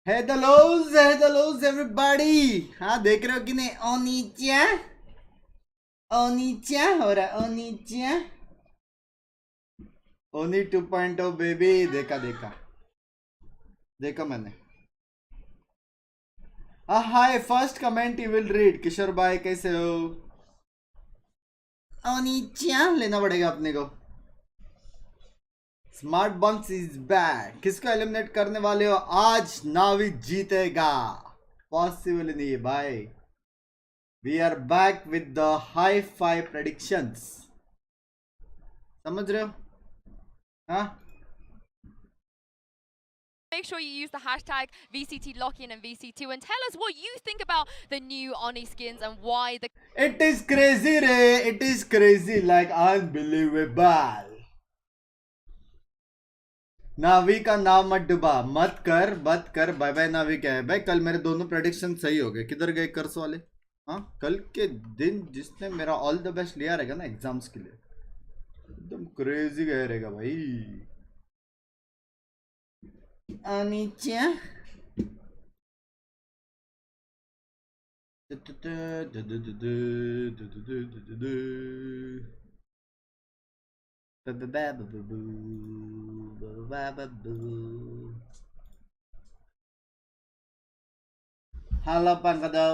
Halos everybody. हाँ देख रहे हो कि नहीं? ओनीचा हो रहा, ओनीचा ओनी 2.0 बेबी। देखा मैंने। Hi, first comment you will read. Kishore भाई कैसे हो? ओनीचा लेना पड़ेगा अपने को। Smart bunks is back. किसको एलिमिनेट करने वाले हो आज? नावी जीतेगा। पॉसिबल नहीं है भाई। We are back with the high five predictions. समझ रहे हो? हाँ, make sure you use the hashtag VCT LOCK and VC2 and tell us what you think about the new Oni skins and why the... It is crazy, Ray. It is crazy, like unbelievable. नावी का नाम मत डुबा, मत कर। Bye bye नावी। क्या है भाई? कल मेरे दोनों प्रेडिक्शन सही हो गए। किधर गए कर्स वाले? हाँ, कल के दिन जिसने मेरा ऑल द बेस्ट लिया रहेगा ना एग्जाम्स के लिए, एकदम क्रेजी गया रहेगा भाई। अनीचा हेलो पंकदो।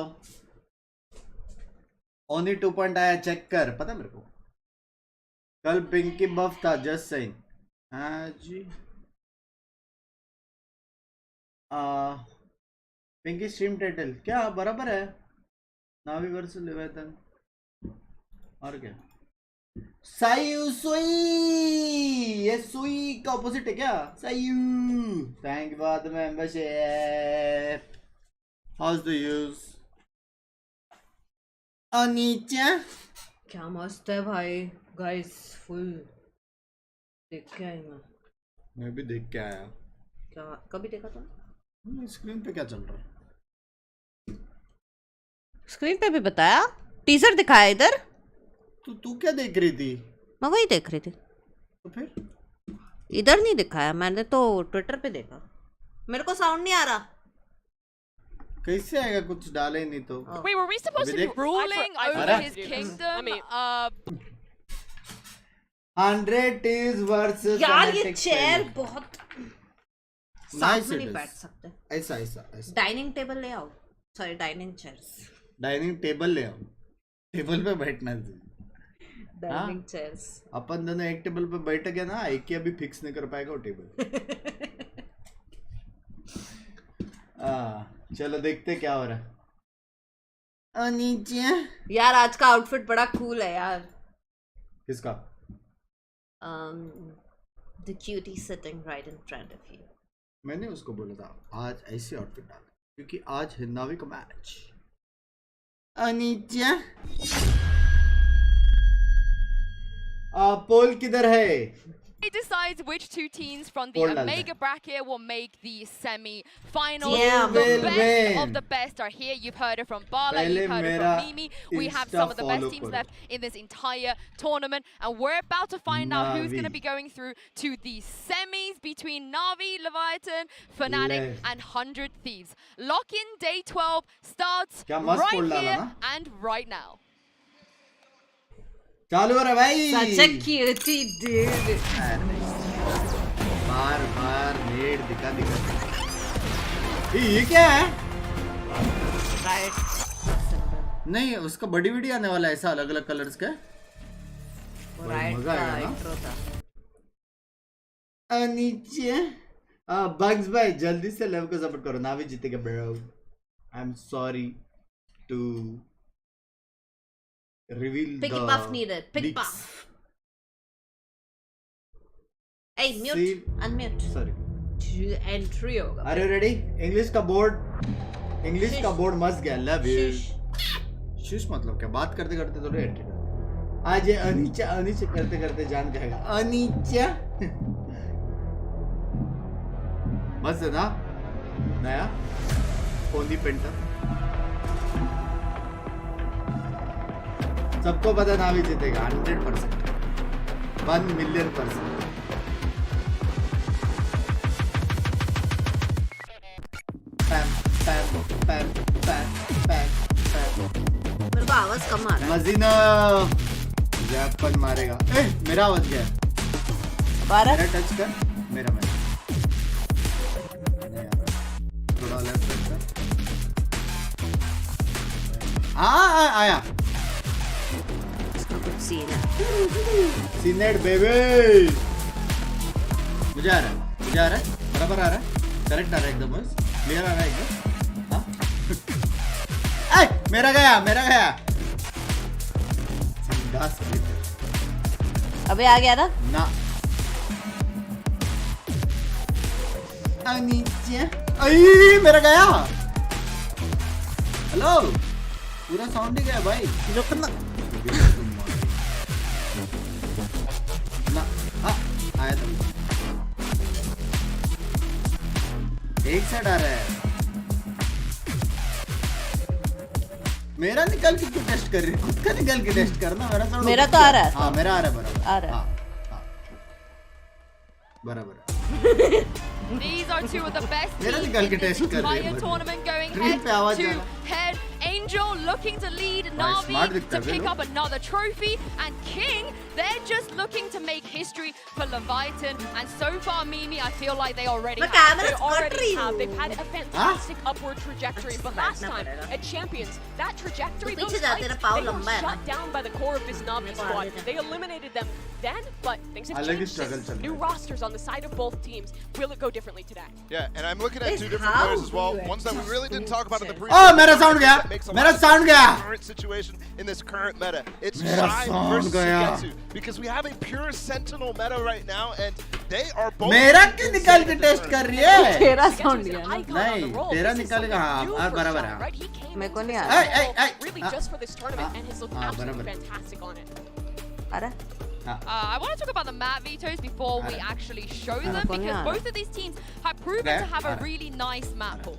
ओनी 2 पॉइंट आया, चेक कर। पता मेरे को कल पिंकी बफ था, जस्ट सेइंग। हाँ जी। पिंकी स्ट्रीम टाइटल क्या बराबर है? नावी वर्सेस लेविथन। और क्या? सायू सुई। ये सुई का ऑपोजिट है क्या? सायू। Thank for the membership. House the use? अनीचा क्या मस्त है भाई। गाइस फुल देख के आई मैं भी देख के आया। क्या कभी देखा था? स्क्रीन पे क्या चल रहा है? स्क्रीन पे भी बताया, टीजर दिखाया इधर। तू क्या देख रही थी? मैं वही देख रही थी। तो फिर इधर नहीं दिखाया, मैंने तो ट्विटर पे देखा। मेरे को साउंड नहीं आ रहा। कैसे आएगा? कुछ डाले नहीं तो। Wait, were we supposed to be ruling over his kingdom? 100 is versus यार ये चेयर बहुत साथ में नहीं बैठ सकते। ऐसा। डाइनिंग टेबल ले आओ। Sorry, dining chairs. Dining table ले आओ। टेबल पे बैठना चाहिए। Dining chairs. अपन दोनों एक टेबल पे बैठ गए ना, एक ही अभी फिक्स नहीं कर पाएगा वो टेबल। चलो देखते क्या हो रहा है। नीचे यार आज का आउटफिट बड़ा कूल है यार। किसका? The cutie sitting right in front of you. मैंने उसको बोला था आज ऐसे आउटफिट डाल, क्योंकि आज है नावी का मैच। नीचे पोल किधर है? It decides which two teams from the Omega bracket will make the semi-finals. Yeah, the best of the best are here. You've heard it from Bala, you've heard it from Mimi. We have some of the best teams left in this entire tournament. And we're about to find out who's going to be going through to the semis between Navi, Leviathan, Fnatic and 100 Thieves. Lock in day 12 starts right here and right now. चालू हो रहा भाई। Such a cutie dude. Bar net दिखा। ये क्या है? Right. नहीं, उसका बड़ी वीडियो आने वाला है ऐसा अलग अलग कलर्स का। Right. मजा आएगा ना? intro था। नीचे बग्स भाई जल्दी से लेव को सपोर्ट करो। नावी जीतेगा bro. I am sorry to reveal Picky the puff needed. Pick leaks. puff. Hey, mute. Unmute. Sorry. Entry होगा। Are you ready? इंग्लिश का बोर्ड मस्त गया। Love you. शुश मतलब क्या? बात करते करते तो एंट्री कर। आज ये अनीचा करते करते जान जाएगा। अनीचा मस्त है ना? नया ओनी पेंटर। सबको पता नावी जीतेगा 100%, 1,000,000%। आवाज कम आ रहा है। मजीना जैपन मारेगा। ए मेरा आवाज गया। मेरा टच कर। मेरा थोड़ा लेफ्ट टच कर। आया। इसका कुछ सीन है। Senate baby. मुझे आ रहा है बराबर आ रहा है करेक्ट आ रहा है एकदम बस क्लियर आ रहा है एकदम। हाँ मेरा गया अबे आ गया ना नीचे मेरा गया। हेलो पूरा साउंड ही गया भाई। रुकना ना आया था एक साइड आ रहा है। मेरा निकल के क्यों टेस्ट कर रही है? खुद का निकल के टेस्ट करना। मेरा तो आ रहा है। हाँ मेरा आ रहा है बराबर आ रहा है। बराबर। These are two of the best मेरा teams निकल in के this टेस्ट कर रही है entire tournament going Green पे आवाज head आ to रहा। head. Angel looking to lead smart Na'Vi दिखता to है pick way up another trophy, and King, they're just looking to make history for Leviathan. And so far, Mimi, I feel like they already But have. camera They already screen. have. They've had a fantastic upward trajectory, but last बैठना time पड़ेगा। at Champions, that trajectory, तो those पीछे जाते fights, ना, पाँव they were लंबा है ना। shut down by the core of this Na'Vi को squad. आगे जा। They eliminated them then, but things have अलग ही changed struggle since. चल रहा New है। rosters on the side of both teams. Will it go differently today? Yeah, and I'm looking at It's two different how players as well. you Ones that we really didn't talk about in the adjust. previous. मेरा sound गया। मेरा sound गया। Current situation in this current meta. It's मेरा Shy sound versus गया। Sugetsu because we have a pure Sentinel meta right now, and they are both. मेरा क्यों निकाल के टेस्ट कर रही है? तेरा Sugetsu साउंड is an गया ना। icon on नहीं, the roll. तेरा This is निकालेगा, something हाँ, new हाँ, for बराबर Shy, है। right? He came मेरे को into नहीं this आ रहा। role really just for this tournament, and has looked absolutely बराबर। fantastic on it. आ रहा है? I want to talk about the map vetoes before we actually show them, को नहीं because uh both of these teams have proven गया? to have a आ रहा। really nice map pool.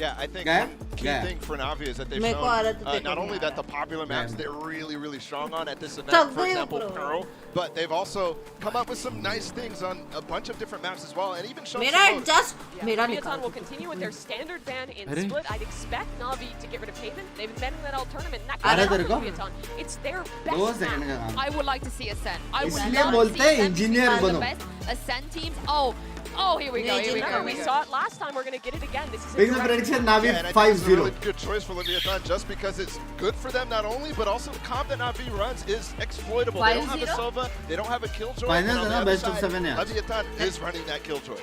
Yeah, I think गया? one key गया? thing for Na'Vi is that they've मेरे को आ रहा था, shown तेरे को not नहीं only आ that रहा। the popular maps गया? they're really strong on at this थक event, for गई example bro। Pearl, but they've also come up with some nice things on a bunch of different maps as well, and even shown मेरा some modes. Adjust मेरा Leviathan निकाल। will continue with their standard ban in अरे? split. I'd expect Na'Vi to get rid of Haven. They've been in that all tournament. And that अरे can तेरे को? help Leviathan. It's their दो best second का map. काम। I would like to see Ascent. I would इसलिए love to बोलते see हैं Ascent be engineer one of the बनो। best Ascent teams. Oh, here we go. Here we go. We saw it last time. We're going to get it again. This is a Big direct- prediction Na'Vi Yeah, and I think it's a 5-0. really good choice for Leviathan just because it's good for them not only, but also the comp that Na'Vi runs is exploitable. They don't have a 5-0? Sova, they don't have a Killjoy. Finals and on है the ना, other best of side, 7 है। Leviathan is running that Killjoy.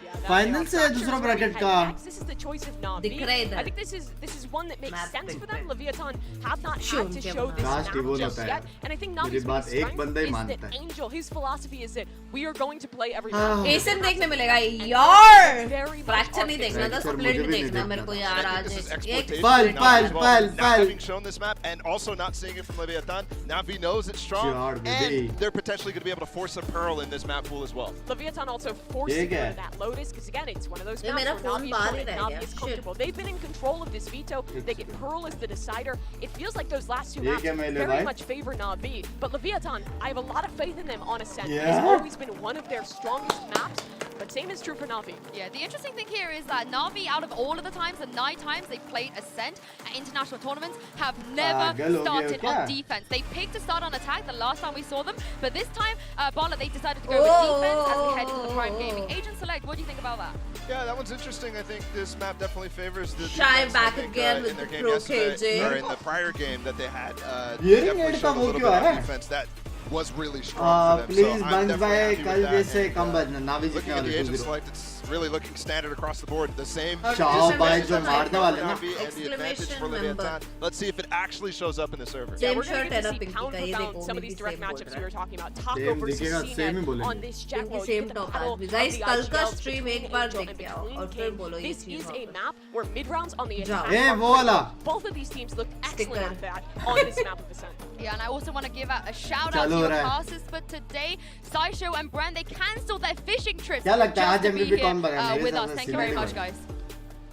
Yeah, that Final they से are. दूसरा Fractures bracket already का। had next. This is the choice of Na'Vi. दिख रहा है इधर। I think this is one that makes Map sense पे for them. पे। Leviathan have not Sure, had to क्या show बना? this काश map टीबोल just होता है। yet. And I think मेरी Na'Vi's बात biggest एक strength बंदा ही is मानता that है। Angel, his philosophy is that we are going to play every हाँ। map. एशियन देखने मिलेगा यार। Very much फ्रैक्चर नहीं our देखना था, Fracture स्प्लिट मुझे भी नहीं देखना मेरे को देखना यार I आज। think this is एक exploitation Pal, for Na'Vi as well. pal, Not pal. having shown this map and also not seeing it from Leviathan, Na'Vi knows it's strong, Sure, baby. and they're potentially going to be able to force a Pearl in this map pool as well. Leviathan also forcing ठीक है। her that Lotus, because again, it's one of those ये maps मेरा where phone Na'Vi बाहर ही is रह Na'Vi गया। is comfortable. They've been in control of this veto. They get Pearl as the decider. It feels like those last two ये maps क्या मेले very भाई? much favor Na'Vi. But Leviathan, I have a lot of faith in them on Ascent. Yeah? It's always been one of their strongest maps. But same is true for Na'Vi. Yeah, the interesting thing here is that Na'Vi, out of all of the times, the 9 times they've played Ascent at international tournaments, have never पागल हो गए हो started क्या? on defense. They picked to start on attack the last time we saw them, but this time, Bala, they decided to go with defense as we head into the Prime Gaming. Agent Select, what do you think about that? Yeah, that one's interesting. I think this map definitely favors the Shy defense. back I think, again in with their the game pro yesterday, KJ. or in the prior game that they had, ये definitely red का showed a वो little क्यों bit आ रहा of है? defense that was really strong for them. Please So I'm बंस definitely भाई happy कल with that. जैसे And, कम बजना Na'Vi looking जीतने at the वाले agent 2-0 select, it's really looking standard across the board. The same. Shah भाई जो मारने वाले ना Na'Vi and the advantage Exclamation for member. Leviathan. Let's see if it actually shows up in the server. Yeah, Same we're going shirt to get है to ना see Pinky pound का, for ये pound देखो some of मैं these भी direct same बोल matchups रहा we were है। talking about. Taco Same versus दिखेगा, same ही CNET बोलेंगे। on this Jack Pinky Roll. same You get the talk battle आज भी। of Guys, the कल का IGLs stream between एक बार Angel देख and के आओ between और फिर King. बोलो ये This चीज़ is a वापस। map where mid rounds on the जाओ। attack ए, are वो वाला। critical. Both of these teams look excellent Sticker. at that on this map of Ascent. Yeah, and I also want to give out a shout out चलो to your रहा है। passes for today. Saisho and Brand, they cancelled their fishing trips क्या लगता है just आज to be MVP here कौन बनेगा? मेरे with हिसाब us. से Thank you very senate much, बनेगा। guys.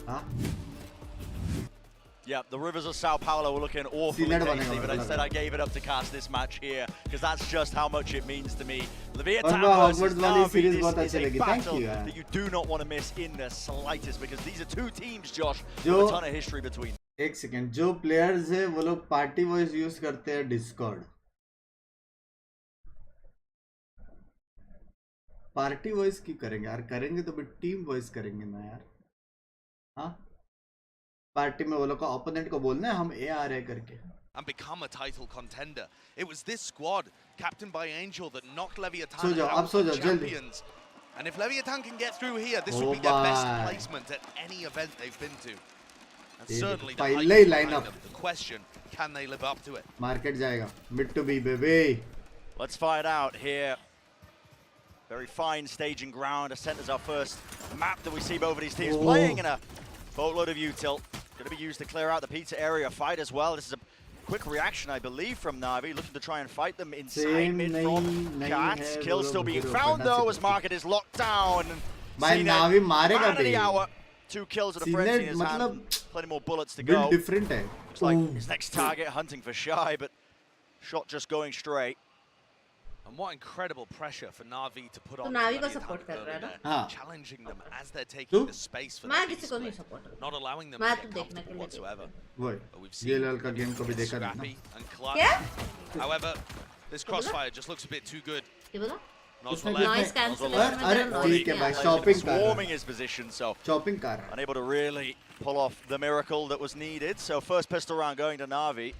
हाँ? Yeah, the Rivers of Sao Paulo were looking awfully Sealer tasty, बनेगा but मतलब। instead I gave it up to Cass this match here, because that's just how much it means to me. और Leviathan वो versus Hogwarts वाली Na'Vi, series this बहुत is अच्छी a लगी। Thank battle you यार। that you do not want to miss in the slightest, because these are two teams, Josh, जो with a ton of history between them. एक second, जो players है वो लोग पार्टी वॉइस यूज करते हैं Discord. Party voice क्यों करेंगे यार? करेंगे तो भी टीम वॉइस करेंगे ना यार। हाँ, पार्टी में वो लोग का ओपोनेंट को बोलना है हम ए आ रहे करके। And become a title contender. It was this squad, captained by Angel, that knocked Leviathan सो जाओ, अब out सो of जाओ जल्दी। champions. And if Leviathan can get through here, this Oh would be their best my. placement at any event they've been to. And ये certainly the पहले hype he line behind up। them. The question, can they live up to it? Market जाएगा, mid to be baby. Let's find out here. Very fine staging ground. Ascent is our first map that we see both of these teams playing in a boatload of util. Going to be used to clear out the pizza area fight as well. This is a quick reaction, I believe, from Na'Vi, looking to try and fight them inside mid from Cats. Kill still being found though, as Market is locked down. भाई Na'Vi मारेगा man of the बे। hour. 2 kills at a frenzy in his hand. मतलब Plenty more bullets to go. Build different है। Looks like his next target hunting for Shy, but shot just going straight. And what incredible pressure for Na'Vi to put on. Na'Vi को Leviathan support कर रहा है ना? early there, हाँ। challenging them as they're taking the space for मैं their किसी को नहीं split, support not allowing them मैं to तो get देखने के comfortable लिए whatsoever. वही, But we've ये seen लड़का गेम को भी it's देखा था ना। scrappy and clutch. क्या? However, this crossfire just looks a bit too good. क्या बोला? Not उसने for left. Noise cancellation में अरे तेरा noise ठीक है नहीं भाई, आ रहा। शॉपिंग कर रहा Swarming है, his position, so शॉपिंग कर रहा है। unable to really pull off the miracle that was needed. So first pistol round going to Na'Vi.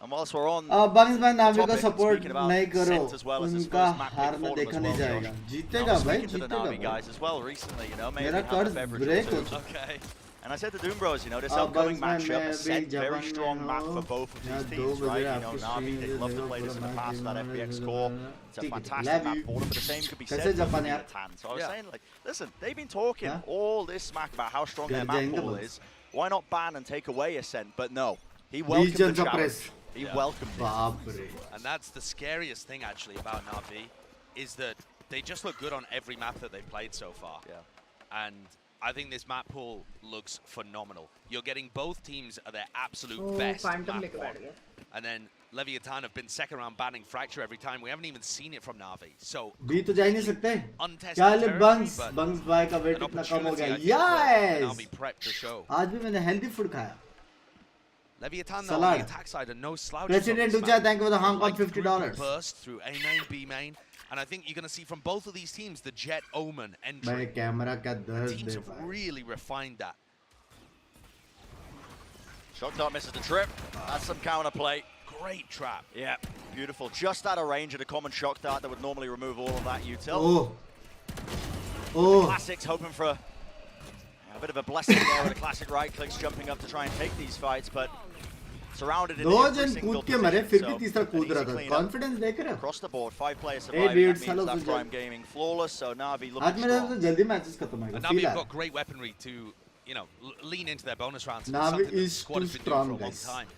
And whilst we're on बंग्स भाई नावी को topic, सपोर्ट speaking about नहीं करो, Ascent as well as his उनका first map pick हारना for them देखा as नहीं well, जाएगा। Josh. I जीतेगा was भाई, speaking to the जीतेगा Na'Vi भाई। guys as well recently, you know, maybe मेरा have a कर्ज beverage ब्रेक or हो two. चुका। Okay. And I said to Doom Bros, you know, this Bugs upcoming man, matchup, मैं Ascent, अभी very जवान strong में map हूँ। for both of यहाँ these 2 teams, बजे right? You आपकी know, Na'Vi, stream they've loved to देखो, play this in the पूरा past with that match FBX देखो, core. देखो। It's a ठीक है, fantastic love map you। for them, but the same could be कैसे said for Japan यार? Leviathan. So I was Yeah. saying, like, listen, they've been talking Yeah. all this smack about how strong their घर map जाएंगे pool बस। is. Why not ban and take away Ascent? But no, he welcomed the Regions of challenge. press। He Yeah. welcomed it. बाप रे। And that's the scariest thing actually about Na'Vi, is that they just look good on every map that they've played so far. Yeah. And I think this map pool looks phenomenal. You're getting both teams at their absolute Oh, best Phantom map लेके one. बैठ गया। And then Leviathan have been second round banning Fracture every time. We haven't even seen it from Na'Vi. So भी तो जा ही नहीं सकते। untested क्या ले territory, बंग्स, but बंग्स भाई का वेट an इतना कम हो opportunity, गया। I think, for yes, Na'Vi prep to show. आज भी मैंने हेल्दी फूड खाया। Leviathan though, on Salad. the attack side are no slouches. President on this Ucha, map. thank you for the Hong Kong Like $50. burst through A main, B main, and I think you're going to see from both of these teams the Jet Omen भाई entry. Camera क्या दर्द Teams they have भाई। really refined that. Shock Dart misses the trip. That's some counter play. Great trap. Yeah, beautiful. Just out of range at a common shock dart that would normally remove all of that util. Oh, oh, Classics hoping for a bit of a blessing there with the classic right clicks jumping up to try and take these fights, but surrounded in दो every जन single कूद के मरे, position, फिर भी so तीसरा an कूद easy रहा था। cleanup. कॉन्फिडेंस देख रहे हो? Across the board, 5 players Hey, surviving. dude, That hello, means that's Sujal. Prime Gaming flawless, so Na'Vi आज looking मेरे तो strong. जल्दी मैचेस खत्म होएगा। And now फील we've आ got great weaponry to, you know, lean into their bonus rounds. It's Na'Vi something that the is squad too has been doing for a strong, long guys. time.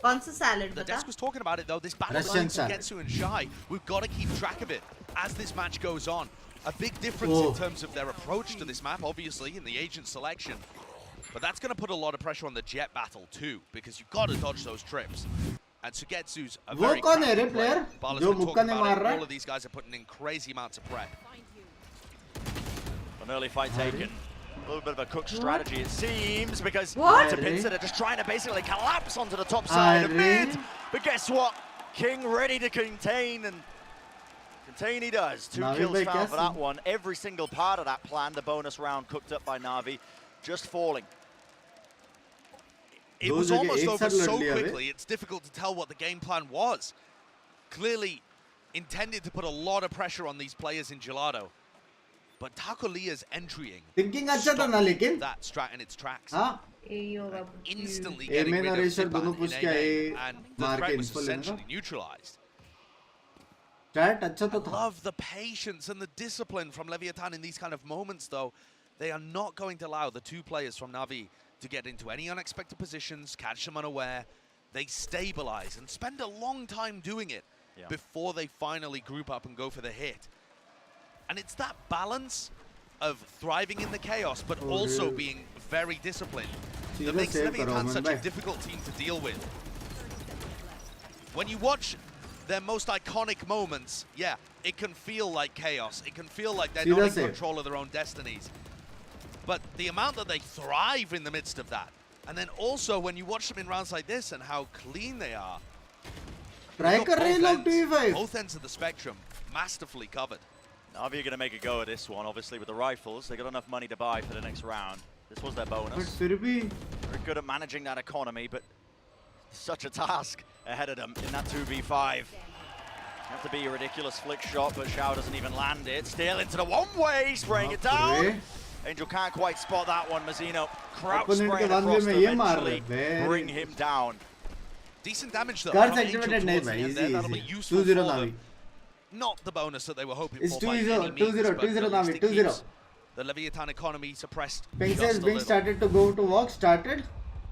कौन सा salad The बता? desk was talking about it though. This battle Russian between salad. Getsu and Shy, we've got to keep track of it as this match goes on. A big difference Oh. in terms of their approach to this map, obviously, in the agent selection. But that's going to put a lot of pressure on the Jet battle too, because you've got to dodge those trips. And Sugetsu's a वो very कौन है रे crafty player. player? Bala's जो been मुक्का talking नहीं about मार it. रहा है? All of these guys are putting in crazy amounts of prep. An early fight taken. A little bit of a cook strategy, it seems, because What? Tapinza are just trying to basically collapse onto the top side of mid. But guess what? King ready to contain, and contain he does. 2 Na'Vi kills bhai found for kaise? that one. Every single part of that plan, the bonus round cooked up by Na'Vi, just falling. It दो was जगह almost एक over साथ लड़ so लिया बे। quickly, it's difficult to tell what the game plan was. Clearly intended to put a lot of pressure on these players in Gelato. But Taco Lia's entering thinking अच्छा था ना लेकिन that strat in its tracks. हाँ ए होगा। Instantly A getting main rid और of A shot Zipan दोनों in push A किया, main, A and the मार threat के was info लेने का। essentially neutralized. चैट अच्छा तो I था। love the patience and the discipline from Leviathan in these kind of moments, though. They are not going to allow the two players from Na'Vi to get into any unexpected positions, catch them unaware. They stabilize and spend a long time doing it before they finally group up and go for the hit. And it's that balance of thriving in the chaos, but also being very disciplined that makes save Leviathan करो, such a Mumbai. difficult team to deal with. When you watch their most iconic moments, yeah, it can feel like chaos. It can feel like they're not in save. control of their own destinies. But the amount that they thrive in the midst of that, And then also, when you watch them in rounds like this and how clean they are, Try कर रहे हैं लोग 2v5. both ends of the spectrum, masterfully covered. Navi are going to make a go at this one, obviously, with the rifles. They got enough money to buy for the next round. This was their But bonus. फिर भी Very good at managing that economy, but such a task ahead of them in that 2v5. Have to be a ridiculous flick shot, but Xiao doesn't even land it. Still into the one-way, spraying it down. Angel can't quite spot that one. Mazzino crouch Opponent spraying के across बंदे to में ये मार eventually रहे. bring him down. Decent damage though. Cards on Angel activated towards नहीं the भाई, end there. easy, That'll be easy. useful 2-0 for Navi. them. Not the bonus that they were hoping It's for by 2-0, any means, 2-0, but 2-0 at Navi, least it 2-0. keeps the Leviathan economy suppressed Binks just says a Binks little. started to go to walk. Started.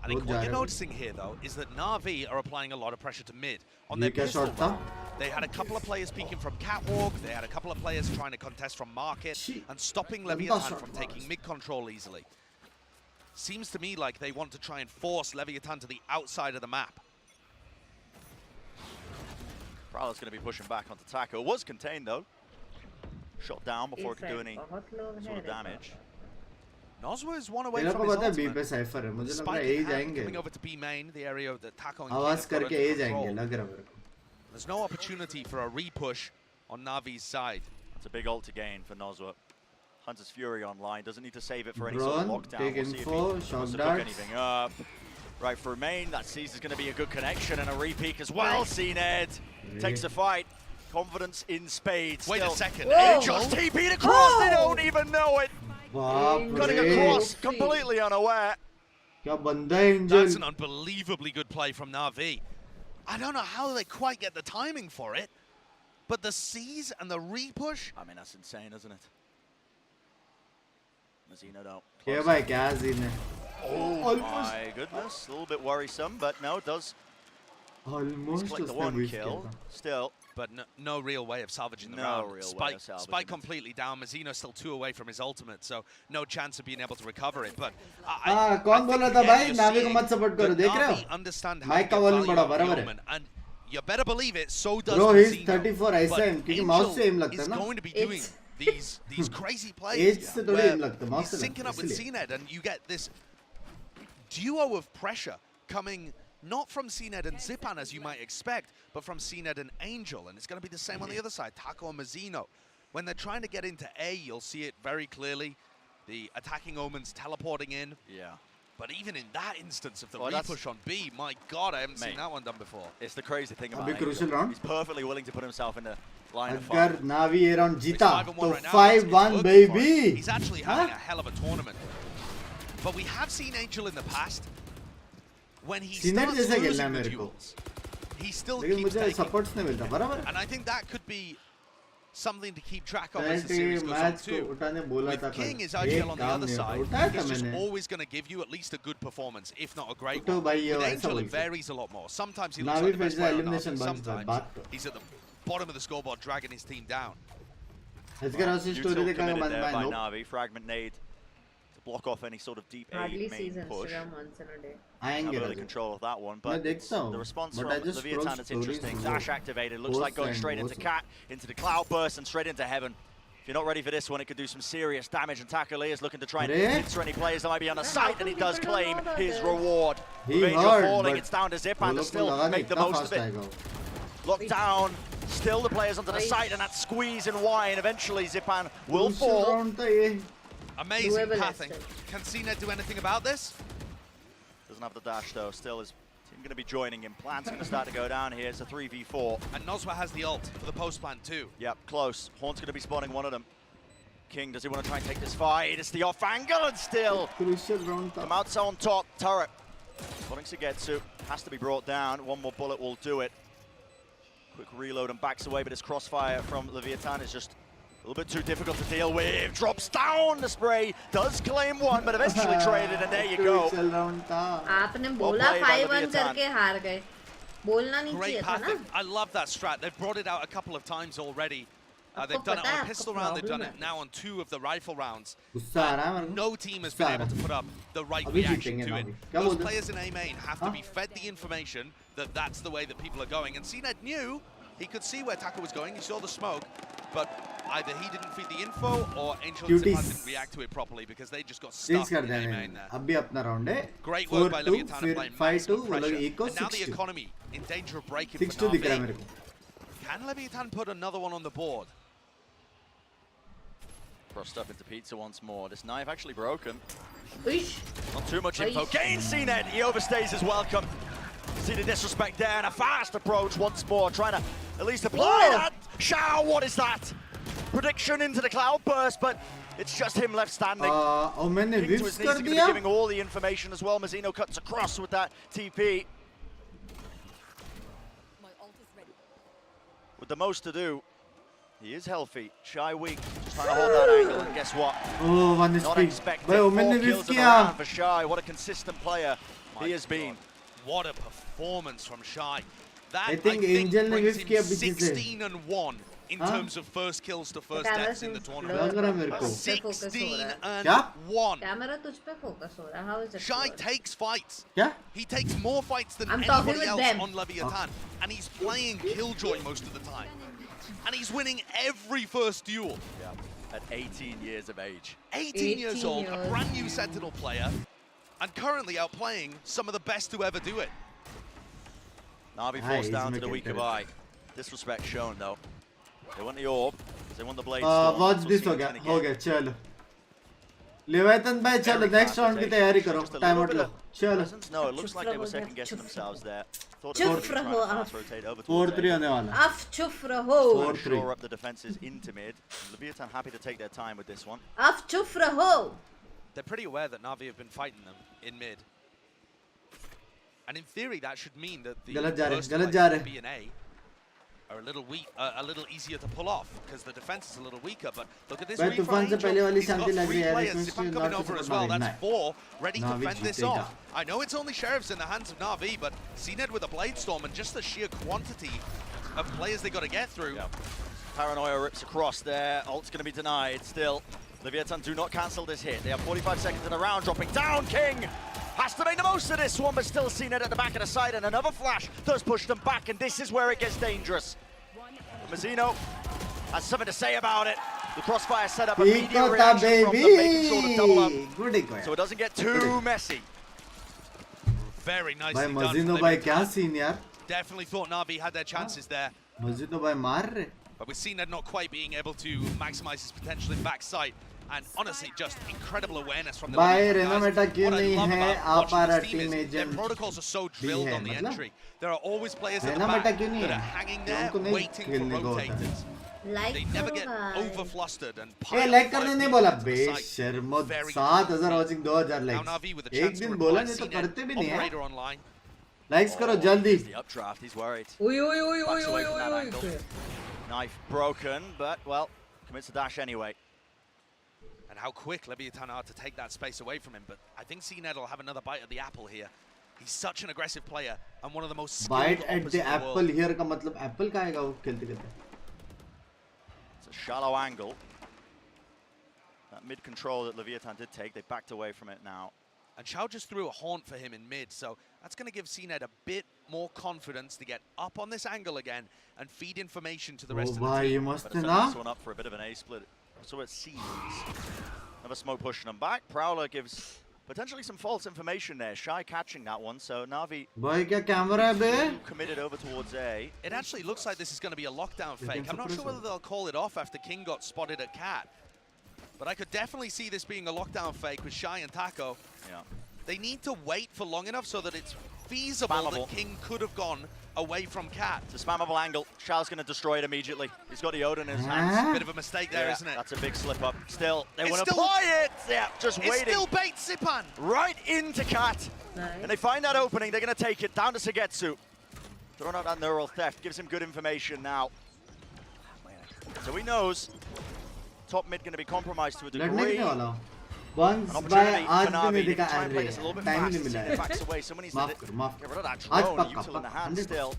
I think what you're noticing here, though, is that Na'Vi are applying a lot of pressure to mid. On their ये क्या pistol shot था? round, they had a couple of players peeking from Catwalk, they had a couple of players trying to contest from Market, and stopping Leviathan from taking mid control easily. Seems to me like they want to try and force Leviathan to the outside of the map. Prowler's going to be pushing back onto Taco. Was contained, though. Shot down before it could do any sort of damage. Nozwa is one away मेरे from को his पता है B ultimate. पे cipher है. मुझे लग रहा Spike है in A hand, जाएंगे. coming over to B main, the area that Taco and आवाज King have got करके A under जाएंगे control. लग रहा है मेरे को. There's no opportunity for a repush on Navi's side. It's a big ult to gain for Nozwa. Hunter's Fury online. Doesn't need to save it for any sort of Drone, lockdown. take We'll see if he info, wants shock to pick darts. anything up. Right through main. That sees is going to be a good connection and a repeak as well. CNED takes a fight. Confidence in spades. Wait a Still. second. Whoa. Angel's TP'd across. They don't even know it. बाप Cutting रे. across, completely unaware. क्या बंदा है Angel. That's an unbelievably good play from Na'Vi. I don't know how they quite get the timing for it, but the C's and the repush. I mean, that's insane, isn't it? Mazzino don't. क्या भाई क्या scene है? Oh my goodness. A little bit worrisome, but no, it does Almost collect the उसने one whiff kill. किया था. Still. But no real way of salvaging the No round. real way of Spike salvaging. completely down. Mazzino still 2 away from his ultimate, so no chance of being able to recover it. But हाँ कौन बोला था भाई नावी को मत support करो देख रहे हो? understand how माइक का to get वॉल्यूम value बड़ा out of the बराबर है. omen, and you better believe it. So does Bro, he's Mazzino. 34 ऐसा है But क्योंकि माउस से एम Angel लगता है is ना. going to be doing these crazy plays. Age से थोड़ी where एम लगता है माउस he's से syncing लगता up with है इसलिए. CNED, and you get this duo of pressure coming not from CNED and Zipan as you might expect, but from CNED and Angel, and it's going to be the same on the other side, Taco and Mazzino. When they're trying to get into A, you'll see it very clearly. The attacking Omens teleporting in. Yeah. But even in that instance of the Well, repush on B, my God, I haven't seen that one done before. It's the crazy thing about अभी crucial Angel. round. He's perfectly willing to put himself in the line of अगर fire. नावी ये round जीता It's 5-1 तो right now. 5-1 It's working for him. baby. He's actually having a hell of a tournament. But we have seen Angel in the past. When he CNED starts जैसा खेलना है losing the मेरे को. duels, he still लेकिन keeps मुझे taking. Supports नहीं मिलता बराबर. And I think that could be something to keep track of as the twenty series goes on match को too. उठाने बोला था With King is कल. IGL एक on the काम other नहीं होता. side. उठाया था He's just मैंने. always going to give you at least a good performance, if not a great उठो one. भाई ये With ऐसा Angel, बोल it के. varies a lot more. Sometimes he looks Navi like the फिर best से player on elimination Navi. बंद Sometimes बात तो. he's at the bottom of the scoreboard dragging his team down. इसके रास्ते स्टोरी Util देखा committed मैं there by नो. Navi. Fragment nade to block off any sort of deep A Hardly main sees push. Instagram once in a day. Have आएंगे early Raju. control of that one, मैं but देखता हूँ. the response But from I just Leviathan scroll is interesting. stories Dash and activated, looks posts like going and straight into posts. Cat, into the Cloud Burst and straight into Heaven. If you're not ready for this one, it could do some serious damage, and Takali is looking to try and Re? pincer any players that might be on the site, and he does people claim don't know his that. reward. He With Angel heard, falling, but it's down to वो Zipan to लोग को still लगा नहीं make the इतना most of fast it. आएगा वो. Locked down, still the players onto the site, and that squeeze and Y, and eventually Zipan will Crucial fall. round था ये. Amazing Doable pathing. still. Can CNED do anything about this? Doesn't have the dash though, still is going to be joining him. Plan's going to start to go down here, it's a 3v4. And Nozwa has the ult for the post plant too. Yep, close. Horn's going to be spotting one of them. King, does he want to try and take this fight? It's the off angle and still Crucial round था. come out on top. Turret. Spotting Sugetsu. Has to be brought down. One more bullet will do it. Quick reload and backs away, but his crossfire from Leviathan is just a little bit too difficult to deal with. Drops down the spray. Does claim one, but eventually traded, and there you go. Crucial round था. आपने Well बोला played by 5-1 Leviathan. करके हार गए. बोलना नहीं Great चाहिए था ना. pathing. I love that strat. They've brought it out a couple of times already. They've done it on a pistol round, they've done it now on 2 of the rifle rounds. गुस्सा आ रहा है मेरे को. No team has been able to put up the right अभी reaction जीतेंगे to it. नावी. क्या Those बोलते? players in A main have to be fed the information that that's the way that people are going. And CNED knew, he could see where Taco was going, he saw the smoke, but either he didn't feed the info or Angel and Cuties. Zipan didn't react to it properly because they just got stuck in the main there. अभी अपना round है. Great work by 4-2, Leviathan फिर applying 5-2, maximum वो लोग pressure. eco And now the 6-2. economy in danger of breaking 6-2 for दिख रहा है Na'Vi. मेरे को. Can Leviathan put another one on the board? Crossed up into Pizza once more. This knife actually broken. Uish. Not too much info. Aish. Gains CNED. He overstays his welcome. See the disrespect there and a fast approach once more. Trying to at least apply Whoa. that. Shao, what is that? Prediction into the cloud burst, but it's just him left standing. और मैंने King to whiffs his knees, कर he's gonna be दिया. giving all the information as well. Mazzino cuts across with that TP. With the most to do, he is healthy. Shy weak, just trying to hold that angle, and guess what? Oh, one Not speed. expected. भाई 4 मैंने whiffs kills in a किया. round for Shy. What a consistent player My he has been. God, what a performance from Shy. That I think Angel ने brings whiff him किया पीछे से. 16-1 in हाँ? terms of first kills to first Camera deaths in the seems tournament. लग रहा है मेरे को. 16-1. Camera तुझ पे focus हो रहा है. How is it? Shy blurred? takes fights. क्या? He takes more fights than I'm talking anybody with else them. on Leviathan. And he's playing Killjoy most of the time. And he's winning every first duel. Yeah, at 18 years of age. 18 years 18 old, a years. brand new Sentinel player, and currently outplaying some of the best to ever do it. Na'Vi Ah, forced he's down to the making weaker it. eye. Disrespect shown though. They want the orb, because they want the blade watch storm. this हो गया. हो गया. चलो. लेवाइतन भाई चलो next round की तैयारी करो. Time out लो. चलो. No, it looks like they were second guessing themselves there. Thought चुप they were trying रहो to आप. fast rotate over towards 4-3 A. होने वाला. Af चुप रहो. 4-3. Shore up the defenses into mid. Leviathan happy to take their time with this one. Af चुप रहो. They're pretty aware that Na'Vi have been fighting them in mid. And in theory, that should mean that the गलत जा रहे, first गलत place जा in रहे. B and A are a little weak, a little easier to pull off because the defense is a little weaker. But look at this भाई read from तूफान से Angel. पहले वाली He's got शांति लग 3 रही है. players. This Zipan means coming not over to as support well. Na'Vi. That's 4 ready to Na'Vi fend this जीतेगा. off. I know it's only Sheriffs in the hands of Na'Vi, but CNED with a Blade Storm and just the sheer quantity of players they got to get through. Yeah. Paranoia rips across there. Ult's going to be denied still. Leviathan do not cancel this hit. They have 45 seconds in the round. Dropping down. King has to make the most of this one, but still seen it at the back of the side. And another flash does push them back, and this is where it gets dangerous. Mazzino has something to say about it. The crossfire set up a media Eco reaction from them, making sure to double up, baby. Good eco. so it doesn't get too messy. Very nicely भाई done. मजीनो from भाई Leviathan. क्या scene यार. Definitely thought Na'Vi had their chances there. मजीनो भाई मार रहे. But with CNED not quite being able to maximize his potential in backside. And honestly, just incredible awareness from the भाई Leviathan रेना guys. Meta क्यों What I नहीं love है about आप watching आरा this team team is their agent. protocols are so drilled है, on the मतलब? entry. There are always players at the रेना back मेटा क्यों नहीं that है? are hanging ये there उनको नहीं waiting for खेलने को होता है. rotators. Like They never करो get भाई. over flustered and ए pile लाइक five करने नहीं people बोला into the बे site. शर्मो Very 7000 watching 2000 Now likes. Na'Vi with a एक chance to दिन reply. बोला नहीं तो CNED, करते भी नहीं है. operator online. लाइक्स करो जल्दी. Here's the updraft, he's worried. Oi oi oi oi Backs away oi from that oi angle. oi. Knife broken, but well, commits the dash anyway. And how quick Leviathan are to take that space away from him. But I think CNED will have another bite at the apple here. He's such an aggressive player and one of the most skilled Bite at opposites the in the apple world. here का मतलब Apple का आएगा वो खेलते खेलते. It's a shallow angle. That mid control that Leviathan did take, they backed away from it now. And Shao just threw a haunt for him in mid, so that's going to give CNED a bit more confidence to get up on this angle again and feed information to the rest O of the भाई ये team. मस्त But है it's ना. this one up for a bit of an A split. So it seems. Another smoke pushing them back. Prowler gives potentially some false information there. Shy catching that one, so Na'Vi भाई क्या camera है बे? committed over towards A. It actually looks like this is going to be a lockdown fake. I'm not sure whether they'll call it off after King got spotted at Cat. But I could definitely see this being a lockdown fake with Shy and Taco. Yeah. They need to wait for long enough so that it's feasible Spammable. that King could have gone away from Cat. It's a spammable angle. Shall's going to destroy it immediately. He's got the Odin in his hands. Bit of a mistake there, Yeah, isn't it? that's a big slip up. Still, they It's want to still- apply it. Yeah, just It's waiting. still bait Zipan. Right into Cat. Nice. And they find that opening. They're going to take it down to Sugetsu. Throwing out that neural theft. Gives him good information now. So he knows top mid going to be compromised to a लड़ने degree. कितने वाला हूँ? Once An by opportunity आज for भी Na'Vi. नहीं They देखा can try and play Andre. this a little bit time fast. नहीं मिला It है. backs away. Someone needs माफ to करो माफ get करो. rid of that आज drone. पक्का Util in the पक्का hand 100%. still.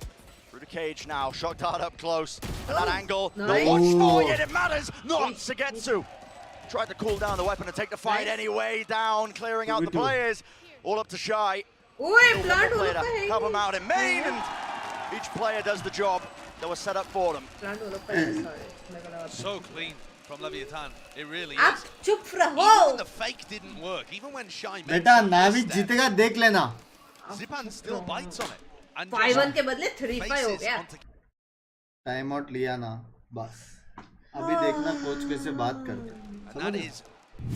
Through the cage now. Shock dart up close. And that Oh, angle. nice. The watch for Oh. it. It matters. Not Sugetsu. Tried to cool down the weapon and take the fight Nice. anyway. Down. Clearing out the 2v2. players. All up to Shy. ओए Still one plant more हो player रखा to है. help him out in main, and each player does the job. that was set up for them. Plant वो लोग का sorry. So clean from Leviathan. It really आप is. चुप Even रहो. when the fake didn't work, even when Shy made बेटा some नावी misstep, जीतेगा देख लेना. Zipan still bites on it. And 5-1 के बदले 3-5 हो faces गया. onto टाइम आउट लिया ना बस. अभी देखना कोच कैसे बात करते हैं. And that is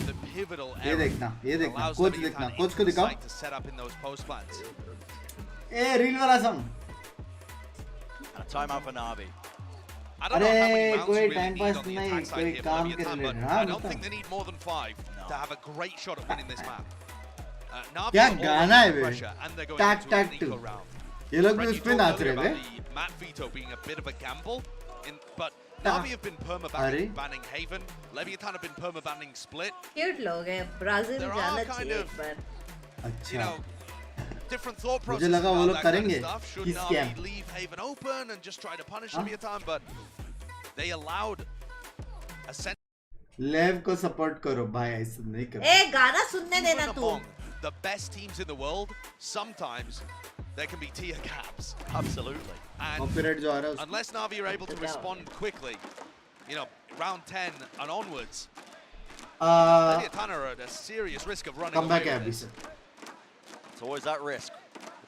the pivotal ये error देखना that allows कोच Leviathan देखना कोच को दिखाओ. to set up in those post plans. A reel वाला सम. And a timeout for Na'Vi. I don't know how many अरे rounds कोई you really time need pass on the नहीं attack side कोई here for काम के Leviathan, but related. I हाँ don't think बता. they need more than 5 to have a great shot at winning this map. Na'Vi क्या are already गाना है under bay? pressure and they're going Tac, into tac, an eco two. round. ये लोग भी Fred, उस you पे talked नाच earlier रहे about थे. the map veto being a bit of a gamble, but Ta- Na'Vi have been perma-banning Haven. Leviathan have been perma-banning Split. Cute लोग हैं. Brazil There जाना are kind चाहिए of, एक बार. you अच्छा. know, different thought मुझे processes लगा वो about लोग that kind of करेंगे. stuff. Should Kiss Na'Vi cam. leave Haven open and just try to punish Huh? Leviathan, but they allowed Ascent लेव को सपोर्ट करो भाई ऐसा नहीं करो. ए गाना सुनने देना even तू. among the best teams in the world, sometimes there can be tear gaps. Absolutely. And copyright जो आ रहा है उसको. unless Na'Vi are able to respond quickly, you know, round 10 and onwards, Leviathan are at a serious risk of running come away back है with अभी this. से. It's always that risk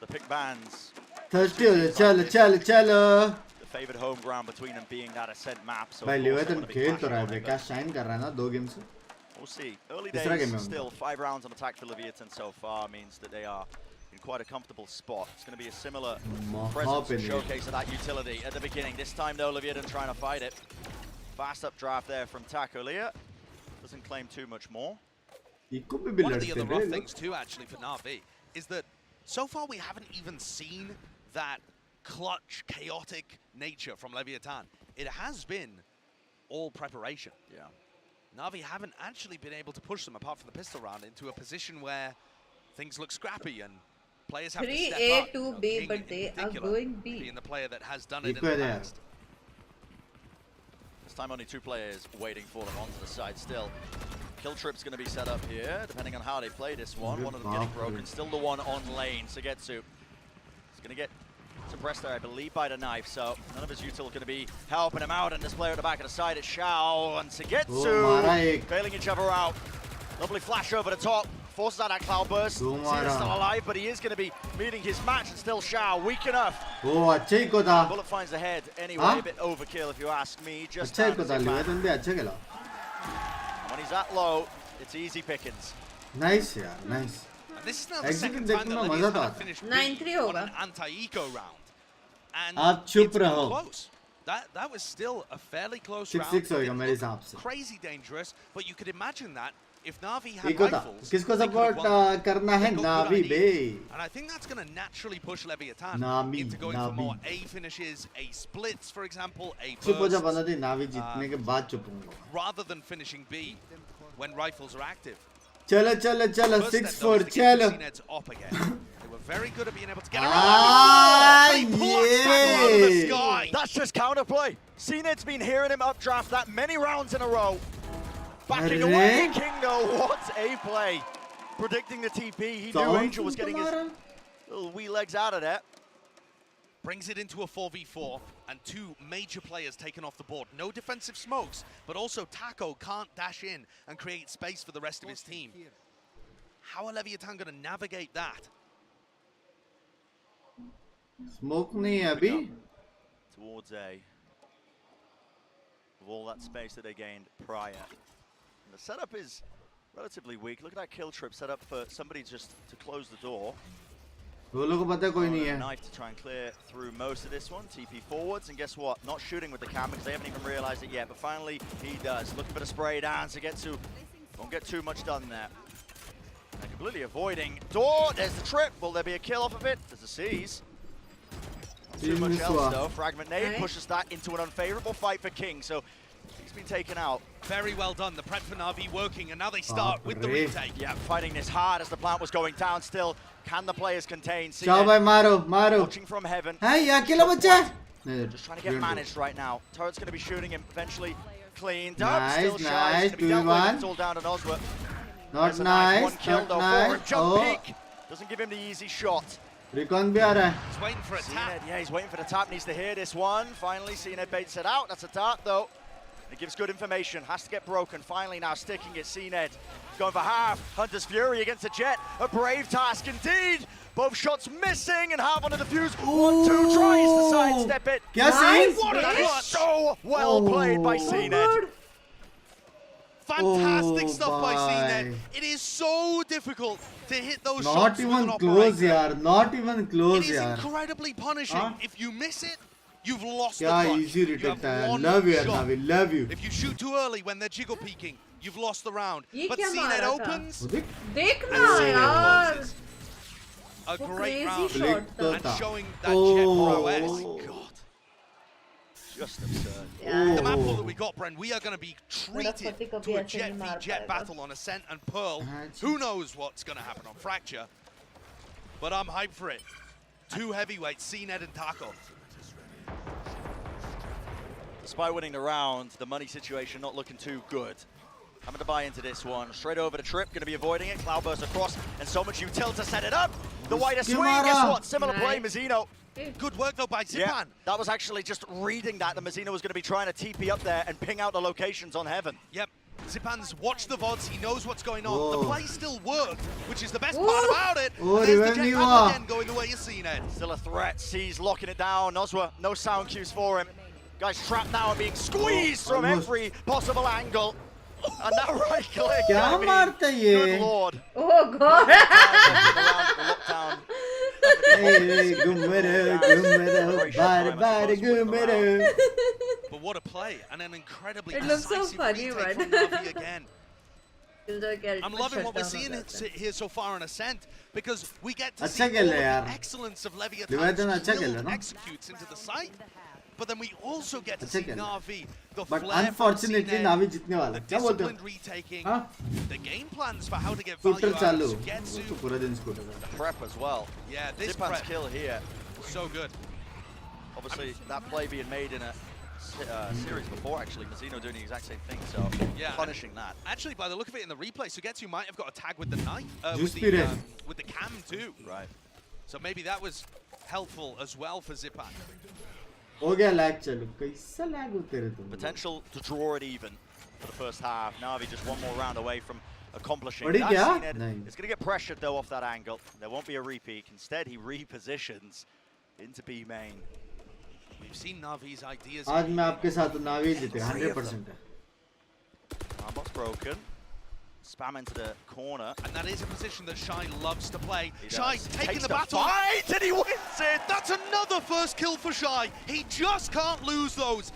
with the pick bands. Thirsty हो जाए. चल चल चल. The favoured home ground between them being that Ascent map. So भाई of course they लिवेटन wanna be खेल तो clashing रहा है on बे. it, क्या but शाइन कर रहा है ना 2 गेम से. we'll see. Early तीसरा days game है still. 5 rounds on attack for Leviathan so far means that they are in quite a comfortable spot. It's going to be a similar presence and showcase of that utility at the beginning. This time though, Leviathan trying to fight it. Fast updraft there from Takolia. Doesn't claim too much more. Eco पे भी One of the लड़ते other हैं rough रे. things too, actually, for Na'Vi is that so far we haven't even seen that clutch, chaotic nature from Leviathan. It has been all preparation. Yeah. Na'Vi haven't actually been able to push them, apart from the pistol round, into a position where things look scrappy and players have to step 3A, up. 2B, King but in they are particular going B. being the player that has done it in Equal the there. past. This time only 2 players waiting for them onto the side still. Kill trip's going to be set up here, depending on how they play this one. One of them getting broken, still the one on lane. Sugetsu is going to get suppressed there, I believe, by the knife. So none of his util going to be helping him out. And this player at the back of the side is Shao and Sugetsu bailing each other out. Lovely flash over the top. Forces out that cloud burst. Xena's still alive, but he is going to be meeting his match. And still Shao, weak enough. वो अच्छा ही को था. Bullet finds the head anyway. Huh? A bit overkill if you ask me. Just अच्छा ही को था. handles it back. लिवेटन भी अच्छा खेला. When he's that low, it's easy pickings. Nice यार, nice. And this is now the Exit second देखने time that में मजा Leviathan तो have आता. finished 9-3 B on होगा. an anti-eco round. And आप चुप it's been रहो. close. That was still a fairly close 6-6 round. It होएगा didn't मेरे look हिसाब से. crazy dangerous, but you could imagine that if Na'Vi had eco था. rifles, किसको they could have support won. करना है? They've got good Navi bay. ideas. And I think that's going to naturally push Leviathan Na'Vi, into going Na'Vi. for more A finishes, A splits, for example, A चुप हो जा bursts, बंदा थी. नावी जीतने के बाद चुप होऊंगा. rather than finishing B when rifles are active. चलो चलो चलो First 6-4 step, though, is to get the चलो. CNEDs up again. They were very good at being able to get around. Ah, But he plucks that out of the yeah. sky. That's just counterplay. CNED's been hearing him updraft that many rounds in a row. Backing Arre. away, Kingo. What a play. Predicting the TP. He knew Angel was getting his little wee legs out of there. Brings it into a 4v4, and 2 major players taken off the board. No defensive smokes, but also Taco can't dash in and create space for the rest of his team. How are Leviathan going to navigate that? Smoke नहीं है अभी. Towards A. With all that space that they gained prior. And the setup is relatively weak. Look at that kill trip set up for somebody just to close the door. वो लोगों को पता है कोई नहीं है. Knife to try and clear through most of this one. TP forwards, and guess what? Not shooting with the cam because they haven't even realized it yet, but finally he does. Looking for the spray down to get to, won't get too much done there. They're completely avoiding door. There's the trip. Will there be a kill off of it? There's a seize. Not too much else though. Fragment nade pushes that into an unfavorable fight for King, so he's been taken out. Very well done. The prep for Na'Vi working, and now they start with the retake. Yeah, fighting this hard as the plant was going down still. Can the players contain? जाओ भाई मारो मारो. Watching from heaven. है ये अकेला बच्चा. Just trying to get managed right now. Turret's going to be shooting him eventually. Cleaned up. Nice, Still shy. nice. It's going to be dealt with. 2-1. It's all down to Nosworth. Not There's a knife. nice. One kill Not though. nice. Forward jump Oh. peek. Doesn't give him the easy shot. Recon भी आ रहा है. He's waiting for a tap. CNED, yeah, he's waiting for the tap, needs to hear this one. Finally, CNED baits it out. That's a dart, though. It gives good information. Has to get broken. Finally, now sticking it. CNED going for half. Hunter's Fury against the Jet. A brave task indeed. Both shots missing and half on the defuse. 1-2 tries to sidestep it. क्या scene? What a clutch! So well played by CNED. Fantastic Oh, stuff by CNED. bye. It is so difficult to hit those Not shots with even an close, operator. यार. Not even close, It is यार. incredibly punishing. Huh? If you miss it, you've lost the क्या clutch. easy You retake have था. one Love you, यार, shot. Navi. Love you. If you shoot too early when they're jiggle peeking, you've lost the round. ये But क्या CNED मारा था? opens, देख. देखना and CNED यार. closes. A वो great crazy round. shot Flick था. And था. showing that Jet prowess. Oh my god. Just absurd. Yeah. The map pool that we got, Bren, we are going to be treated पति कभी to a ऐसे Jet नहीं v मार Jet पाएगा. battle on Ascent and Pearl. हाँ, Who knows what's going to happen on Fracture? But I'm hyped for it. Two heavyweights, CNED and Taco. Despite winning the round, the money situation not looking too good. Having to buy into this one. Straight over the trip, going to be avoiding it. Cloudburst across, and so much util to set it up. The wider swing, guess what? Similar play, Nice. Mizzino. Good work, though, by Zipan. Yeah, that was actually just reading that Mizzino was going to be trying to TP up there and ping out the locations on Heaven. Yep. Zipan's watched the VODs, he knows what's going on. Oh. The play still worked, which is the best Oh. part about it. Oh, And there's the revenge Jet नहीं battle हुआ. again going the way you've seen it. Still a threat. C's locking it down. Nozwa, no sound cues for him. Guy's trapped now and being squeezed from almost. every possible angle. And that right click. क्या I mean, मारता है ये? Good lord. Oh god. Lockdown. Hey, घूम रहे, बार घूम रहे. But what a play, and an incredibly It looks so decisive funny, retake man. from Navi again. I'm loving what we're seeing here so far on Ascent, because we get to see अच्छा all खेल of रहे the यार. excellence of Leviathan Leviathan's अच्छा खेल drilled रहा है ना? executes into the site. But then we also get to अच्छा see खेल रहा है. Navi, the But flair from unfortunately CNED, Navi जीतने वाला. the क्या बोलते disciplined हो? retaking, हाँ? the game plans for how to get Scooter value out चालू. of Sugetsu. तो पूरा दिन scooter का. Prep as well. Yeah, this Zipan's prep, kill here. so good. Obviously, that play being made in a series before, actually. Mizzino doing the exact same thing, so Yeah, punishing that. Actually, by the look of it in the replay, Sugetsu might have got a tag with the knife, Juice with Spirit. the cam too. Right. So maybe that was helpful as well for Zipan. हो गया lag चालू. कैसा lag होते रहे तुम? Potential to draw it even for the first half. Navi just one more round away from accomplishing What did that. he get? CNED Nine. is going to get pressured though off that angle. There won't be a repeat. Instead, he repositions into B main. We've seen Navi's ideas. आज मैं आपके साथ Navi जीते 100% है. Armbot's broken. Spam into the corner. And that is a position that Shy loves to play. He Shy does. taking Takes the battle. fight and he wins it. That's another first kill for Shy. He just can't lose those.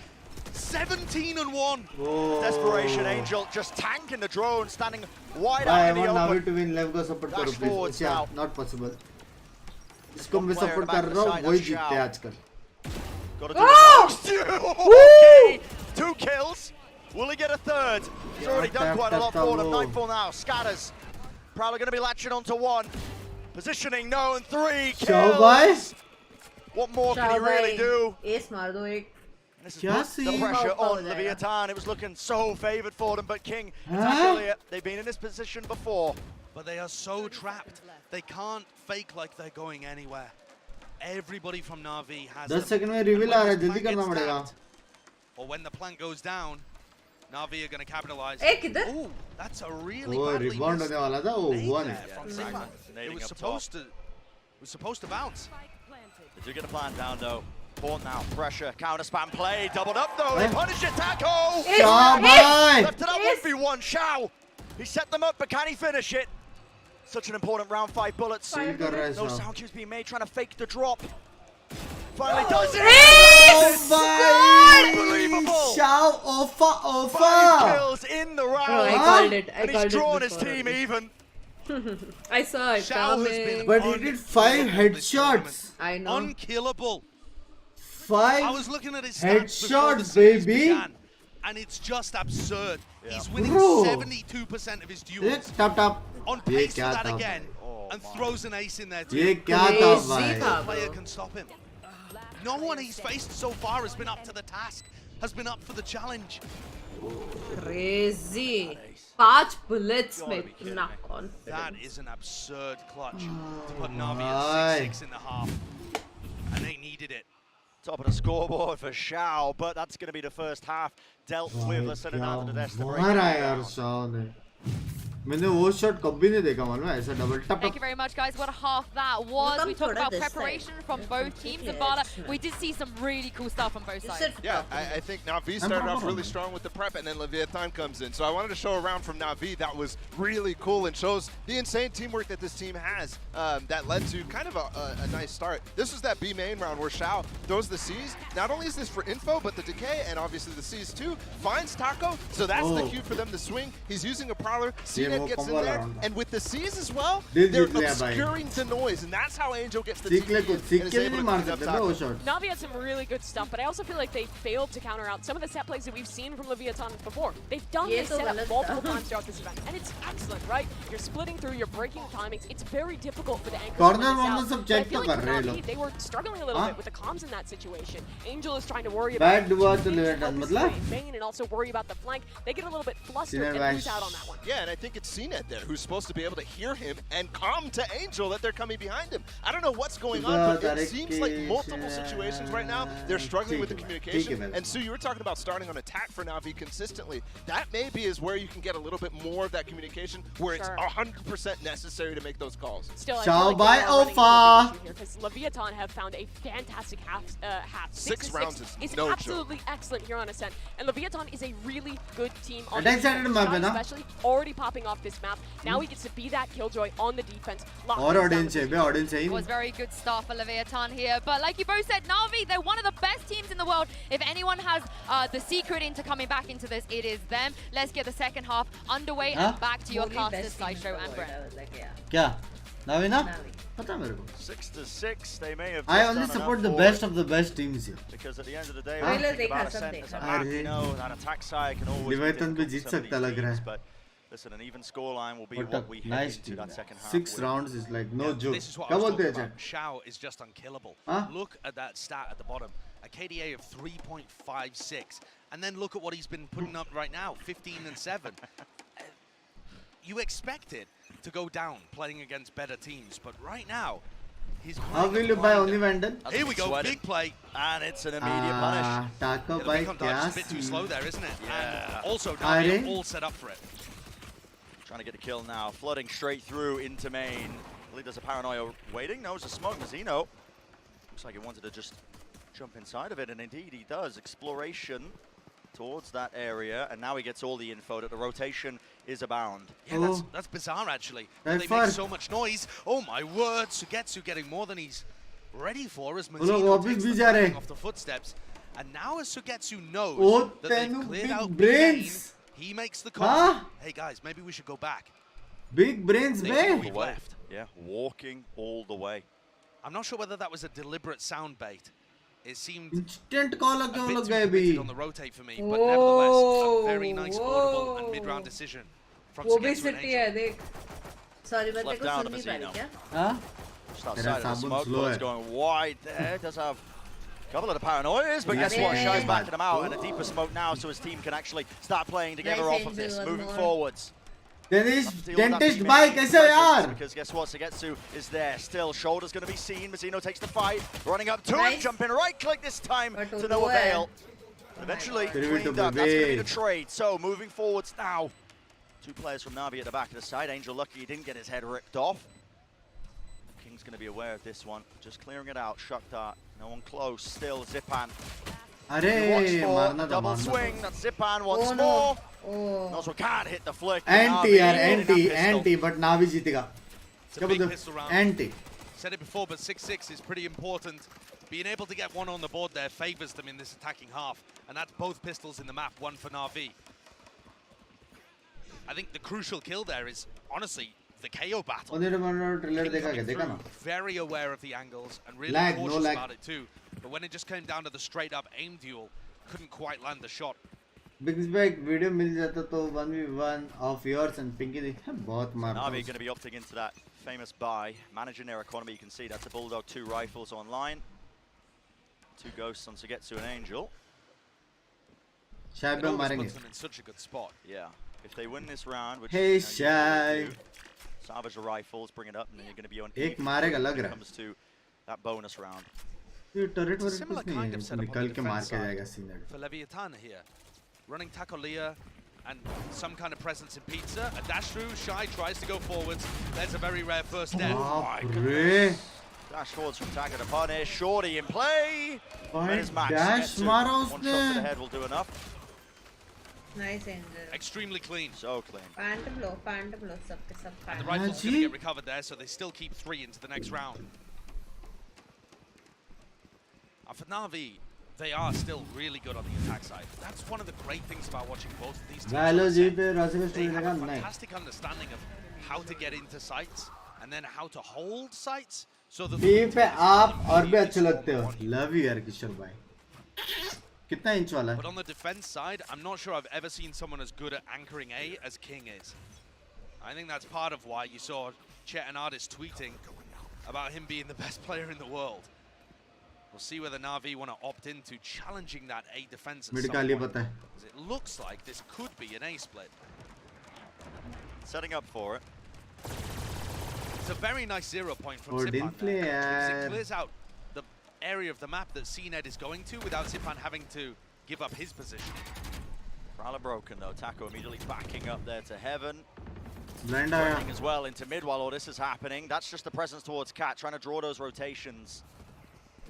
17-1. Oh. Desperation Angel just tanking the drone, standing wide I out in the want Navi open. to win. Lev को support Dash करो forwards please. Yeah, now. not possible. इसको One मैं player support in the back कर of रहा the हूँ. side, वही that's जीतते Shao. हैं आजकल. Got to do the most. Okay. 2 kills. Will he get a third? He's already done quite a lot for them. Nightfall now. Scatters. Probably going to be latching onto 1. Positioning, no, and 3 kills. Shao bhai. What more can he really do? Ace मार दो एक. This is क्या put the scene? pressure Out on there. Leviathan. It was looking so favoured for them, but King Huh? attacked earlier. They've been in this position before. But they are so trapped. They can't fake like they're going anywhere. Everybody from Navi has 10 them. Second में And reveal when आ रहा है. this जल्दी plan करना gets पड़ेगा. tapped, or when the plant goes down, Navi are going to capitalize. ए किधर? Ooh, that's a really वो badly rebound missed होने वाला था. वो nade 1 there है. from Yeah, Zipan. nading It was up supposed to. It was supposed to bounce. They do get the plan down though. Pawn now, pressure, counter spam play, doubled up though. They Huh? punish it, Taco! Shao bhai. Left it up 1v1, Shao! He set them up, but can he finish it? Such an important round 5 bullets. Chill कर रहा है No Shao. sound cues being made, trying to fake the drop. Finally does it! Oh भाई. Unbelievable! Shao ofa 5 ofa. kills in the Oh, I round. called it. I And called he's it drawn his before. team even. I saw it Shao has coming. been But he did 5 headshots. I know. Unkillable. I 5 was looking at his stats before the headshots, series baby. began, and it's just absurd. Yeah. He's winning Bro. 72% of his duels. Tap tap. On ये pace for क्या that था? again, Oh and my. throws an ace in there ये too. क्या था Crazy भाई? था. No player can stop him. No one he's faced so far has been up to the task, has been up for the challenge. Crazy. Ace. 5 bullets Gotta में be kidding इतना me. confidence. That is an absurd clutch to put Na'Vi at 6-6 in the half. And they needed it. Top of the scoreboard for Shao, but that's going to be the first half dealt with. Let's send it down to the desk to break it यार down. Shah ने मैंने वो shot कभी नहीं देखा मालूम है ऐसा double tub Thank you very much, guys. What a half that was. We talked about this preparation side. from both teams. And Bala, we did see some really cool stuff on both sides. Yeah, I think Na'Vi started off really strong with the prep, and then Leviathan comes in. So I wanted to show a round from Na'Vi that was really cool and shows the insane teamwork that this team has that led to kind of a nice start. This was that B main round where Shao throws the C's. Not only is this for info, but the decay and obviously the C's too. Finds Taco, so that's the cue for them to swing. He's using a Prowler. CNET gets in there, and with the C's as well, they're obscuring the noise, and that's how Angel gets the TP and is able to clean up Taco. Navi had some really good stuff, but I also feel like they failed to counter out some of the set plays that we've seen from Leviathan before. They've done this setup multiple times throughout this event, and it's excellent, right? You're splitting through, you're breaking timings. It's very difficult for the anchors to Corner win moments this out. सब But I check feel तो like कर for रहे Navi, लोग they were struggling a little हाँ? bit with the comms in that situation. Angel is trying to worry about Bad हुआ तो लेवटन focus मतलब the main and also worry about the flank. They get a little bit flustered and lose out on that one. Yeah, and I think it's CNET there who's supposed to be able to hear him and calm to Angel that they're coming behind him. I don't know what's going on, but it seems like multiple situations right now, they're struggling with the communication. And Sue, you were talking about starting on attack for Na'Vi consistently. That maybe is where you can get a little bit more of that communication, where it's 100% necessary to make those calls. Still, I Shao feel like by they are running into Alpha. a big issue here because Leviathan have found a fantastic half. 6 rounds is no absolutely excellent here on Ascent, and Leviathan is a really good team on Attack defense. side map है ना? Especially already popping off this map. Now he gets to be that killjoy on the defense. lock और things down audience है with bay audience है ही It was very good start for Leviathan here. But like you both said, Na'Vi, they're one of the best teams in the world. If anyone has the secret into coming back into this, it is them. Let's get the second half underway and back to your casters, Sideshow and Brent. क्या नावी ना पता है मेरे को 6-6, they may have I just only done support enough the for best it, of the best teams here because at the end of the day, हाँ? when you think about Ascent as a map, you know, that attack side can always be Leviathan भी difficult Jeet for some of सकता these लग रहा teams, है but listen, an even scoreline will be But what we head nice into team that second half 6 with. rounds is like no joke This is what क्या I was बोलते talking हैं about. Shao is just unkillable. Huh? Look at that stat at the bottom. A KDA of 3.56. And then look at what he's been putting up right now, 15 and 7. You expect it to go down playing against better teams, but right now, he's How will you buy only Vandal Here we go, Sweating. big play. And it's an immediate punish. Taco The by recon dodge क्या is a bit too slow there, isn't it? Yeah. And also, Are Navi they? all set up for it. Trying to get a kill now, flooding straight through into main. I believe there's a Paranoia waiting. No, it's a smoke. Mazino. Looks like he wanted to just jump inside of it, and indeed he does. Exploration towards that area, and now he gets all the info that the rotation is abound. Yeah, that's bizarre, actually. That's They far. make so much noise. Oh, my word. Sugetsu getting more than he's ready for as लोग Mazino वापस takes भी the जा रहे flank हैं। off the footsteps. And now as Sugetsu knows Oh, that they've तेनु cleared big out brains. he makes the call. Huh? Hey, guys, maybe we should go back. big brains They bay think All we've the way. left. Yeah, walking all the way. I'm not sure whether that was a deliberate sound bait. It seemed instant call a लगे वो bit लोग too गए भी committed on the rotate for me, but nevertheless, a very nice audible and mid-round decision from वो भी Sugetsu and city है Angel. देख sorry मैं Left तेरे को down सुन to नहीं पा रही Mazino. क्या हाँ Just outside of the sabun smoke, slow bullets hai. going wide there. Does have a couple of the paranoias, but guess what? Yeah. Shai's backing him out, and a deeper smoke now, so his team can actually start playing together Nice off of Angel, this, one moving more. forwards. Dennis Have to deal with that dentist team भाई in कैसे हो यार Because guess what? Sugetsu is there still. Shoulder's going to be seen. Mazino takes the fight, running up to it, Nice. jumping right click this time But to no Udo hai. avail. Eventually God. cleaned up. That's going to be the Baby. trade. So moving forwards now. 2 players from Navi at the back of the side. Angel lucky he didn't get his head ripped off. King's going to be aware of this one. Just clearing it out. Shock dart. No one close. Still Zipan. अरे Watch for मारना था double मारना swing. था That's Zipan once Oh, more. no. Also can't hit the flick. Anti Navi यार hitting that anti pistol. Anti but Navi जीतेगा It's a क्या big बोलते pistol round. Anti Said it before, but 6-6 is pretty important. Being able to get one on the board there favors them in this attacking half, and that's both pistols in the map, one for Na'Vi. I think the crucial kill there is, honestly, the KO battle. उन्हें मैंने trailer King देखा क्या coming देखा through, ना very aware of the angles and really Lag, no cautious lag. about it too. But when it just came down to the straight-up aim duel, couldn't quite land the shot. बिग्स पे एक video मिल जाता तो 1v1 of yours and Pinky देखा बहुत मारता Navi हूँ going to be opting into that famous buy, managing their economy. You can see that's a Bulldog, 2 rifles online, 2 ghosts on Sugetsu and Angel. शायद It हम always मारेंगे puts them in such a good spot. Yeah, If they win this round, which Hey, Shy. salvage a rifles, bring it up, and then you're going to be on एक मारेगा लग when it रहा है. comes to that bonus round. ये turret It's a वरेट similar कुछ नहीं kind है. of setup on निकल the के मार defense के side जाएगा Cnet. for Leviathan here. Running Takolia and some kind of presence in pizza. A dash through, Shy tries to go forwards. There's a very rare first death. बाप रे. Dash forwards from Taka to punish. Shorty in play. भाई Where's Max? dash मारा One shot to the उसने. head will do enough. Nice angel. Extremely clean. So clean. Phantom low, सबके सब And the phantom. rifle's going ji. to get recovered there, so they still keep 3 into the next round. For Na'Vi, they are still really good on the attack side. That's one of the great things about watching both of these teams. Valo जी पे राशि का They story have लगा a नहीं. fantastic understanding of how to get into sites and then how to hold sites so that team पे आप और भी अच्छे लगते हो. Love you यार किशोर भाई. कितना इंच वाला But है? on the defense side, I'm not sure I've ever seen someone as good at anchoring A as King is. I think that's part of why you saw Chet and Artist tweeting about him being the best player in the world. We'll see whether Na'Vi want to opt into challenging that A defense at Mid some का लिए point. पता है. 'Cause it looks like this could be an A split. Setting up for it. It's a very nice 0 point from Odin Zipan there, because player. it clears out the area of the map that CNED is going to without Zipan having to give up his position. Prowler broken though. Taco immediately backing up there to heaven. Blind Running आया. as well into mid while all this is happening. That's just the presence towards Cat, trying to draw those rotations.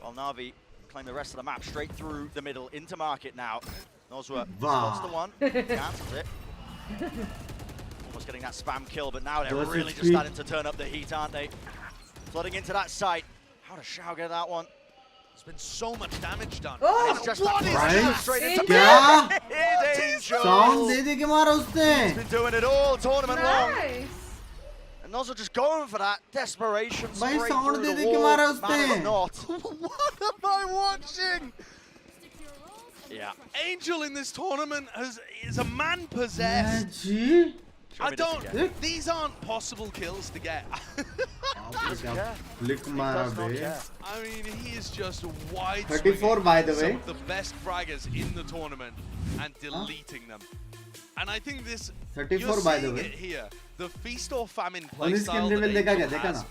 While Na'Vi claim the rest of the map straight through the middle into market now. Nozwa spots the one, cancels it. Almost getting that spam kill, but now they're Those really just HP. starting to turn up the heat, aren't they? Flooding into that site. How does Shao get that one? There's been so much damage done. Oh, It's just what that is pressure that? straight into क्या? Here's Angel. Sound दे दे के मारा उसने. He's been doing it all tournament long. Nice. And Nozwa just going for that desperation भाई straight sound through they the दे के wall. मारा Man उसने. of not. What am I watching? Yeah. Angel in this tournament is a man है possessed. Ji. Show I me this don't. again. These aren't possible kills to get. Yeah. Flick He मारा does not bay. care. I mean, he is just wide. 34 by the way. Some of the best fraggers in the tournament and deleting them. And I think this. 34 you're by the seeing way. it here. The feast or famine On his playstyle skin that reveal देखा क्या? Angel देखा has, ना?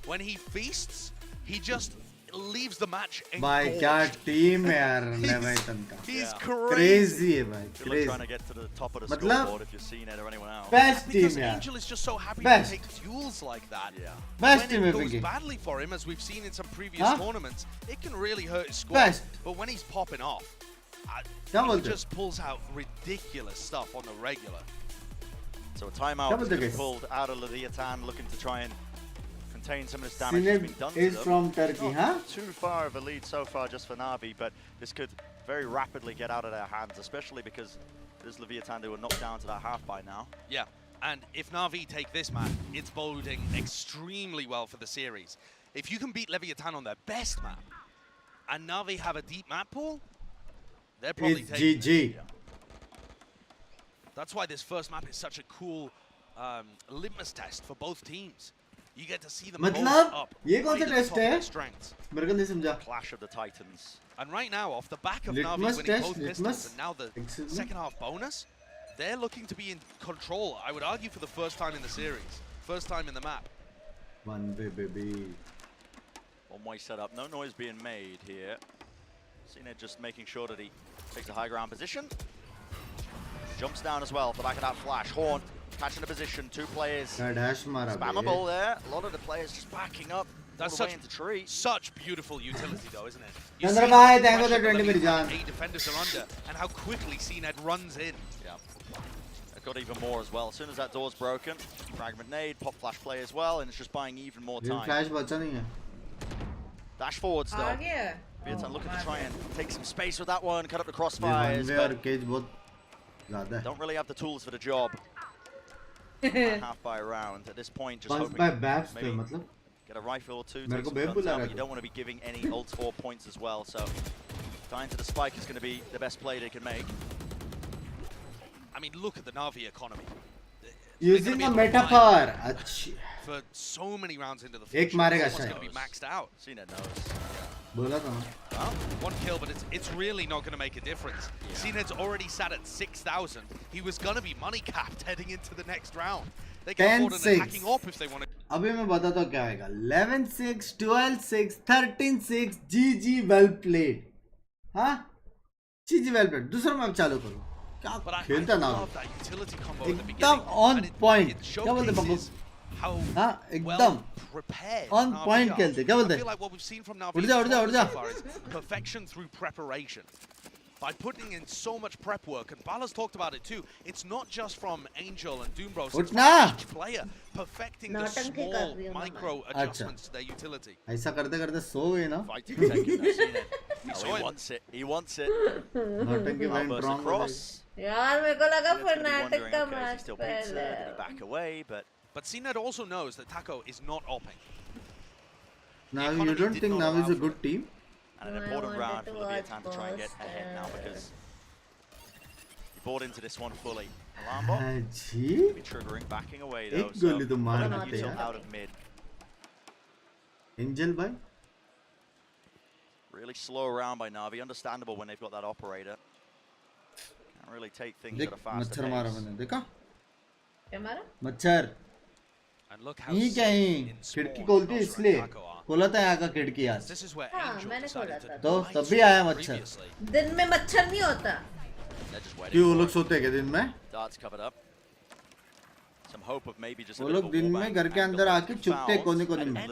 when he feasts, he just leaves the match भाई engorged. क्या team है यार लेविथन का. He's Yeah. crazy. Crazy है भाई. Good luck trying to Crazy. get to the top of the मतलब scoreboard if you're seeing it or anyone else. Best Because team यार. Angel is just so happy Best. to take duels like that. Yeah. Best When team it है goes Pinky. badly for him, as we've seen in some previous Huh? tournaments, it can really hurt his score. Best. But when he's popping off, क्या he बोलते हो? just pulls out ridiculous stuff on the regular. So a timeout Double has been tickets. pulled out of Leviathan, looking to try and contain some of this damage that's been Cnet done to is them. from Turkey, Not huh? too far of a lead so far just for Na'Vi, but this could very rapidly get out of their hands, especially because there's Leviathan, they were knocked down to that half by now. Yeah, and if Na'Vi take this map, it's boding extremely well for the series. If you can beat Leviathan on their best map, and Na'Vi have a deep map pool, they're probably It's taking GG. it. That's why this first map is such a cool litmus test for both teams. You get to see them both मतलब up ये कौन right सा at the test top of है? their strengths. मेरे को नहीं समझा. Clash of the Titans. And right now, off the back of Litmus Na'Vi winning test, both litmus. pistols and now the Excuse me? second half bonus, they're looking to be in control, I would argue, for the first time in the series. First time in the map. One way baby. One-way setup, no noise being made here. Cnet just making sure that he takes a high ground position. Jumps down as well off the back of that flash. Horn catching the position, 2 players. क्या dash मारा Spammable bay. there. A lot of the players just backing up That's all the way such, into tree. such beautiful utility, though, isn't it? You Chandra see bhai, how much thank you for pressure the 20 the मेरी जान. 8 defenders are under, and how quickly CNED runs in. Yeah. They've got even more as well. As soon as that door's broken, fragment nade, pop flash play as well, and it's just buying even more ये time. flash बचा नहीं है. Dash forward still. आ गया. Vietnam looking to try and take some space with that one, cut up the ये crossfires, one way और but cage बहुत ज़्यादा है. don't really have the tools for the job. Half by round. At this point, just Punch hoping by Babs पे maybe मतलब. get a rifle or two, मेरे take को some babe guns बुला out, रहा but you था. don't want to be giving any ults or points as well, so dying to the spike is going to be the best play they can make. I mean, look at the Na'Vi economy. Using a metaphor. अच्छी. For so many rounds into the एक future, मारेगा it's almost शायद. going to be maxed out. CNED knows. बोला था ना. One kill, but it's really not going to make a difference. CNED's already sat at 6,000. He was going to be money capped heading into the next round. They can afford an attacking op if they want to. अभी मैं बताता हूँ क्या आएगा. 11-6, 12-6, 13-6. GG well played. हाँ? GG well played. दूसरा match चालू करो. क्या खेलता ना? एकदम on point. क्या बोलते बब्बू? हाँ एकदम on point खेलते. क्या बोलते? उड़ जा. Perfection through preparation. By putting in so much prep work, and Bala's talked about it too, it's not just from Angel and Doombros, it's from each player perfecting the small micro adjustments to their utility. ऐसा करते सो गए ना. He wants it. नौटंकी went wrong. यार मेरे को लगा Fnatic का मैच पहले. Back away, but CNED also knows that Taco is not opping. Now you don't think now is a good team? And an important round for Leviathan to try and get ahead now because he bought into this one fully. Alarm bot will be triggering, backing away though. एक गोली तो मार देते हैं. Out of mid. Angel भाई. Really slow round by Na'Vi. Understandable when they've got that operator. Can't really take things at a faster pace. मच्छर मारा मैंने देखा. क्या मारा? मच्छर. ये क्या है? खिड़की खोलती इसलिए. खोला था यहाँ का खिड़की आज. हाँ मैंने खोला था. तो तब भी आया मच्छर. दिन में मच्छर नहीं होता. क्यों वो लोग सोते हैं दिन में? वो लोग दिन में घर के अंदर आके चुपते कोने में.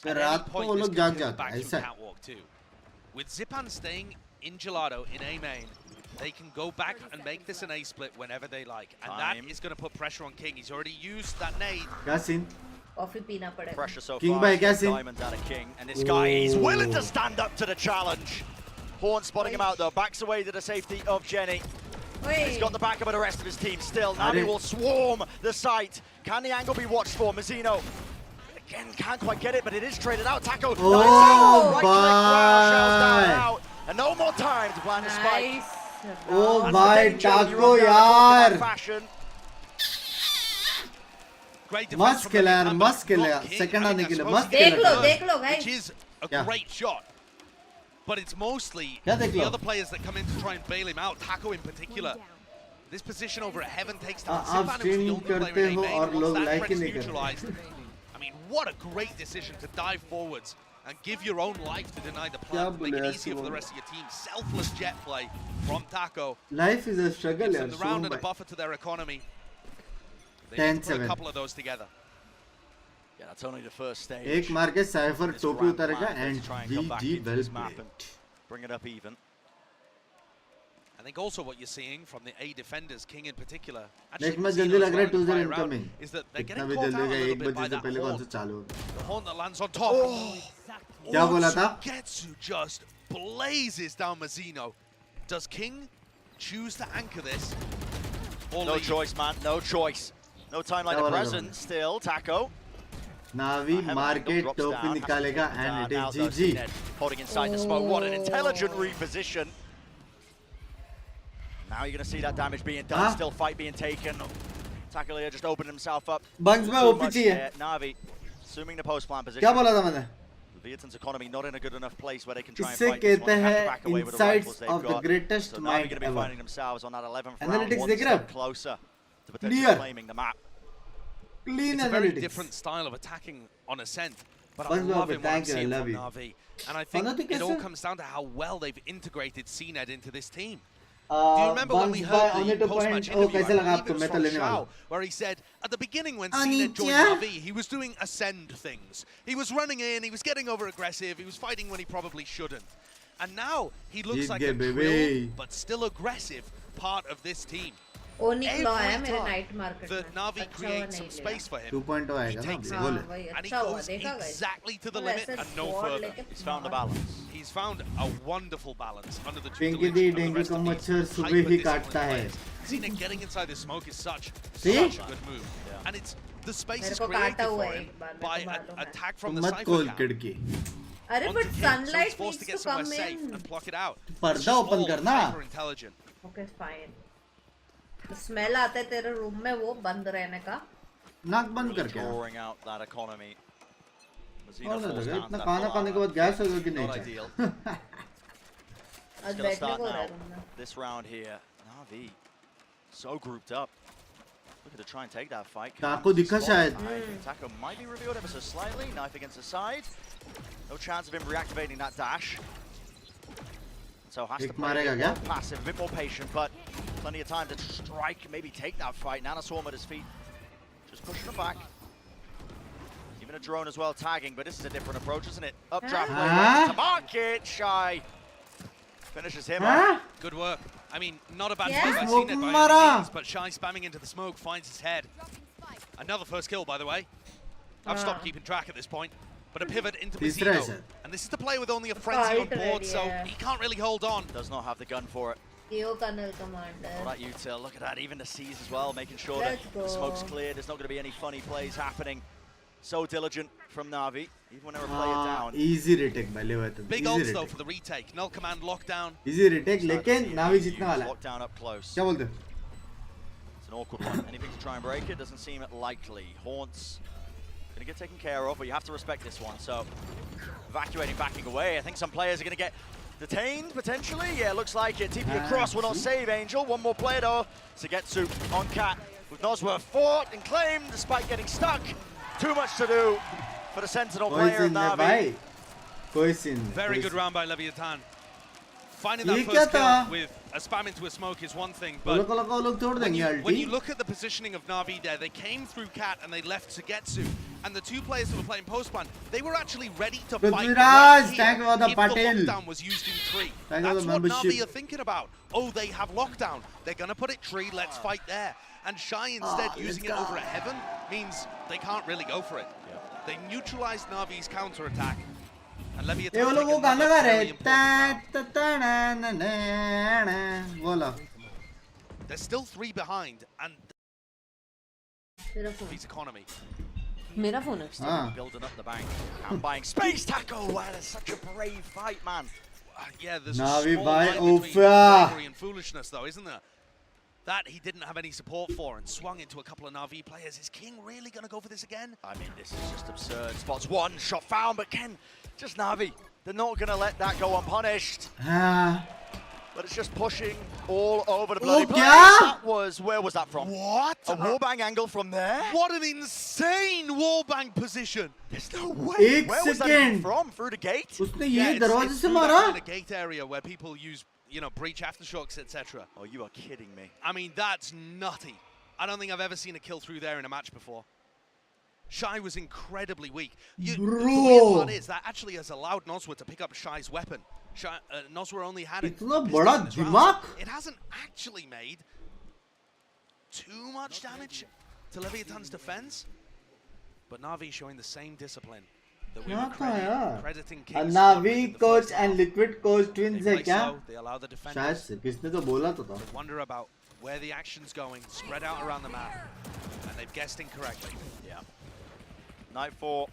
फिर रात को वो लोग जाग जाते हैं. ऐसा. With Zipan staying in Gelato in A main, they can go back and make this an A split whenever they like, and that is going to put pressure on King. He's already used that nade. क्या scene? Coffee पीना पड़ेगा. Pressure so King far. भाई क्या scene? Diamonds out of King, and this guy is willing to stand up to the challenge. Horn spotting him out though, backs away to the safety of Jenny. He's got the backup of the rest of his team still. Na'Vi will swarm the site. Can the angle be watched for? Mazzino again can't quite get it, but it is traded out. Taco. Oh, right click, wow, shells down out. And no more time to plant a spike. Oh my Taco यार. मस्त खेला यार, मस्त खेला. Second आने के लिए मस्त खेला. देख लो guys. Which is a great shot. But it's mostly the other players that come in to try and bail him out. Taco in particular. This position over at Heaven takes down Zipan, who's the only player in A main. Once that threat's neutralized, I mean, what a great decision to dive forwards and give your own life to deny the plant, make it easier for the rest of your team. Selfless jet play from Taco. Life is a struggle, yaar. The round and a buffer to their economy. They need to put a couple of those together. Yeah, that's only the first stage. एक मार के cipher टोपी उतारेगा and GG well played. Bring it up even. I think also what you're seeing from the A defenders, King in particular, next match जल्दी लग रहा है 2-0 incoming. Is that they're getting caught out a little bit by that horn. The horn that lands on top. क्या बोला था? Getsu just blazes down Mazzino. Does King choose to anchor this? Or no choice, man. No choice. No timeline at present. Still, Taco. Na'Vi मार के टोपी निकालेगा and it is GG. Holding inside the smoke. What an intelligent reposition. Now you're going to see that damage being done. Still fight being taken. Taco just opened himself up. Binks में वो पीछे है. Na'Vi assuming the post plant position. क्या बोला था मैंने? Leviathan's economy not in a good enough place where they can try and इसे fight this कहते one. हैं Back away with the rifles they've insights of the got. greatest So mind Na'Vi going to be ever. finding themselves on that 11th round, Analytics one देख रहे हो? step closer to potentially claiming the map. Clean it's a very analytics. different style of attacking on Ascent, but I Binks love it when I'm thank you, I seeing love from you. Na'Vi. And I think it all comes down to how well they've integrated CNED into this team. Do you remember when we heard the post-match interview, I believe it was from Shao, where he said, at the beginning when CNED joined Na'Vi, he was doing Ascend things. He was running in, he was getting over-aggressive, he was fighting when he probably shouldn't. And now, he looks like a drilled, but still aggressive part of this team. Every time that Na'Vi creates some space for him, 2.0 he takes it, आएगा and he goes exactly to the limit and no further. He's found the balance. He's found a wonderful balance under the Pinky दी dengue का मच्छर सुबह ही काटता है. CNED getting inside the smoke is such a good move, and it's the space is created for him by an attack from the मत Cypher खोल camp. खिड़की. अरे but So sunlight he's forced to needs get to somewhere come safe in. and block it out. पर्दा open करना. Hyper intelligent. Okay, fine. Smell आते तेरे room में वो बंद रहने का. नाक बंद करके. Drawing out that economy. Mazino falls down to इतना that खाना खाने के बाद गैस होगा कि not नहीं ideal. आज Gonna बैठने start को रहा है now. तुमने This round here, Na'Vi so grouped up. Looking to try and take that fight. Taco दिखा शायद. I think Taco might be revealed ever so slightly. Knife against the side. No chance of him reactivating that dash. So has to play a bit more passive, a bit more patient, but plenty of time to strike, maybe take that fight. Nana Swarm at his feet, just pushing him back. Even a drone as well, tagging, but this is a different approach, isn't it? Updraft play right to market, Shy. Finishes him off. Good work. I mean, not a bad Yeah. move by CNET by Mara. any means, but Shy spamming into the smoke finds his head. Another first kill, by the way. I've stopped keeping track at this point. But a pivot into तीसरा है Mazino. Sir. And this is the play with only a frenzy on Fight board, ready, so yeah. he can't really hold on. Does not have the gun for it. KO Colonel Commander All right, Util, look at that, even the C's as well, making sure Let's that the smoke's go. cleared. There's not going to be any funny plays happening. So diligent from Na'Vi, even when they were play it down. easy retake by Leviathan. Big Easy ults though retake. for the retake. Null command lockdown. Easy retake लेकिन नावी जीतने वाला है. Lockdown up close. क्या बोलते? It's an awkward one. Anything to try and break it doesn't seem likely. Haunts going to get taken care of, but you have to respect this one. So evacuating, backing away. I think some players are going to get detained potentially. Yeah, looks like it. TP across will not save Angel. One more player though. Sugetsu on Cat with Nosworth fought and claimed despite getting stuck. Too much to do for the Sentinel कोई player of scene नहीं Na'Vi. भाई. कोई scene नहीं. Very कोई good scene. round by Leviathan. Finding that ये first क्या था? kill with a spam into a smoke is one thing, वो but लोग तोड़ देंगे when you ulti. look at the positioning of Na'Vi there, they came through Cat and they left Sugetsu. And the two players that were playing post-plan, they were actually ready to fight Prithviraj, right here thank you for the if the Patel. lockdown was used in tree. Thank you for That's the what membership. Na'Vi are thinking about. Oh, they have lockdown. They're going to put it tree, let's fight there. And Shy instead using it over a heaven means they can't really go for it. They neutralized Na'Vi's counter-attack. And Leviathan ये वो लोग वो take गाना another गा रहे very important round. बोला. There's still 3 behind, and मेरा phone V's economy. मेरा phone है हाँ. Building up the bank and buying space tackle. Wow, that's such a brave fight, man. Yeah, there's Na'Vi a small bhai, line between Oofya. bravery and foolishness, though, isn't there? That he didn't have any support for and swung into a couple of Na'Vi players. Is King really going to go for this again? I mean, this is just absurd. Spots one, shot found, but Ken, just Na'Vi. They're not going to let that go unpunished. हाँ. But it's just pushing all over the bloody place. क्या? That was, where was that from? What? A warbang angle from there? What an insane wallbang position! There's no way. एक Where was that even second. from? Through the gate? उसने Yeah, ये it's दरवाजे से through that मारा. kind of gate area where people use, you know, breach aftershocks, etc. Oh, you are kidding me. I mean, that's nutty. I don't think I've ever seen a kill through there in a match before. Shy was incredibly weak. The weird part is that actually has allowed Nosworth to pick up Shy's weapon. Nosworth only had it. इतना this बड़ा time as well. दिमाग. It hasn't actually made too much damage to Leviathan's defense, but Na'Vi showing the same discipline that we क्या were था यार? crediting King's Navi coach and Liquid coach They twins है play क्या? slow, they allow the शायद defenders से किसने तो बोला तो था. to wonder about where the action's going, spread out around the map, and they've guessed incorrectly. Yeah. Night 4.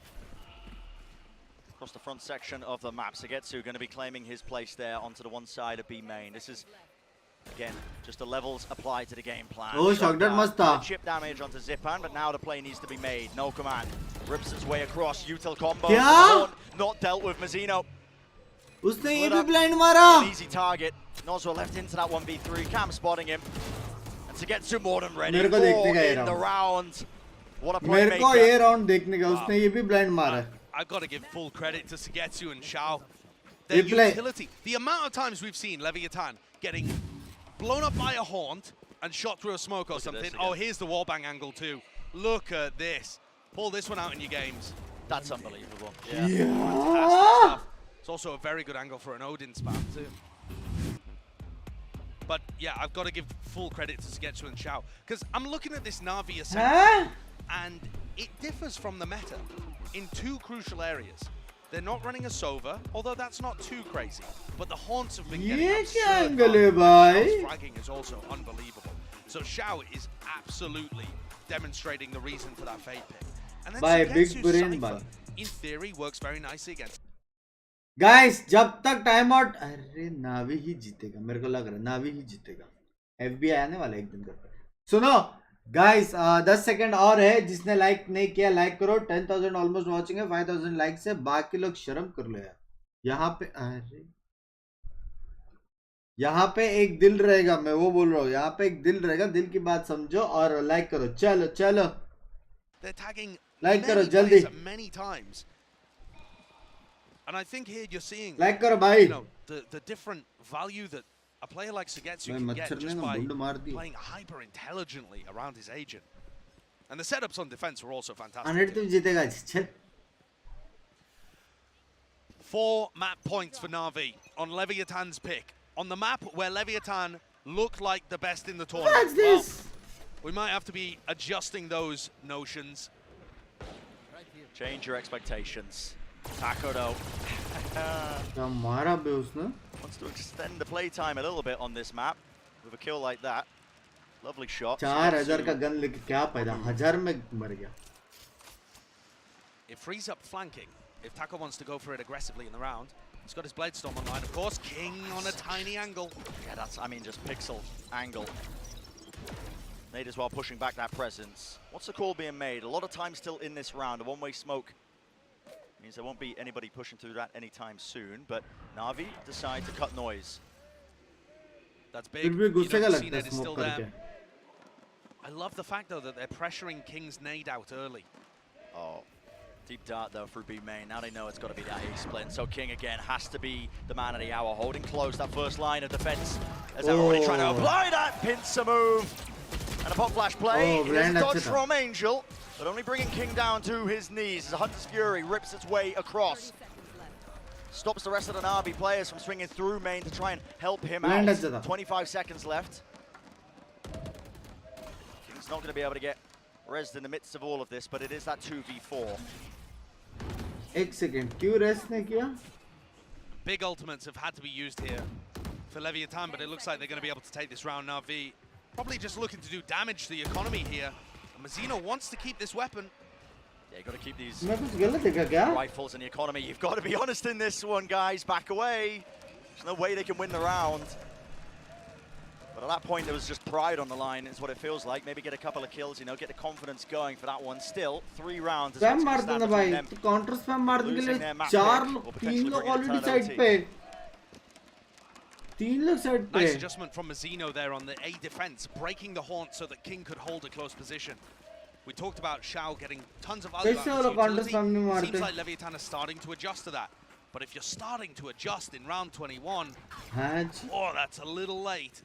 Across the front section of the map. Sugetsu going to be claiming his place there onto the one side of B main. This is, again, just the levels applied to the game plan. Oh, Shockdart must था. Chip damage onto Zipan, but now the play needs to be made. No command. Rips its way across. Util combo. क्या? Not dealt with Mazino. उसने ये Split भी up. blind An मारा. easy target. Nosworth left into that 1v3. Cam spotting him. And Sugetsu more than ready. मेरे को देखने का ये In the round. round. What a मेरे को playmaker. ये राउंड देखने का. उसने ये भी blind मारा. I've got to give full credit to Sugetsu and Shao. Their They play- utility. The amount of times we've seen Leviathan getting blown up by a haunt and shot through a smoke or Look at something. this Oh, again. here's the wallbang angle too. Look at this. Pull this one out in your games. That's unbelievable. Fantastic Yeah. stuff. It's also a very good angle for an Odin spam too. But yeah, I've got to give full credit to Sugetsu and Shao. Because I'm looking at this Na'Vi Ascent, हाँ? and it differs from the meta in 2 crucial areas. They're not running a Sova, although that's not too crazy. But the haunts have been getting ये absurd क्या angle है bugs. भाई? Shao's fragging is also unbelievable. So Shao is absolutely demonstrating the reason for that fade pick. And then By big Sugetsu's brain Cypher, ball. in theory, works very nicely against. Guys जब तक time out अरे नावी ही जीतेगा मेरे को लग रहा है नावी ही जीतेगा एफबीआई आने वाला है एक दिन का सुनो गाइस 10 सेकंड और है. जिसने लाइक नहीं किया लाइक करो. 10,000 ऑलमोस्ट वॉचिंग है. 5,000 लाइक से बाकी लोग शर्म कर लो यार. यहाँ पे अरे यहाँ पे एक दिल रहेगा. मैं वो बोल रहा हूँ. यहाँ पे एक दिल रहेगा. दिल की बात समझो और लाइक करो. चलो चलो लाइक करो जल्दी. Many times. And I think here you're seeing, like करो भाई. you know, the different value that a player like Sugetsu मैं can मच्छर get ने just ना by बुंड मार दी. playing hyper intelligently around his agent. And the setups on defense were also fantastic. 100 तुम जीतेगा. चल. 4 map points for Na'Vi on Leviathan's pick. On the map where Leviathan looked like the best in the tournament. What's this? Well, we might have to be adjusting those notions. Change your expectations. Takodo क्या मारा बे उसने. wants to extend the playtime a little bit on this map with a kill like that. Lovely shot. 4,000 का gun लेके क्या फायदा. 1,000 में मर गया. It frees up flanking. If Taco wants to go for it aggressively in the round, he's got his Blade Storm online, of course. King on a tiny angle. Yeah, that's, I mean, just pixel angle. Nade as well pushing back that presence. What's the call being made? A lot of time still in this round. A one-way smoke means there won't be anybody pushing through that anytime soon, but Na'Vi decide to cut noise. That's big. फिर भी गुस्से का You know, लगता है CNET is still smoke करके. there. I love the fact, though, that they're pressuring King's nade out early. Oh, deep dart, though, through B main. Now they know it's got to be that A-split. So King, again, has to be the man of the hour, holding close that first line of defense. As they're already trying to apply that pincer move. And a pop flash play. Oh, It is blind dodge achha tha. from Angel, but only bringing King down to his knees as Hunter's Fury rips its way across. Stops the rest of the Na'Vi players from swinging through main to try and help him Blind out. achha tha. 25 seconds left. King's not going to be able to get rezzed in the midst of all of this, but it is that 2v4. एक second क्यों rest ने किया. Big ultimates have had to be used here for Leviathan, but it looks like they're going to be able to take this round. Na'Vi probably just looking to do damage to the economy here. And Mazzino wants to keep this weapon. Yeah, you've got to keep these मैं कुछ गलत देखा क्या. rifles in the economy. You've got to be honest in this one, guys. Back away. There's no way they can win the round. But at that point, there was just pride on the line, is what it feels like. Maybe get a couple of kills, you know, get the confidence going for that one. Still, 3 rounds. Spam मार देना भाई. तो counter spam मारने के लिए 3 लोग already side पे. 3 लोग साइड पे. Nice adjustment from Mazzino there on the A defense, breaking the haunt so that King could hold a close position. We talked about Shao getting tons of value out of his utility. Seems like Leviathan is starting to adjust to that. But if you're starting to adjust in round 21, oh, that's a little late.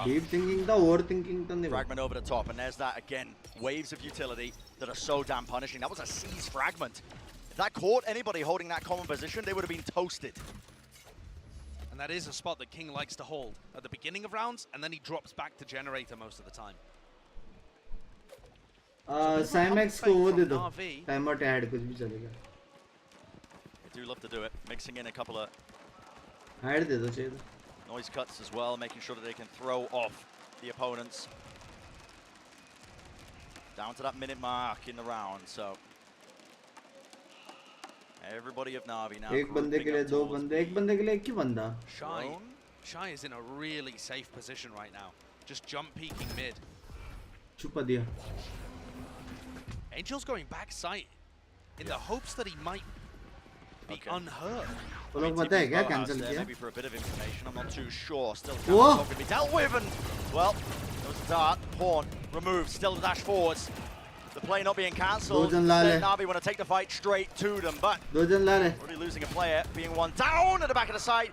Deep thinking था, overthinking था नहीं. Fragment over the top, and there's that again. Waves of utility that are so damn punishing. That was a seize fragment. If that caught anybody holding that common position, they would have been toasted. And that is a spot that King likes to hold at the beginning of rounds, and then he drops back to Generator most of the time. Cymax को वो दे दो. Timer add कुछ भी चलेगा. They do love to do it, mixing in a couple of Add दे दो चाहिए तो. noise cuts as well, making sure that they can throw off the opponents. Down to that minute mark in the round, so everybody of Na'Vi now. एक बंदे के लिए 2 बंदे, एक बंदे के लिए एक ही बंदा. Shy is in a really safe position right now, just jump peeking mid. छुपा दिया. Angel's going back site in the hopes that he might be unheard. वो लोग पता है क्या कैंसिल किया? Maybe for a bit of information, I'm not too sure. Still going to be dealt with, and well, there was a dart, pawn removed, still dash forwards. The play not being cancelled. Na'Vi want to take the fight straight to them, but already losing a player, being one down at the back of the site.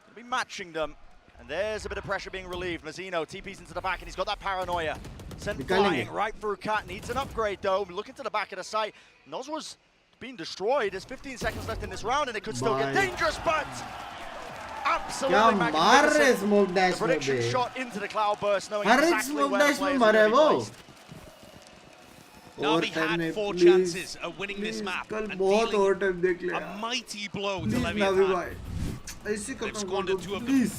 Going to be matching them, and there's a bit of pressure being relieved. Mazzino TP's into the back, and he's got that paranoia. Sent flying right through Cat. Needs an upgrade though. Looking to the back of the site. Noz was being destroyed. There's 15 seconds left in this round, and it could still get dangerous, but absolutely magnificent. The prediction shot into the cloudburst, knowing exactly where the players are going to be placed. Na'Vi had 4 chances of winning this map and dealing a mighty blow to Leviathan. They've squandered 2 of them.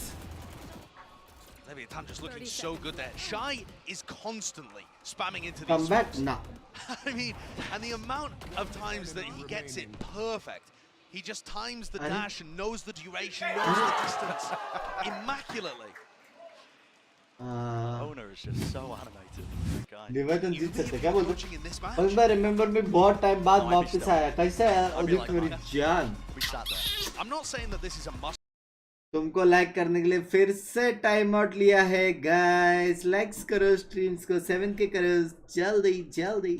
Leviathan just looking so good there. Shy is constantly spamming into these spots. I mean, and the amount of times that he gets it perfect. He just times the dash and knows the duration, knows the distance immaculately. Owner is just so animated. That guy. लेविथन जीत सकते क्या बोलते Watching in this match. बस मैं remember में बहुत time बाद No, I वापस missed आया कैसे है I'd be उदित like, मेरी "Oh, जान We sat there. I'm not saying that this is a must. तुमको लाइक करने के लिए फिर से टाइम आउट लिया है गाइस लाइक्स करो स्ट्रीम्स को 7K करो जल्दी जल्दी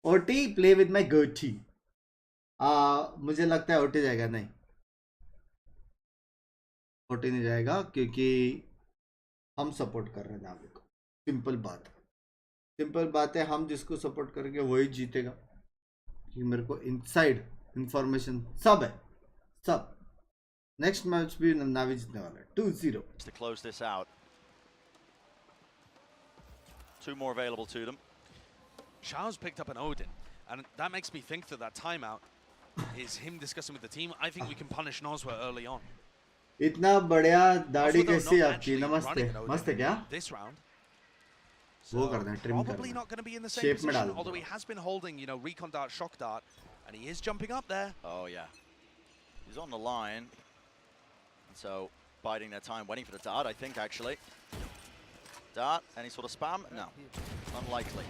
ओटी प्ले विद माय गोटी मुझे लगता है ओटी जाएगा नहीं ओटी नहीं जाएगा क्योंकि हम सपोर्ट कर रहे हैं नावी को सिंपल बात है हम जिसको सपोर्ट करेंगे वही जीतेगा क्योंकि मेरे को इनसाइड इंफॉर्मेशन सब है सब नेक्स्ट मैच भी नावी जीतने वाला है 2-0 To close this out. 2 more available to them. Shao's picked up an Odin, and that makes me think that that timeout is him discussing with the team. I think we can punish Noswa early on. इतना बढ़िया दाढ़ी Noswa, though, कैसी not आपकी actually नमस्ते running an Odin मस्त है क्या this round. वो कर दें ट्रिम कर Probably दें not going to be in the same Shape में position, डाल although he has been holding, you know, recon dart, shock dart, and he is jumping up there. Oh yeah. He's on the line. And so biding their time, waiting for the dart, I think actually. Dart, any sort of spam? No. Unlikely.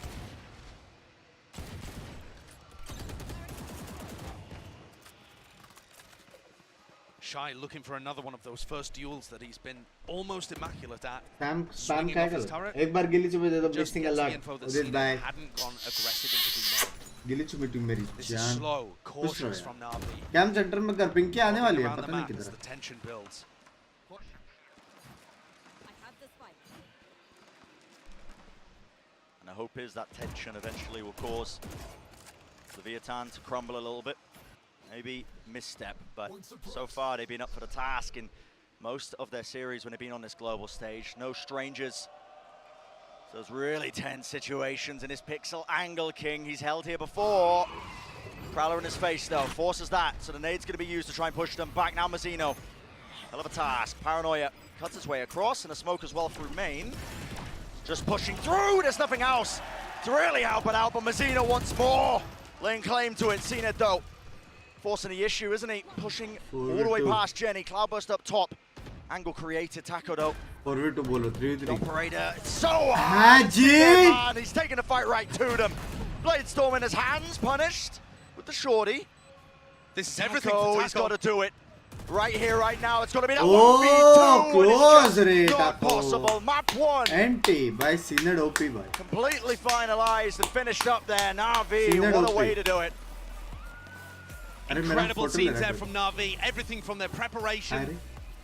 Shy looking for another one of those first duels that he's been almost immaculate at. Spam Swinging क्या off his कर turret. एक बार गिली चुमे दे दो Just missing gets the alert info that Udit Cena भाई hadn't gone aggressive into B9. गिली चुमे तुम मेरी This is जान slow, cautious from Navi. कैम सेंटर में कर पिंकी आने वाली है Around the पता नहीं map as किधर the tension builds. And the hope is that tension eventually will cause Leviathan to crumble a little bit. Maybe misstep, but so far they've been up for the task in most of their series when they've been on this global stage. No strangers. So it's really tense situations in this pixel angle king. He's held here before. Prowler in his face though, forces that. So the nade's gonna be used to try and push them back. Now Mazzino, hell of a task. Paranoia cuts his way across and a smoke as well through main. Just pushing through, there's nothing else to really help it out, but Mazzino once more laying claim to it. Seen it though. Forcing the issue, isn't he? Pushing all the way past Jenny. Cloudburst up top. Angle created. Taco though. 4v2 बोलो 3v3 Operator, it's so hard. Man, he's taking the fight right to them. Blade Storm in his hands, punished with the shorty. This is everything Taco, for he's Taco. got to do it. Right here, right now, it's got to be that Oh, 1v2. close and re, it's just not Taco. possible. Map 1. Anti भाई सीनेड OP भाई Completely finalized and finished up there. Navi, Seen it what a OP. way to do it. अरे मेरा Incredible photo scenes लगा there दो। from Navi. Everything from their preparation अरे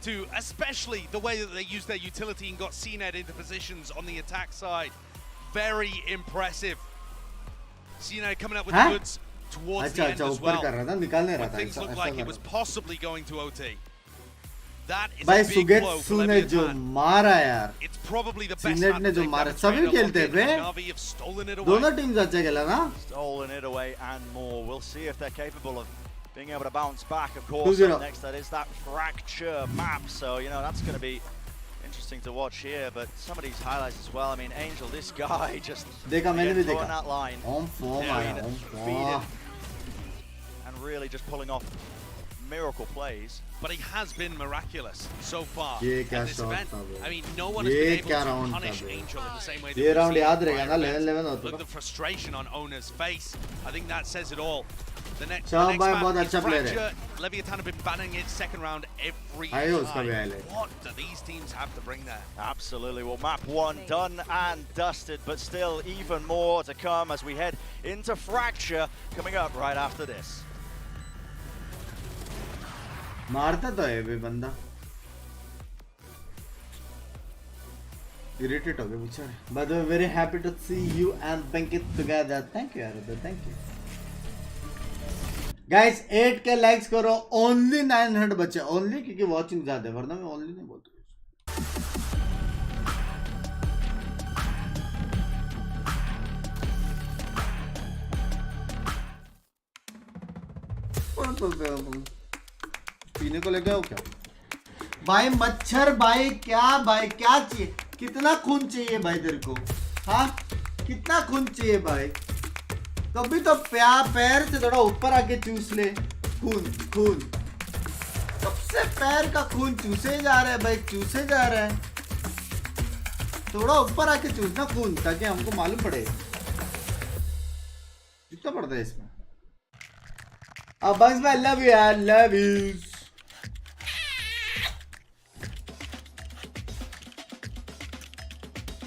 to especially the way that they used their utility and got CNED into positions on the attack side. Very impressive. CNED coming up with the Huh? goods towards the अच्छा end अच्छा as ऊपर well. कर रहा था निकालने रहा When था things ऐसा looked ऐसा like कर it was रहा था possibly going to OT. That is भाई a big सुगेत blow for सू ने जो Leviathan. मारा यार It's probably the best CNED map ने that जो they've मारा demonstrated सभी खेलते on it, हैं and Navi have stolen it away. दोनों टीम्स अच्छे खेला ना Stolen it away and more. We'll see if they're capable of being able to bounce back. Of course, 2-0. up next that is that fracture map. So, you know, that's going to be interesting to watch here. But some of these highlights as well. I mean, Angel, this guy just देखा मैंने भी again, throwing देखा that line. Om form आया ओम form Feeding and really just pulling off miracle plays. But he has been miraculous so far ये at क्या this shot event. था बे I mean, no one has ये been able क्या to round था punish बे Angel in the same way that ये we've round seen याद in रहेगा ना prior 11-11 events. होता Look, था the frustration on Owner's face. I think that says it all. The next Shah भाई map बहुत is अच्छा प्लेयर है Fracture. Leviathan have been banning it second round every आए उसका भी time. Highlight What do these teams have to bring there? Absolutely. Well, map 1 done and dusted, but still even more to come as we head into Fracture coming up right after this. मारता तो है वे बंदा irritate हो गए बेचारे by the way very happy to see you and Binks together thank you Arada thank you guys 8k likes करो only 900 बचे only क्योंकि watching ज्यादा है वरना मैं only नहीं बोलता पीने को लेके आओ क्या भाई मच्छर भाई क्या चाहिए कितना खून चाहिए भाई तेरे को हाँ कितना खून चाहिए भाई कभी तो पैर से थोड़ा ऊपर आके चूस ले खून सबसे पैर का खून चूसे जा रहा है भाई चूसे जा रहा है थोड़ा ऊपर आके चूज ना खून ताकि हमको मालूम पड़े कितना पड़ता है इसमें। अब बस मैं लव यू यार, लव यू।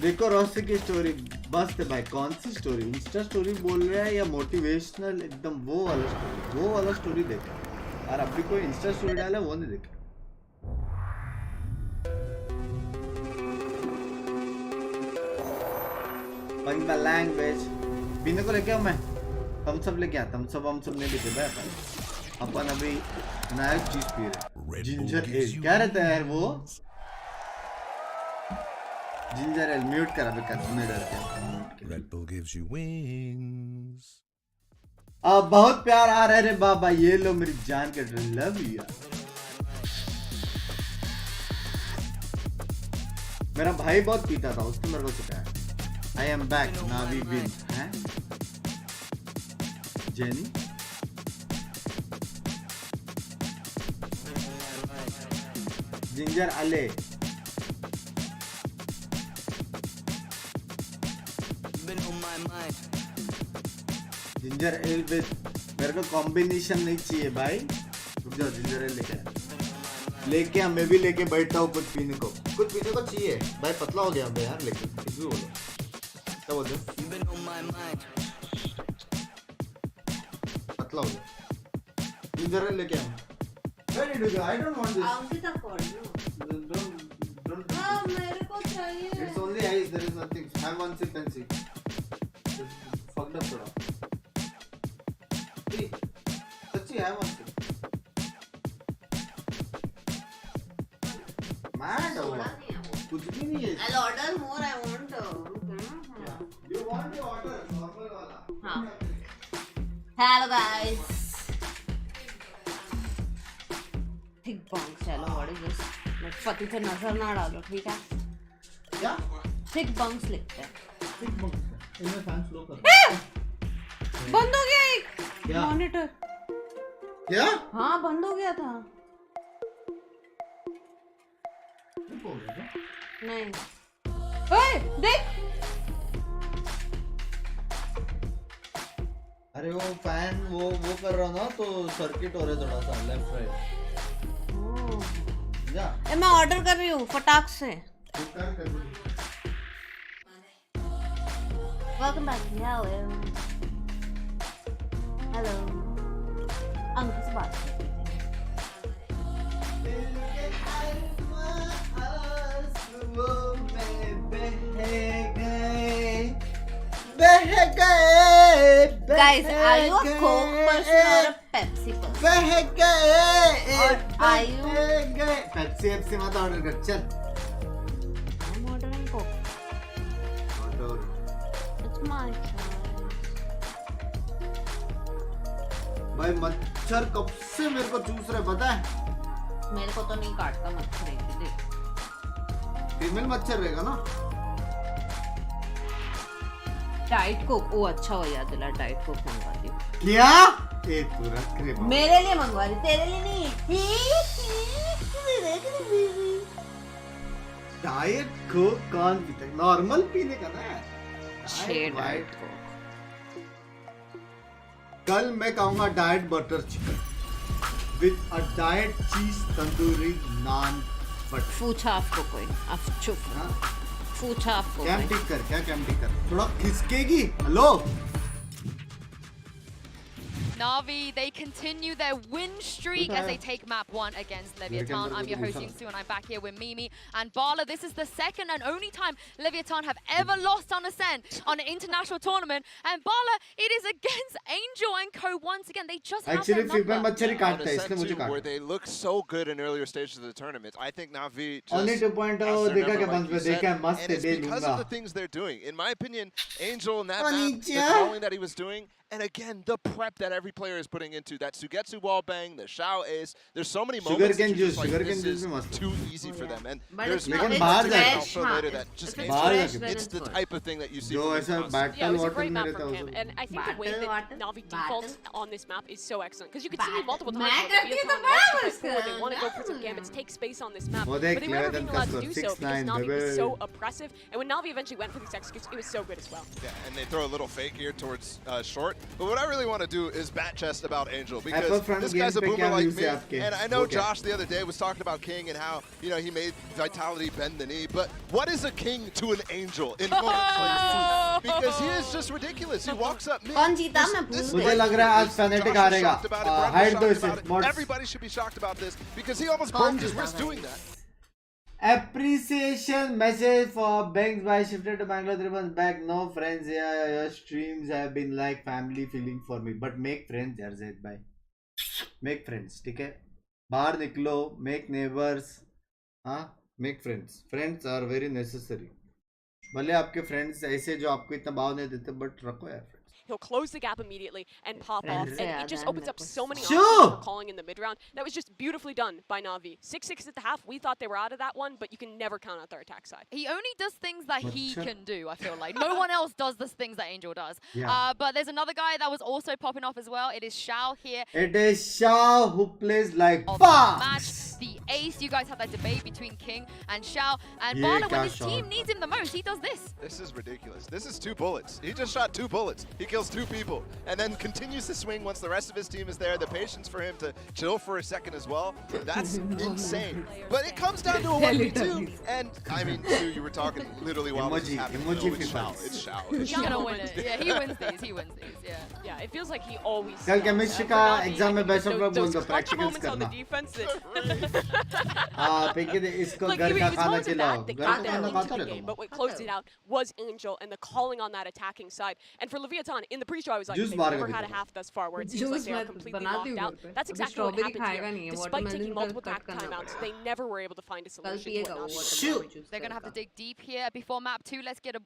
देखो रोस्सी की स्टोरी बस है भाई। कौन सी स्टोरी? इंस्टा स्टोरी बोल रहा है या मोटिवेशनल एकदम वो वाला स्टोरी देखा। और अभी कोई इंस्टा स्टोरी डाला वो नहीं देखा। बंदा लैंग्वेज पीने को लेके आऊं मैं। हम सब लेके आता। हम सब नहीं लेके भाई अपन अभी नया चीज पी रहे। जिंजर एल क्या रहता है यार वो? जिंजर एल म्यूट करा बेकार मैं डर के। Red Bull gives you wings. अब बहुत प्यार आ रहा है रे बाबा। ये लो मेरी जान के लव यू यार। मेरा भाई बहुत पीता था उसने मेरे को सिखाया। I am back, now we win. हैं? Jenny? Ginger Ale. Ginger Ale with मेरे को कॉम्बिनेशन नहीं चाहिए भाई। रुक जाओ जिंजर एल लेके मैं भी लेके बैठता हूँ। कुछ पीने को चाहिए भाई। पतला हो गया मैं यार। लेके कुछ भी बोलो क्या बोलते हो? पतला हो गया। जिंजर एल लेके आओ। Where did you go? I don't want this. Ankita for you. Don't. हाँ मेरे को चाहिए। It's only ice. There is nothing. Have one sip and see. Fucked up थोड़ा। सच्ची have one sip. Mad हो गया। कुछ भी नहीं है। I'll order more. I want. You want the order normal वाला? हाँ. Hello guys. Thick bunks. चलो what is this? पति पे नजर ना डालो ठीक है? क्या? Thick bunks लिखते हैं। Thick bunks. इनमें फैन स्लो कर। बंद हो गया एक क्या? मॉनिटर। क्या? हाँ बंद हो गया था। नहीं। ओए देख। अरे वो फैन वो कर रहा ना तो सर्किट हो रहा है थोड़ा सा लेफ्ट राइट। या मैं ऑर्डर कर रही हूँ फटाक से। Welcome back. Hello. अंकल से बात करते हैं। Guys, are you a Coke person or a Pepsi person? Or are you? Pepsi मत ऑर्डर कर चल। I'm ordering Coke. It's my choice. भाई मच्छर कब से मेरे को चूस रहे पता है? मेरे को तो नहीं काटता मच्छर एक भी। फीमेल मच्छर रहेगा ना? Diet Coke. ओ अच्छा हो याद दिला। डाइट कोक मंगवा दी। क्या? एक पूरा क्रेप मेरे लिए मंगवा दी तेरे लिए नहीं। डाइट कोक कौन पीता है? नॉर्मल पीने का ना। Diet Coke. कल मैं खाऊंगा diet butter chicken with a diet चीज तंदूरी नान बट। पूछा आपको कोई? आप चुप। पूछा आपको कैम टिक कर। क्या कैम टिक कर? थोड़ा खिसकेगी। Hello Na'Vi, they continue their win streak as they take map 1 against Leviathan. I'm your host, Sue, and I'm back here with Mimi and Bala. This is the second and only time Leviathan have ever lost on Ascent on an international tournament. And Bala, it is against Angel and Co once again. They just have their number. Where they look so good in earlier stages of the tournament. I think Na'Vi just only 2.0 देखा क्या बंद पे देखा मस्त and it's they because लूंगा। of the things they're doing. In my opinion, Angel in that map, the calling that he was doing, And again, the prep that every player is putting into that Sugetsu wall bang, the Shao ace. There's so many moments that you're just like, this is too easy for them. And But there's it's not- moments it's that you're gonna fresh, show huh? later that It's- just it's ain't fresh so- when it's it's the good. type of thing that you see. जो from ऐसा these constants. battle Yeah, it was a water great map मेरे from था him, उसमें. and I think the way Battle that water? Na'Vi Battle? defaults on this map is so excellent because you can see Battle. multiple times मैं where करती the हूँ तो Vietnam wants to मैं fight forward, they want to go उसका- for some gambits, take space on this map, वो but देख they were never Leviathan being का allowed to score, do so because 6-9, Na'Vi was baby. so oppressive, and when Na'Vi eventually went for these executes, it was so good as well. Yeah, and they throw a little fake here towards short. But what I really want to do is bat chest about Angel because Apple front this guy's a game पे boomer क्या like views me. है आपके? And I know वो क्या? Josh the other day was talking about King and how, you know, he made Vitality bend the knee. But what is a King to an Angel in moments like this? Because he is just ridiculous. He walks up mid. कौन जीता? मैं This भूल मुझे गई। लग रहा है आज Josh Fnatic was हारेगा. shocked about it, Brent was Hide shocked दो about इसे, it. mods. Everybody should be shocked about this because he almost कौन broke his जीता wrist भाई? doing that. Appreciation message for Binks by shifted to Bangalore 3 months back. No friends here. Your streams have been like family feeling for me. But make friends यार ज़ैद भाई. Make friends, ठीक है? बाहर निकलो, make neighbors. हाँ, make friends. Friends are very necessary. भले आपके friends ऐसे जो आपको इतना भाव नहीं देते, but रखो यार. He'll close the gap immediately and pop off, Friends, and yeah, it just that opens up was- so many Sure. options for calling in the mid round. That was just beautifully done by Na'Vi. 6-6 at the half. We thought they were out of that one, but you can never count out their attack side. He only does things that he Acha. can do, I feel like. No one else does the things that Angel does. Yeah. But there's another guy that was also popping off as well. It is Shao here It is Shao who plays like of the match. boss. The ace, you guys had that debate between King and Shao. And Yeah, Bala, when his Shao. team needs him the most, he does this. This is ridiculous. This is 2 bullets. He just shot 2 bullets. He kills 2 people and then continues to swing once the rest of his team is there. The patience for him to chill for a second as well. That's insane. But it comes down to a 1v2. And I mean, Sue, you were talking literally while this is Emoji, happening. emoji No, it's FIFA. Shao. It's Shao. It's He's Shao. gonna win it. Yeah, he wins these. He wins these. Yeah. Yeah, it feels like he always. कल does. chemistry For का Na'Vi, exam I में think best of luck those बोल दो, clutch practicals moments on the करना. defense that- हाँ, पिंकी दे इसको Like, घर even का as खाना long as खिलाओ. that, they घर got का them खाना into खाता the रहता game, हूँ. but what closed it out was Angel and the calling on that attacking side. And for Leviathan, in the pre-show, I was like, Juice they've bar never का had a भी half thus far where it seems Juice like they are मैं completely बनाती locked हूँ out. घर पे. That's अभी exactly what strawberry happened खाएगा here. नहीं है, Despite watermelon taking का multiple cut करना timeouts, पड़ेगा. they never were able to find a कल solution to पिएगा it. वो Now, watermelon juice They're gonna have to कल का. dig deep here before map 2. Let's get a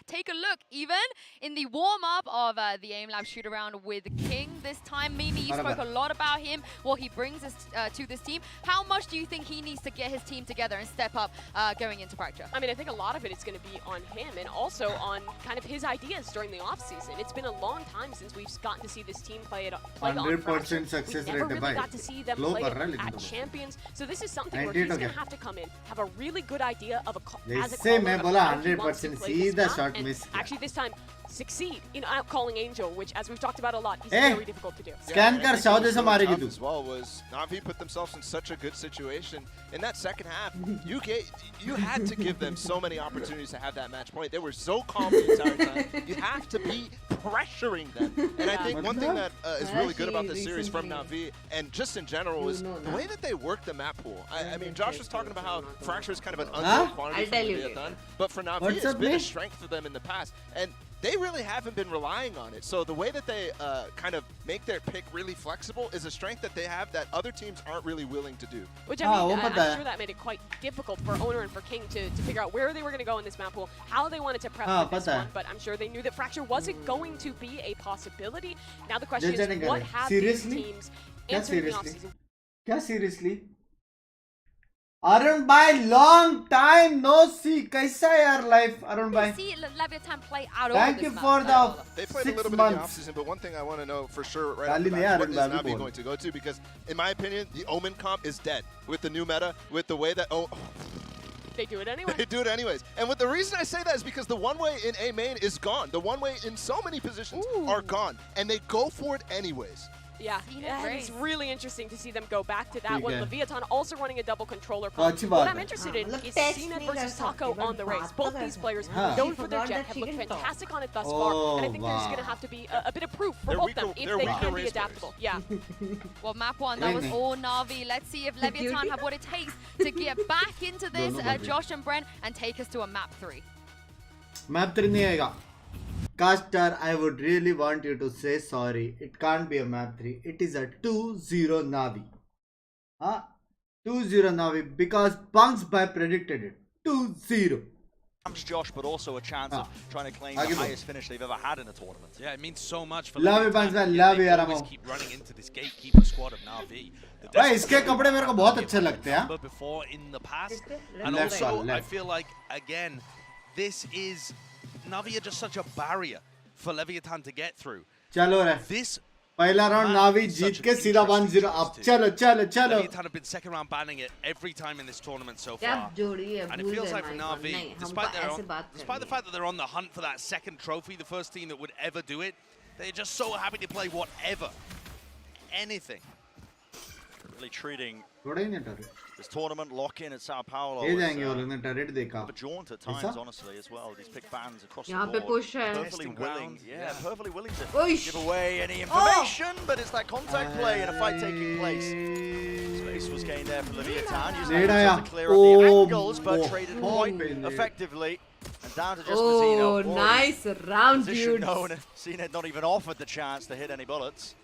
take a look even in the warm up of the aim lab shoot around with King this time. Mimi, you spoke a lot about him, what he brings us to this team. How much do you think he needs to get his team together and step up going into fracture? I mean, I think a lot of it is going to be on him and also on kind of his ideas during the off season. It's been a long time since we've gotten to see this team play on 100% Fracture. success We never rate है really भाई. got to see them Slow play कर रहा है it लेकिन at तो. Champions. So this is something where 98 he's हो going to गया. have to come in, have a really good idea of as a इससे caller मैं of बोला how he wants to 100% play this सीधा map, shot and miss किया. actually this time succeed in outcalling Angel, which, as we've talked about a lot, is Eh. very difficult to do. Scan and I कर think Shao what was जैसे really मारेगी tough तू. as well was Na'Vi put themselves in such a good situation in that second half. You had to give them so many opportunities to have that match point. They were so calm the entire time. You have to be pressuring them. And I think one thing that is really good about this series from Na'Vi and just in general is the way that they work the map pool. I mean, Josh was talking about how Fracture is kind of an unknown quantity I'll for tell you Leviathan, but for Na'Vi, What's it's up, been a man? strength for them in the past. And they really haven't been relying on it. So the way that they kind of make their pick really flexible is a strength that they have that other teams aren't really willing to do. Which, I Ah, mean, वो I'm पता है. sure that made it quite difficult for Owner and for King to figure out where they were going to go in this map pool, how they wanted to prep हाँ, for this पता है. one, but I'm sure they knew that Fracture wasn't going to be a possibility. Now the question Judge is, नहीं what करे. have Seriously? these teams क्या answered in the seriously? offseason? क्या seriously? Arun bhai, long time no see. कैसा है यार life, Arun We bhai? see Leviathan play out Thank over you this for map. the They played a 6 little bit in the months. offseason, but one thing I want to know for sure right Dali off the नहीं bat, यार, what is मैं भी Na'Vi बोल. going to go to? Because in my opinion, the Omen comp is dead with the new meta, with the way that They do it anyway. they do it anyways. And with the reason I say that is because the one way in A main is gone. The one way in so many positions are gone, and they go for it anyways. Yeah, Seen it and race. it's really interesting to see them go back to that ठीक one. है. Leviathan also running a double controller तो pump. अच्छी What बात I'm है. interested in मतलब is test Cena नहीं versus कर Taco सकते, on the but race. बात Both तो these कर players, सकते. known He for their forgot jet, that have he looked can talk. fantastic on it thus far, and I think there's going to have to be a bit of proof for They're both weaker- them if they're they weaker can be race adaptable. Yeah. Well, map 1, that was Really? all Na'Vi. Let's see if Leviathan have what it takes to get back into this, दोनों Na'Vi. Josh and Brent, and take us to a map 3. Map 3 नहीं आएगा. Caster, I would really want you to say sorry. It can't be a map 3. It is a 2-0 Na'Vi. 2-0 Na'Vi because Bunks by predicted it. 2-0. Josh, but also a chance of trying to claim the highest finish they've ever had in a tournament. Yeah, it means so much for Love you, Binks, man. Love you, They यार always हम keep running into this gatekeeper squad of Na'Vi. भाई इसके कपड़े मेरे को बहुत अच्छे लगते हैं But before in the past, and Left also one, left. I feel like again, this is Na'Vi are just such a barrier for Leviathan to get through. चलो रे This पहला राउंड नावी जीत के सीधा 1-0 अब चलो चलो चलो Leviathan have been second round banning it every time in this tournament so far. And it feels like for Na'Vi, despite the fact that they're on the hunt for that second trophy, the first team that would ever do it, they're just so happy to play whatever, anything. Really treating थोड़ा ही नहीं डरे this tournament lock-in at Sao Paulo ये is जाएंगे और उन्हें turret देखा a jaunt at times, honestly, as well. These pick bands across the यहाँ पे board. push है Perfectly willing, perfectly willing to Oish. give away any information, but it's that contact play and a fight taking place. Space was gained there for Leviathan, using that to clear up the angles, but traded quite effectively. And down to just Mazino. Oh, nice round, Position dude. known. Cena had not even offered the chance to hit any bullets.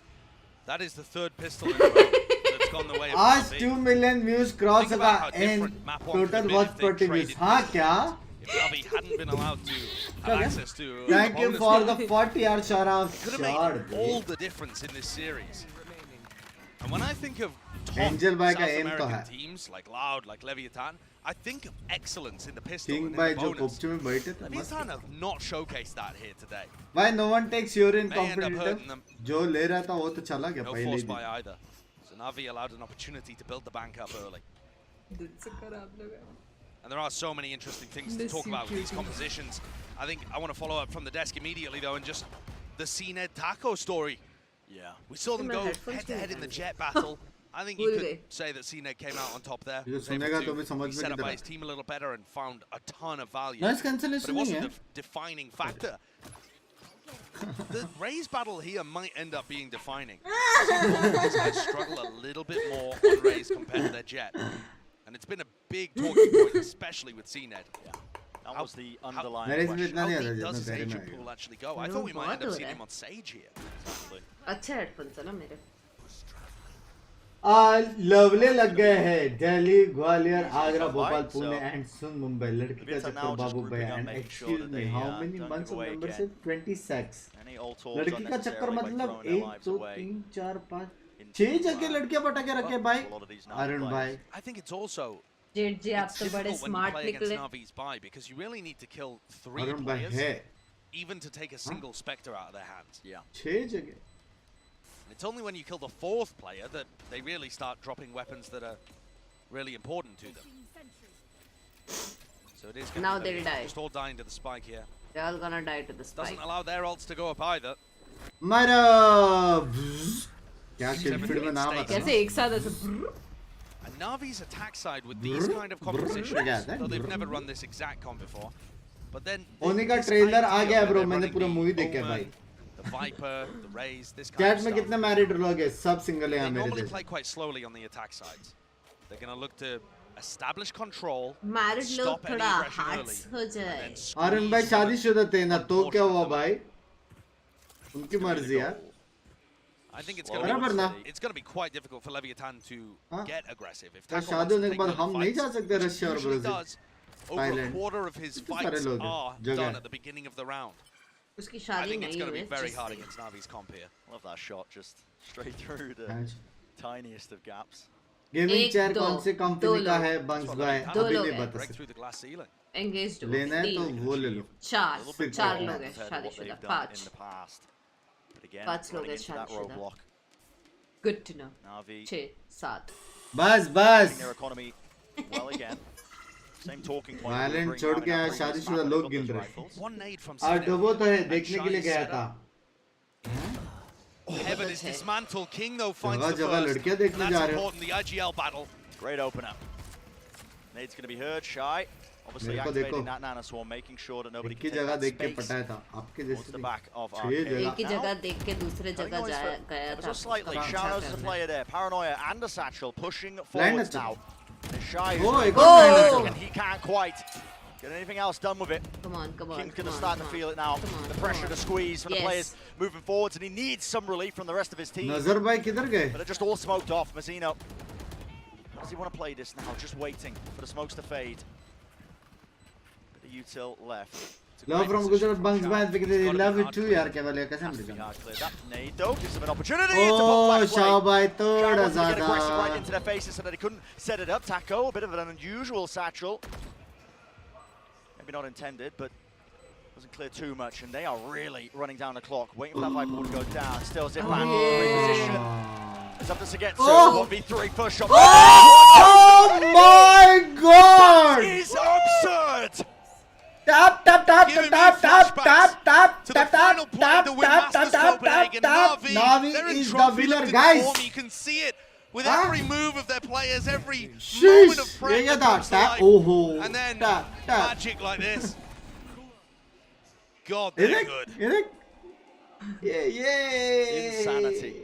That is the third pistol in a row that's gone the way of आज Na'Vi. 2 million views cross Think होगा about how and different map one total could be watch if they per views traded हाँ this. क्या If Na'Vi hadn't been allowed to have access to thank you bonus for points, the 40 yard shout out could have made all the difference in this series. And when I think of top Angel Bhai South का aim तो American है teams like Loud, like Leviathan, I think of excellence in the pistol King and in भाई the जो bonus. कोपचे में बैठे थे मस्त Leviathan have not showcased that here today. भाई no one takes urine May end up competitive hurting them. जो ले रहा था वो तो चला गया No पहले force he by either. So Na'Vi allowed an opportunity to build the bank up early. And there are so many interesting things to talk about with these compositions. I think I want to follow up from the desk immediately though, and just the CNED Taco story. Yeah. We saw them go head to head in the jet battle. I think you could say that CNED came out on top there. ये Was able सुनेगा तो to भी समझ be में set नहीं up by दरा his team a little better and found a ton of value. noise But it cancellation नहीं wasn't है a defining factor. The Raze battle here might end up being defining. These guys struggle a little bit more on Raze compared to their jet. And it's been a big talking point, especially with CNED. Yeah. That was the underlying मेरे इसमें question. इतना नहीं How आता deep does जितना his तेरे में agent आएगा pool actually go? I thought we might end up seeing him on Sage here. Exactly. अच्छा हेडफोन्स है ना मेरे लवली लग गए हैं दिल्ली ग्वालियर आगरा भोपाल पुणे एंड सुन मुंबई लड़की का चक्कर बाबू भाई and excuse me how many months of membership 26 Any all talks लड़की का चक्कर unnecessarily by मतलब throwing their 1 lives 2 away. 3 4 5 6 जगह लड़कियां पटा के रखे भाई A lot of these Arun Na'Vi भाई I think it's also जेट जी आप it's तो बड़े difficult when you smart play against निकले Navi's buy because you really need to kill 3 Arun भाई players है even to take a single Spectre out of their hands. Yeah. 6 जगह It's only when you kill the 4th player that they really start dropping weapons that are really important to them. So it is Now going to they'll die. just all dying to the spike here. they're all gonna die to the spike Doesn't allow their ults to go up either. मारा क्या शिल्फीड में नाम आता कैसे है एक साथ ऐसे And Navi's attack side with these kind of compositions, though they've never run this exact comp before, but then होने का this ट्रेलर आ idea गया where ब्रो they're मैंने running पूरा the मूवी देखा है Omen, भाई the Viper, the Raze, this kind chat of में stuff. कितने मैरिड लोग हैं सब सिंगल है They मेरे normally जैसे play quite slowly on the attack sides. They're going to look to establish control, married लोग stop any थोड़ा aggression early, हार्ट्स हो and जाए then अरुण भाई squeeze शादीशुदा थे ना तो क्या हुआ proportion of भाई उनकी मर्जी यार I think it's Well, going to बराबर ना be, it's going to be quite difficult for Leviathan to हाँ? get aggressive. If तो Taco शादी wants to होने के take बाद over हम नहीं fights, जा सकते which he रशिया और usually Brazil does, over a Thailand. quarter of his इतने fights सारे लोग हैं, are जगह done है। at the beginning of the round. उसकी I शादी think it's नहीं going to be हुई very just hard saying. against Navi's comp here. Love that shot, just straight through the tiniest of gaps. Gaming एक, chair दो, कौन से दो company का लोग। है बंक्स That's what भाई Leviathan दो अभी लोग नहीं हैं। बता Break सकते through the glass ceiling. Engaged हो लेना है तो तीन वो ले लो चार A little bit चार more लोग हैं compared to what शादीशुदा they've done in पांच the past. But again, पांच लोग running हैं into that शादीशुदा roadblock. Good to know Na'Vi 6 7 बस getting बस their economy well again. Same talking point. Violent Bring छोड़ out के now, यहाँ bring this शादीशुदा map, लोग got गिन those रहे rifles. One nade from और CNED, डबो तो है and देखने के लिए Shy's गया set था up. Heaven is dismantled. King though जगह finds the जगह first. लड़कियां And देखने जा that's रहे हो important. The IGL battle. Great opener. Nade's going to be heard. Shy. Obviously मेरे को देखो activating that Nana Swarm, making sure that nobody एक can ही take जगह that देख के space पटाया था आपके towards जैसे the नहीं। back of छह Arcade. जगह। एक ही जगह देख के दूसरे Cutting जगह noise for गया ever था so slightly. उसका Shadows अच्छा is a करना। player there. Paranoia and a Satchel pushing Blind forwards अच्छा now. And Shy O who's एक Oh! और blind and अच्छा he can't quite get anything else done with it. Come on, come on, King's come going to on, start come to on. feel it now. Come on, The come pressure on. to squeeze for the Yes. players moving forwards, and he needs some relief from the rest of his team. नजर भाई किधर गए But it just all smoked off. Mazzino, does he want to play this now? Just waiting for the smokes to fade. But the util left. Love from Gujarat Bunks band because they love it too यार केवल एक कसम से That nade though gives them an opportunity to oh put flash शाबाश थोड़ा get ज़्यादा aggressive right into their faces so that he couldn't set it up. Taco, a bit of an unusual satchel. Maybe not intended, but doesn't clear too much, and they are really running down the clock, waiting for that Viper to go down. Still zip back in reposition. It's up to Sagetsu. 1v3 push up. oh my god That is absurd! tap tap tap Giving me tap tap flashbacks tap tap to the tap final tap point tap of the win tap Masters tap tap Copenhagen. tap Navi, Navi they're in is the trophy winner lifting guys form. You can see it with Huh? every move of their players, every Sheesh. moment of pressure ये क्या comes to tap life. oh And then tap tap magic like this. God, they're good. yeah Insanity.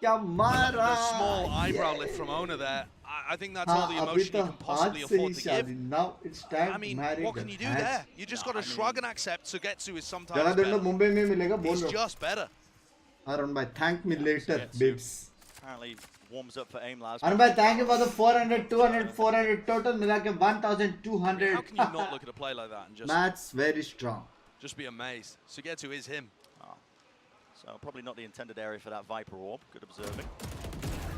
क्या मारा The small eyebrow lift from owner there. I think that's all the हाँ, emotion you अभी can तो possibly हाथ से ही afford to give. शादी now it's time I mean, marry what can you do there? You just got to shrug and accept. Sugetsu is sometimes जगह better. Mumbai में मिलेगा बोल He's रहा हूँ just better. Arun bhai thank me later Sugetsu. babes Apparently warms up for aim labs. Arun bhai thank you for the 400 200 400 total मिला के 1200 How can you not look at a play like that and That's very strong just be amazed? Sugetsu is him. So probably not the intended area for that Viper orb. Good observing.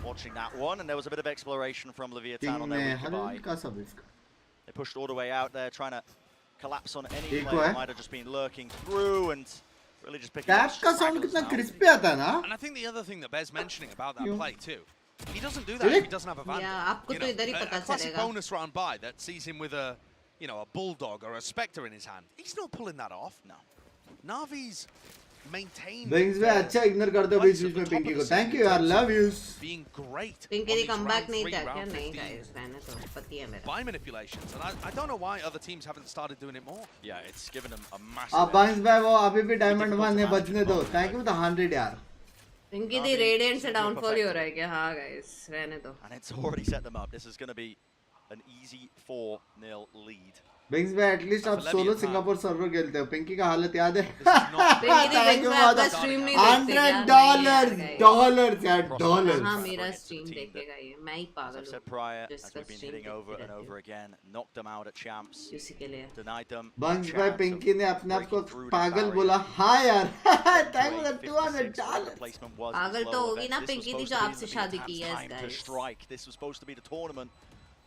Watching that one, and there was a bit of exploration from Leviathan on their way goodbye. They pushed all the way out there, trying to collapse on any player that might have just been lurking through and really just picking up Tap का sound straggles कितना now. crispy आता है ना And I think the other thing that bears mentioning about that play too, he doesn't do that if he doesn't have a vandal. Yeah, आपको तो इधर ही पता A classic चलेगा. bonus round by that sees him with a, you know, a bulldog or a spectre in his hand. He's not pulling that off. No. Navi's maintained. Binks में अच्छा ignore कर दो बीच बीच में पिंकी को thank you यार love yous Being great. Pinky on the these comeback round नहीं 3, था क्या round नहीं 15 guys रहने तो पति है मेरा by manipulations, and I don't know why other teams haven't started doing it more. Yeah, it's given them a massive. अब Binks भाई वो अभी भी diamond 1 है बचने दो thank you for the 100 यार पिंकी दी radiant से downfall ही हो रहा है क्या हाँ guys रहने दो And it's already set them up. This is going to be an easy 4-0 lead. Binks भाई at least आप सोलो सिंगापुर सर्वर खेलते हो पिंकी का हालत याद है पिंकी दी Binks भाई आपका stream नहीं देखते क्या $100 यार dollars हाँ मेरा stream देखेगा ये मैं ही As पागल I've said हूँ prior, as जिसका we've been stream hitting over देखते and over रहती again, knocked them out at champs, उसी के लिए denied them. Binks a भाई chance पिंकी of ने अपने आप को breaking through the पागल barrier. बोला हाँ यार thank you for the 56, the $200 placement was पागल as तो low होगी events. ना This was Pinky the supposed जो to be आपसे the शादी Leviathan's की है time to guys strike. This was supposed to be the tournament,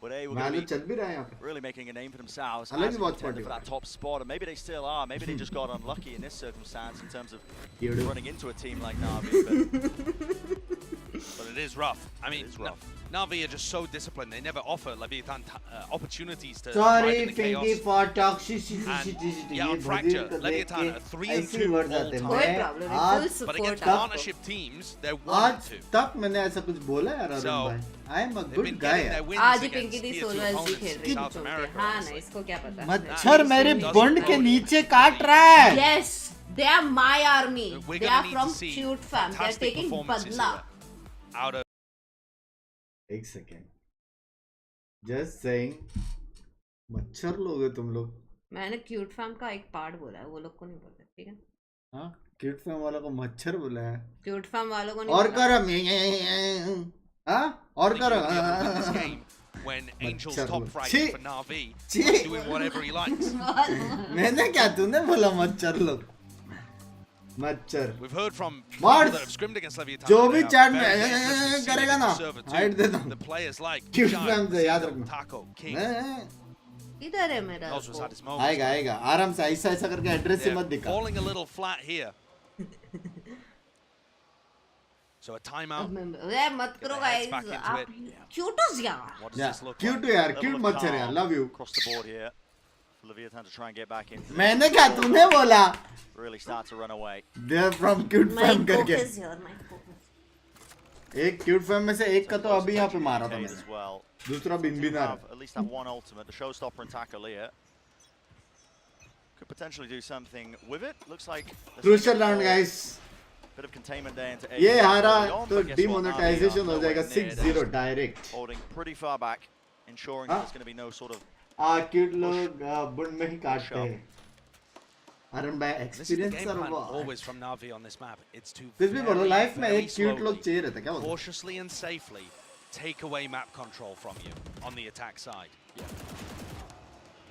but they were मालूम going to चल भी रहा है यहाँ पे be really making a name for themselves अलग as he a watch contender party for that top spot, and maybe they still are. Maybe they just got unlucky in this circumstance in terms of Beautiful. running into a team like Navi. But it is rough. I mean, It is rough. Navi are just so disciplined. They never offer Leviathan opportunities to Sorry thrive in the Pinky chaos. for toxicity Yeah, on Fracture, Leviathan are 3 and 2 all कोई time. Problem कोई problem नहीं आज full But support against आपको partnership teams, they're 1 आज and 2. तक मैंने ऐसा कुछ बोला यार अरुण So, भाई I am a They've good been guy getting their यार wins आज ही against पिंकी दी tier 2 सोलो एसजी opponents खेल in रही South है America. हाँ ना honestly. इसको क्या पता मच्छर मेरे doesn't बंड के hold नीचे काट रहा है yes they are my army We're they gonna are need from to see cute fam they are fantastic taking performances badla here out of एक सेकेंड जस्ट सेइंग मच्छर लोग हो तुम लोग मैंने क्यूट फैम का एक पार्ट बोला है वो लोग को नहीं बोलते ठीक है हाँ क्यूट फैम वाला को मच्छर बोला है क्यूट फैम वालों को नहीं और बोला। करो हाँ और करो this game when Angel's मच्छर top लोग frag छी for Navi छी doing whatever he likes. मैंने क्या तूने बोला मच्छर लोग मच्छर We've heard from people Mars, that have scrimmed against Leviathan. जो that भी they are chat में very dangerous and करेगा ना server too. हाइट देता हूँ The players like cute Shine, fam से याद Zito, रखना Taco, King. इधर है मेरा Those had his moments. आएगा आएगा आराम से ऐसा ऐसा करके एड्रेस से They're मत दिखा falling a little flat here. So a timeout. मैं मत करो Get their heads guys back into आप it. क्यूटोस यार What does Yeah, this look cute like? यार, Level cute of मच्छर यार, calm love you. across the board here. For Leviathan to try and get back in. मैंने क्या तूने बोला Really start to run away. they are from cute my fam करके focus here my focus एक cute fam में से एक का तो अभी यहाँ पे मारा था Cade मैंने as well. दूसरा Do बिनबिनार have at least that one ultimate, the showstopper and Takalea. Could potentially do something with it. Looks like there's crucial a round guys bit of containment there into ये A हारा early on, तो but guess what? demonetization Navi हो are जाएगा nowhere near. 6-0 They're direct holding pretty far back, ensuring हाँ? there's going to be no sort of cute लोग बुंड में ही काटते हैं अरुण भाई This is the experience game sir plan वो always from Navi on this map. It's to कुछ भी बोलो very, लाइफ में very एक क्यूट लोग slowly, चाहिए रहता है क्या बोलते cautiously and safely take away map control from you on the attack side.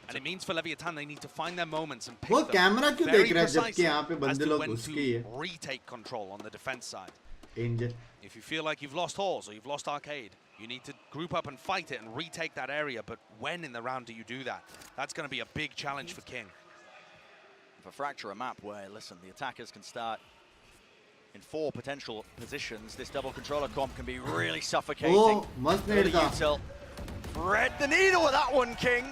And it means for Leviathan they need to find their moments and pick वो them camera क्यों very देख रहा है जबकि precisely यहाँ पे as बंदे to लोग when घुस के ही to है retake control on the defense side. Angel If you feel like you've lost Halls or you've lost Arcade, you need to group up and fight it and retake that area. But when in the round do you do that? That's going to be a big challenge for King. For Fracture, a map where, listen, the attackers can start in 4 potential positions. This double controller comp can be really suffocating. Oh, must need that. Util. Thread the needle with that one, King.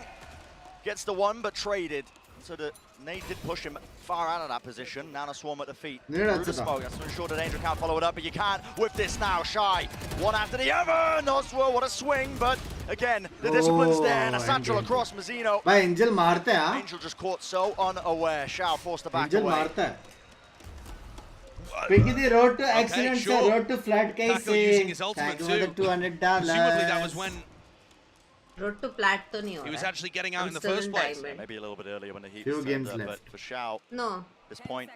Gets the one, but traded. So the nade did push him far out of that position. Nano Swarm at the feet. Through the smoke. That's to ensure the Danger can't follow it up, but you can't with this now. Shy. One after the other. No Swarm, what a swing, but again, the discipline's there. And a satchel across Mazzino. भाई Angel मारता है हाँ Angel just caught so unaware. Shao forced the back Angel away. मारता है Piggy the road to accident sure. road to flat case Tackle using his ultimate too. $200 Presumably that was when Road to plat तो नहीं हो he was रहा है. actually getting out I'm in the still first in place. diamond. Maybe a little bit earlier when the heat Few was games turned up, left. but for Shao, No. at this point,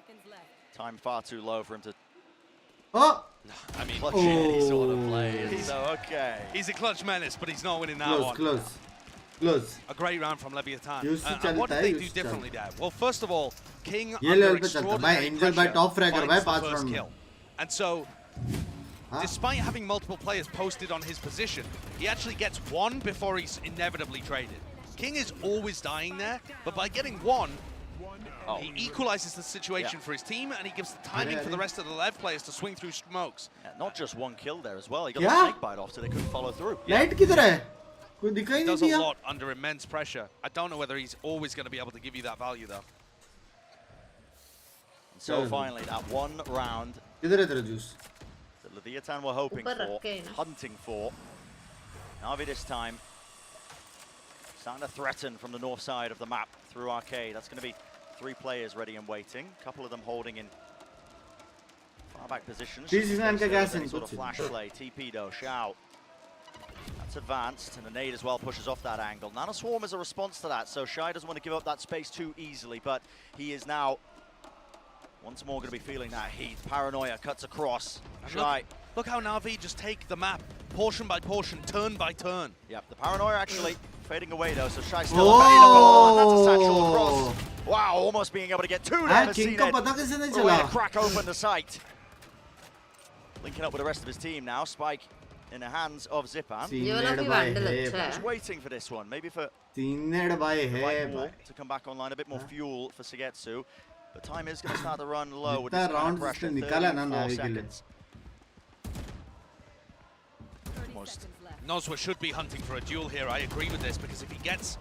time far too low for him to Oh I mean, clutch any sort of play. So, okay. he's a clutch menace, but he's not winning that close one. close A great round from Leviathan. Used to And what did chalta they hai, do used to differently there? Well, first of all, King ये under level पे चलता है भाई extraordinary Angel by pressure top fragger भाई finds the 5 first round में kill. And so, despite having multiple players posted on his position, he actually gets one before he's inevitably traded. King is always dying there, but by getting one, he equalizes the situation for his team, and he gives the timing for the rest of the Lev players to swing through smokes. Yeah, not just one kill there as well. He got Yeah. the snake bite off so they couldn't follow through. Light किधर है कोई दिखा ही He नहीं does a दिया lot under immense pressure. I don't know whether he's always going to be able to give you that value, though. And so finally, that one round किधर है तेरा juice that Leviathan were hoping ऊपर for, रख के ना. hunting for. Navi this time starting to threaten from the north side of the map through Arcade. That's going to be 3 players ready and waiting. A couple of them holding in far back positions. This is Any an gas sort of input. flash play. TP though, Shao. That's advanced, and the nade as well pushes off that angle. Nano Swarm is a response to that, so Shy doesn't want to give up that space too easily, but he is now once more going to be feeling that heat. Paranoia cuts across. Shy. Look how Na'Vi just take the map, portion by portion, turn by turn. Yep, the Paranoia actually fading away though, so Shy's still available. And that's a satchel across. Wow, almost being able to get 2 there. King को पता कैसे नहीं What a way to चला crack open the site. Linking up with the rest of his team now. Spike in the hands of Zipan. ये वाला भी vandal अच्छा Just है. waiting for this one. Maybe for तीन भाई the है right wall भाई to come back online. A bit more fuel for Sugetsu. But time is going to start to run low with this जितना kind of rounds pressure. उसने निकाला ना 34 नावी के लिए seconds. Almost. Nozwa should be hunting for a duel here. I agree with this, because if he gets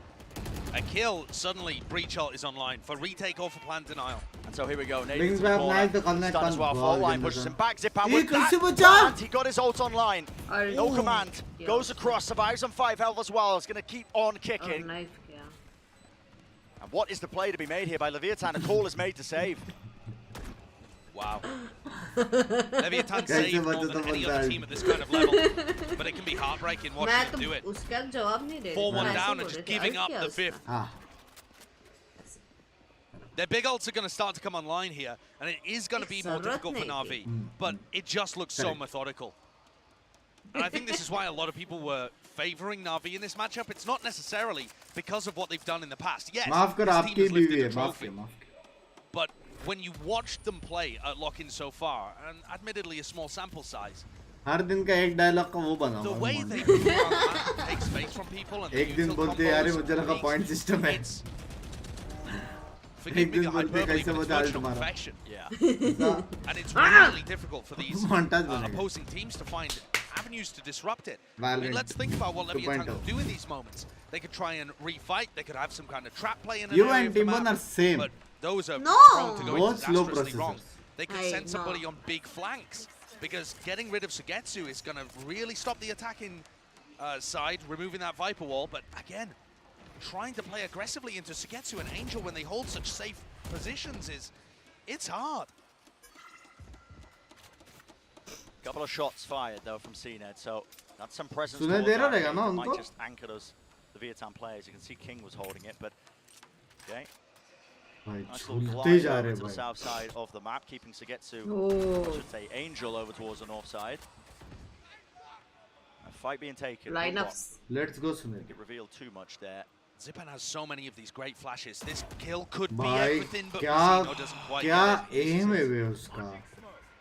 a kill, suddenly Breach Ult is online for retake or for plan denial. And so here we go. Nade Brings into the back corner. nice the connect Stun as on well. ball, Fault line Ginásio. pushes him back. Zipan Hey, with that कैसे बचा? command. He got his ult online. और No command. Goes across, survives on 5 health as well. It's going to keep on और kicking. knife किया. And what is the play to be made here by Leviathan? A call is made to save. Wow. Leviathan saved more than any other team at this kind of level, but it can be heartbreaking watching मैं them तो do it. उसका जवाब नहीं दे रही. 4-1 मैं ऐसे down बोल and just रही थी, giving ult up किया the उसका. fifth. हाँ Their big ults are going to start to come online here, and it is going to be more difficult for Na'Vi, but it just looks so methodical. And I think this is why a lot of people were favoring Na'Vi in this matchup. It's not necessarily because of what they've done in the past. Yes, माफ कर this team आपकी has lifted बीवी the है माफ trophy, कर माफ but when you watch them play at Lock-In so far, and admittedly a small sample size, हर दिन का एक डायलॉग का वो the बनाऊंगा way they move around the map and take space from people and the एक दिन util बोलते हैं यार combos मुझे लगा makes point system है it's- Forgive me दिन the बोलते हैं hyperbole, कैसे but it's बता virtual तुम्हारा perfection. Yeah. And it's really difficult for these montage बनेगा opposing teams to find avenues to disrupt it. I mean, VALORANT let's think about what Leviathan 2.0. could do in these moments. They could try and refight. They could have some kind of trap play in an You area and of the Timon map, are same. but those are No. prone to going Both slow disastrously wrong. processors. They could I send somebody know. on big flanks, because getting rid of Sugetsu is going to really stop the attacking side, removing that Viper wall. But again, trying to play aggressively into Sugetsu and Angel when they hold such safe positions it's hard. Couple of shots fired though from CNED, so that's some presence. सुनने towards दे रहा that रहेगा game ना that might उनको? just anchor those Leviathan players. You can see King was holding it, but okay. भाई Nice little झूलते ही glide जा over रहे to the भाई south side of the map, keeping Sugetsu, I Oh, should say Angel, over towards the north side. A fight being taken. will not lineups. let's go सुने get revealed too much there. Zipan has so many of these great flashes. This kill could be भाई everything, but Vecino doesn't quite क्या get it. aim है वे उसका?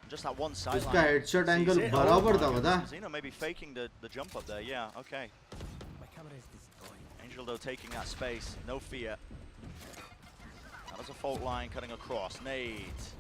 Just that one sideline. उसका headshot angle बराबर था बता? Vecino maybe faking the jump up there. Yeah, okay. Angel though taking that space, no fear. That was a fault line cutting across. Nades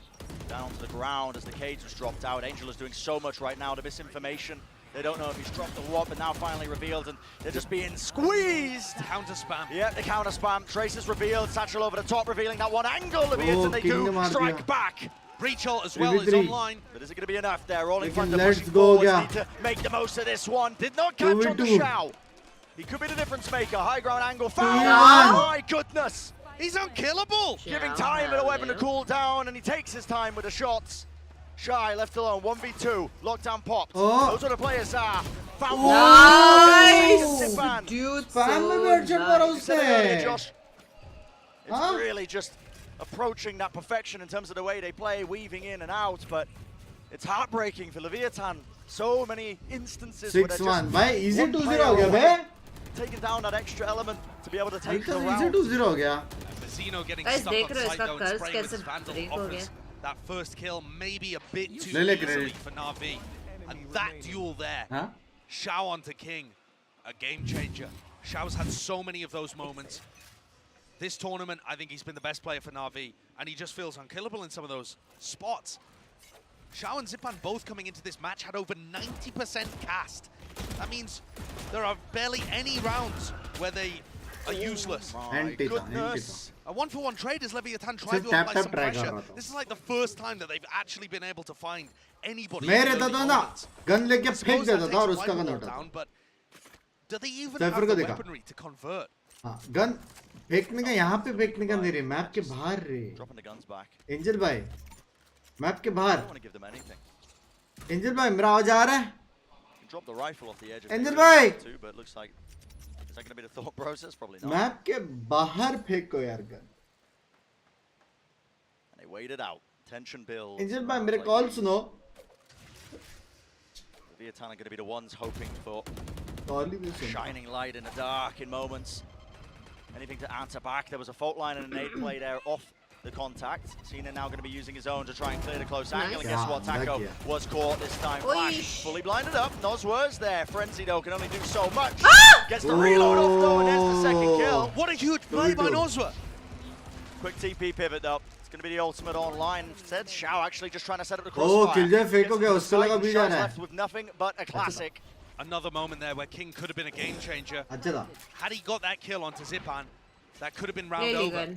down to the ground as the cage was dropped out. Angel is doing so much right now to misinformation. They don't know if he's dropped the what, but now finally revealed, and they're just being squeezed. Counter spam. Yeah, the counter spam. Trace is revealed. Satchel over the top, revealing that one angle. And they do strike back. Breach ult as well is online. But is it going to be enough there? All in front, let's pushing go, forwards. yeah. Need to make the most of this one. Did not catch on the Shao. He could be the difference maker. High ground angle. Foul. Oh my goodness. He's unkillable. Giving time and a weapon to cool down, and he takes his time with the shots. Shy left alone, 1v2, lockdown popped. Those are the players are. Nice! Dude, Josh. It's really just approaching that perfection in terms of the way they play, weaving in and out, but it's heartbreaking for Leviathan. So many instances 6-1. Bhai, easy 2-0 हो गया बे. Taking down that extra element to be able to take the Easy round. 2-0 हो गया. Vecino getting Guys, stuck देख on रहे हो site इसका though and कर्ज spraying with कैसे his Vandal break हो offers गया. that first kill maybe a bit too ले easily for Na'Vi. And that duel there, हाँ? Shao onto King, a game changer. Shao's had so many of those moments. This tournament, I think he's been the best player for Na'Vi, and he just feels unkillable in some of those spots. Shao and Zipan both coming into this match had over 90% cast. That means there are barely any rounds where they are useless. My goodness. A 1-for-1 trade as Leviathan tried to apply some pressure. This is like the first time that they've actually been able to find anybody. मैं रहता था ना, gun लेके फेंक देता था और उसका गन उठाता. But do they even have the weaponry to convert? हाँ, गन फेंकने का यहाँ पे फेंकने का नहीं रे, मैप के बाहर रे. Dropping the guns back. Angel भाई, मैप के बाहर. I don't want to give them anything. Angel भाई, मेरा आवाज आ रहा है? Drop the rifle off the edge. Angel भाई. But it looks like is that going to be the thought process? Probably not. Map के बाहर फेंको यार gun. And they waited out. Tension builds. Angel भाई, मेरे कॉल सुनो. Leviathan are going to be the ones hoping for call ही भी सुनो. shining light in the dark in moments. Anything to answer back. There was a fault line and a nade play there off the contact. Cena now going to be using his own to try and clear the close angle. And guess what? Taco was caught this time. Flash fully blinded up. Nos was there. Frenzy though can only do so much. Gets the reload off though, and there's the second kill. What a huge play by Nozwa. Quick TP pivot though. It's going to be the ultimate online. Instead, Shao actually just trying to set up the crossfire. Killjoy fake हो गया, उसको लगा भी जा रहा है. left with nothing but a classic. Another moment there where King could have been a game changer. अच्छा था. Had he got that kill onto Zipan, that could have been round over.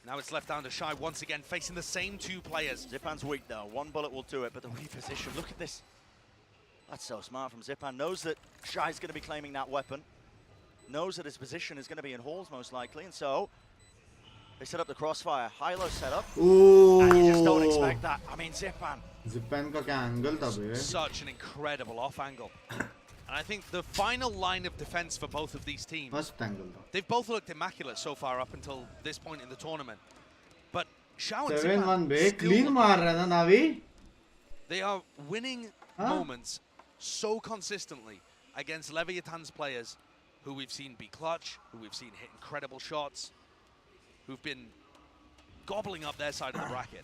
Now it's left down to Shy once again, facing the same two players. Zipan's weak though. One bullet will do it, but the reposition, look at this. That's so smart from Zipan. Knows that Shy's going to be claiming that weapon. Knows that his position is going to be in halls most likely, and so they set up the crossfire. High-low setup. And you just don't expect that. I mean, Zipan. Zipan का क्या angle था बे? Such an incredible off angle. And I think the final line of defense for both of these teams, First angle था. they've both looked immaculate so far up until this point in the tournament. But Shao and 7-1 bay, Zipan, clean मार रहा था Na'Vi. they are winning moments so consistently against Leviathan's players, who we've seen be clutch, who we've seen hit incredible shots, who've been gobbling up their side of the bracket.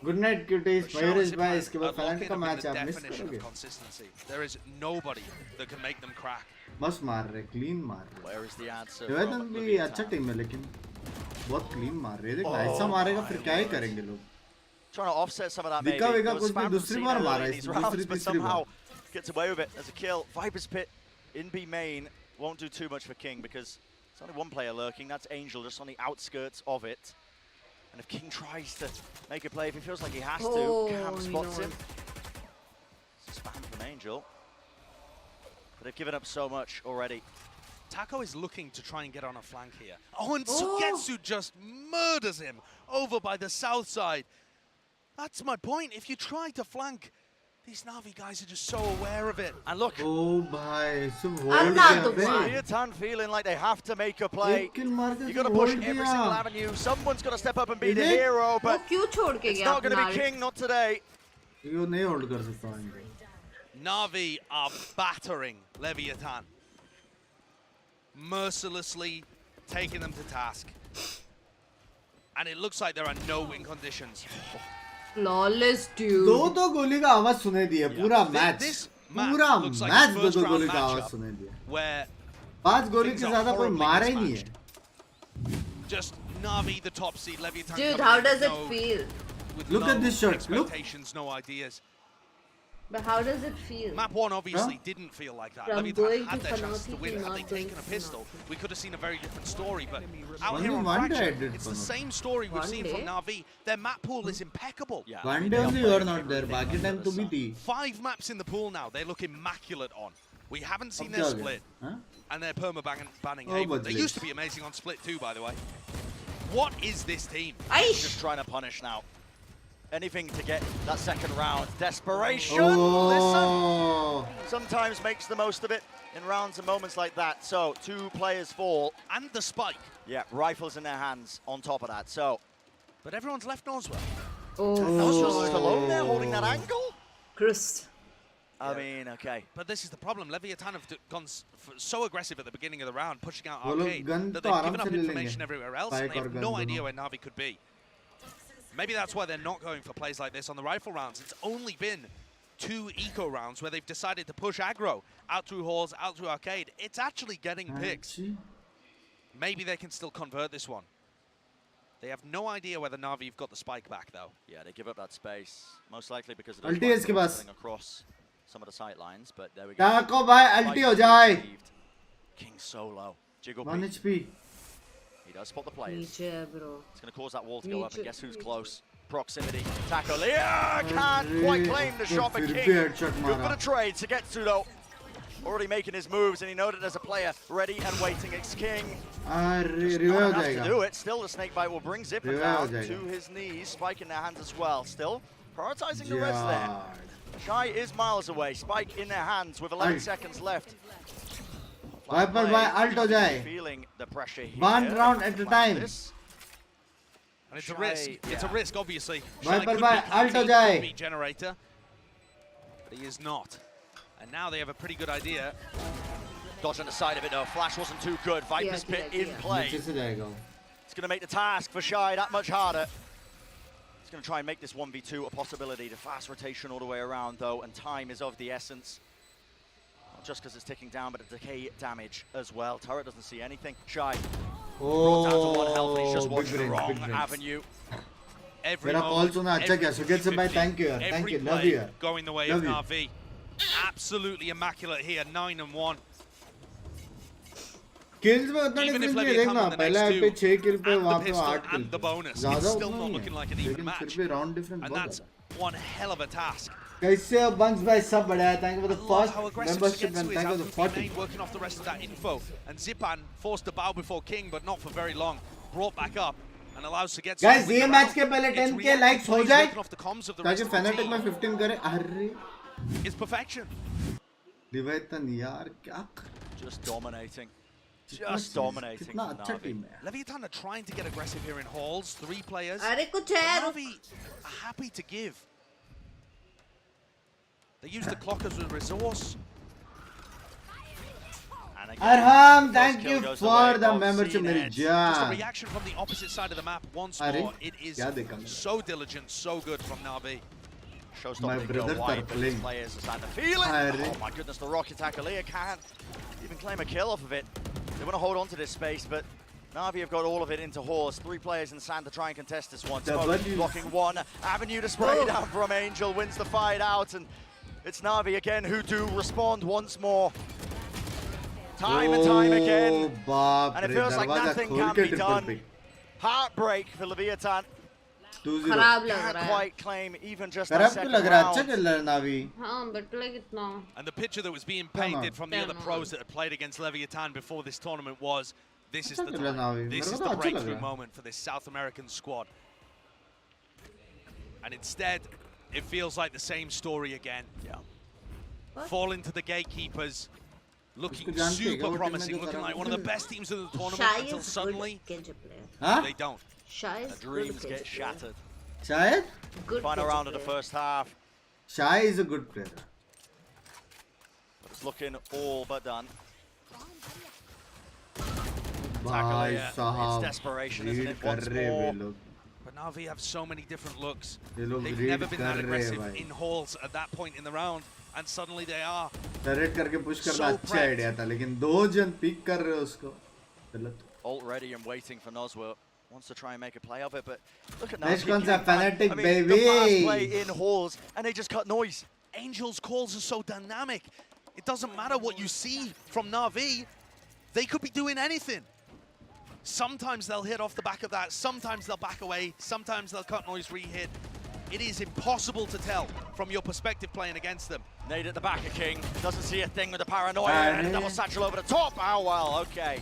Good night, cuties. Mayuresh bhai, इसके बाद Fnatic का match आप miss definition करोगे. of consistency. There is nobody that can make them crack. मस्त मार रहे, clean मार रहे. Where is the answer? देवेदन भी अच्छा टीम है लेकिन बहुत clean मार रहे. देख ऐसा मारेगा फिर क्या ही करेंगे लोग. Trying to offset some of that maybe. दिखा वेगा There was कुछ भी spam दूसरी from बार Cena मारा early in है, these दूसरी rounds, but तीसरी somehow bar. gets away with it. There's a kill. Viper's Pit in B main won't do too much for King because there's only one player lurking. That's Angel, just on the outskirts of it. And if King tries to make a play, if he feels like he has to, Cam spots him. Spam from Angel. But they've given up so much already. Taco is looking to try and get on a flank here. Oh, and Sugetsu just murders him over by the south side. That's my point. If you try to flank, these Na'Vi guys are just so aware of it. And look. Oh, bhai, सब hold Another किया बे. Leviathan feeling like they have to make a play. एक kill मार के You got to सब push hold every किया. single avenue. Someone's got to step up and be the Is it? hero, वो but क्यों छोड़ के it's गया not going to अपना be King, not today. यो नहीं hold कर सकता इनको. Na'Vi are battering Leviathan. mercilessly taking them to task. And it looks like there are no win conditions. Flawless, dude. दो गोली का आवाज सुनाई दिया पूरा मैच This map पूरा looks like मैच the दो first round गोली का आवाज matchup सुनाई दिया where 5 गोली things से are ज्यादा कोई horribly मारा ही नहीं है mismatched. Just Na'Vi, the top seed, Leviathan. Dude, coming how in does with it feel? with Look at no this shot, look. expectations, no ideas. But how does it feel? Map 1 obviously Huh? didn't feel like that. From Leviathan going had to their chance to Fnatic win. to Had they not going taken a to pistol, Fnatic. we could have seen a very different story. But out Only here on one day I Fracture, did it's the Fnatic. same story we've One seen day? from Na'Vi. Their map pool is impeccable. Yeah, One they day are only playing you're not there everything बाकी time under तो the भी sun. थी 5 maps in the pool now. They look immaculate on. We haven't seen अब their क्या हो split. गया हाँ? And they're banning Oh, Haven. but They this. used to be amazing on split too, by the way. What is this team? Just trying to punish now. Anything to get that second round. Desperation. Oh. Listen. Sometimes makes the most of it in rounds and moments like that. So 2 players fall. And the spike. Yeah, rifles in their hands on top of that. So But everyone's left Noswell. Oh, that was just Stallone there holding that angle. Christ. I mean, okay. But this is the problem. Leviathan have gone so aggressive at the beginning of the round, pushing out वो लोग Arcade, gun that तो they've आराम given से up ले information लेंगे everywhere else, and Spike they और have gun no दोनों idea where Na'Vi could be. Maybe that's why they're not going for plays like this on the rifle rounds. It's only been 2 eco rounds where they've decided to push aggro out through halls, out through Arcade. It's actually getting picks. अच्छी Maybe they can still convert this one. They have no idea whether Na'Vi have got the spike back, though. Yeah, they give up that space. Most likely because of Ulti those है इसके पास running across some of the sight lines, but there we go. टाको भाई अल्टी हो जाए King solo. Jiggle 1 peek. HP He does spot the players. नीचे, bro. It's going to cause that wall to go up, and Nietzsche. guess who's close? Proximity. Taco Leah can't quite claim the shot, but फिर King. भी headshot Good bit मारा of trade to get to though. Already making his moves, and he noted there's a player ready and waiting. It's King. अरे Just revive not हो enough to जाएगा do it. Still, the snake bite will bring Zipper Revive हो down जाएगा. to his knees. Spike in their hands as well. Still prioritizing the rest there. यार Shy is miles away. Spike in their hands with 11 Ult. seconds left. Viper भाई ult हो जाए Feeling the pressure here. 1 round at a time This And it's a Shy, risk. It's a yeah. risk, obviously. Viper Shy could भाई, be ult हो King, जाए. could be Generator. But he is not. And now they have a pretty good idea. dodge on the side of it though. Flash wasn't too good. Viper's Yeah, pit yeah, in yeah. play. नीचे से जाएगा वो It's going to make the task for Shy that much harder. He's going to try and make this 1v2 a possibility. The fast rotation all the way around though, and time is of the essence. Not just because it's ticking down, but the decay damage as well. Turret doesn't see anything. Shy brought down to 1 health, and he's just big watching the brains, wrong big brains. avenue. Every मेरा call moment, सुना अच्छा every क्या सुकेत से भाई 50-50, thank you यार thank every you love play you यार going the way Love of you. Na'Vi. Absolutely immaculate here, 9-1. Kills में उतना Even if डिफरेंस नहीं Leviathan देखना in the पहले next ऐप पे two, 6 किल पे and the वहां पे pistol 8 kill and the bonus, ज्यादा it's still उतना not नहीं looking है like an even लेकिन फिर match. भी राउंड डिफरेंस And बहुत that's है one hell of a task. कैसे हो बंक्स भाई सब बढ़िया है thank you for the I love first how aggressive membership Sugetsu and is thank out you through for B main, working off the rest of that info. And Zipan forced to bow before King, but not for very long. Brought back up and allows Sugetsu to guys win ये the match round. के पहले It's 10 के reactive likes हो plays जाए working off the comms of the ताकि rest of the fanatic में team. 15 करे अरे It's perfection. लिवाइतन यार क्या Just dominating. Just dominating. कितना from अच्छा Na'Vi. टीम है Leviathan are trying to get aggressive here in halls. 3 players. अरे कुछ है But रुक Na'Vi are happy to give. They use the clock as a resource. And again, Arham first thank kill you goes for way the of membership मेरी CNED. Just a जान reaction from the opposite side of the map once अरे, more. It is क्या देखा मैंने? so diligent, so good from Na'Vi. Showstopper My didn't go brothers wide, are but his playing. players are starting to feel it. Arre. Oh my goodness, the rocket attack. Aliyah can't even claim a kill off of it. They want to hold on to this space, but Na'Vi have got all of it into horse. 3 players in sand to try and contest this one. Smoke W's. blocking one. Avenue to spray Oh. down from Angel, wins the fight out, and it's Na'Vi again who do respond once more. Time and time again. बाप And it रे feels like दरवाजा nothing खोल can के be triple done. Pick Heartbreak for Leviathan. 2-0 खराब लग Can't रहा है quite claim even just that खराब तो second लग रहा है अच्छा round. खेल रहा है नावी हाँ बट लाइक इतना And the picture that was being Come on. painted from the other Come on. pros that had played against Leviathan before this tournament was, this is अच्छा the खेल रहा है time. नावी This मेरे is को the तो अच्छा लग breakthrough रहा है moment for this South American squad. And instead, it feels like the same story again. Yeah. What? Fall into the gatekeepers. Looking उसको जानते हैं क्या, super वो टीम में promising, जो looking खराब like one of the best teams in the tournament Shy until is suddenly good Kenja player हाँ they don't. Shy is The good dreams Kenja get player. shattered. शायद Good Final Kenja round of the player. first half. Shy is a good player It's looking all but done. can't tackle it yet. It's desperation, isn't it? Once more. But Na'Vi have so many different looks. ये लोग They've read never been that कर रहे हैं aggressive भाई. in halls at that point in the round, and suddenly they are. Turret करके push करना So अच्छा prepped. idea था, लेकिन दो जन pick कर रहे हो उसको. गलत. Alt ready and waiting for Nosworth. Wants to try and make a play of it, but look at Nice Na'Vi. concept, Fnatic, I mean, baby. the fast play in halls, and they just cut noise. Angel's calls are so dynamic. It doesn't matter what you see from Na'Vi. They could be doing anything. Sometimes they'll hit off the back of that. Sometimes they'll back away. Sometimes they'll cut noise re-hit. It is impossible to tell from your perspective playing against them. Nade at the back of King. Doesn't see a thing with the paranoia. And a double satchel over the top. Oh, well, okay.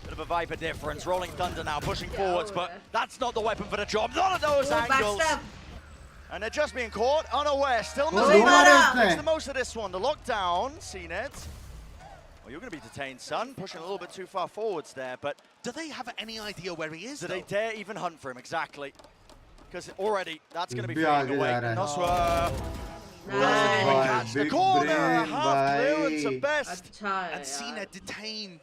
Bit of a Viper difference. Rolling Thunder now pushing forwards, but that's not the weapon for the job. None of those angles. Backstab. And they're just being caught unaware. Still Oh, missing. Mara. Makes the most of this one. The lockdown. Seen it. Well, you're going to be detained, son. Pushing a little bit too far forwards there, but Do they have any idea where he is, do though? they dare even hunt for him? Exactly. Because already that's going to be भी fading आगे away. जा रहा है. Nosworth doesn't Nice. even भाई, catch the big corner. brain, Half clearance भाई. at best. अच्छा है And Cena यार. detained.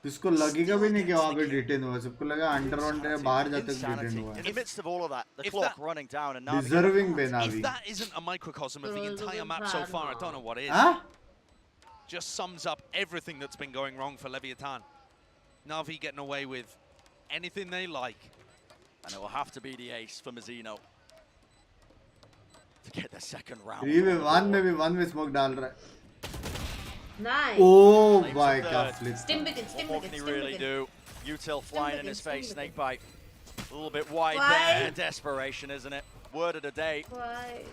इसको लगेगा भी नहीं कि वहाँ पे detain हुआ. सबको लगा under बाहर जाते हुए detain Insanity. हुआ In है. the midst of all of that, the If clock that- running down and now Deserving be If Na'Vi. that isn't a microcosm of the entire map so far, I don't know what is. Huh? Just sums up everything that's been going wrong for Leviathan. Na'Vi getting away with anything they like. And it will have to be the ace for Mazzino to get the second round. 3v1 में भी 1 में smoke डाल रहा है. Nice. Oh Claims भाई the क्या third. flip. Stim begin, What stim more begin, can he stim really begin. do? Util flying in his Stim face, begin. snakebite. A little bit wide Why? there. Desperation, isn't it? Word of the day. Why?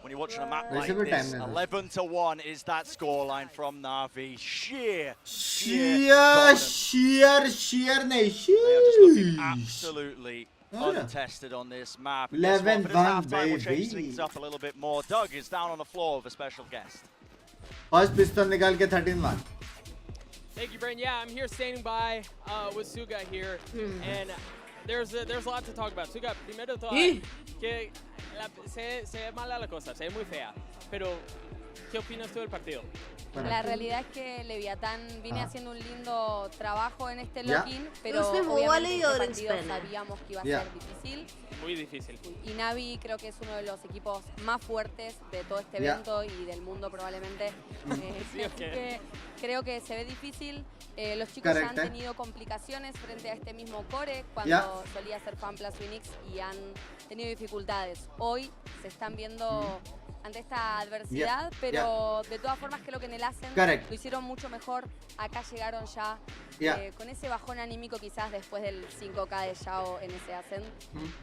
When you're watching a map Why? like Why? this, Time 11-1 is that scoreline from Na'Vi. Sheer Sheer dominance. नहीं They are just looking sheer. absolutely Oh, yeah. untested on this map. 11-1, Guess what? For this halftime, we'll baby. change things up a little bit more. Doug is down on the floor with a special guest. First pistol निकाल के 13-1. Thank you, Brandon. Yeah, I'm here standing by with Suga here, and there's a lot to talk about. Suga, primero todo, que se ve mala la cosa, se ve muy fea, pero ¿qué opinas tú del partido? La realidad es que Leviatán viene haciendo un lindo trabajo en este Ya. lock-in, pero उसमें वो obviamente वाले este orange partido pen है. sabíamos que iba a Ya. ser difícil. Muy difícil. Y Navi creo que es uno de los equipos más fuertes de todo este Ya. evento y del mundo probablemente. Sí, Así ok. que creo que se ve difícil. Los chicos ya han Correcto. tenido complicaciones frente a este mismo core cuando Ya. solía ser Fanplas Phoenix y han tenido dificultades. Hoy se están viendo ante esta adversidad, pero de todas formas creo que en el Ascent Correcto. lo hicieron mucho mejor. Acá llegaron ya Ya. con ese bajón anímico quizás después del 5K de Yao en ese Ascent,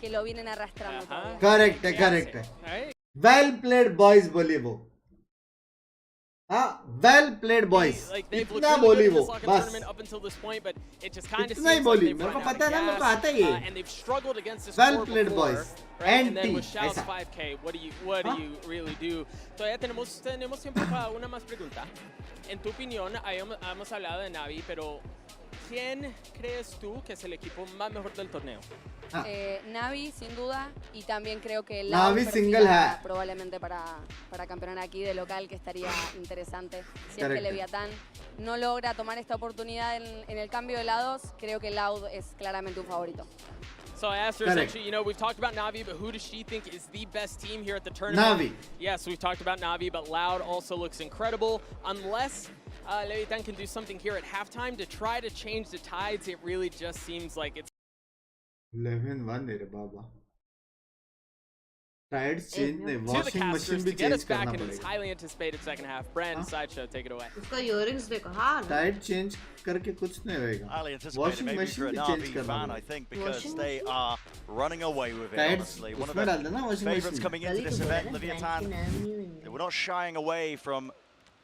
que lo vienen arrastrando todavía. Correct है, correct है. Alright. Well played boys बोली वो. हाँ, well played boys. Like they've looked इतना really good बोली in वो, this lock-in बस. tournament up until this point, but it just kind of इतना ही seems like बोली. they've मेरे को run out पता है of ना, मेरे को gas, आता ही है. and they've struggled against this Well score played, before, boys. right? And then NT, with Shao's esa. 5K, what do you really do? Todavía tenemos tiempo para una más pregunta. En tu opinión, hemos hablado de Navi, pero ¿quién crees tú que es el equipo más mejor del torneo? Navi, sin duda, y también creo que el Navi single है. probablemente para campeonar aquí de local, que estaría interesante. Si es Correcto. que Leviatán no logra tomar esta oportunidad en el cambio de lados, creo que Loud es claramente un favorito. So I asked her, Correct. essentially, you know, we've talked about Navi, but who does she think is the best team here at the tournament? Navi. Yes, we've talked about Navi, but Loud also looks incredible. Unless Leviathan can do something here at halftime to try to change the tides, it really just seems like it's 11-1 मेरे बाबा. Tides change नहीं, to the washing machine casters भी to get change us back करना in this पड़ेगा. highly anticipated second half. Brandon, Sideshow, take it away. उसका earrings देखो, हाँ ना. Tide change करके कुछ नहीं होगा. Highly anticipated Washing maybe machine for a भी change Na'Vi करना fan, I पड़ेगा. think, because Washing they machine? are running away with it, Tides honestly. One of उसमें the डाल देना washing favorites machine. coming into this event, Leviathan. They were not shying away from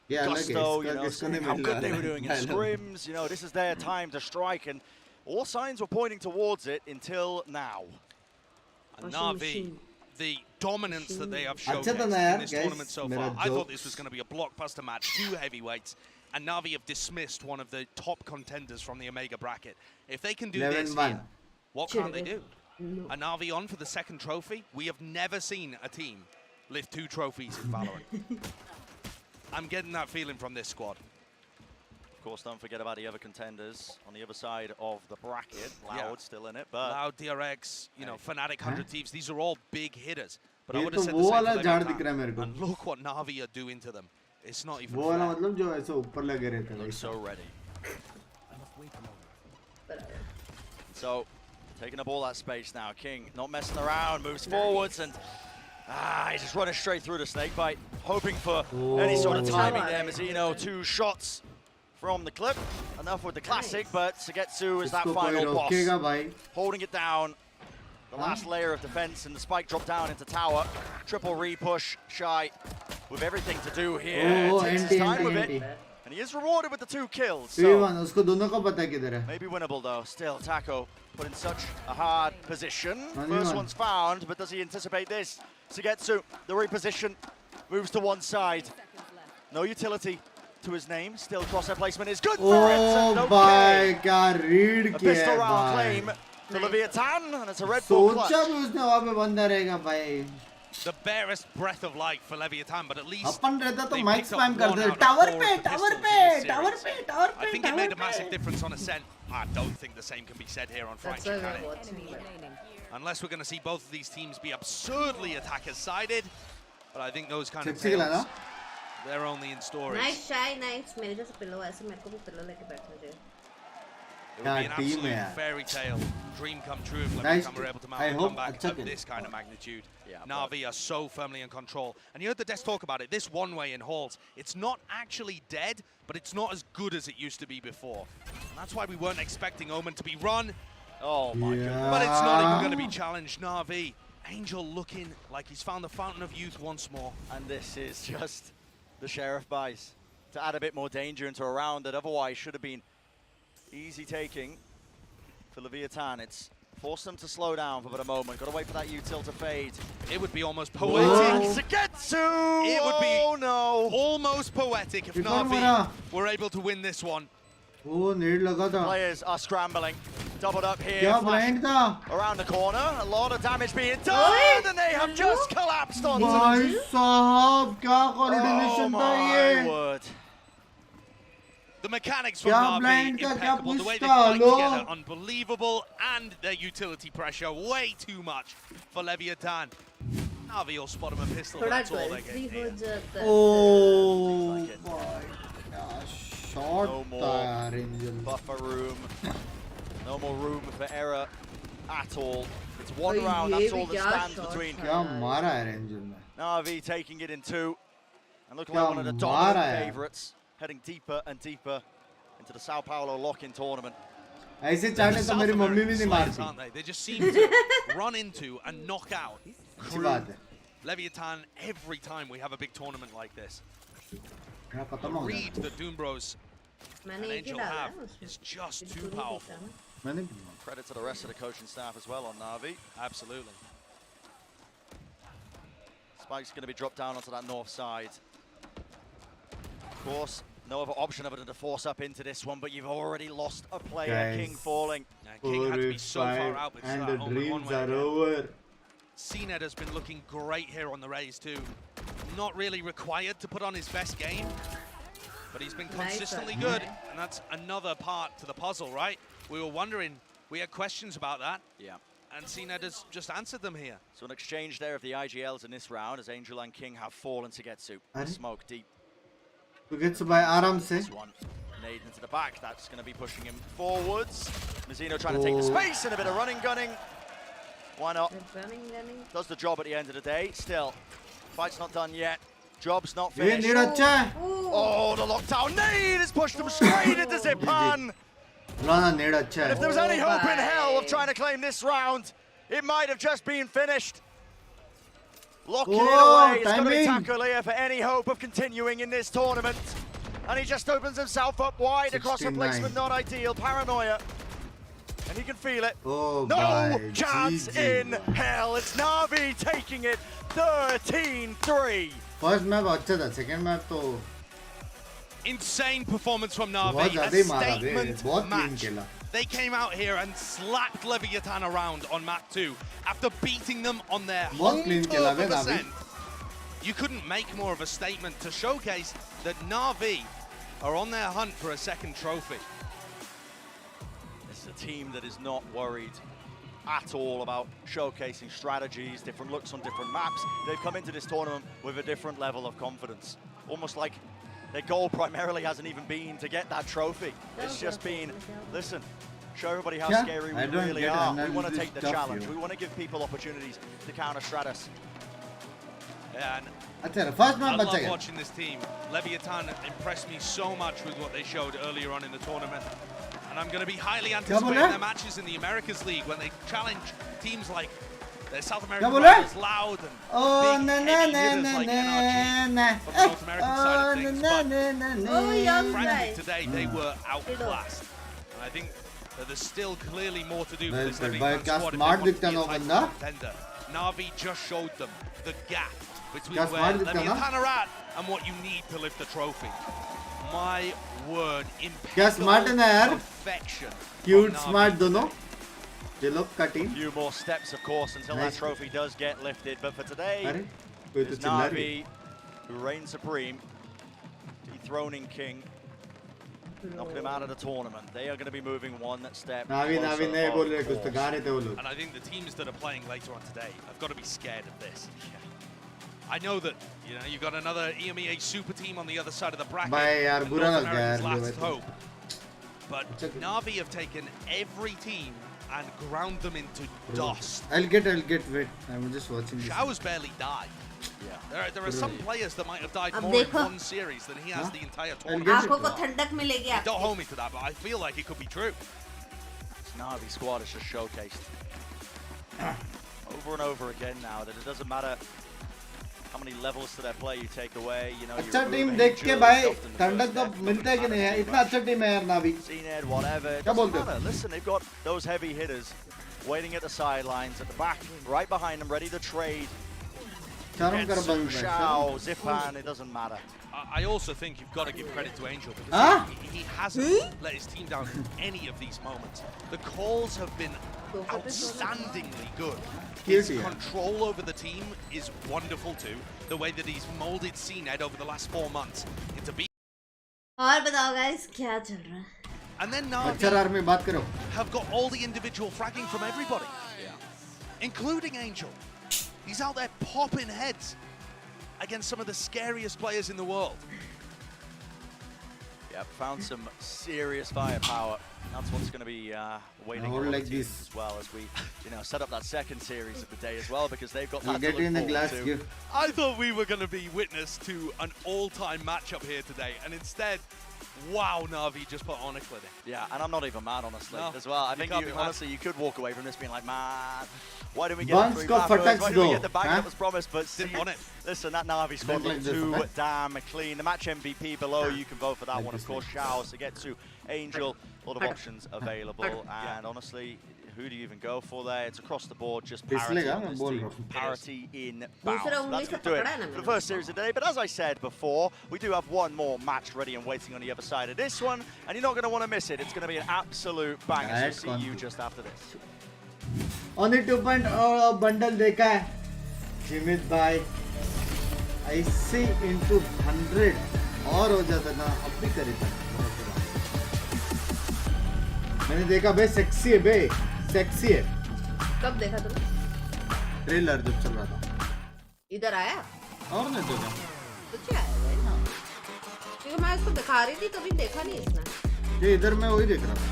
ये अलग है, gusto, इसका you know, किसको नहीं how mill good रहा they है. were doing in I know. scrims. You know, this is their time to strike, and all signs were pointing towards it until now. And Washing Na'Vi, machine. the dominance that they have अच्छा showcased था ना यार, in this guys, tournament so मेरा far. I thought this jokes. was going to be a blockbuster match, two heavyweights, and Na'Vi have dismissed one of the top contenders from the Omega bracket. If they can do this 11-1. here, what can't they do? A Na'Vi on for the second trophy? We have never seen a team lift 2 trophies in Valorant. I'm getting that feeling from this squad. course, don't forget about the other contenders on the other side of the bracket. Loud still in it, but Loud, DRX, you know, Fnatic, 100 Thieves. These are all big hitters. But I ये would तो have said वो the same वाला for झाड़ Leviathan. दिख रहा है मेरे को And look what Na'Vi are doing to them. It's not even वो वाला fair. मतलब जो ऐसे ऊपर लगे रहते हैं looks so ready. So, taking up all that space now. King not messing around, moves forwards, and he's just running straight through the snake bite, hoping for any sort of timing there. Mizzino, 2 shots from the clip. Enough with the classic, but Sugetsu is that final boss. Holding it down. The last layer of defense, and the spike drop down into tower. Triple re-push, Shy with everything to do here. Takes his time with it. And he is rewarded with the 2 kills. So उसको दोनों को पता है किधर है. maybe winnable though. Still, Taco put in such a hard position. First one's found, but does he anticipate this? Sugetsu, the reposition, moves to one side. No utility to his name. Still, crosshair placement is good for it. And भाई क्या read a किया pistol है round claim to Leviathan, and it's a Red Bull clutch. सोचा भी उसने वहाँ पे बंदा रहेगा भाई. The barest breath of life for Leviathan, but at least अपन रहता तो they mic picked up spam कर one दे. out of टावर 4 पे of the टावर pistols पे in this टावर series. पे टावर पे. I think it made a massive difference on Ascent. I don't think the same can be said here on Fracture, can it? Unless we're going to see both of these teams be absurdly attacker-sided. But I think those kind of tales, they're only in stories. Nice, Shy, nice. मेरे जैसे pillow ऐसे मेरे को भी pillow लेके बैठना चाहिए. It would be an absolute fairy tale, dream come true if Leviathan were able to mount a comeback of this kind of magnitude. Na'Vi are so firmly in control. And you heard the Des talk about it, this one-way in halls, it's not actually dead, but it's not as good as it used to be before. And that's why we weren't expecting Omen to be run. Oh my goodness. But it's not even going to be challenged. Na'Vi, Angel looking like he's found the fountain of youth once more. And this is just the Sheriff buys to add a bit more danger into a round that otherwise should have been easy taking for Leviathan. It's forced them to slow down for a moment. Got to wait for that util to fade. It would be almost poetic. Sugetsu! It would be almost poetic if Na'Vi were able to win this one. वो नेड लगा था. Players are scrambling. Doubled up here. क्या blind था? Around the corner. A lot of damage being done, and they have just collapsed onto भाई साहब क्या coordination था ये? my word. The mechanics from Na'Vi, impeccable. The way they fight together, unbelievable. And their utility pressure, way too much for Leviathan. Na'Vi will spot him a pistol, but that's all they get here. Oh, shot no more buffer room. No more room for error at all. It's one round, that's all that stands between. क्या मारा है Angel ने? Na'Vi taking it in 2. And looking like one of the dominant favourites. Heading deeper and deeper into the São Paulo lock-in tournament. ऐसे चाटे तो मेरी mummy भी नहीं मारती. They just seem to run into and knock out crew. Leviathan every time we have a big tournament like this. The read that Doom Bros and Angel have is just too powerful. Credit to the rest of the coaching staff as well on Na'Vi. Absolutely. Spike's going to be dropped down onto that north side. Of course, no other option other than to force up into this one, but you've already lost a player. King falling. King had to be so far out with and the dreams are over. CNED has been looking great here on the Rays too. Not really required to put on his best game, but he's been consistently good, and that's another part to the puzzle, right? We were wondering, we had questions about that. Yeah. And CNED has just answered them here. So an exchange there of the IGLs in this round as Angel and King have fallen to Sugetsu. Smoke deep. Sugetsu by आराम से. This one nade into the back. That's going to be pushing him forwards. Mizzino trying to take the space and a bit of running gunning. Why not? Does the job at the end of the day. Still, fight's not done yet. Job's not finished. Oh, the lockdown nade has pushed them straight into Zipan. And if there was any hope in hell of trying to claim this round, it might have just been finished. Locking it away is going to be Takulia for any hope of continuing in this tournament. And he just opens himself up wide across a placement not ideal. Paranoia. And he can feel it. No chance in hell. It's Na'Vi taking it 13-3. First map अच्छा था, second map तो insane performance from Na'Vi. A statement match. They came out here and slapped Leviathan around on map 2 after beating them on their home turf of Ascent. You couldn't make more of a statement to showcase that Na'Vi are on their hunt for a second trophy. This is a team that is not worried at all about showcasing strategies, different looks on different maps. They've come into this tournament with a different level of confidence. Almost like their goal primarily hasn't even been to get that trophy. It's just been, listen, show everybody how scary we really are. We want to take the challenge. We want to give people opportunities to counter Stratus. Yeah, and first I love watching this team. Leviathan impressed me so much with what they showed earlier on in the tournament. And I'm going to be highly anticipating their matches in the Americas League when they challenge teams like the South American rivals, Loud and big heavy hitters like NRG from the North American side of things. But frankly, today they were outclassed. And I think that there's still clearly more to do for this Leviathan squad if they want to be a title contender. Na'Vi just showed them the gap between where Leviathan are at and what you need to lift the trophy. My word, impeccable perfection. Cute, smart, dono. They look cutting. A few more steps, of course, until that trophy does get lifted. But for today, it's Na'Vi who reigns supreme, dethroning King, knocking him out of the tournament. They are going to be moving one step closer. And I think the teams that are playing later on today have got to be scared of this. I know that, you know, you've got another EMEA super team on the other side of the bracket. North America's last hope. But Na'Vi have taken every team and ground them into dust. I'll get wait. I'm just watching this. Xiao's barely died. Yeah. There are some players that might have died more in one series than he has the entire tournament. Don't hold me to that, but I feel like it could be true. This Na'Vi squad is just showcased over and over again now that it doesn't matter how many levels to their play you take away, you know. अच्छा team देख के भाई ठंडक तो मिलता है कि नहीं है इतना अच्छा टीम है यार नावी CNED, whatever, it doesn't matter. Listen, they've got those heavy hitters waiting at the sidelines, at the back, right behind them, ready to trade. Shao, Zipan, it doesn't matter. I also think you've got to give credit to Angel because he hasn't let his team down in any of these moments. The calls have been outstandingly good. His control over the team is wonderful too. The way that he's molded CNED over the last 4 months into being. और बताओ guys क्या चल रहा है? And then Na'Vi have got all the individual fragging from everybody, including Angel. He's out there popping heads against some of the scariest players in the world. Yeah, found some serious firepower. That's what's going to be waiting on like this as well as we, you know, set up that second series of the day as well because they've got that to look forward to. I thought we were going to be witness to an all-time matchup here today, and instead, wow, Na'Vi just put on a clinic. Yeah, and I'm not even mad, honestly, as well. I think honestly, you could walk away from this being like, man, why didn't we get the 3 back? Why didn't we get the back that was promised? But didn't want it. Listen, that Na'Vi squad looked too damn clean. The match MVP below, you can vote for that one, of course. Shao, to get to Angel, a lot of options available, and honestly, who do you even go for there? It's across the board, just parity on this team. Parity in bounds. That's going to do it for the first series of the day. But as I said before, we do have one more match ready and waiting on the other side of this one, and you're not going to want to miss it. It's going to be an absolute banger. So see you just after this. Only 2.0 bundle देखा है जिमित भाई ऐसे into 100 और हो जाता ना अब भी करे था मैंने देखा बे सेक्सी है बे सेक्सी है कब देखा तुमने ट्रेलर जब चल रहा था इधर आया और नहीं देखा तो क्या है भाई ना क्योंकि मैं इसको दिखा रही थी कभी देखा नहीं इसने ये इधर मैं वही देख रहा था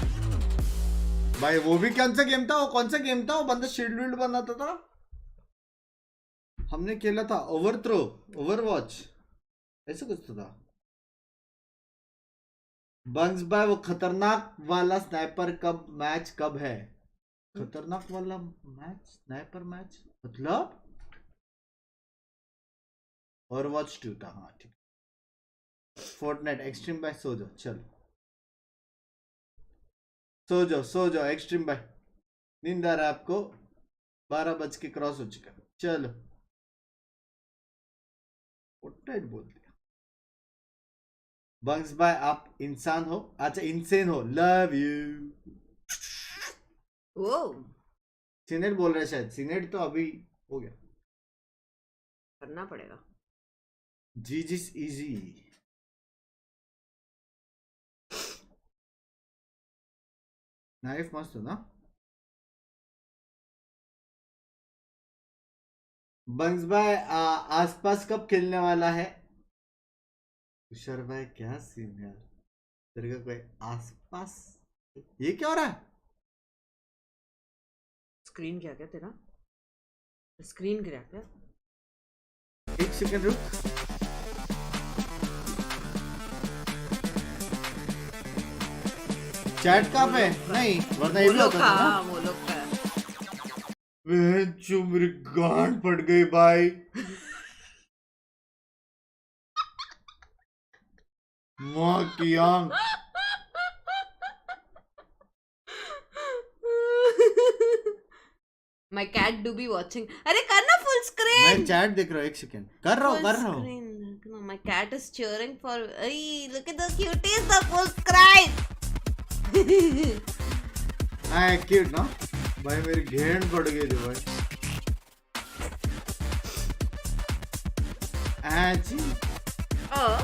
भाई वो भी कौन सा गेम था वो कौन सा गेम था वो बंदा शील्ड वील्ड बनाता था हमने खेला था ओवरथ्रो ओवरवॉच ऐसा कुछ तो था बंक्स भाई वो खतरनाक वाला स्नाइपर कब मैच कब है खतरनाक वाला मैच स्नाइपर मैच मतलब ओवरवॉच 2 था हाँ ठीक फोर्टनाइट एक्सट्रीम बाय सो जाओ चल सो जाओ एक्सट्रीम बाय नींद आ रहा है आपको 12 बज के क्रॉस हो चुका चलो फोर्टनाइट बोल दिया बंक्स बाय आप इंसान हो अच्छा इंसेन हो लव यू ओ सीनेट बोल रहे शायद सीनेट तो अभी हो गया करना पड़ेगा जी इजी नाइफ मस्त है ना. बंक्स भाई आसपास कब खेलने वाला है? तुषार भाई क्या सीन है तेरे का? कोई आसपास? ये क्या हो रहा है? स्क्रीन क्या क्या तेरा? स्क्रीन गिरा क्या? एक सेकंड रुक. चैट कहाँ पे? नहीं वरना ये भी होता था ना. वो लोग का. मेरी गांड फट गई भाई. माँ की आंख. My cat do be watching. अरे करना full screen. मैं चैट देख रहा हूँ. एक सेकंड कर रहा हूँ. No, my cat is cheering for. Hey, look at the cuties, the full screen. Cute ना भाई. मेरी घेंड पड़ गई थी भाई. Oh.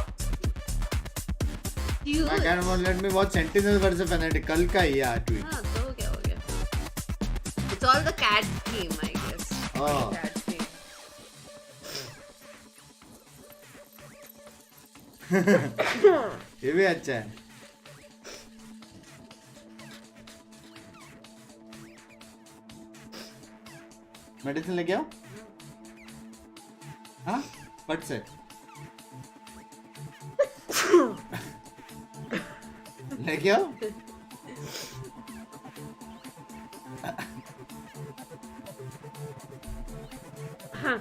Cute. My cat won't let me watch Sentinel versus Fnatic. कल का ही है ट्वीट. हाँ तो हो गया. It's all the cat theme, I guess. Oh. Cat theme. ये भी अच्छा है. मेडिसिन लेके आओ. हाँ फट से लेके आओ. हाँ.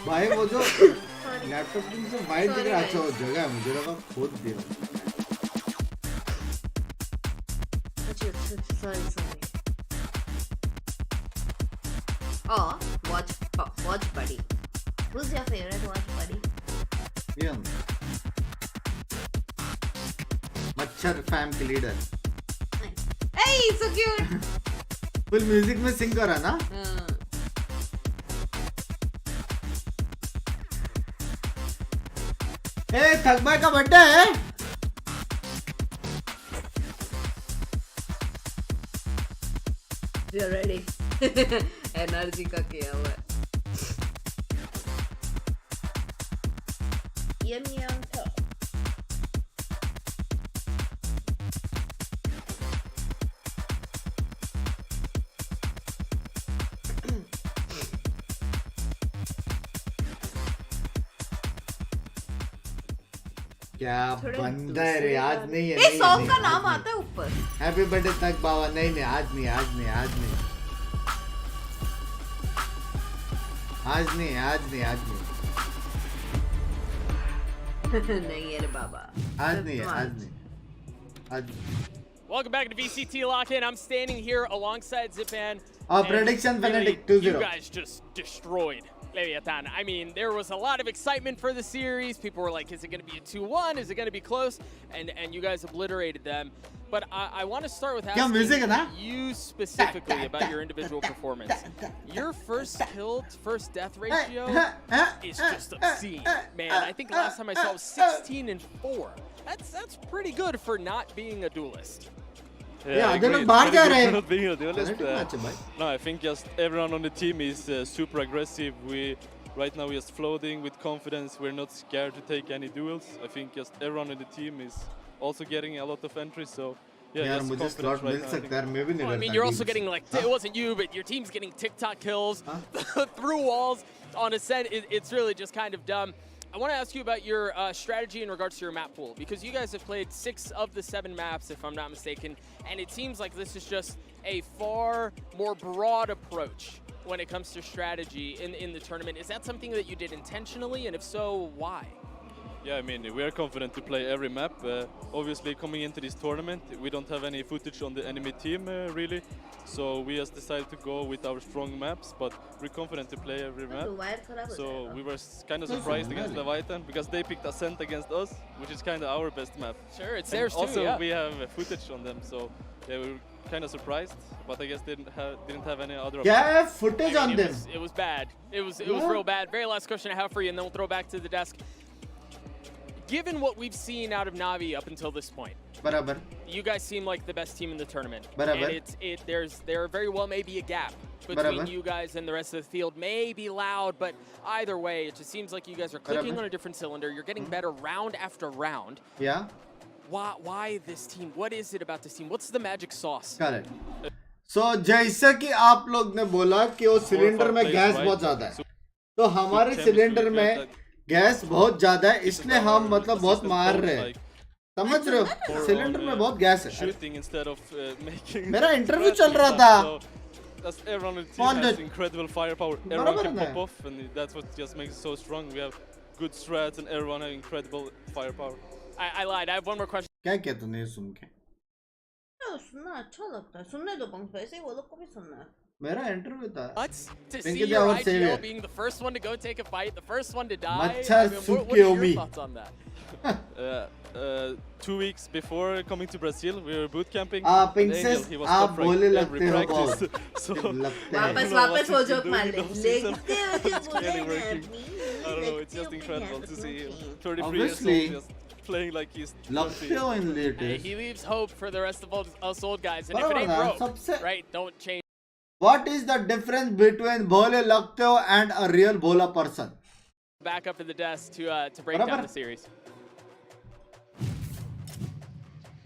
भाई वो जो लैपटॉप से वाइट दिख रहा है. अच्छा वो जगह है. मुझे लगा खोद दिया. Sorry. Oh, watch buddy. Who's your favorite watch buddy? ये हम मच्छर फैम के leader. Hey, so cute. Full music में सिंग कर रहा ना. ए थकबाई का बर्थडे है. You're ready. एनर्जी का किया हुआ है. EMEA था. क्या बंदा है रे. आज नहीं है. इस सॉन्ग का नाम आता है ऊपर. हैप्पी बर्थडे तक बाबा. नहीं आज नहीं. नहीं है रे बाबा. आज नहीं. Welcome back to VCT LOCK. I'm standing here alongside Zipan. Prediction Fnatic really, 2-0. You guys just destroyed Leviathan. I mean, there was a lot of excitement for the series. People were like, is it going to be a 2-1? Is it going to be close? And you guys obliterated them. But I want to start with asking you specifically about your individual performance. Your first kill, first death ratio is just obscene. Man, I think last time I saw it was 16-4. That's pretty good for not being a duelist. Yeah, I agree. Not being a duelist. No, I think just everyone on the team is super aggressive. Right now we're just floating with confidence. We're not scared to take any duels. I think just everyone on the team is also getting a lot of entries. So yeah, just confidence right now. I mean, you're also getting like, it wasn't you, but your team's getting TikTok kills through walls on Ascent. It's really just kind of dumb. I want to ask you about your strategy in regards to your map pool, because you guys have played 6 of the 7 maps, if I'm not mistaken, and it seems like this is just a far more broad approach when it comes to strategy in the tournament. Is that something that you did intentionally, and if so, why? Yeah, I mean, we are confident to play every map. Obviously, coming into this tournament, we don't have any footage on the enemy team, really. So we just decided to go with our strong maps, but we're confident to play every map. So we were kind of surprised against Leviathan, because they picked Ascent against us, which is kind of our best map. Sure, it's theirs too, also, we have footage on them, so Yeah, we were kind of surprised, but I guess didn't have any other. Yeah, footage on them. It was bad. It was real bad. Very last question I have for you, and then we'll throw back to the desk. Given what we've seen out of Na'Vi up until this point, Barabar. you guys seem like the best team in the tournament. Barabar. And there very well may be a gap between you guys and the rest of the field. May be loud, but either way, it just seems like you guys are clicking on a different cylinder. You're getting better round after round. Yeah. Why this team? What is it about this team? What's the magic sauce? Correct. So जैसा कि आप लोग ने बोला कि वो cylinder में gas बहुत ज़्यादा है, तो हमारे सिलेंडर में गैस बहुत ज़्यादा है, इसलिए हम मतलब बहुत मार रहे हैं, समझ रहे हो? सिलेंडर में बहुत गैस है. मेरा इंटरव्यू चल रहा था. Everyone on the team has incredible firepower. Everyone can pop off, and that's what just makes it so strong. We have good strats, and everyone has incredible firepower. I lied. I have one more question. क्या किया तूने ये सुन के? सुनना अच्छा लगता है, सुनने दो पंख, वैसे ही वो लोग को भी सुनना है. मेरा इंटरव्यू था. To see your IGL being the first one to go take a fight, the first one to die. मच्छर I mean, what are your thoughts on that? 2 weeks before coming to Brazil, we were boot camping. Princess, आप बोले लगते हो बहुत. So वापस वो joke मार ले. I don't know, it's just incredible to see him. 33 years old, just playing like he's 20. He leaves hope for the rest of us old guys, and if it ain't broke, right, don't change. What is the difference between भोले लगते हो and a real Bhola person? Back up to the desk to break down the series.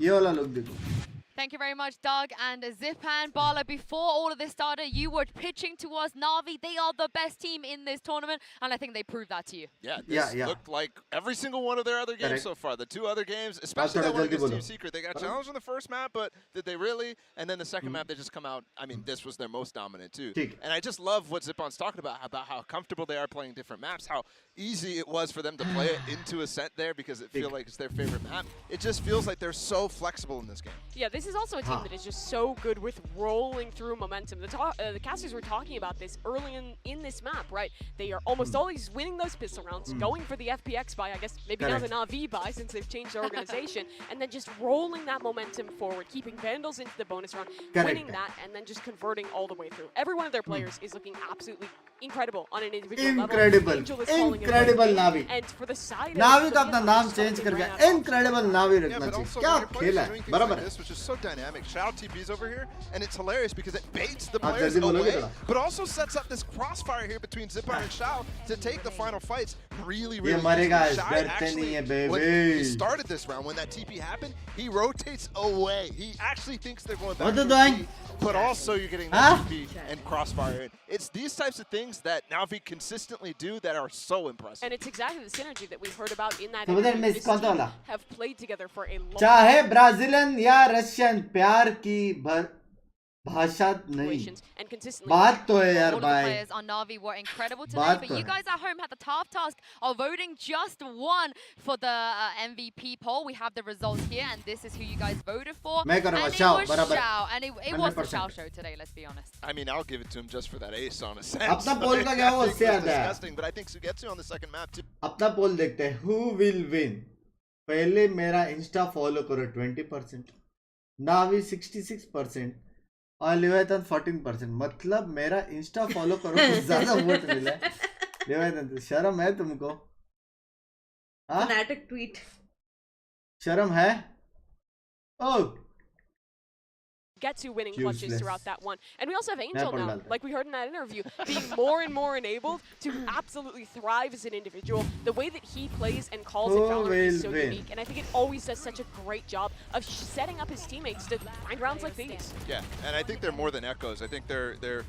ये वाला लोग देखो. Thank you very much, Doug and Zipan. Bala, before all of this started, you were pitching to us Na'Vi. They are the best team in this tournament, and I think they proved that to you. Yeah, this looked like every single one of their other games so far. The two other games, especially that one against Team Secret, they got challenged in the first map, but did they really? And then the second map, they just come out. I mean, this was their most dominant too. And I just love what Zipan's talking about how comfortable they are playing different maps, how easy it was for them to play it into Ascent there because it feels like it's their favorite map. It just feels like they're so flexible in this game. Yeah, this is also a team that is just so good with rolling through momentum. The casters were talking about this early in this map, right? They are almost always winning those pistol rounds, going for the FPX buy, I guess maybe now the Na'Vi buy since they've changed their organization, and then just rolling that momentum forward, keeping Vandals into the bonus round, winning that, and then just converting all the way through. Every one of their players is looking absolutely incredible on an individual level. Incredible Na'Vi. And for the side Na'Vi का अपना नाम change कर गया. Incredible Na'Vi रखना चाहिए. क्या खेला है? बराबर है. This was just so dynamic. Shout out TP's over here, and it's hilarious because it baits the players away, but also sets up this crossfire here between Zipan and Shao to take the final fights really, really easily. Shao actually, when he started this round, when that TP happened, he rotates away. He actually thinks they're going back to TP, but also you're getting that TP and crossfire. It's these types of things that Na'Vi consistently do that are so impressive. And it's exactly the synergy that we've heard about in that interview. This team have played together for a long time. चाहे Brazilian या Russian प्यार की भाषा नहीं. बात तो है यार भाई. All of the players on Na'Vi were incredible today, but you guys at home had the tough task of voting just one for the MVP poll. We have the results here, and this is who you guys voted for. मैं करूँगा and Shao, it was Shao, and it was the Shao show today. Let's be honest. I mean, I'll give it to him just for that ace on Ascent. अपना पोल का क्या वो उससे आता है. Disgusting, but I think Sugetsu on the second map too. अपना पोल देखते हैं. Who will win? पहले मेरा इंस्टा फॉलो करो 20%, Na'Vi 66% और लेवाइथन 14%. मतलब मेरा इंस्टा फॉलो करो तो ज्यादा वोट मिला है. लेवाइथन तो शर्म है तुमको? हाँ? Fnatic tweet. शर्म है? Oh. Gets you winning clutches throughout that one. And we also have Angel now, like we heard in that interview, being more and more enabled to absolutely thrive as an individual. The way that he plays and calls it VALORANT is so unique, and I think it always does such a great job of setting up his teammates to find rounds like these. Yeah, and I think they're more than echoes. I think they're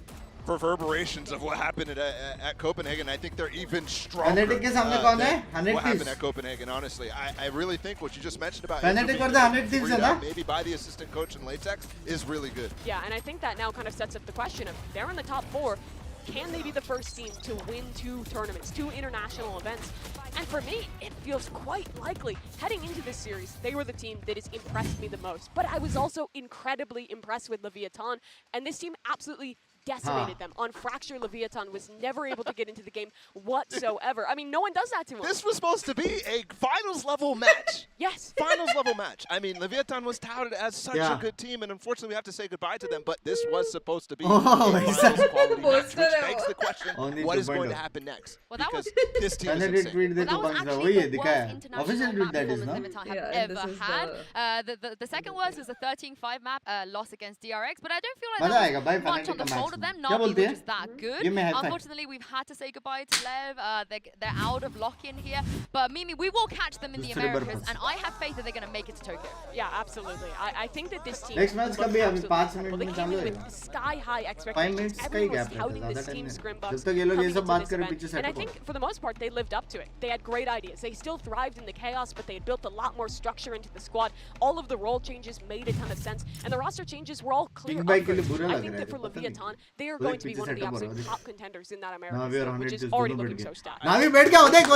reverberations of what happened at Copenhagen. I think they're even stronger Fnatic के सामने कौन है? what happened at Copenhagen, honestly. I really think what you just mentioned about Fnatic और Thieves है ना? maybe by the assistant coach in Latex is really good. Yeah, and I think that now kind of sets up the question of they're in the top 4. Can they be the first team to win 2 tournaments, 2 international events? And for me, it feels quite likely. Heading into this series, they were the team that has impressed me the most. But I was also incredibly impressed with Leviathan, and this team absolutely decimated them. On Fracture, Leviathan was never able to get into the game whatsoever. I mean, no one does that to him. This was supposed to be a finals level match. Yes. Finals level match. I mean, Leviathan was touted as such a good team, and unfortunately we have to say goodbye to them, but this was supposed to be a finals quality match, which begs the question, what is going to happen next? Well, that Because was this team is insane. Well, that was actually the worst international map performance Leviathan have ever had. The second worst was the 13-5 map loss against DRX, but I don't feel like there was much on the fault of them. Navi were just that good. Unfortunately, we've had to say goodbye to Lev. They're out of lock-in here, but Mimi, we will catch them in the Americas, and I have faith that they're going to make it to Tokyo. Yeah, absolutely. I think that this team next match looks कभी अभी absolutely 5 incredible. Minute They में came चालू in है with sky-high 5 expectations. Minutes का ही Everyone was gap touting रहता है this ज़्यादा team time scrim नहीं buffs जब तक ये लोग ये coming सब into बात this करें event. पीछे And I setup think for the most part they lived up to it. They had great ideas. They still thrived in the chaos, but they had built a lot more structure into the squad. All of the role changes made a ton of sense, and the roster changes were all clear Bike के लिए upgrades. बुरा I लग think रहा है that for पता नहीं Leviathan, they are वो going to be पीछे one of the सेटअप हो रहा absolute है top contenders in that Navi American और scene, which 100 is already दोनों बैठ looking गया so stacked. नावी बैठ गया वो देख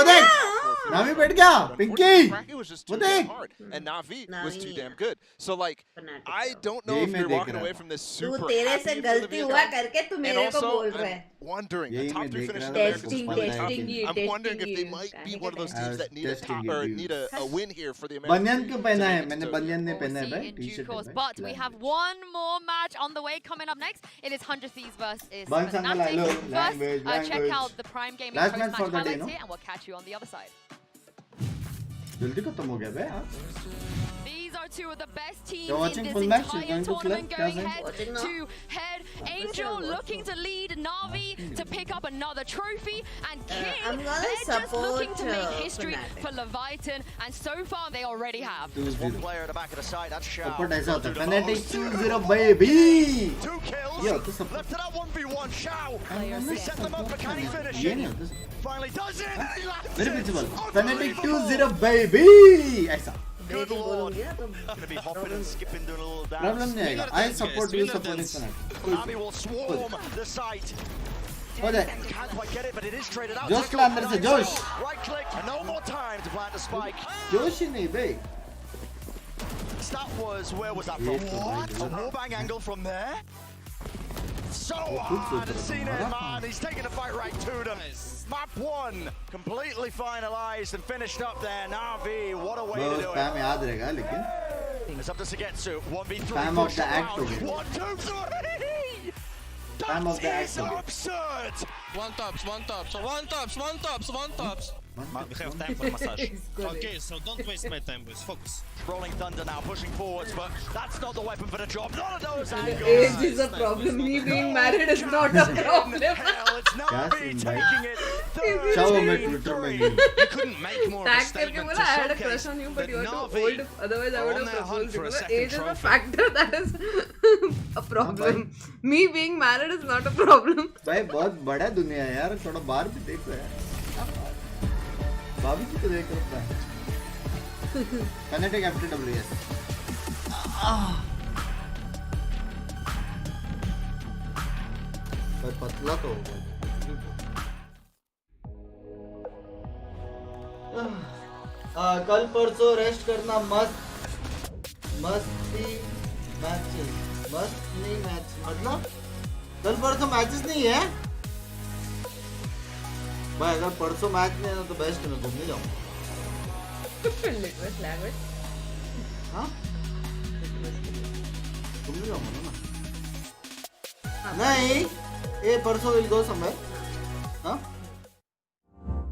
नावी बैठ गया Pinky It was just too damn hard, and Navi was too damn good. So like, I don't know if you're walking away from this super तू तेरे से happy for गलती हुआ Leviathan. करके तू And मेरे को also, बोल रहा है I'm wondering, the यही top मैं 3 देख finish रहा in हूँ, Americas is testing, one of the top testing teams. you, I'm wondering if they testing might you. be one of those teams that need a testing top you, or dude. need a win here for the Americas. बनियान क्यों पहना है to मैंने Tokyo. बनियान ने We'll पहना है see भाई in टी-शर्ट due course, है but we have one more match on the way coming up next. It is 100 Thieves versus Bunch uncle, Fnatic. hello. First, check Language. out the Prime Gaming Last post-match match for the day, highlights no? here, and we'll catch you on the other side. जल्दी खत्म हो गया बे हाँ These are two of the best teams You're in watching this full match? entire You're going to tournament, clip? going Kya head Watching now? to head. Angel looking to lead Navi to pick up another trophy, and King, I'm gonna they're just looking to support, make history Fnatic. for Leviathan, and so far they already have. 2-0 One player at the back of the side, that's Shao. Support ऐसा होता है Will do the Fnatic most. 2-0 baby 2 kills. ये होता है support Left it at 1v1. Shao. He set them up, but can he finish ये it? नहीं होता Finally does it. And he lands मेरे it. पीछे बोल Unbelievable. Fnatic 2-0 baby ऐसा Good ब्रेकिंग lord. बोलूंगी ना तो Going to be hopping and skipping, doing a little dance. Problem नहीं आएगा I support you supporting Fnatic Navi will swarm the site. हो जाए Can't quite get it, but it is traded out. जोश ला अंदर से जोश Right click, and no more time to plant the spike. जोश ही नहीं बे That was, where was that from? What? A wallbang angle from there? So hard to see it, man. He's taking the fight right to them. Map 1 completely finalized and finished up there. Navi, what a way वो to do spam it. याद रहेगा लेकिन It's up to Sugetsu. 1v3. Spam of push the act around. again. 1, 2, 3. Spam of the That act is again. absurd. One tops, one tops, one tops, one tops, one tops. We have time for massage. Okay, so don't waste my time, boys. Focus. Rolling Thunder now pushing forwards, but that's not the weapon for the job. None of those angles. age is a problem. Me being married is not a problem. Hell, it's Navi scene, taking it. Ciao, मैं Twitter में नहीं You couldn't make more of a Tag करके statement बोला to I had a showcase crush on you, but that you are too Navi old. Otherwise, I are would on have their hunt proposed. for a Because second age is a trophy. factor that is a problem. Me being married is not a problem. भाई बहुत बड़ा दुनिया है यार थोड़ा बाहर भी देखो यार भाभी जी को देख रहा है Fnatic FTWS पर पतला तो होगा कल परसों रेस्ट करना मस्ती मैचेस मस्त नहीं मैच मतलब कल परसों मैचेस नहीं है भाई अगर परसों मैच नहीं है ना तो बेस्ट मैं घूमने जाऊंगा Liquid language. हाँ घूमने जाऊंगा ना नहीं ये परसों विल गो समवेयर हाँ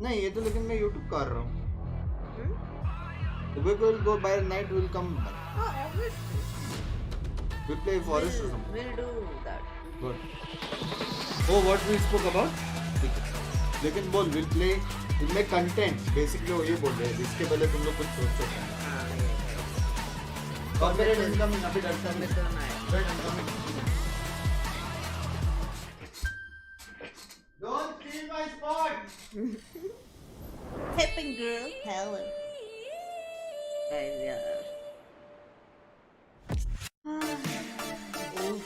नहीं ये तो लेकिन मैं YouTube कर रहा हूँ we will go by night we'll come back Oh, obviously. we play forest or something We'll do that. Good. Oh, what we spoke about? लेकिन बोल we'll play we'll make content basically वो ये बोल रहे हैं जिसके पहले तुम लोग कुछ सोच सकते हैं corporate income अभी डरता नहीं don't steal my spot Tipping girl, Helen. Guys, yeah. Oof.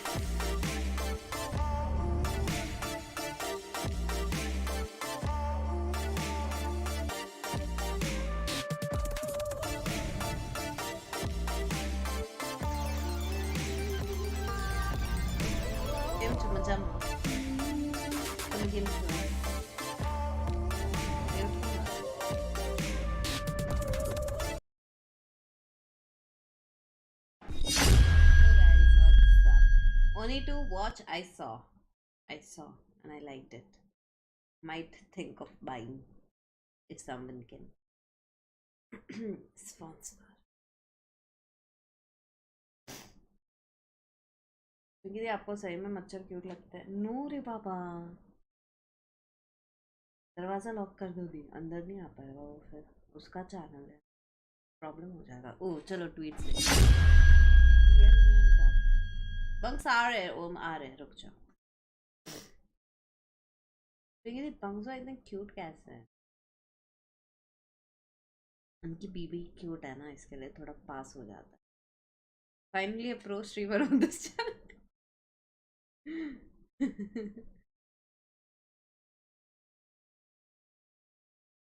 Game to macam Only to watch. I saw, and I liked it. Might think of buying if someone can sponsor. क्योंकि आपको सही में मच्छर cute लगता है? No रे बाबा, दरवाजा lock कर दो दी, अंदर नहीं आ पाएगा वो, फिर उसका चैनल है, प्रॉब्लम हो जाएगा। ओह चलो ट्वीट से बंक्स आ रहे, ओम आ रहे, रुक जाओ। क्योंकि बंक्स इतने क्यूट कैसे है? उनकी बीबी क्यूट है ना, इसके लिए थोड़ा पास हो जाता है। Finally a pro streamer on this channel.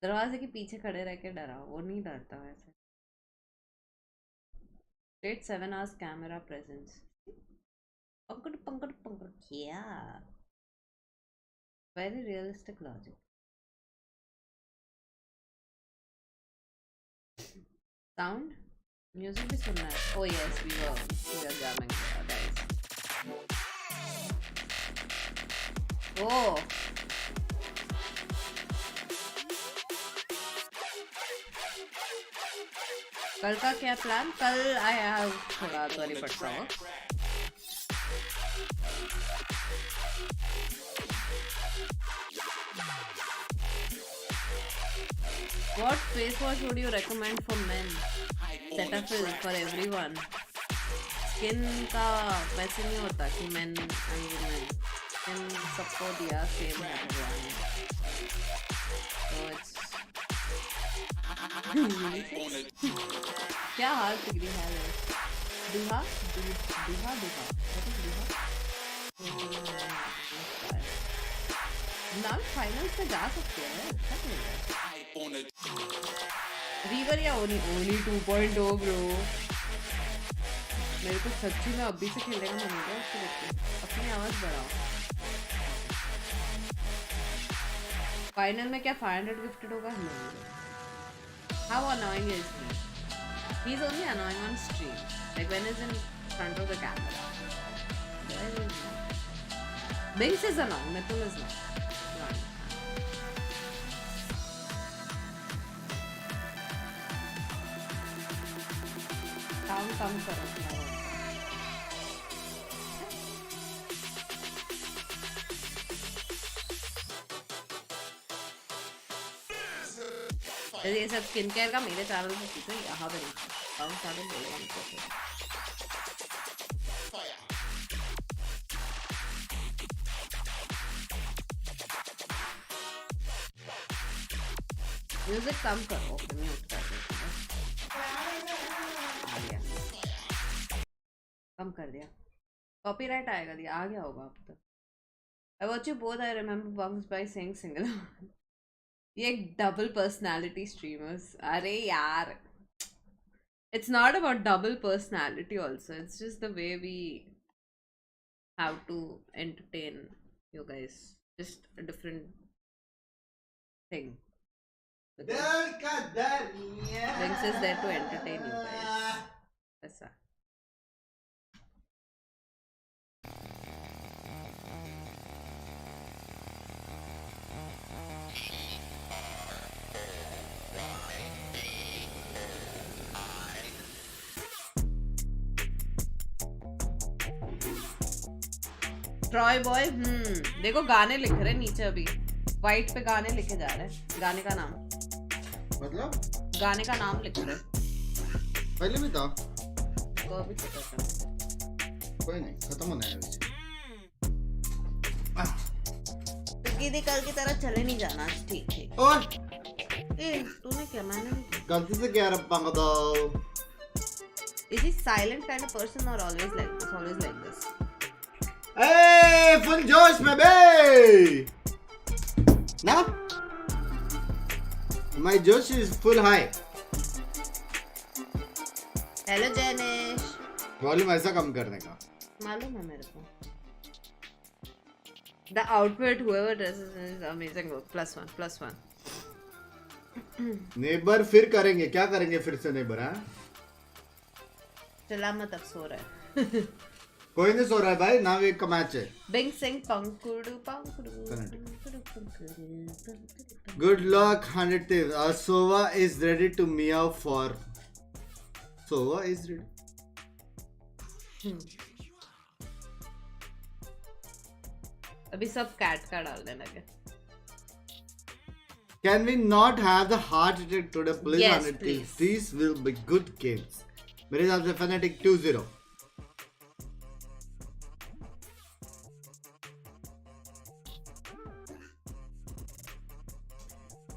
दरवाजे के पीछे खड़े रह के डरा, वो नहीं डरता वैसे। 7 hours camera presence. पंकड़ क्या? Very realistic logic. Sound? Music भी सुनना है? Oh yes, we are jamming. Guys. Oh. कल का क्या प्लान? कल I have थोड़ा तो नहीं पड़ता हो। What face wash would you recommend for men? Cetaphil for everyone. Skin का वैसे नहीं होता कि men and women. Skin सबको दिया same है भगवान ने. So it's क्या हाल डिग्री है? दुहा. What is दुहा? नाम फाइनल्स में जा सकते हैं, अच्छा खेल रहा है। रीवर या ओनी 2.0 ब्रो। मेरे को सच्ची में अभी से खेलने का मन होगा उसको देख के। अपनी आवाज बढ़ाओ। फाइनल में क्या 500 गिफ्टेड होगा? How annoying is he? He's only annoying on stream, like when he's in front of the camera. Binks is annoying, Mithul is not. काम करो। ये सब स्किन केयर का मेरे चैनल पे सीखो, यहाँ पे नहीं। काम सारे बोलेगा मुझको। म्यूजिक कम करो, म्यूट कर दो। कम कर दिया, कॉपीराइट आएगा, दिया आ गया होगा अब तक। I watch you both. I remember Bunks by saying single. ये डबल पर्सनालिटी स्ट्रीमर्स, अरे यार, it's not about double personality also, it's just the way we have to entertain you guys, just a different thing. Binks is there to entertain you guys. That's all. Troy boy, देखो गाने लिख रहे नीचे, अभी white पे गाने लिखे जा रहे हैं। गाने का नाम मतलब गाने का नाम लिख रहे। पहले भी था, को अभी पता था, कोई नहीं, खत्म होना है अभी। तो कल की तरह चले नहीं जाना, ठीक। और तूने क्या? मैंने गलती से क्या रप्पा दो। Is he silent kind of person or always like this? Always like this. Hey, full Josh, baby! Now, my Josh is full high. Hello, Janish. Volume ऐसा कम करने का मालूम है मेरे को। The outfit, whoever dresses is amazing. +1. Neighbour फिर करेंगे, क्या करेंगे फिर से नेबर? हाँ, चला मत, अब सो रहा है। कोई नहीं सो रहा है भाई नावी का मैच है Binks saying pankudu. Good luck 100 Thieves. Sova is ready to meow for Sova is ready अभी सब cat का डालने लगे. Can we not have the heart attack today please? Yes, 100 please. Thieves. These will be good games. मेरे हिसाब से Fnatic 2-0.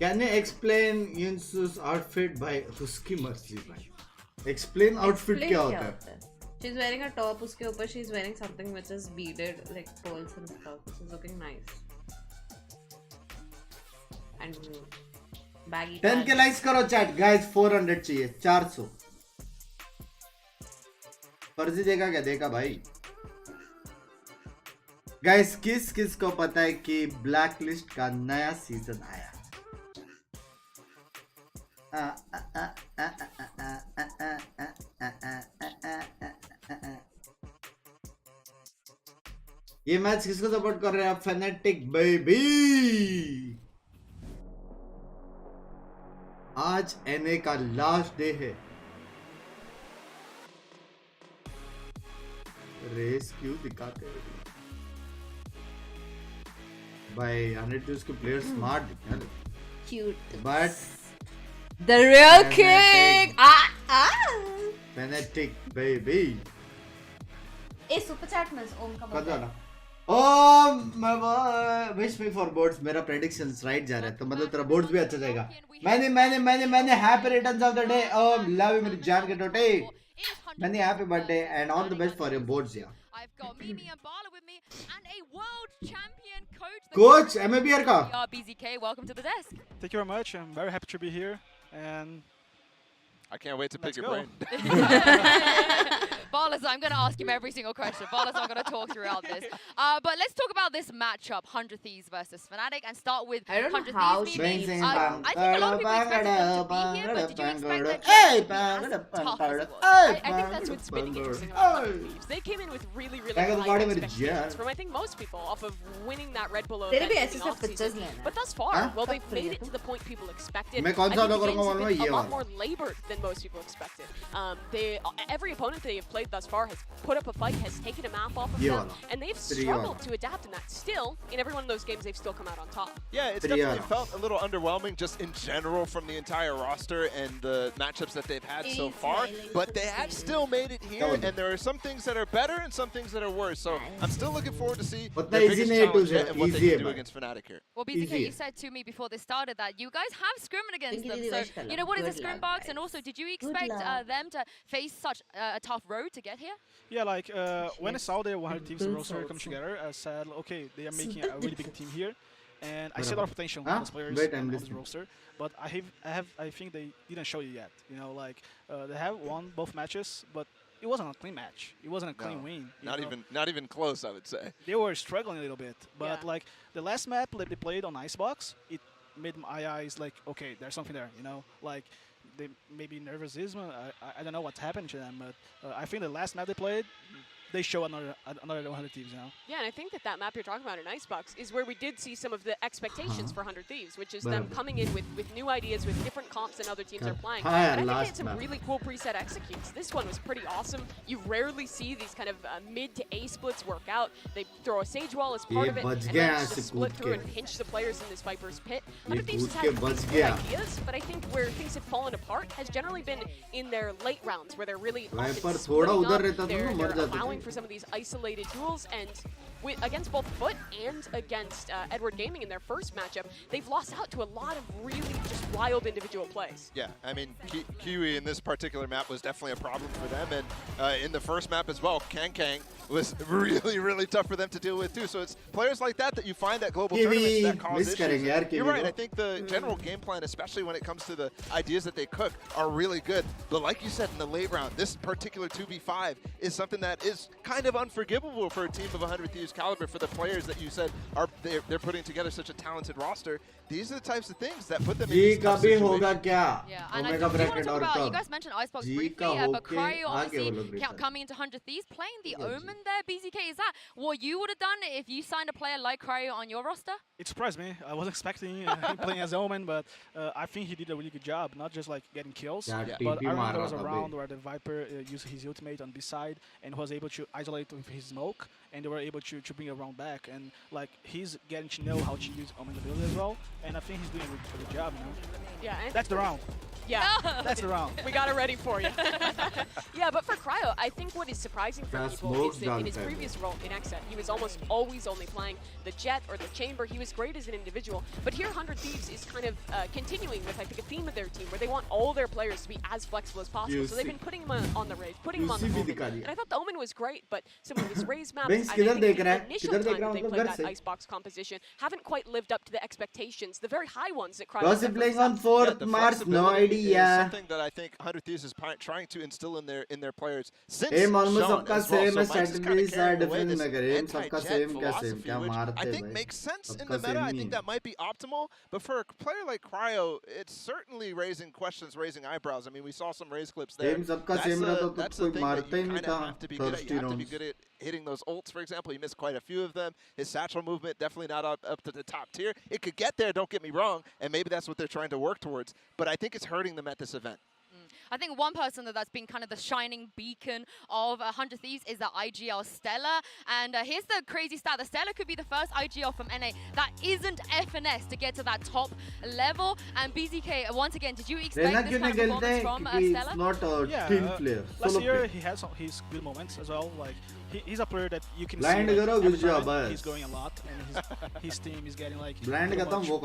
Can you explain Yunsu's outfit by उसकी मर्जी भाई? Explain outfit क्या होता है? She's wearing a top. उसके ऊपर she's wearing something which is beaded like pearls and stuff. This is looking nice. And baggy. 10 के likes करो chat guys 400 चाहिए 400. फर्जी देगा क्या देखा भाई? Guys किस को पता है कि ब्लैकलिस्ट का नया सीजन आया? ये मैच किसको सपोर्ट कर रहे हैं आप? Fnatic baby. आज एनए का लास्ट डे है. रेस क्यों दिखाते हैं भाई? 100 Thieves के प्लेयर स्मार्ट दिखते हैं Cute. But The real king. Fnatic baby. A super chat में ओम का कौन सा? ओम विश मी फॉर बोर्ड्स. मेरा प्रेडिक्शंस राइट जा रहा है तो मतलब तेरा बोर्ड्स भी अच्छा जाएगा. मैंने happy returns of the day. Om love you मेरी जान के टोटे. मैंने happy birthday and all the best for your boards यार. I've got Mimi and Bala with me and a world champion coach. Coach MABR का. BZK, welcome to the desk. Thank you very much. I'm very happy to be here, and I can't wait to pick your brain. Balas, I'm going to ask him every single question. Balas, I'm going to talk throughout this. But let's talk about this matchup, 100 Thieves versus Fnatic, and start with I don't know 100 how Thieves. she Mimi. makes I think a lot of people expected them to be here, but did you expect that game to be as tough as it was? I think that's what's been interesting about 100 Thieves. They came in with really high expectations from I think most people off of winning that Red Bull event in the offseason. But thus far, well, they've made it to the point people expected. I think the games have been a lot more labored than most people expected. Every opponent they have played thus far has put up a fight, has taken a map off of them, and they've struggled to adapt in that. Still, in every one of those games, they've still come out on top. Yeah, it's definitely felt a little underwhelming just in general from the entire roster and the matchups that they've had so far, but they have still made it here, and there are some things that are better and some things that are worse, so I'm still looking forward to see their biggest challenge yet and what they can do against Fnatic here. Well, BZK, you said to me before this started that you guys have scrimmed against them, so, you know, what is a scrim box, and also, did you expect them to face such a tough road to get here? yeah, like when I saw the 100 Thieves roster come together, I said, okay, they are making a really big team here, and I see a lot of potential in those players on this roster. But I think they didn't show it yet. You know, like they have won both matches, but it wasn't a clean match. It wasn't a clean win. Not even close, I would say. They were struggling a little bit, but like the last map that they played on Icebox, it made my eyes like, okay, there's something there. You know, like they maybe nervousism. I don't know what's happened to them, but I think the last map they played, they show another 100 Thieves, you know? Yeah, and I think that map you're talking about in Icebox is where we did see some of the expectations for 100 Thieves, which is them coming in with new ideas, with different comps than other teams are playing. And I think they had some really cool preset executes. This one was pretty awesome. You rarely see these kind of mid to A splits work out. They throw a Sage Wall as part of it, and then just split through and pinch the players in this Viper's Pit. 100 Thieves has had these good ideas, but I think where things have fallen apart has generally been in their late rounds, where they're really often splitting up, they're allowing for some of these isolated duels, and against both Foot and against Edward Gaming in their first matchup, they've lost out to a lot of really just wild individual plays. Yeah, I mean, Kiwi in this particular map was definitely a problem for them, and in the first map as well, Kang was really, really tough for them to deal with too. So it's players like that you find at global tournaments that cause issues. You're right, I think the general game plan, especially when it comes to the ideas that they cook, are really good. But like you said, in the late round, this particular 2v5 is something that is kind of unforgivable for a team of 100 Thieves, caliber for the players that you said are they're putting together such a talented roster. These are the types of things that put them in this tough situation. Yeah, and I do want to talk about, you guys mentioned Icebox briefly, but Cryo obviously coming into 100 Thieves, playing the Omen there, BZK, is that what you would have done if you signed a player like Cryo on your roster? It surprised me. I wasn't expecting him playing as Omen, but I think he did a really good job, not just like getting kills, but I remember there was a round where the Viper used his ultimate on B side and was able to isolate with his smoke, and they were able to bring a round back, and like he's getting to know how to use Omen's ability as well, and I think he's doing a good job, you know? Yeah, and that's the round. Yeah, that's the round. We got it ready for you. Yeah, but for Cryo, I think what is surprising for people is that in his previous role in Ascent, he was almost always only playing the Jet or the Chamber. He was great as an individual, but here 100 Thieves is kind of continuing with, I think, a theme of their team where they want all their players to be as flexible as possible. So they've been putting him on the Raze, putting him on the Omen. And I thought the Omen was great, but some of his Raze maps, I think the initial time that they played that Icebox composition haven't quite lived up to the expectations, the very high ones that Cryo was playing on 4th March, no idea. Something that I think 100 Thieves is trying to instill in their players since aim almost Sean सबका as well. same So strategies are different this मगर aim सबका anti-jet same क्या philosophy, same क्या which मारते I think भाई makes sense in सबका the meta. same I नहीं think that might be optimal, but for a player like Cryo, it's certainly raising questions, raising eyebrows. I mean, we saw some raise clips there. aim सबका same रहता तो That's कोई the thing that मारता ही you नहीं kind of था have to be good at. You have to be good at hitting those ults, for example. He missed quite a few of them. His satchel movement definitely not up to the top tier. It could get there, don't get me wrong, and maybe that's what they're trying to work towards. But I think it's hurting them at this event. I think one person that's been kind of the shining beacon of 100 Thieves is the IGL Stella. And here's the crazy stat. The Stella could be the first IGL from NA that isn't FNS to get to that top level. And BZK, once again, did you expect this kind of performance from Stella? It's not a team player. Last year, he had his good moments as well. Like he's a player that you can blind see like, he's going a lot, and his team is getting like blind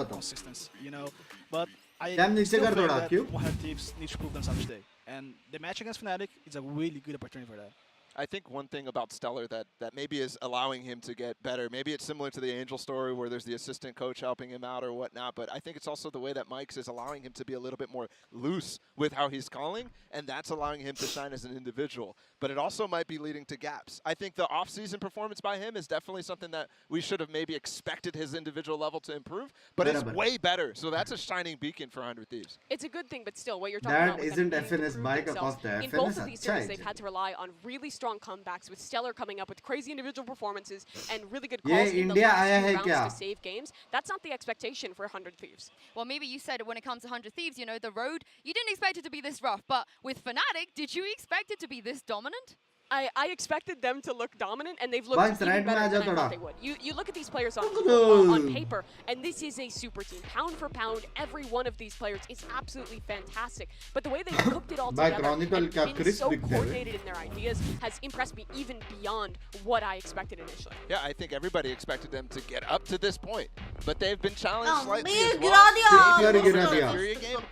consistency, you know. But I still think that 100 Thieves need to prove themselves today, and the match against Fnatic is a really good opportunity for that. I think one thing about Stellar that maybe is allowing him to get better, maybe it's similar to the Angel story where there's the assistant coach helping him out or whatnot, but I think it's also the way that Mike's is allowing him to be a little bit more loose with how he's calling, and that's allowing him to shine as an individual. But it also might be leading to gaps. I think the off-season performance by him is definitely something that we should have maybe expected his individual level to improve, but it's way better. So that's a shining beacon for 100 Thieves. It's a good thing, but still, what you're talking about that isn't FNS bike across the in both of these series, they've had to rely on really strong comebacks, with Stellar coming up with crazy individual performances and really good calls in the last few rounds to save games. That's not the expectation for 100 Thieves. Well, maybe you said when it comes to 100 Thieves, you know, the road, you didn't expect it to be this rough, but with Fnatic, did you expect it to be this dominant? I expected them to look dominant, and they've looked even better than I thought they would. You look at these players on paper, and this is a super team. Pound for pound, every one of these players is absolutely fantastic. But the way they've cooked it all together and been so coordinated in their ideas has impressed me even beyond what I expected initially. Yeah, I think everybody expected them to get up to this point, but they've been challenged slightly as well.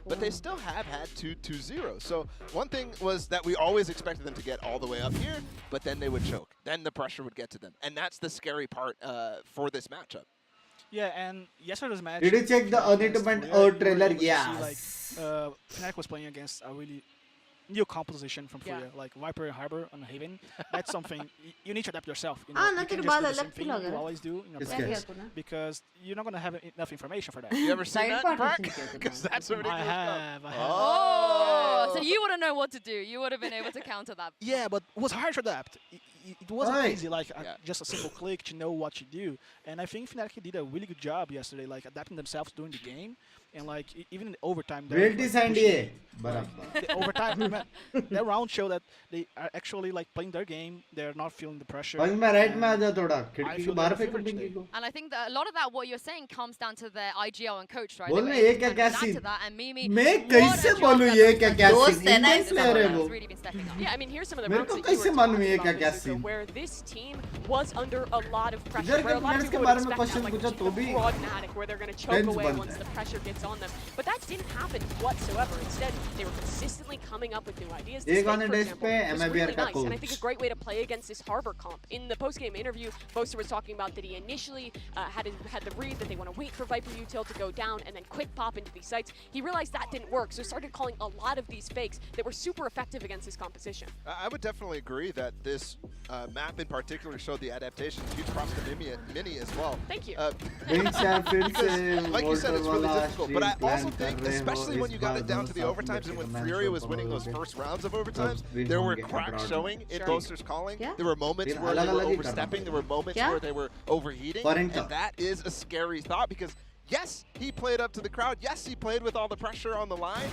But they still have had 2-0. So one thing was that we always expected them to get all the way up here, but then they would choke. Then the pressure would get to them. And that's the scary part for this matchup. Yeah, and yesterday's match... Did you check the Unitoment trailer? Yes. Fnatic was playing against a really new composition from Furia, like Viper and Harbor on Haven. That's something you need to adapt yourself. You know, you can't just do the same thing you always do in your practice, because you're not going to have enough information for that. You ever seen that, Mark? Because that's already I have. Oh, so you wouldn't know what to do. You would have been able to counter that. Yeah, but it was hard to adapt. It wasn't easy, like just a simple click to know what to do. And I think Fnatic did a really good job yesterday, like adapting themselves during the game. And like even in the overtime, the overtime, that round showed that they are actually like playing their game. They're not feeling the pressure. And I think that a lot of that, what you're saying, comes down to their IGL and coach, right? To that, and Mimi. Yeah, I mean, here's some of the rounds that you were talking about, where this team was under a lot of pressure. Where a lot of people would expect that, like, pragmatic, where they're going to choke away once the pressure gets points on them. But that didn't happen whatsoever. Instead, they were consistently coming up with new ideas. This Fake, on for a example, was MIBR really ka nice, and I think a coach. great way to play against this Harbor comp. In the post-game interview, Boaster was talking about that he initially had the read that they want to wait for Viper Util to go down and then quick pop into these sites. He realized that didn't work, so started calling a lot of these fakes that were super effective against this composition. I would definitely agree that this map in particular showed the adaptation. Huge props to Mini as well. Thank you. Because, like you said, it's really difficult. But I also think, especially when you got it down to the overtimes and when Fury was winning those first rounds of overtimes, there were cracks showing in Boaster's calling. There were moments where they were overstepping. There were moments where they were overheating. And that is a scary thought because, yes, he played up to the crowd. Yes, he played with all the pressure on the line.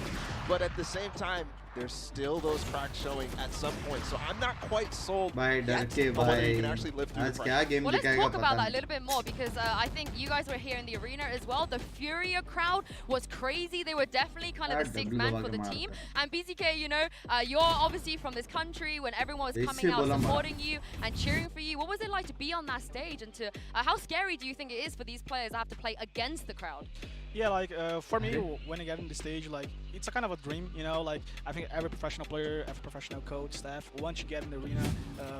But at the same time, there's still those cracks showing at some point. So I'm not quite sold yet on whether you can actually live through the pressure. Well, let's talk about that a little bit more because I think you guys were here in the arena as well. The Furia crowd was crazy. They were definitely kind of the sixth man for the team. And BZK, you know, you're obviously from this country when everyone was coming out supporting you and cheering for you. What was it like to be on that stage and to how scary do you think it is for these players to have to play against the crowd? Yeah, like for me, when I get on the stage, like it's a kind of a dream, you know. Like I think every professional player, every professional coach, staff, once you get in the arena,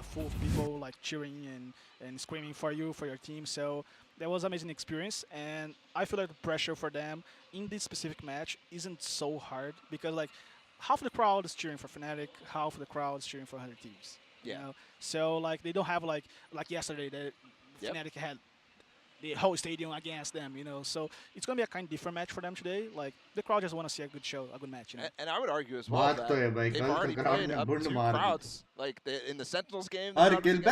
full of people like cheering and screaming for you, for your team. So that was an amazing experience, and I feel like the pressure for them in this specific match isn't so hard because like half of the crowd is cheering for Fnatic, half of the crowd is cheering for other teams. Yeah. You know? So like they don't have like yesterday that Fnatic had the whole stadium against them, you know. So it's going to be a kind of different match for them today. Like, the crowd just want to see a good show, a good match, you know. And I would argue as well that they've already played up to crowds. Like, in the Sentinels game, against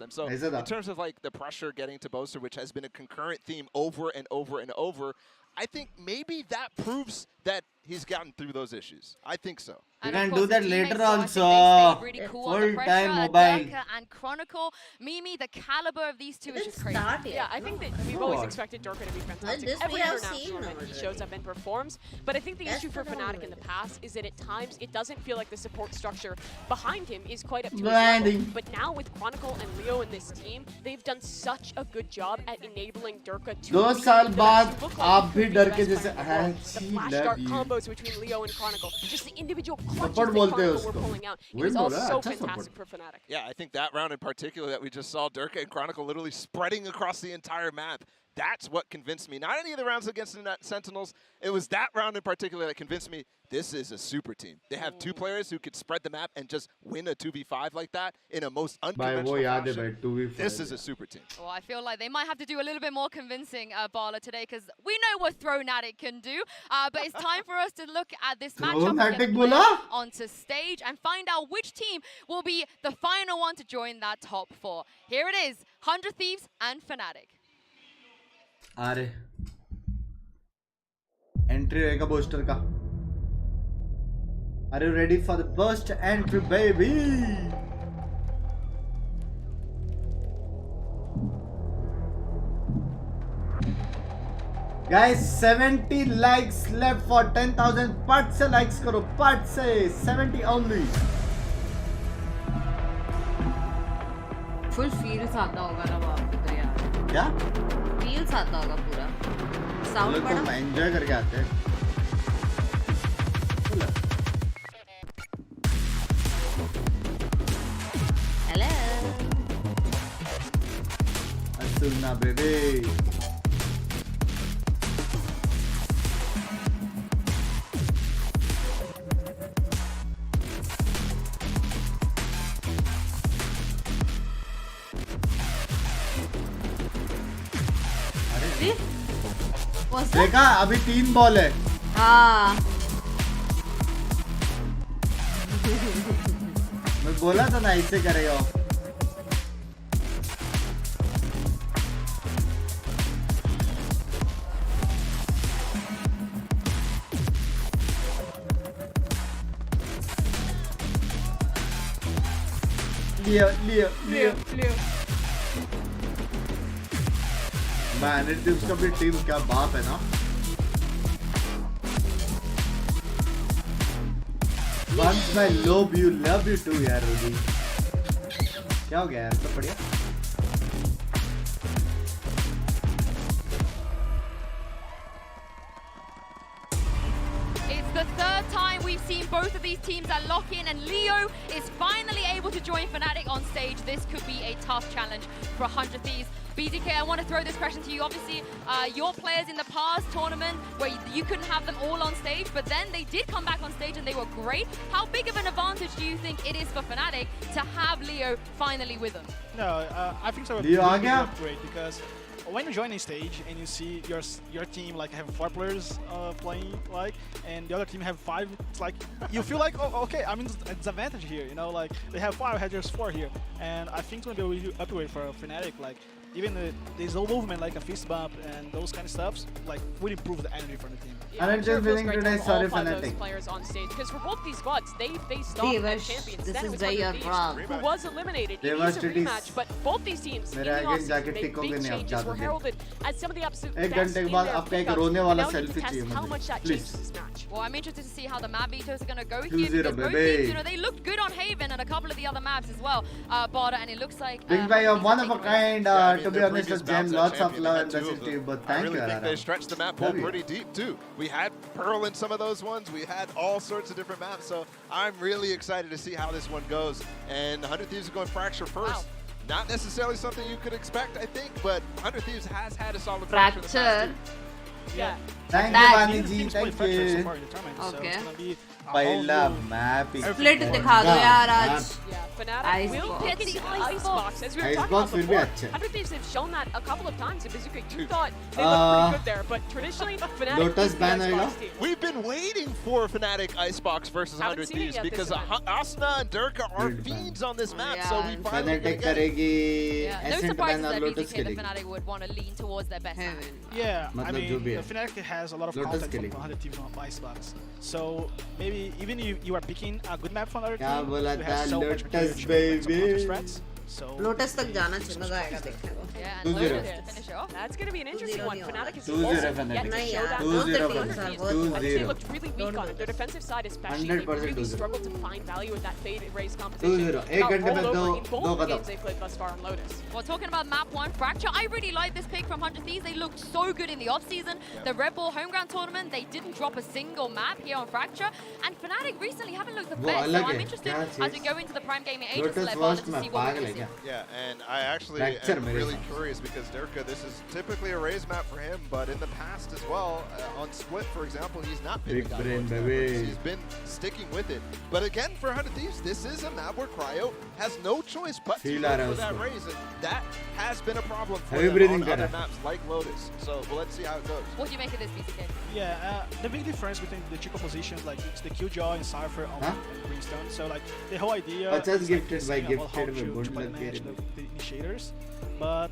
them. So, in terms of, like, the pressure getting to Boaster, which has been a concurrent theme over and over and over, I think maybe that proves that he's gotten through those issues. I think so. You can do that later also. Really cool Full time mobile. And Chronicle. Mimi, the caliber of these two is just crazy. Yeah, I think that we've always expected Dorka to be fantastic. Every international event he shows up and performs. But I think the issue for Fnatic in the past is that at times it doesn't feel like the support structure behind him is quite up to his level. But now with Chronicle and Leo in this team, they've done such a good job at enabling Dorka to 2 साल बाद आप भी डर के जैसे the flash dart combos between Leo and Chronicle, just the individual clutches that Chronicle were pulling out. It was all so fantastic for Fnatic. Yeah, I think that round in particular that we just saw Durka and Chronicle literally spreading across the entire map. That's what convinced me. Not any of the rounds against the Sentinels. It was that round in particular that convinced me this is a super team. They have two players who could spread the map and just win a 2v5 like that in a most unconventional fashion. This is a super team. Well, I feel like they might have to do a little bit more convincing, Bala, today, because we know what Thronatic can do. But it's time for us to look at this matchup onto stage and find out which team will be the final one to join that top 4. Here it is, 100 Thieves and Fnatic. अरे entry रहेगा booster का. Are you ready for the burst entry, baby? Guys, 70 likes left for 10,000. पट से likes करो, पट से 70 only. Full feels आता होगा ना वहाँ पे तो यार. क्या? Feels आता होगा पूरा. Sound बड़ा. तो enjoy करके आते हैं. Hello. Asuna baby. देखा अभी 3 बॉल है. हाँ. मैं बोला था ना ऐसे करेगा. लियो मैनेज उसका भी टीम क्या बाप है ना. Once I love you too यार रूदी. क्या हो गया यार, सब बढ़िया. the third time we've seen both of these teams at lock-in, and Leo is finally able to join Fnatic on stage. This could be a tough challenge for 100 Thieves. BZK, I want to throw this question to you. Obviously, your players in the past tournament where you couldn't have them all on stage, but then they did come back on stage and they were great. How big of an advantage do you think it is for Fnatic to have Leo finally with them? No, I think so. Leo Really great because when you join a stage and you see your team like have 4 players playing and the other team have 5, it's like you feel like, oh, okay, I mean it's advantage here, you know, like they have 5, I had just 4 here, and I think it's gonna be a really upgrade for Fnatic. Like even there's no movement like a fist bump and those kind of stuffs like would improve the energy for the team. Yeah, I'm just feeling today, sorry Fnatic. Fnatic. Players on stage because for both these squads, they faced off at champions. This Then it is was where you're 100 Thieves, wrong. who was eliminated. It is a rematch, but both these teams in the offseason made big changes, were heralded as some of the absolute best in their pickups. And now you can test how much that changes this match. Well, I'm interested to see how the map vetoes are going to go here because both teams, you know, they looked good on Haven and a couple of the other maps as well, Barda, and it looks like Big Guy, you're one of a kind. To be honest, with Gem, lots of love and message to you, but thank you. I really think they stretched the map pool pretty deep too. We had Pearl in some of those ones. We had all sorts of different maps, so I'm really excited to see how this one goes. And 100 Thieves are going Fracture first. Wow. Not necessarily something you could expect, I think, but 100 Thieves has had a solid Fracture. In the past too. Yeah. Thank you, Vaniji. Thank you. Okay. Pahla map. Split दिखा दो यार आज. Yeah, Fnatic will pick the Icebox, as we were talking about before. 100 Thieves have shown that a couple of times. Bazooka, you thought they looked pretty good there, but traditionally, Fnatic Lotus is the Icebox team. We've been waiting for Fnatic Icebox versus 100 Thieves because Asna and Durka are fiends on this map, so we finally Fnatic karegi. Yeah, no surprises that BZK the Fnatic would want to lean towards their best map. Yeah, I mean, Fnatic has a lot of content from 100 Thieves on Icebox, so maybe even you are picking a good map from other team, you have so much threats. So Lotus तक जाना चाहिए, मजा आएगा देखने को. Yeah, and Lotus to finish off. That's going to be an interesting one. Fnatic is 2-0 also Fnatic. yet to show that. 2-0 They looked really weak on it. Their defensive side especially, they really struggled to find value with that fade raise competition. 2-0. They got rolled over in both the games they played thus far on Lotus. Well, talking about map 1, Fracture, I really like this pick from 100 Thieves. They looked so good in the off-season. The Red Bull Homeground Tournament, they didn't drop a single map here on Fracture. And Fnatic recently haven't looked the best, so I'm interested as we go into the Prime Gaming Agents level to see what we can see. Yeah, and I actually am really curious because Durka, this is typically a raise map for him, but in the past as well, on Split, for example, he's not been the guy. He's been sticking with it. But again, for 100 Thieves, this is a map where Cryo has no choice but to go for that raise, and that has been a problem for them on other maps like Lotus. So let's see how it goes. What do you make of this, BCK? Yeah, the big difference between the two compositions, like it's the Killjoy and Cypher on Greenstone. So like the whole idea is gifted by to manage the initiators, but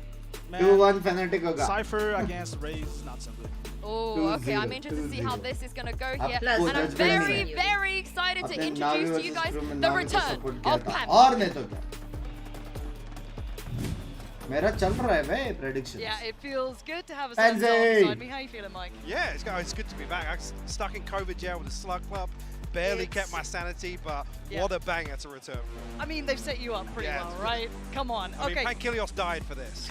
man, 2-1 Fnatic hoga. Cypher against Raze is not so good. Oh, okay. I'm interested to see how this is going to go here. And I'm very, very excited to introduce to you guys the return of Pam. और नहीं तो क्या? मेरा चल रहा है भाई predictions. Yeah, it feels good to have a sense beside me. How are you feeling, Mike? Yeah, it's good to be back. I was stuck in COVID jail with a slug club. Barely kept my sanity, but what a banger to return. I mean, they've set you up pretty well, right? Come on. I mean, Pankilios died for this.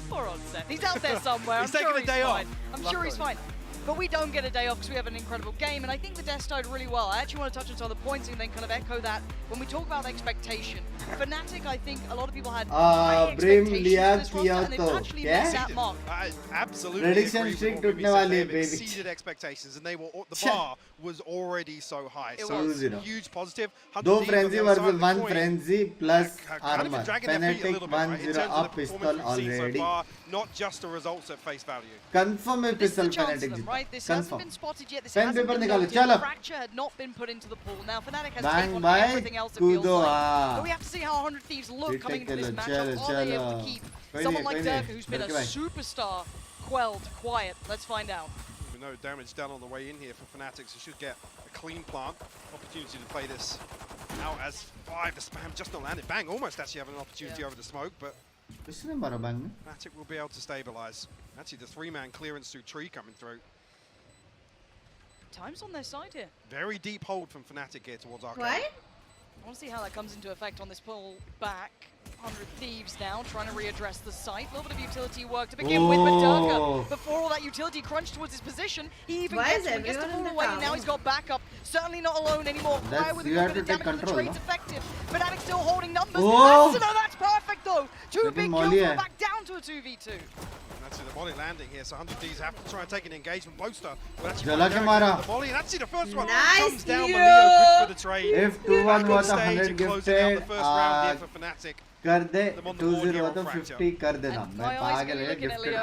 Poor old Seth. He's out there somewhere. He's taking a day off. I'm sure he's fine. But we don't get a day off because we have an incredible game, and I think the Death started really well. I actually want to touch on some of the points and then kind of echo that. When we talk about expectation, Fnatic, I think a lot of people had high expectations for this roster, and they've actually missed that mark. I absolutely Prediction agree streak with what टूटने वाली है, they've baby. exceeded expectations, and the bar was already so high. It So was. it's a huge positive. 2 frenzy versus 1 coin. frenzy plus Kind armor. of dragging their feet a Fnatic little bit, right, in 1-0 terms of up the pistol performance we've seen so already. far, not just the results at face value. Confirm है This is pistol the chance Fnatic for them, जीता. right? This hasn't Confirm. been spotted yet. This Pen hasn't paper been निकालो, locked in. चलो. Fracture had not been put into the pool. Now Fnatic has Bang, taken on bye. everything else it feels Kudo, like. But we have to see how 100 Thieves look coming into this चलो, matchup. Are they able to चलो. keep कोई someone नहीं, like कोई Durka, नहीं. who's been a Durka भाई. superstar, quelled, quiet? Let's find out. With no damage done on the way in here for Fnatic, so should get a clean plant. Opportunity to play this out as 5. The spam just not landed. Bang, almost actually having an opportunity over the smoke, but किसने मारा bang में? Fnatic will be able to stabilize. Actually, the 3-man clearance through tree coming through. Time's on their side here. Very deep hold from Fnatic here towards Arcade. What? I want to see how that comes into effect on this pull back. 100 Thieves now, trying to readdress the site. A little bit of utility work to begin with, but Durka, before all that utility crunched towards his position, he even gets to pull away, and now he's got backup. Certainly not alone anymore. Fire with a good bit of damage, but the trade's effective. Fnatic still holding numbers. That's perfect though! Two big kills, we're back down to a 2v2. That's it, the volley landing here, so 100 D's have to try and take an engagement. Boaster will actually the volley, and that's the first one comes down, but Leo good for the trade. If 2-1 was 100 closing out the first round here for Fnatic. कर दे 2-0 तो 50 कर देना मैं पागल है gifted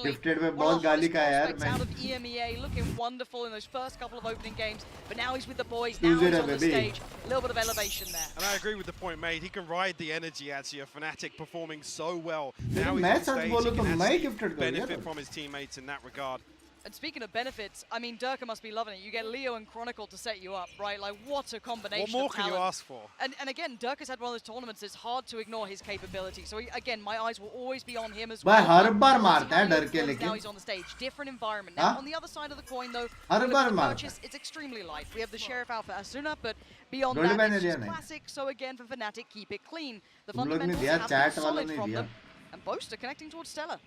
gifted में बहुत गाली का यार मैं out of EMEA looking wonderful in those first couple of opening games, but now he's with the boys, now he's on the stage, a little bit of elevation there. And I agree with the point made, he can ride the energy actually of Fnatic performing so well. Now he's on stage, he can actually benefit from his teammates in that regard. And speaking of benefits, I mean, Durka must be loving it. You get Leo and Chronicle to set you up, right? Like, what a combination What more of talent. can you ask for? And again, Durka's had one of those tournaments that's hard to ignore his capability. So, again, my eyes will always be on him as well. हर बार मारता है डर के लेकिन. Now he's on the stage. Different environment. Now, on the other side of the coin, though, purchase, it's extremely light. We have the Sheriff out for Asuna, but beyond that, it's just classic. So, again, for Fnatic, keep it clean. The fundamentals have been solid from them. And Boaster connecting towards Stella.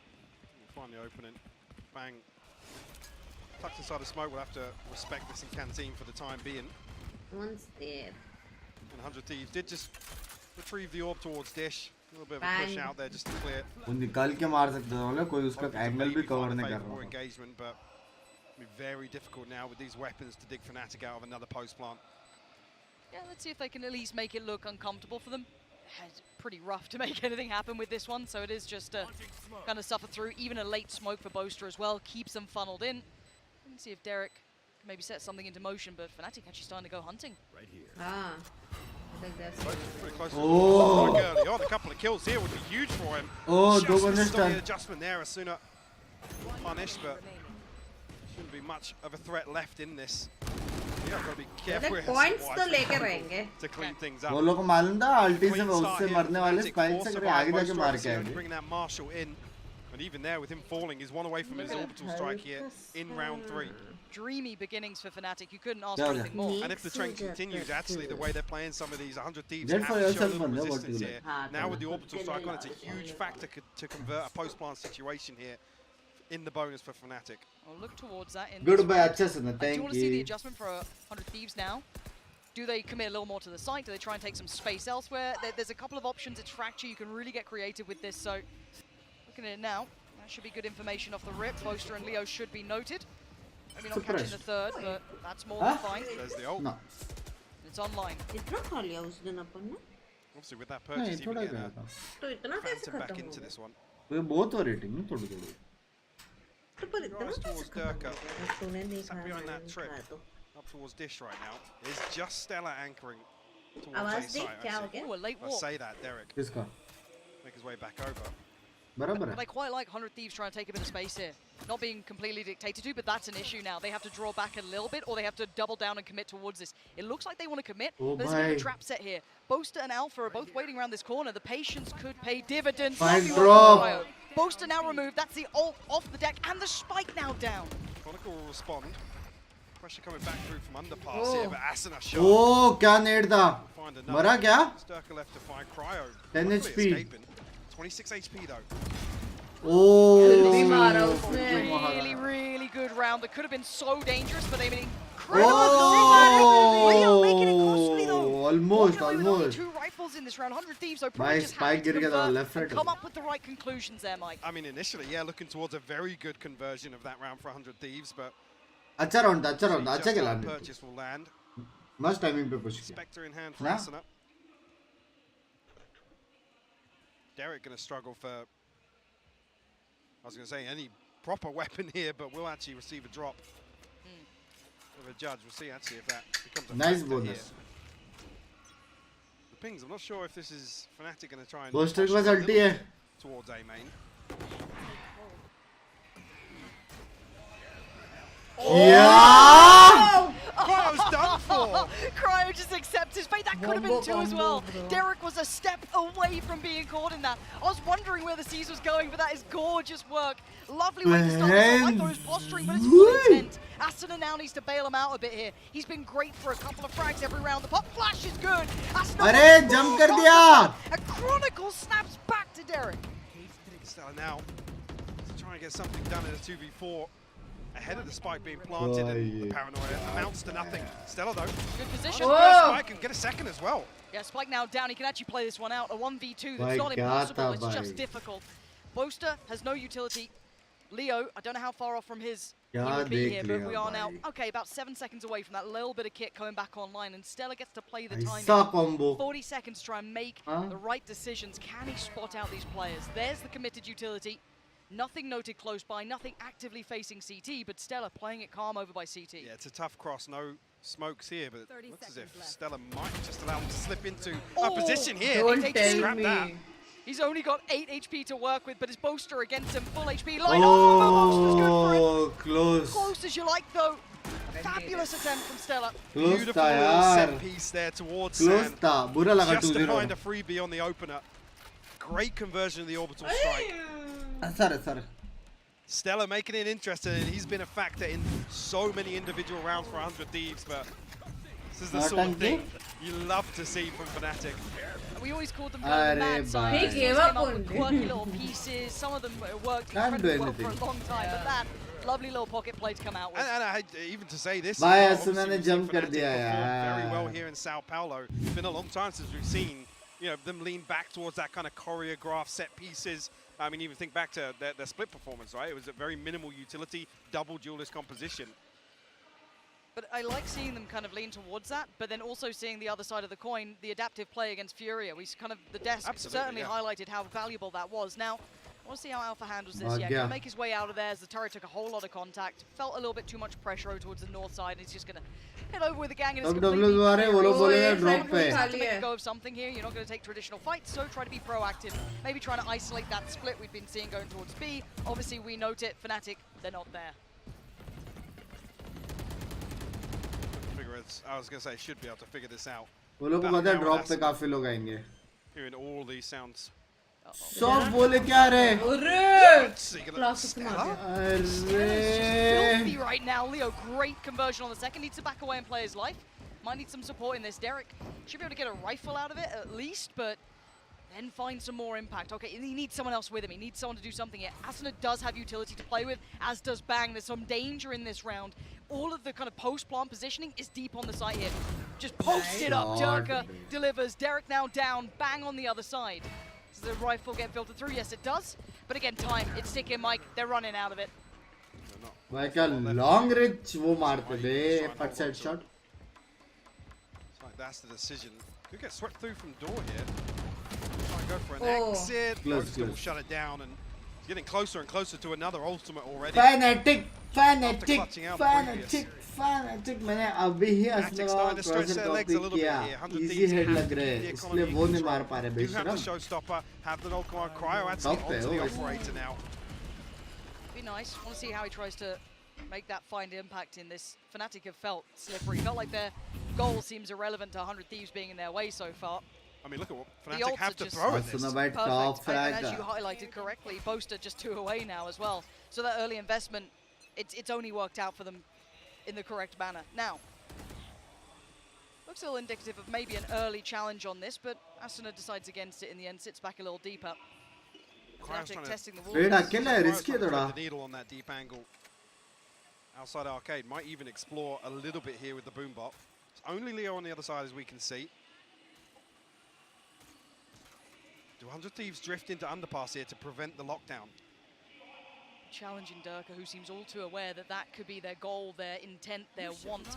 Finally opening. Bang. Tucked inside the smoke, we'll have to respect this in Canteen for the time being. One's there. And 100 Thieves did just retrieve the orb towards Dish. A little bit of a push out there just to clear. वो निकाल के मार सकते हैं वाले कोई उसका angle भी कवर नहीं कर रहा. Engagement, but it'll be very difficult now with these weapons to dig Fnatic out of another post plant. Yeah, let's see if they can at least make it look uncomfortable for them. It's pretty rough to make anything happen with this one, so it is just kind of suffer through. Even a late smoke for Boaster as well keeps them funneled in. Let's see if Derek can maybe set something into motion, but Fnatic actually starting to go hunting. Right here. I think that's pretty close. Oh, a couple of kills here would be huge for him. Oh, just the adjustment there. Asuna punished, but shouldn't be much of a threat left in this. Yeah, got to be careful. Points तो लेके रहेंगे. To clean things up. वो लोग मालूम था अल्टी से उससे मरने वाले स्पाइक से आगे जाके मार के आएंगे. Bringing that Marshall in. And even there, with him falling, he's one away from his orbital strike here in round 3. Dreamy beginnings for Fnatic. You couldn't ask for anything more. And if the trend continues, actually, the way they're playing some of these 100 Thieves have to show a little resistance here. Now with the orbital strike on, it's a huge factor to convert a post-plant situation here in the bonus for Fnatic. I'll look towards that. Goodbye, Chesna. Thank you. I do want to see the adjustment for 100 Thieves now. Do they commit a little more to the site? Do they try and take some space elsewhere? There's a couple of options. It's Fracture. You can really get creative with this. So looking at it now, that should be good information off the rip. Boaster and Leo should be noted. Maybe not catching the third, but that's more than fine. There's the ult. No. It's online. Obviously, with that purchase, you get a Phantom back into this one. We both were rating, no? Rise towards Durka. Sat behind that trip. Up towards Dish right now. Is just Stella anchoring towards A site. Ooh, a late walk. I say that, Derek. Make his way back over. But they quite like 100 Thieves trying to take a bit of space here. Not being completely dictated to, but that's an issue now. They have to draw back a little bit, or they have to double down and commit towards this. It looks like they want to commit, but there's a bit of a trap set here. Boaster and Alpha are both waiting around this corner. The patience could pay dividends. Boaster now removed. That's the ult off the deck, and the spike now down. Chronicle will respond. Pressure coming back through from underpass here, but Asuna shot. Oh, क्या net था? मरा क्या? Sturka left to find Cryo. 10 HP. 26 HP though. Oh, really, really good round. That could have been so dangerous, but they made incredible. Oh, making it costly though. Almost. 2 rifles in this round. 100 Thieves though probably just had to convert and come up with the right conclusions there, Mike. I mean, initially, yeah, looking towards a very good conversion of that round for 100 Thieves, but अच्छा round, अच्छा खेला. Purchase will land. Must timing पे push किया. Spectre in hand for Asuna. Derek going to struggle for, I was going to say, any proper weapon here, but will actually receive a drop of a judge. We'll see actually if that becomes a nice bonus. Here. The pings, I'm not sure if this is Fnatic going to try and Boaster was ulti towards A main. Yeah! Cryo's done for! Cryo Cryo just accepts his fate. That could have been 2 as well. Derek was a step away from being caught in that. I was wondering where the C's was going, but that is gorgeous work. Lovely way to start this off. I thought it was posturing, but it's full intent. Asuna now needs to bail him out a bit here. He's been great for a couple of frags every round. The pop flash is good. Arey, jump kar diya! And Chronicle snaps back to Derek. Stella now trying to get something done in a 2v4 ahead of the spike being planted, and the paranoia amounts to nothing. Stella though, good position. Spike and get a second as well. Yeah, Spike now down. He can actually play this one out. A 1v2 that's not impossible, it's just difficult. Boaster has no utility. Leo, I don't know how far off from his he will be here, but we are now, okay, about 7 seconds away from that little bit of kit coming back online, and Stella gets to play the timing. 40 seconds to try and make the right decisions. Can he spot out these players? There's the committed utility. Nothing noted close by, nothing actively facing CT, but Stella playing it calm over by CT. Yeah, it's a tough cross, no smokes here, but it looks as if Stella might just allow him to slip into a position here. Don't tell me. That. He's only got 8 HP to work with, but his Boaster against him, full HP. Line Boaster's good for him. Close. Close as you like, though. Fabulous attempt from Stella. Beautiful set piece there towards Sam. Just to find a freebie on the opener. Great conversion of the orbital strike. Sorry. Stella making it interesting, and he's been a factor in so many individual rounds for 100 Thieves, but this is the sort of thing you love to see from Fnatic. We always called them kind of the mad scientists. They came up with quirky little pieces. Some of them worked incredibly well for a long time, but that lovely little pocket play to come out with. And I even to say this, Asuna ne jump kar diya very well here in São Paulo. It's been a long time since we've seen them lean back towards that kind of choreographed set pieces. I mean, even think back to their split performance, right? It was a very minimal utility, double duelist composition. But I like seeing them kind of lean towards that, but then also seeing the other side of the coin, the adaptive play against Furia. We kind of, the desk certainly highlighted how valuable that was. Now, I want to see how Alpha handles this. Yeah, can make his way out of there as the turret took a whole lot of contact. Felt a little bit too much pressure towards the north side, and he's just going to head over with the gang, and it's completely to make a go of something here. You're not going to take traditional fights, so try to be proactive. Maybe trying to isolate that split we've been seeing going towards B. Obviously, we note it. Fnatic, they're not there. I was going to say, should be able to figure this out. वो लोग को पता है drop पे काफी लोग आएंगे. Hearing all these sounds. सब बोले क्या रे? Filthy right now. Leo, great conversion on the second. Needs to back away and play his life. Might need some support in this. Derek should be able to get a rifle out of it at least, but then find some more impact. Okay, he needs someone else with him. He needs someone to do something here. Asuna does have utility to play with, as does Bang. There's some danger in this round. All of the kind of post-plant positioning is deep on the site here. Just post it up. Durka delivers. Derek now down. Bang on the other side. Does the rifle get filtered through? Yes, it does. But again, time. It's ticking, Mike. They're running out of it. Like a long range, wo marte de put side shot. It's like that's the decision. Could get swept through from door here. Try and go for an exit. Close. Will shut it down, and he's getting closer and closer to another ultimate already. Fnatic. मैंने अभी ही असला क्रॉसर copy किया. Easy head लग रहे हैं, इसलिए वो नहीं मार पा रहे बेशरम. Have the showstopper, have the cryo actually onto the operator now. Be nice. Want to see how he tries to make that find impact in this. Fnatic have felt slippery. Felt like their goal seems irrelevant to 100 Thieves being in their way so far. I mean, look at what Fnatic have to throw at this. Perfect. And as you highlighted correctly, Boaster just 2 away now as well. So that early investment, it's only worked out for them in the correct manner. Now, looks a little indicative of maybe an early challenge on this, but Asuna decides against it in the end, sits back a little deeper. Fnatic testing the the needle on that deep angle. Outside arcade, might even explore a little bit here with the boombot. It's only Leo on the other side as we can see. Do 100 Thieves drift into underpass here to prevent the lockdown? Challenging Durka, who seems all too aware that that could be their goal, their intent, their want.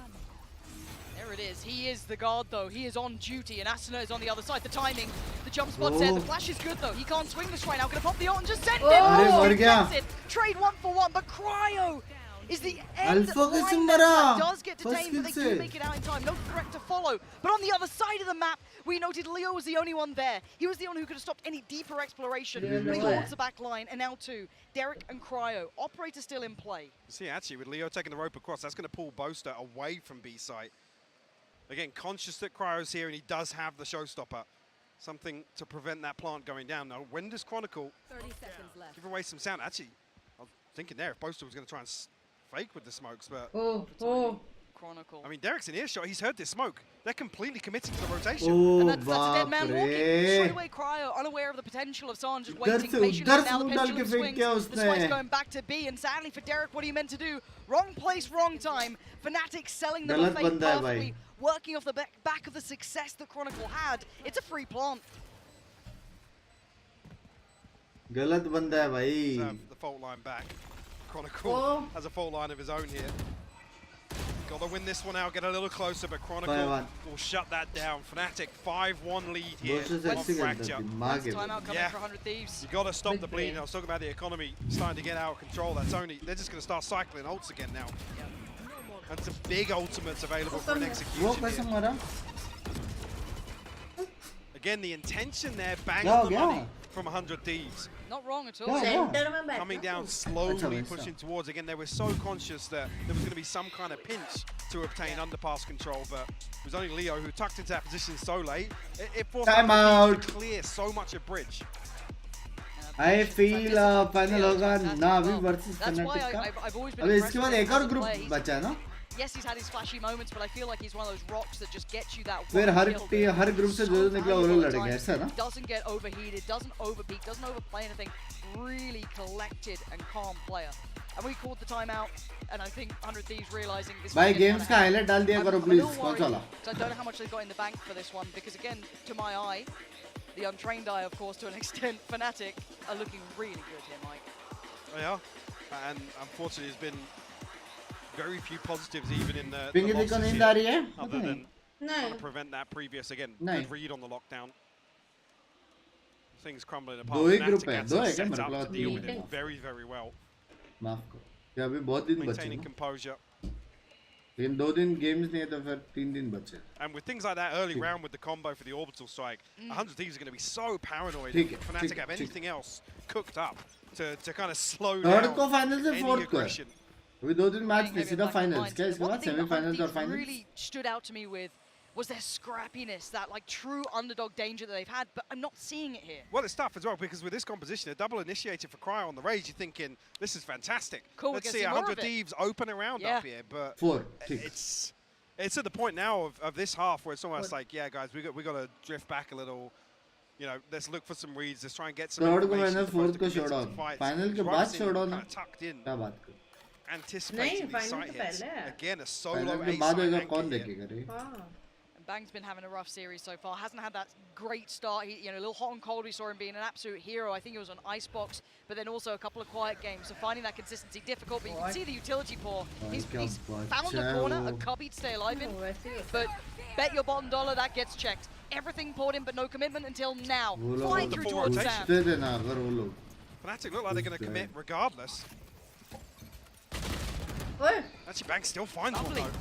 There it is. He is the guard, though. He is on duty, and Asuna is on the other side. The timing, the jump spot's there. The flash is good, though. He can't swing this right now. Gonna pop the ult and just send him. Trade 1 for 1, but Cryo is the end line that does get detained, but they do make it out in time. No threat to follow. But on the other side of the map, we noted Leo was the only one there. He was the only who could have stopped any deeper exploration. But he holds the back line, and now too, Derek and Cryo. Operator still in play. See, actually, with Leo taking the rope across, that's going to pull Boaster away from B site. Again, conscious that Cryo's here and he does have the showstopper. Something to prevent that plant going down. Now, when does Chronicle 30 seconds left. give away some sound? Actually, I was thinking there if Boaster was going to try and fake with the smokes, but... Chronicle. I mean, Derek's in earshot. He's heard this smoke. They're completely committed to the rotation. And that's a dead man walking. Straight away, Cryo, unaware of the potential of Son, just waiting patiently. Now the pendulum swings. The spike's going back to B, and sadly for Derek, what he meant to do, wrong place, wrong time. Fnatic selling them a fake perfectly, working off the back of the success that Chronicle had. It's a free plant. गलत बंदा है भाई. The fault line back. Chronicle has a fault line of his own here. Got to win this one out, get a little closer, but Chronicle will shut that down. Fnatic 5-1 lead here on Fracture. Timeout coming for 100 Thieves. You got to stop the bleeding. I was talking about the economy starting to get out of control. They're just going to start cycling ults again now. And some big ultimates available for an execution here. Again, the intention there, bang the money from 100 Thieves. Not wrong at all. Coming down slowly, pushing towards. Again, they were so conscious that there was going to be some kind of pinch to obtain underpass control, but it was only Leo who tucked into that position so late. It forced them to clear so much of bridge. I feel final होगा Navi versus Fnatic का. अबे इसके बाद एक और group बचा है ना? Yes, he's had his flashy moments, but I feel like he's one of those rocks that just gets you that one फिर kill. हर group से जो निकला वो लोग लड़ेंगे ऐसा ना? Doesn't get overheated, doesn't overpeak, doesn't overplay anything. Really collected and calm player. And we called the timeout, and I think 100 Thieves realizing this. भाई games का highlight डाल दिया करो please. कौन सा वाला? So I don't know how much they've got in the bank for this one, because again, to my eye, the untrained eye, of course, to an extent, Fnatic are looking really good here, Mike. Yeah, and unfortunately, there's been very few positives even in the losses here, other than trying to prevent that previous, again, good read on the lockdown. Things crumbling apart. Set up to deal with it very, very well. Maintaining composure. In 2 दिन games नहीं है तो फिर 3 दिन बचे. And with things like that early round with the combo for the orbital strike, 100 Thieves are going to be so paranoid if Fnatic have anything else cooked up to kind of slow down any aggression. अभी 2 दिन match नहीं सीधा finals क्या इसके बाद semifinals और finals. Really stood out to me with was their scrappiness, that like true underdog danger that they've had, but I'm not seeing it here. Well, it's tough as well because with this composition, a double initiator for Cryo on the Rage, you're thinking this is fantastic. Cool, let's see 100 Thieves open around up here, but it's at the point now of this half where it's almost like, yeah, guys, we got to drift back a little. You know, let's look for some reads. Let's try and get some information. Fourth को showdown. Final के बाद showdown. Tucked in. क्या बात कर? Anticipating these side hits. Again, a solo A side. Bang's been having a rough series so far. Hasn't had that great start. He, a little hot and cold. We saw him being an absolute hero. I think it was on Icebox, but then also a couple of quiet games. So finding that consistency difficult. But you can see the utility pour. He's found a corner, a cubby to stay alive in. But bet your bottom dollar that gets checked. Everything poured in, but no commitment until now. Flying through towards Sam. Fnatic look like they're going to commit regardless. Actually, Banks still finds one though.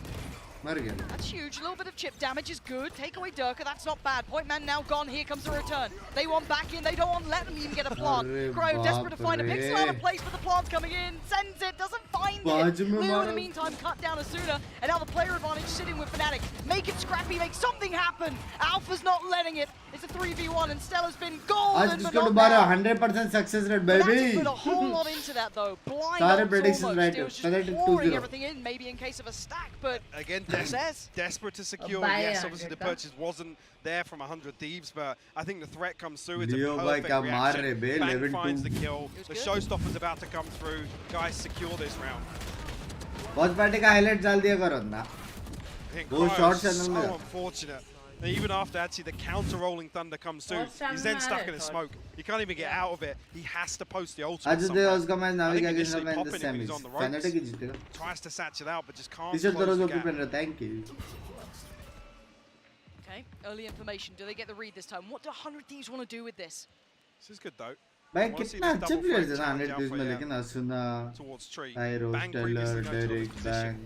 That's huge. A little bit of chip damage is good. Take away Durka, that's not bad. Point man now gone. Here comes the return. They want back in. They don't want to let them even get a plant. Cryo desperate to find a pixel out of place, but the plant's coming in. Sends it, doesn't find it. Leo in the meantime cut down Asuna, and now the player advantage sitting with Fnatic. Make it scrappy, make something happen. Alpha's not letting it. It's a 3v1, and Stella's been golden, but not now. 100% success rate, baby. Fnatic put a whole lot into that though. Blind almost. Right. It was just pouring everything in, maybe in case of a stack, but again, desperate to secure. Yes, obviously the purchase wasn't there from 100 Thieves, but I think the threat comes through. It's a perfect reaction. Bang finds the kill. The showstopper's about to come through. Guys, secure this round. Watch party ka highlight डाल दिया करो ना. वो short channel में. So unfortunate. And even after actually the counter rolling thunder comes through, he's then stuck in a smoke. He can't even get out of it. He has to post the ultimate. I think initially popping him, he's on the ropes. Tries to satchel out, but just can't close the gap. Thank you. Okay, early information. Do they get the read this time? What do 100 Thieves want to do with this? This is good though. भाई कितना अच्छे players हैं 100 Thieves में लेकिन Asuna, Tyro, Stellar, Derek, Bang,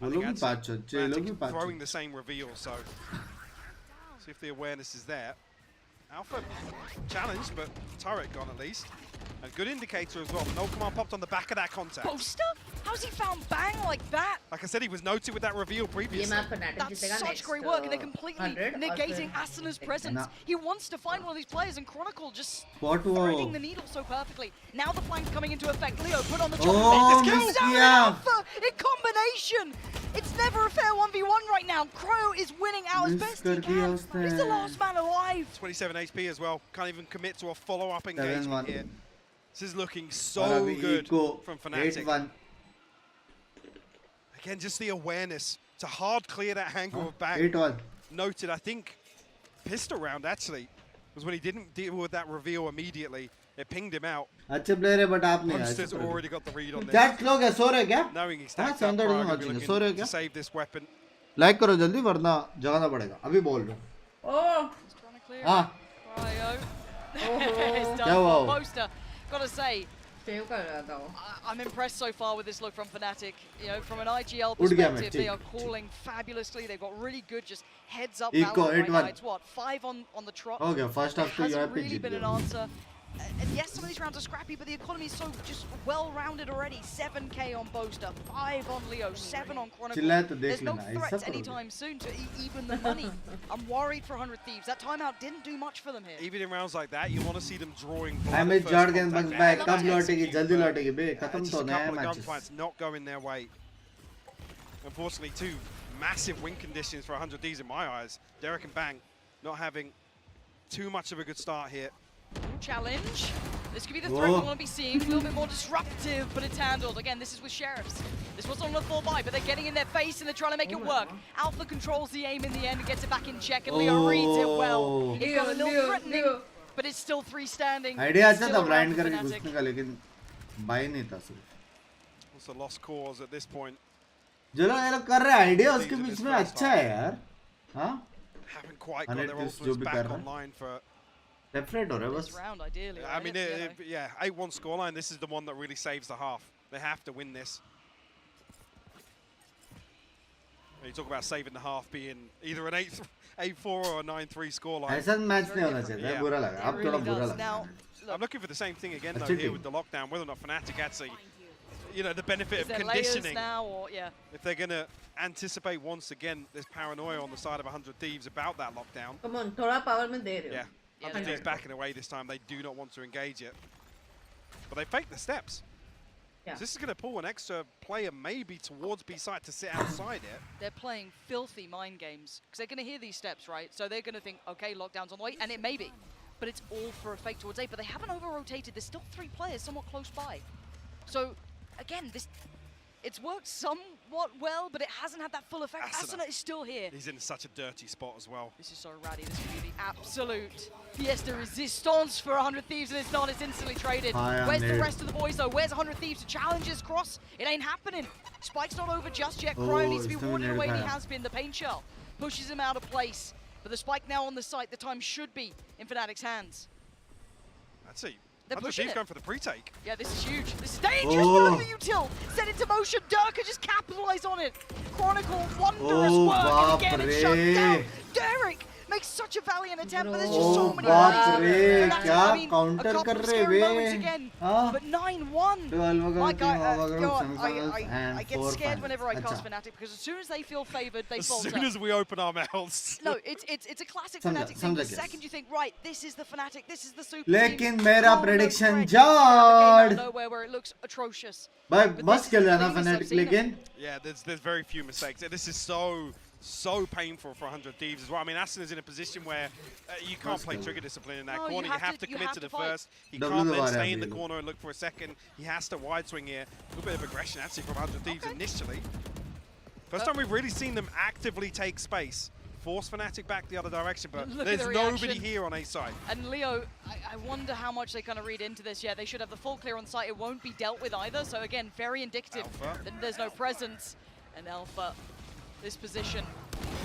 वो लोग भी पाँच अच्छे, लोग भी पाँच. Throwing the same reveal, so see if the awareness is there. Alpha challenged, but turret gone at least. A good indicator as well. No command popped on the back of that contact. Poster? How's he found Bang like that? Like I said, he was noted with that reveal previously. That's such great work, and they're completely negating Asana's presence. He wants to find one of these players, and Chronicle just threading the needle so perfectly. Now the flank's coming into effect. Leo put on the chop. This kills down Alpha in combination. It's never a fair 1v1 right now. Crow is winning out as best he can. He's the last man alive. 27 HP as well. Can't even commit to a follow-up engagement here. This is looking so good from Fnatic. Again, just the awareness to hard clear that angle of Bang. Noted, I think, pistol round actually was when he didn't deal with that reveal immediately. It pinged him out. अच्छे player है but आप नहीं Monster's already got the read on this. That लोग है सो रहे क्या? Knowing he stacked up, सो रहे क्या? to save this weapon. Like करो जल्दी वरना जगाना पड़ेगा. अभी बोल रहा हूँ. हाँ. क्या हुआ? Poster. Gotta say, I'm impressed so far with this look from Fnatic. You know, from an IGL perspective, they are calling fabulously. They've got really good just heads up Valorant right now. It's what, 5 on the trot. Okay, first half to hasn't really been an answer. And yes, some of these rounds are scrappy, but the economy is so just well-rounded already. 7k on Boaster, 5 on Leo, 7 on Chronicle. There's no threats anytime soon to even the money. I'm worried for 100 Thieves. That timeout didn't do much for them here. Even in rounds like that, you want to see them drawing. I'm a Jordan back. Come lotegi, jaldi lotegi be. Khatam to nahi matches. Gunfights not going their way. Unfortunately, 2 massive win conditions for 100 Thieves in my eyes. Derek and Bang not having too much of a good start here. Challenge. This could be the threat we want to be seeing. A little bit more disruptive, but it's handled. Again, this is with Sheriffs. This was on the full buy, but they're getting in their face and they're trying to make it work. Alpha controls the aim in the end and gets it back in check, and Leo reads it well. He's got a little threatening, but it's still 3 standing. Idea अच्छा था blind करके घुसने का, लेकिन buy नहीं था सिर्फ. It's a lost cause at this point. जो लोग ये लोग कर रहे हैं idea उसके बीच में अच्छा है यार. हाँ? Haven't quite got their ultimates back online for. This round, ideally, I mean, yeah, 8-1 scoreline. This is the one that really saves the half. They have to win this. You talk about saving the half being either an 8-4 or a 9-3 scoreline. ऐसा match नहीं होना चाहिए. बुरा लगा. अब थोड़ा बुरा लगा. Now, I'm looking for the same thing again though here with the lockdown. Whether or not Fnatic actually, you know, the benefit of conditioning. Now, or, yeah. If they're gonna anticipate once again this paranoia on the side of 100 Thieves about that lockdown. Come on, thoda power mein de rahe ho. Yeah. 100 Thieves backing away this time. They do not want to engage it. But they fake the steps. Yeah. So this is going to pull an extra player maybe towards B side to sit outside it. They're playing filthy mind games because they're going to hear these steps, right? So they're going to think, okay, lockdown's on the way, and it may be. But it's all for a fake towards A, but they haven't over-rotated. There's still 3 players somewhat close by. So, again, it's worked somewhat well, but it hasn't had that full effect. Ascent is still here. He's in such a dirty spot as well. This is so ratty. This could be the absolute pièce de résistance for 100 Thieves, and it's not. It's instantly traded. Where's the rest of the boys, though? Where's 100 Thieves to challenge his cross? It ain't happening. Spike's not over just yet. Crow needs to be warded away, and he has been. The paint shell pushes him out of place. But the Spike now on the site. The time should be in Fnatic's hands. That's it. They're pushing it. Going for the pre-take. Yeah, this is huge. This is dangerous. Look at the util. Set into motion. Durka just capitalized on it. Chronicle, wondrous work. And again, it's shut down. Derek makes such a valiant attempt, but there's just so many ways. I mean, a couple of scary moments again. But 9-1. My God, I get scared whenever I cast Fnatic because as soon as they feel favored, they falter. As soon as we open our mouths. No, it's a classic Fnatic thing. The second you think, right, this is the Fnatic, this is the super लेकिन मेरा prediction jarred. Nowhere where it looks atrocious. भाई बस खेल रहा ना Fnatic लेकिन. Yeah, there's very few mistakes. This is so painful for 100 Thieves as well. I mean, Ascent is in a position where you can't play trigger discipline in that corner. You have to commit to the first. He can't then stay in the corner and look for a second. He has to wide swing here. A little bit of aggression actually from 100 Thieves initially. First time we've really seen them actively take space. Force Fnatic back the other direction, but there's nobody here on A side. And Leo, I wonder how much they kind of read into this. Yeah, they should have the full clear on site. It won't be dealt with either. So again, very indicative that there's no presence. And Alpha, this position,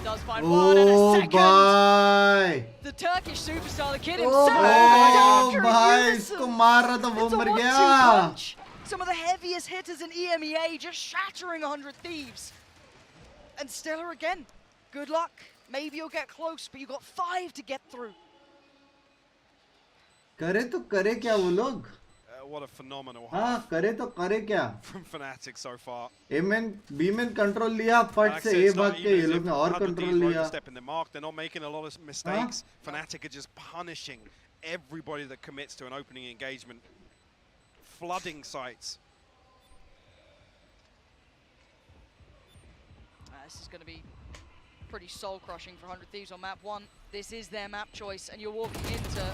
does find one and a second. Bye. The Turkish superstar, the kid himself. Some of the heaviest hitters in EMEA just shattering 100 Thieves. And Stellar again, good luck. Maybe you'll get close, but you've got 5 to get through. करे तो करे क्या वो लोग? what a phenomenal हाँ half करे तो करे क्या from Fnatic so far. A-man B-man control लिया Like फट I से said, A it's not भाग के even ये as लोग if ने और 100 control Thieves were लिया overstepping the mark. They're not making a lot of mistakes. Fnatic are just punishing everybody that commits to an opening engagement, flooding sites. This is going to be pretty soul-crushing for 100 Thieves on map 1. This is their map choice, and you're walking into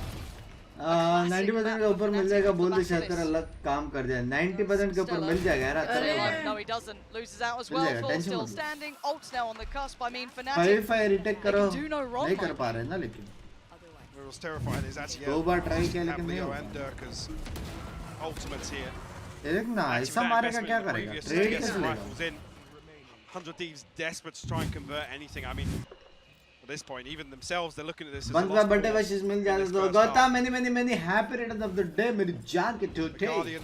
90% के ऊपर मिल जाएगा बोल दे शायद तेरा अलग काम कर दिया 90% के ऊपर मिल जाएगा यार अच्छा No, he doesn't. Loses out as well. Full still standing. Ult's now on the cusp. I mean, Fnatic. 5 retake करो do no wrong. नहीं कर पा रहे ना लेकिन It was terrifying. There's actually दो बार ट्राई किया लेकिन नहीं Leo हुआ and Durka's ultimates here. देख ना ऐसा मारेगा क्या करेगा ट्रेड कैसे लेगा was in. 100 Thieves desperate to try and convert anything. I mean, at this point, even themselves, they're looking at this as a बंद lost birthday cause wishes mill in जाते this तो first गौता half. many happy returns of the day मेरी जान के टूटे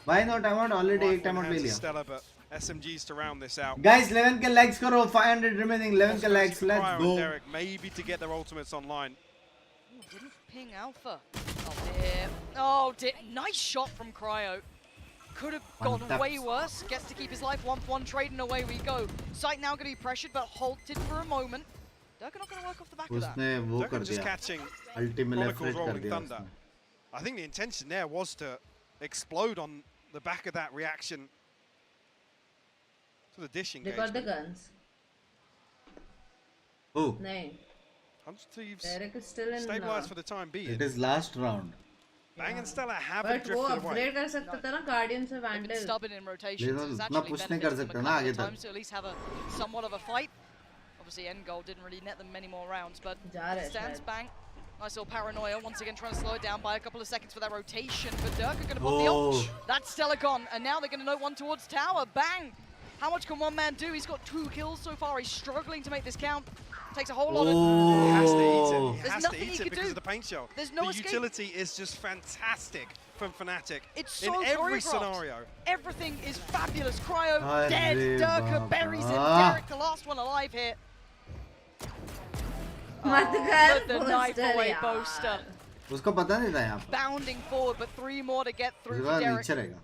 why not I want already एक time out ले लिया Stella, but SMGs to round this out. guys 11 के likes करो 500 remaining 11 के likes let's Cryo go and Derek maybe to get their ultimates online. Didn't ping Alpha. Oh dear. Oh dear. Nice shot from Cryo. Could have gone way worse. Gets to keep his life 1-1 trade and away we go. Sight now going to be pressured but halted for a moment. Durka not going to work off the back of that. उसने वो कर Durka just दिया catching ultimate left Chronicles कर Rolling दिया Thunder. उसने I think the intention there was to explode on the back of that reaction to the dish They got the engagement. guns. oh 100 Thieves Derek is still in. stabilized for the time being. it is last round Bang and Stella haven't But वो drifted away. upgrade कर सकता था ना Guardian से They've been Vandal. stubborn in rotations. लेकिन It's उतना actually push नहीं कर benefited them सकता a ना couple आगे of तक times to at least have a somewhat of a fight. Obviously, end goal didn't really net them many more rounds, but जा रहे stands शायद. Bang. Nice little paranoia, once again trying to slow it down by a couple of seconds for that rotation. But Durka going to put the ult. That's Stella gone, and now they're going to know one towards tower. Bang! How much can one man do? He's got 2 kills so far. He's struggling to make this count. Takes a whole lot of... He has to eat it. He There's has to nothing eat he it could because do. of the paint shell. There's no the escape. utility is just fantastic from Fnatic. It's so in every choreographed. scenario. Everything is fabulous. Cryo Arre dead. Durka Baba. buries him. Derek, the last one alive here. मत कर Put the knife poster away, यार. Boaster. उसको पता नहीं था यहाँ पर Bounding forward, but 3 more to get through उसके for बाद Derek. नीचे रहेगा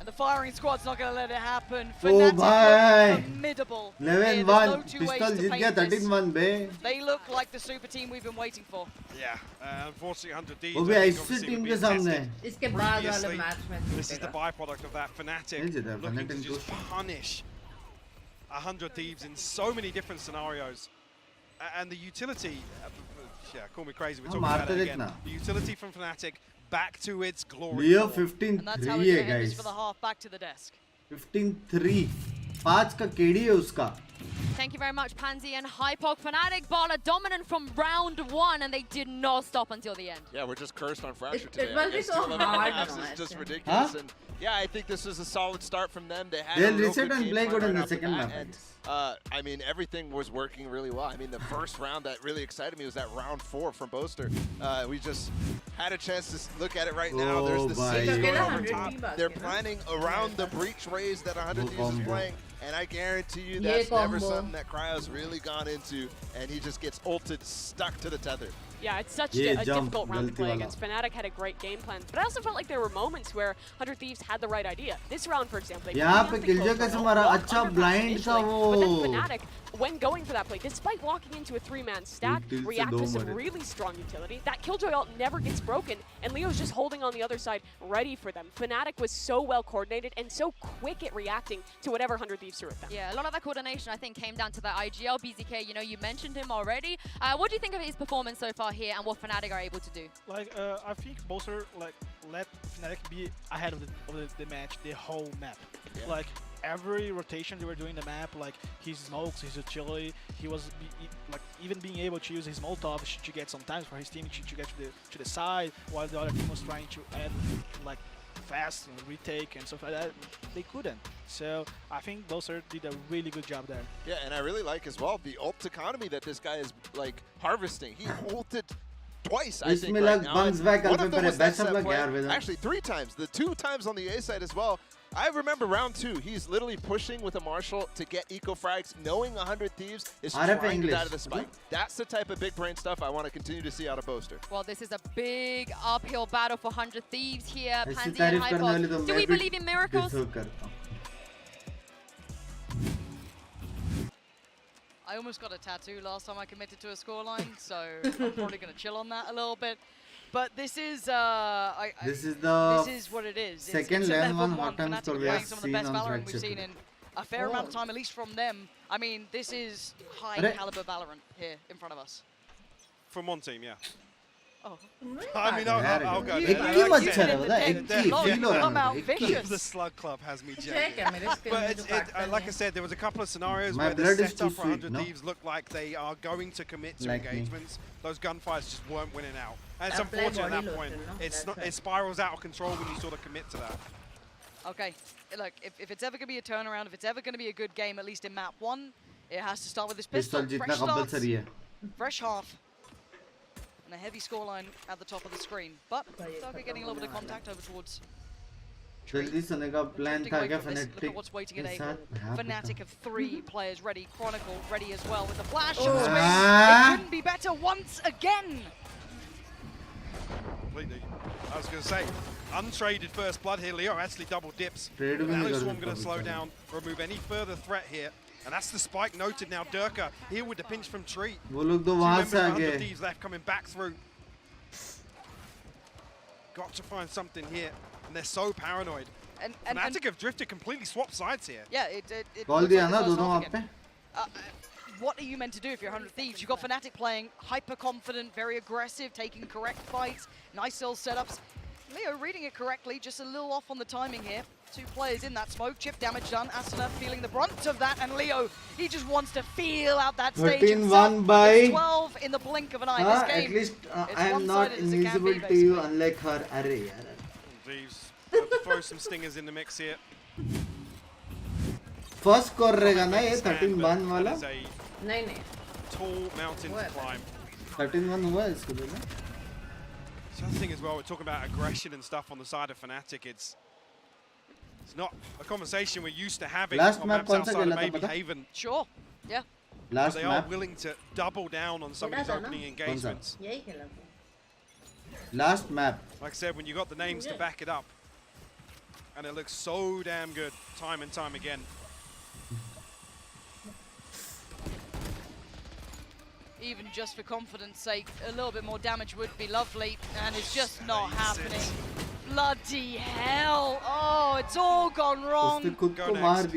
And the firing squad's not going to let it happen. Oh, Fnatic bhai. look formidable. 11-1 There's no two ways pistol to जीत गया paint this. 13-1 bay They look like the super team we've been waiting for. Yeah, unfortunately 100 Thieves. वो भी I think ऐसी obviously team would के be सामने tested इसके बाद वाले previously. Match में This is the byproduct of that. Fnatic जीता, looking Fnatic to in just two. punish 100 Thieves in so many different scenarios. And the utility, yeah, call me crazy, we're talking about it again. The utility from Fnatic back to its glory. Leo form. 15-3 And that's how we're है going to end this guys for the half. Back to the desk. 15-3 5 का KD है उसका Thank you very much, Pansy and Hypok. Fnatic ball are dominant from round 1, and they did not stop until the end. Yeah, we're just cursed on Fracture It today. must be so hard. It's just ridiculous. And yeah, I think this was a solid start from them. They had They'll a real reset good and game play plan good in right the off the second bat, map, I and I mean, everything was working really well. I mean, the first round that really excited me was that round 4 from Boaster. We just had a chance to look at it right now. There's the bhai. siege going over top. They're planning around the breach raise that 100 Thieves is playing. And I guarantee you that's never something that Cryo's really gone into, and he just gets ulted, stuck to the tether. Yeah, it's such Yeah, a jump, difficult round to galti play wala. against. Fnatic had a great game plan, but I also felt like there were moments where 100 Thieves had the right idea. This round, for example, they यहाँ पे played the Killjoy close कैसे run, मारा blocked अच्छा underpass blind initially, था but then वो Fnatic, when going for that play, despite walking into a 3-man stack, Tilt से react दो with some मरे. really strong utility. That Killjoy ult never gets broken, and Leo's just holding on the other side, ready for them. Fnatic was so well coordinated and so quick at reacting to whatever 100 Thieves threw at them. Yeah, a lot of that coordination, I think, came down to that IGL. BZK, you know, you mentioned him already. What do you think of his performance so far here and what Fnatic are able to do? Like, I think Boaster let Fnatic be ahead of the match, the whole map. Yeah. Like every rotation they were doing the map, like his smokes, his utility, he was like even being able to use his Molotov to get some time for his team to get to the side, while the other team was trying to add like fast retake and stuff like that. They couldn't. So I think Boaster did a really good job there. Yeah, and I really like as well the ult economy that this guy is like harvesting. He ulted twice, I think, right now. Bunks back One of them was that best of set luck play. यार with Actually, 3 times. The 2 times on the A side as well. I remember round 2. He's literally pushing with a Marshall to get eco frags, knowing 100 Thieves is trying to get out of the spike. That's the type of big brain stuff I want to continue to see out of Boaster. Well, this is a big uphill battle for 100 Thieves here. Pansy and Hypo. Do we believe in miracles? I almost got a tattoo last time I committed to a scoreline, so I'm probably going to chill on that a little bit. But this is this is what it is. Second lane one hot time Fnatic playing some of the best Valorant we've seen in a fair amount of time, at least from them. I mean, this is high caliber Valorant here in front of us. From one team, yeah. Oh. I mean, I'll go there. The Slug Club has me jagged. But like I said, there was a couple of scenarios where the setup for 100 Thieves looked like they are going to commit to engagements. Those gunfights just weren't winning out. And it's unfortunate at that point. It spirals out of control when you sort of commit to that. Okay, look, if it's ever going to be a turnaround, if it's ever going to be a good game, at least in map 1, it has to start with this pistol. Fresh starts, fresh half. And a heavy scoreline at the top of the screen. But Darker getting a little bit of contact over towards plan tha kya Fnatic look at what's waiting at A. Fnatic have 3 players ready. Chronicle ready as well with the flash and swing. It couldn't be better once again. Completely. I was going to say, untraded first blood here. Leo actually double dips. Swarm going to slow down, remove any further threat here. And that's the spike noted now. Durka here with the pinch from Tree. वो लोग तो वहाँ से आ गए. Thieves left coming back through. Got to find something here, and they're so paranoid. And Fnatic have drifted completely, swapped sides here. Yeah, it Call दिया ना दोनों वहाँ पे. What are you meant to do if you're 100 Thieves? You've got Fnatic playing hyper confident, very aggressive, taking correct fights, nice little setups. Leo reading it correctly, just a little off on the timing here. 2 players in that smoke, chip damage done. Ascent feeling the brunt of that, and Leo, he just wants to feel out that stage. 13-1 by 12 in the blink of an eye. This game, at least I am not invisible to you, unlike her. Array, Thieves throw some stingers in the mix here. First score रहेगा ना ये 13-1 वाला? नहीं. Tall mountain to climb. 13-1 हुआ इसको भी ना? The other thing as well, we're talking about aggression and stuff on the side of Fnatic. It's not a conversation we're used to having on maps outside of maybe Haven. Sure, yeah. Last they are willing to double down on some of these opening engagements. Last map. Like I said, when you got the names to back it up, and it looks so damn good time and time again. Even just for confidence sake, a little bit more damage would be lovely, and it's just not happening. Bloody hell! Oh, it's all gone wrong. Go next.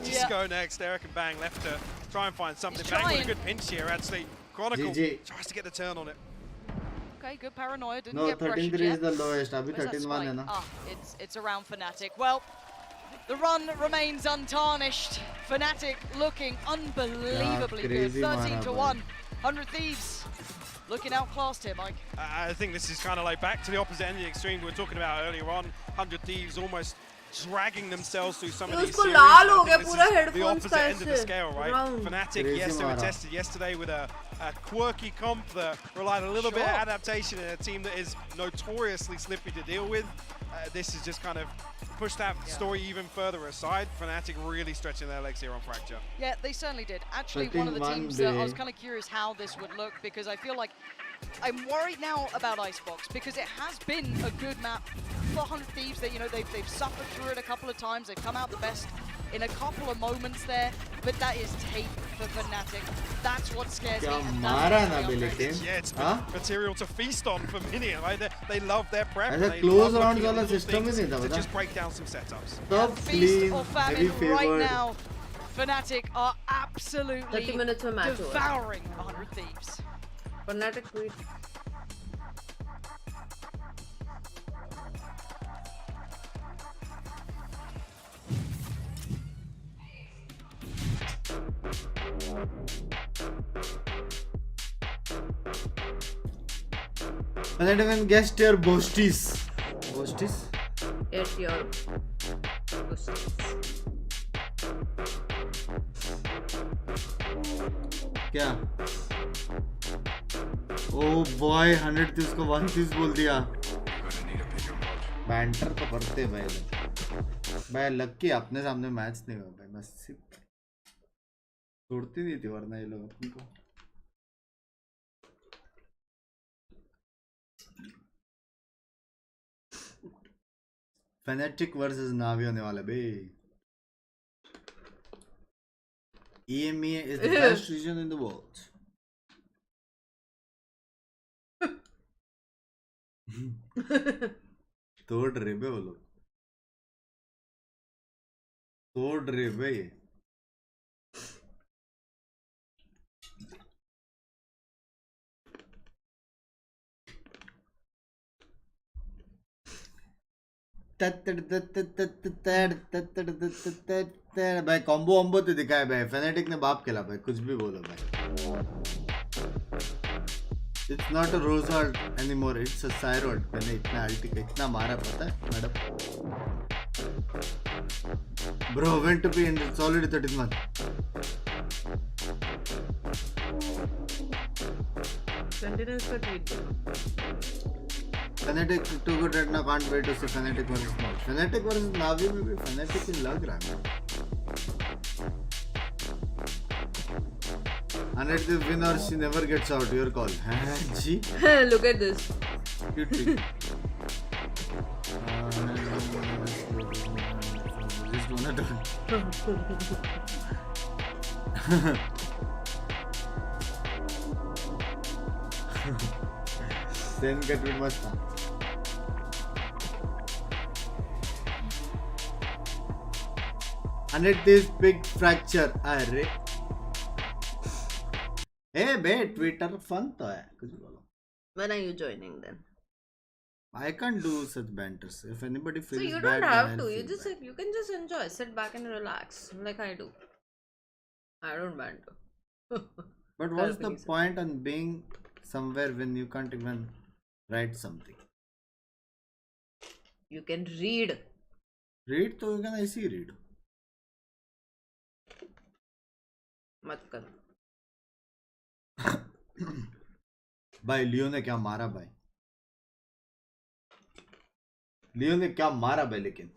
Just go next. Eric and Bang left to try and find something. Bang with a good pinch here, actually. Chronicle tries to get the turn on it. Okay, good paranoia. Didn't no, get pressured 13-3 yet. is the lowest. Abhi 13-1 hai na. Ah, it's around Fnatic. Well, the run remains untarnished. Fnatic looking unbelievably good. 13-1. 100 Thieves looking outclassed here, Mike. I think this is kind of like back to the opposite end of the extreme we were talking about earlier on. 100 Thieves almost dragging themselves through some of these series. The opposite end of the scale, right? Fnatic, yes, they were tested yesterday with a quirky comp that relied a little bit of adaptation in a team that is notoriously slippy to deal with. This is just kind of pushed that story even further aside. Fnatic really stretching their legs here on Fracture. Yeah, they certainly did. Actually, one of the teams that I was kind of curious how this would look, because I feel like I'm worried now about Icebox, because it has been a good map for 100 Thieves. That, you know, they've suffered through it a couple of times. They've come out the best in a couple of moments there, but that is tape for Fnatic. That's what scares me. Yeah, it's material to feast on for Minion. Right? They love their prep. They close rounds wala system ही नहीं था to just break down some setups. Feast or famine right now. Fnatic are absolutely devouring 100 Thieves. Fnatic tweet. I didn't even guess your boasties. Boasties? Yes, your boasties. क्या? Oh boy, 100 Thieves को 1 Thieves बोल दिया. Banter तो करते भाई. भाई लक्की अपने सामने मैच नहीं हुआ भाई, नसीब छोड़ती नहीं थी वरना ये लोग अपने को। Fnatic वर्सेस नावी होने वाला बे। EMEA is the best region in the world. तोड़ रहे बे वो लोग, तोड़ रहे बे ये। भाई कॉम्बो वॉम्बो तो दिखाए भाई, फेनेटिक ने बाप खेला भाई, कुछ भी बोलो भाई। It's not a rose ult anymore, it's a sire ult। मैंने इतना अल्टी का इतना मारा पता है madam. Bro went to be in it's already 13th month। Continuous का tweet दो। Fnatic too good right now, can't wait to see Fnatic versus Navi। Fnatic versus Navi में भी Fnatic ही लग रहा है। And it is win or she never gets out, your call। हाँ जी। Look at this। Cute। Just wanna do। Sen का tweet मस्त था। And it is big fracture। अरे ए बे ट्विटर फन तो है, कुछ भी बोलो। When are you joining then? I can't do such banters. If anybody feels So you bad, don't have then to. I'll You feel just bad. you can just enjoy, sit back and relax like I do. I don't banter. But what's the point on being somewhere when you can't even write something? You can read. Read तो you can ऐसे ही read। मत कर। भाई लियो ने क्या मारा भाई, लियो ने क्या मारा भाई, लेकिन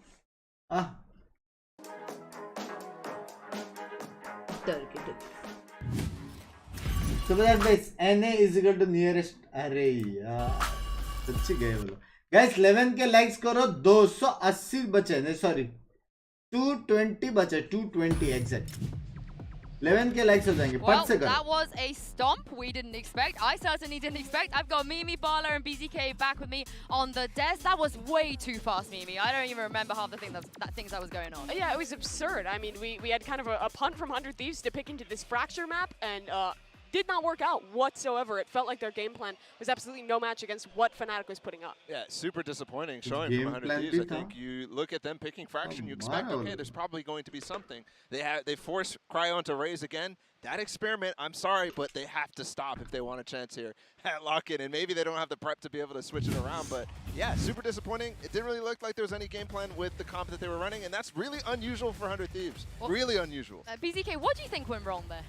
So that guys, NA is equal to nearest। अरे यार सच्ची गए बोलो गाइस। 11 के लाइक्स करो, 280 बचे, नहीं सॉरी 220 बचे, 220 एग्जैक्ट। 11 के likes हो जाएंगे, Well, पट से करो। that was a stomp we didn't expect. I certainly didn't expect. I've got Mimi, Bala, and BZK back with me on the desk. That was way too fast, Mimi. I don't even remember half the things that was going on. Yeah, it was absurd. I mean, we had kind of a punt from 100 Thieves to pick into this fracture map, and did not work out whatsoever. It felt like their game plan was absolutely no match against what Fnatic was putting up. Yeah, super disappointing showing from 100 Thieves. I think you look at them picking Fraction, you expect, okay, there's probably going to be something. They force Cryon to raise again. That experiment, I'm sorry, but they have to stop if they want a chance here at lock-in. And maybe they don't have the prep to be able to switch it around. But yeah, super disappointing. It didn't really look like there was any game plan with the comp that they were running. And that's really unusual for 100 Thieves. Well, really unusual. BZK, what do you think went wrong there?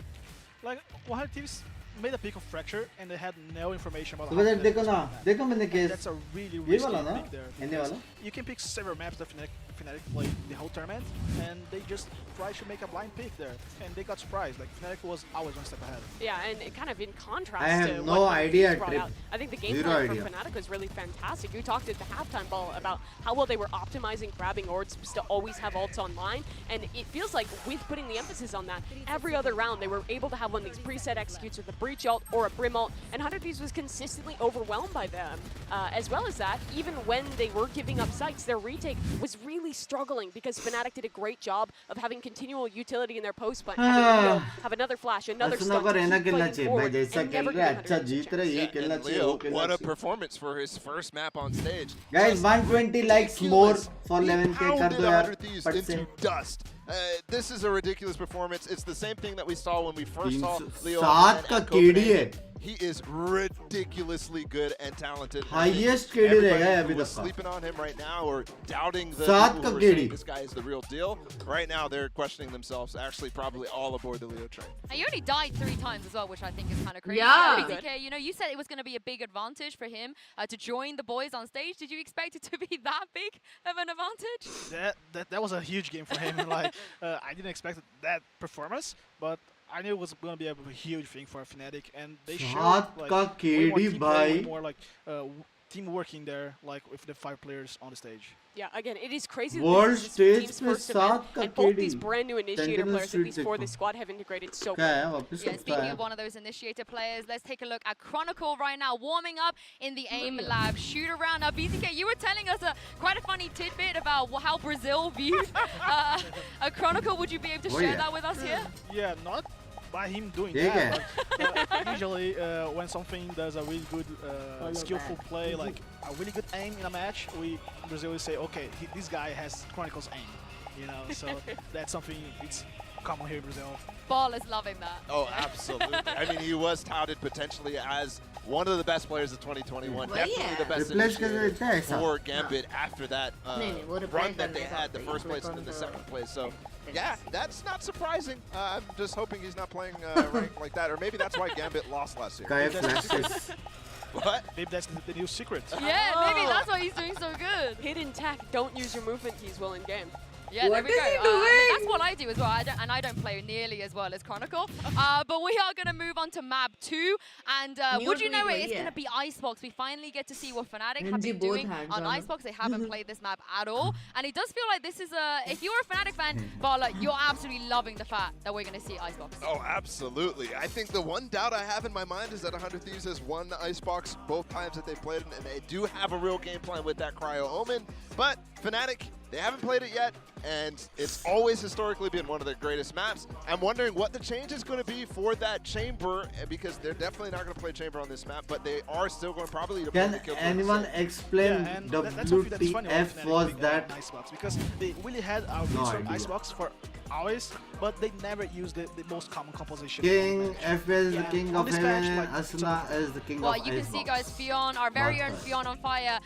Like 100 Thieves made a pick of Fracture and they had no information about तो budget देखो ना, देखो मैंने case that's a really ये risky वाला ना, pick there. इन्हें वाला। You can pick several maps that Fnatic played the whole tournament, and they just tried to make a blind pick there, and they got surprised. Like Fnatic was always one step ahead. Yeah, and kind of in contrast I have to no what idea, brought Trip. out, I think the game Zero plan idea. for Fnatic was really fantastic. You talked at the halftime ball about how well they were optimizing grabbing ords to always have ults online, and it feels like with putting the emphasis on that, every other round they were able to have one of these preset executes with a breach ult or a brim ult, and 100 Thieves was consistently overwhelmed by them. As well as that, even when they were giving up sites, their retake was really struggling because Fnatic did a great job of having continual utility in their post plant, having have another flash, another stun, to keep fighting forward, and never give 100 Thieves a chance. What a performance for his first map on stage. Guys, 120 likes more for 11k कर दो यार, पट से। Into dust. This is a ridiculous performance. It's the same thing that we saw when we first saw Leo 7 का KD है, He is ridiculously good and talented. Highest KD Everybody रहेगा who अभी was तक का. sleeping on him right now or doubting the सात people का who were KD. saying this guy is the real deal. Right now, they're questioning themselves. Actually, probably all aboard the Leo train. And he only died 3 times as well, which I think is kind of crazy. Yeah. BTK, you know, you said it was going to be a big advantage for him to join the boys on stage. Did you expect it to be that big of an advantage? That was a huge game for him. Like I didn't expect that performance, but I knew it was going to be a huge thing for Fnatic, and they showed like way more team play, way more like team working there, like with the 5 players on the stage. Yeah, again, it is crazy World that this is stage team's पे first event, 7 का and both KD. these brand new initiator Sentinel players, at least Street for देखो. this squad, have integrated so क्या well. है वापस Yeah, कब speaking है? of one of those initiator players, let's take a look at Chronicle right now, warming up in the AIM lab. Shoot around. Now, BTK, you were telling us quite a funny tidbit about how Brazil viewed a Chronicle. Would you be able to share that with us here? Yeah, not by him doing ठीक that. But, usually, when something does a really good, skillful play, like a really good aim in a match, we in Brazil will say, okay, this guy has Chronicles aim. You know, so that's something it's common here in Brazil. Ball is loving that. Oh, absolutely. I mean, he was touted potentially as one of the best players of 2021. Definitely the best initiator for Gambit after that run that they had, the first place and then the second place. So, yeah, that's not surprising. I'm just hoping he's not playing ranked like that. Or maybe that's why Gambit lost last year. What? Maybe that's the new secret. Yeah, maybe that's why he's doing so good. Hidden tech, don't use your movement keys while in game. Yeah, What there we is he go. doing? That's what I do as well. I don't play nearly as well as Chronicle. But we are going to move on to map 2. And would you know it? It's going to be Icebox. We finally get to see what Fnatic have been doing on Icebox. They haven't played this map at all. And it does feel like this is if you're a Fnatic fan, Bala, you're absolutely loving the fact that we're going to see Icebox. Oh, absolutely. I think the one doubt I have in my mind is that 100 Thieves has won Icebox both times that they've played it, and they do have a real game plan with that Cryo Omen. But Fnatic, they haven't played it yet, and it's always historically been one of their greatest maps. I'm wondering what the change is going to be for that Chamber, because they're definitely not going to play Chamber on this map, but they are still going probably to play the kill. Can anyone explain WTF was that? Icebox, because they really had a really strong Icebox for hours, but they never used the most common composition. King FPS is the king of heaven, Asuna is the king of Well, you can see, guys, Fionn, our very own Fionn on Fire,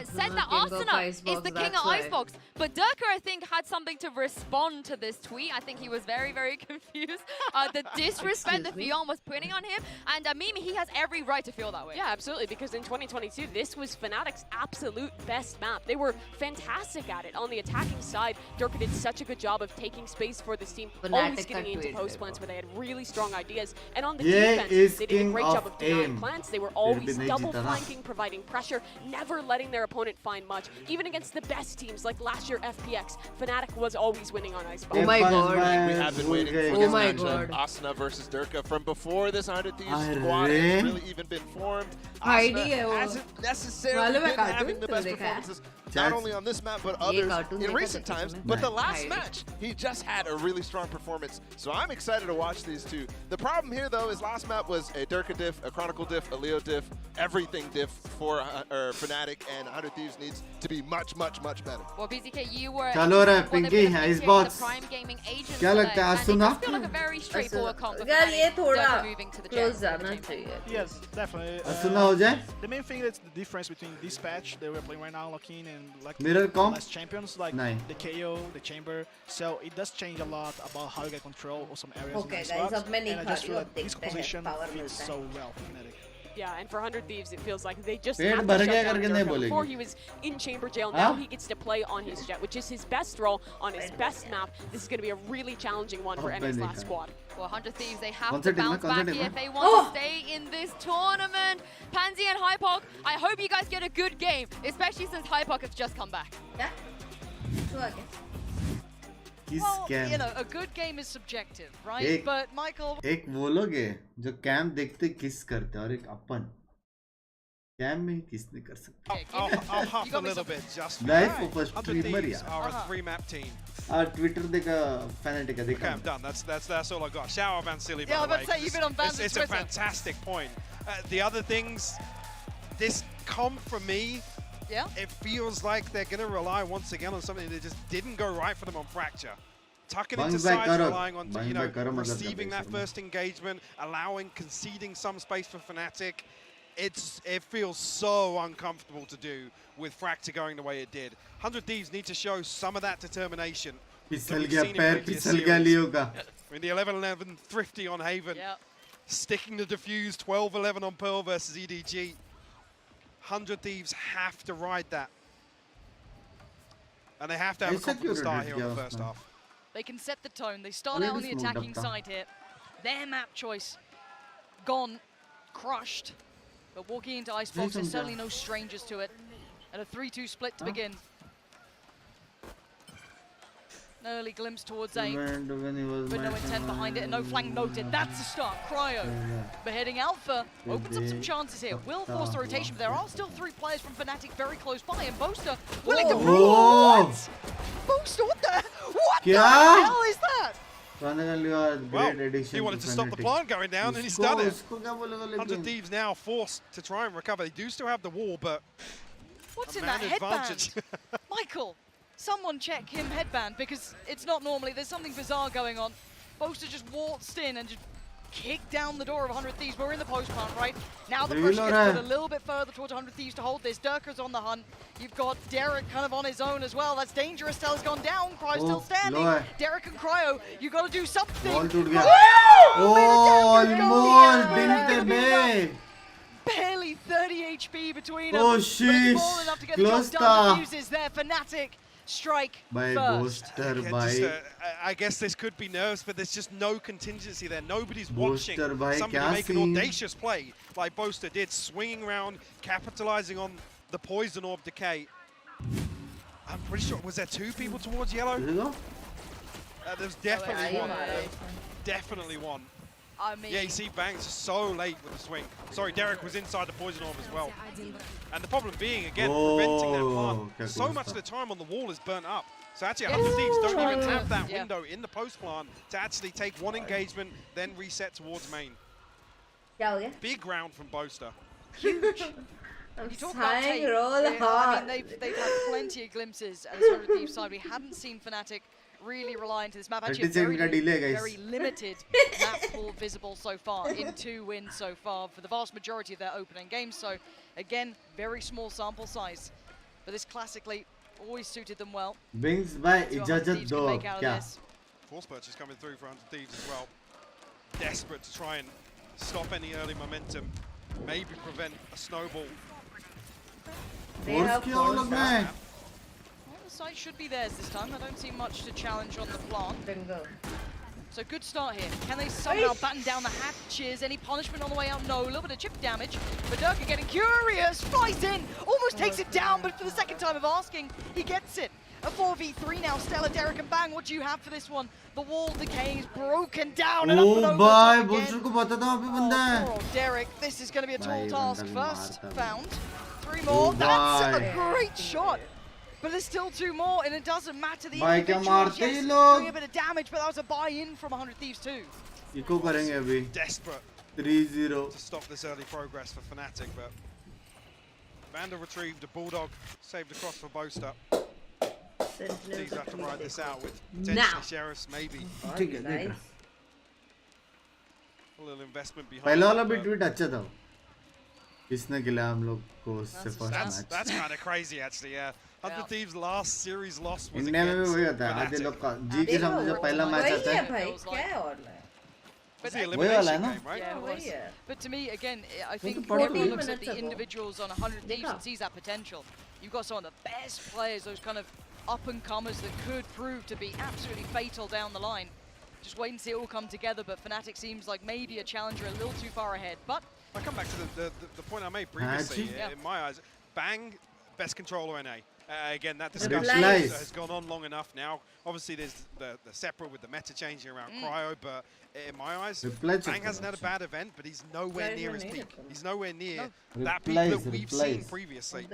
said that Asuna is the king of Icebox. But Durka, I think, had something to respond to this tweet. I think he was very, very confused. The disrespect that Fionn was putting on him. And Mimi, he has every right to feel that way. Yeah, absolutely, because in 2022, this was Fnatic's absolute best map. They were fantastic at it. On the attacking side, Durka did such a good job of taking space for this team, always getting into post plants where they had really strong ideas. And on the defense, they did a great job of denying plants. They were always double flanking, providing pressure, never letting their opponent find much. Even against the best teams like last year FPX, Fnatic was always winning on Icebox. Oh my god. We have been waiting for this matchup, Asuna versus Durka, from before this 100 Thieves squad has really even been formed. Asuna hasn't necessarily been having the best performances, not only on this map, but others in recent times. But the last match, he just had a really strong performance. So I'm excited to watch these two. The problem here, though, is last map was a Durka diff, a Chronicle diff, a Leo diff, everything diff for Fnatic, and 100 Thieves needs to be much, much, much better. Well, BZK, you were चलो रे Pinky Icebox Prime Gaming agent क्या लगता है Asuna? feel like a very straightforward comp. यार ये थोड़ा moving to the close जाना चाहिए. Yes, definitely. Asuna हो जाए? The main thing is the difference between this patch they were playing right now, Lock-in, and like Mirror comp? last champions, like the KO, the Chamber. So it does change a lot about how you get control of some areas. Okay, in guys, Xbox, अब मैं and I just feel like this देखते हैं, position power fits मिलता है. so well for Fnatic. Yeah, and for 100 Thieves, it feels like they just pet had भर to गया shut down करके नहीं Durka. बोलेंगे. Before he was in chamber jail, now he gets to play on his jet, which is his best role on his best map. This is going to be a really challenging one for NA's last squad. Well, 100 Thieves, they have to bounce back here if they want to stay in this tournament. Pansy and Hypok, I hope you guys get a good game, especially since Hypok has just come back. Yeah. Sure, Well, you know, a good game is subjective, right? But Michael, एक वो लोग है जो cam देखते किस करते और एक अपन कैम में किस नहीं कर सकते. I'll huff a little bit just Life of a 100 streamer Thieves यार. are a 3-map team. Twitter देखा Fnatic देखा. Okay, I'm done. That's all I got. Shout out Van Silly, by yeah, the I'm about way, to say, you've been on Van's it's Twitter. a fantastic point. The other things, this comp for me, it feels like they're going to rely once again on something that just didn't go right for them on Fracture. tucking into sides, relying on receiving that first engagement, conceding some space for Fnatic. It feels so uncomfortable to do with Fracta going the way it did. 100 Thieves need to show some of that determination. Pissal gaya, pair pissal gaya Leo ka. I mean, the 11-11 thrifty on Haven, sticking the defuse, 12-11 on Pearl versus EDG. 100 Thieves have to ride that. And they have to have a confident start here on the first half. They can set the tone. They start out on the attacking side here. Their map choice gone, crushed. But walking into Icebox, there's certainly no strangers to it. And a 3-2 split to begin. An early glimpse towards A, but no intent behind it, and no flank noted. That's the start. Cryo beheading Alpha opens up some chances here. Will force the rotation, but there are still 3 players from Fnatic very close by, and Boaster willing to what? Boaster, what the hell is that? Well, he wanted to stop the plant going down, and he's done it. 100 Thieves now forced to try and recover. They do still have the wall, but what's in that headband? Michael, someone check him headband, because it's not normally. There's something bizarre going on. Boaster just waltzed in and just kicked down the door of 100 Thieves. We're in the post plant, right? Now the pressure gets put a little bit further towards 100 Thieves to hold this. Durka's on the hunt. You've got Derek kind of on his own as well. That's dangerous. Tel's gone down. Cryo's still standing. Derek and Cryo, you got to do something. Barely 30 HP between them. Oh shit! Enough to get the job done. Uses there. Fnatic strike first. I guess this could be nerves, but there's just no contingency there. Nobody's watching somebody make an audacious play like Boaster did, swinging around, capitalizing on the poison orb decay. I'm pretty sure, was there 2 people towards yellow? There's definitely one. Definitely one. I mean, yeah, you see Banks so late with the swing. Sorry, Derek was inside the poison orb as well. And the problem being, again, preventing that plant. So much of the time on the wall is burnt up. So actually, 100 Thieves don't even have that window in the post plant to actually take one engagement, then reset towards main. Big round from Boaster. Huge. You talk about tape. I mean, they've had plenty of glimpses at the 100 Thieves side. We hadn't seen Fnatic really rely into this map. Actually, very limited map pool visible so far, in 2 wins so far for the vast majority of their opening games. So again, very small sample size, but this classically always suited them well. Binks by Ijazat do. Force purchase coming through for 100 Thieves as well. Desperate to try and stop any early momentum, maybe prevent a snowball. The site should be theirs this time. I don't see much to challenge on the plant. Bingo. So good start here. Can they somehow batten down the hatches? Any punishment on the way out? No. A little bit of chip damage. But Durka getting curious. Flies in. Almost takes it down, but for the second time of asking, he gets it. A 4v3 now. Stella, Derek, and Bang. What do you have for this one? The wall decays, broken down. And oh, bye. Poor old Derek. This is going to be a tall task. First found. 3 more. That's a great shot. But there's still 2 more, and it doesn't matter. The individuals, yes, doing a bit of damage, but that was a buy-in from 100 Thieves too. Desperate 3-0 to stop this early progress for Fnatic, but Vandal retrieved, a Bulldog saved across for Boaster. Thieves have to ride this out with potentially Sheriffs, maybe. Nice. A little investment behind it. That's kind of crazy, actually, yeah. 100 Thieves' last series loss was against But the elimination game, right? Yeah, it was. But to me, again, I think everyone looks at the individuals on 100 Thieves and sees that potential. You've got some of the best players, those kind of up-and-comers that could prove to be absolutely fatal down the line. Just wait and see it all come together, but Fnatic seems like maybe a challenger a little too far ahead. But I come back to the point I made previously. In my eyes, Bang, best controller NA. Again, that discussion has gone on long enough now. Obviously, there's the separate with the meta changing around Cryo, but in my eyes, Bang hasn't had a bad event, but he's nowhere near his peak. He's nowhere near that peak that we've seen previously.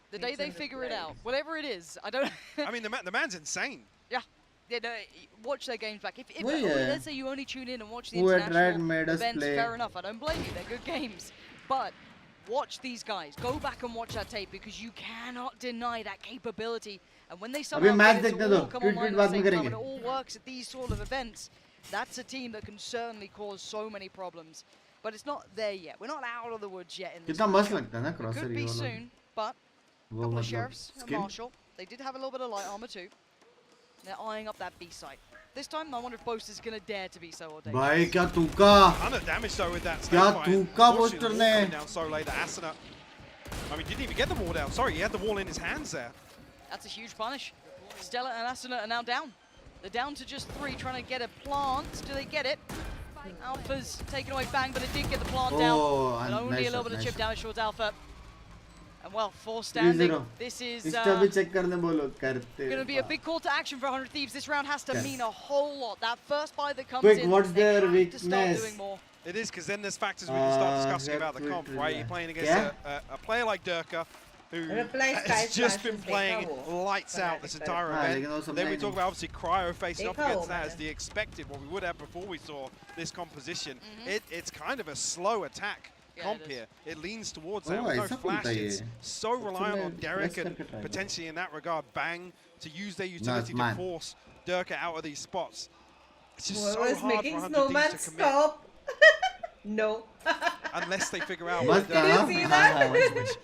The day they figure it out, whatever it is, I don't... I mean, the man's insane. Yeah. Yeah, no, watch their games back. If let's say you only tune in and watch the international events, fair enough. I don't blame you. They're good games. But watch these guys. Go back and watch that tape because you cannot deny that capability. And when they somehow get it to all come online at the same time, and it all works at these sort of events, that's a team that can certainly cause so many problems. But it's not there yet. We're not out of the woods yet in this matchup. It could be soon, but a couple of sheriffs and Marshall. They did have a little bit of light armor too. They're eyeing up that B site. This time, I wonder if Boaster's going to dare to be so audacious. Bhai, kya tuka? Ton of damage though with that Kya snake tuka Boaster ne? Coming down so late, Ascent. I mean, didn't even get the wall down. Sorry, he had the wall in his hands there. That's a huge punish. Stella and Ascent are now down. They're down to just 3, trying to get a plant. Do they get it? Alpha's taken away Bang, but it did get the plant down. But only a little bit of chip damage towards Alpha. And well, 4 standing. This is going to be a big call to action for 100 Thieves. This round has to mean a whole lot. That first buy that comes in, what's their to weakness? start doing more. It is, because then there's factors we can start discussing about the comp, right? You're playing against a player like Durka, who has just been playing lights out this entire event. Then we talk about obviously Cryo facing up against that as the expected, what we would have before we saw this composition. It's kind of a slow attack comp here. It leans towards that with no flash. It's so reliant on Derek and potentially in that regard Bang to use their utility to force Durka out of these spots. It's just so hard for 100 Thieves to commit. No. Unless they figure out what Did you see that?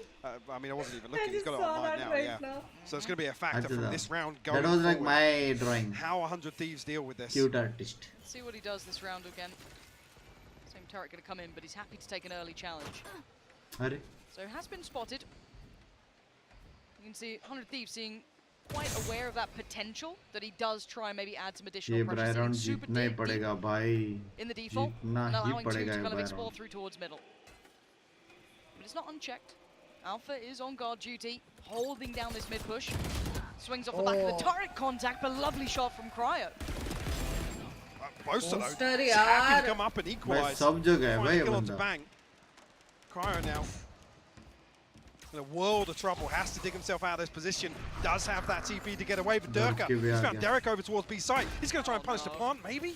I mean, I wasn't even looking. He's got it online now, So it's going to be a factor from this round going That was like forward. my drawing. How 100 Thieves deal with this. Cute artist. Let's see what he does this round again. Same turret going to come in, but he's happy to take an early challenge. So it has been spotted. You can see 100 Thieves seeing quite aware of that potential that he does try and maybe add some additional pressure. Sitting super deep in the default and allowing 2 to kind of explore through towards middle. But it's not unchecked. Alpha is on guard duty, holding down this mid push. Swings off the back of the turret contact, but lovely shot from Cryo. Boaster though, happy to come up and equalize. Sab jagah hai bhai Kill onto Bang. Cryo now in a world of trouble, has to dig himself out of this position. Does have that TP to get away, but Durka, he's found Derek over towards B site. He's going to try and punish the plant, maybe?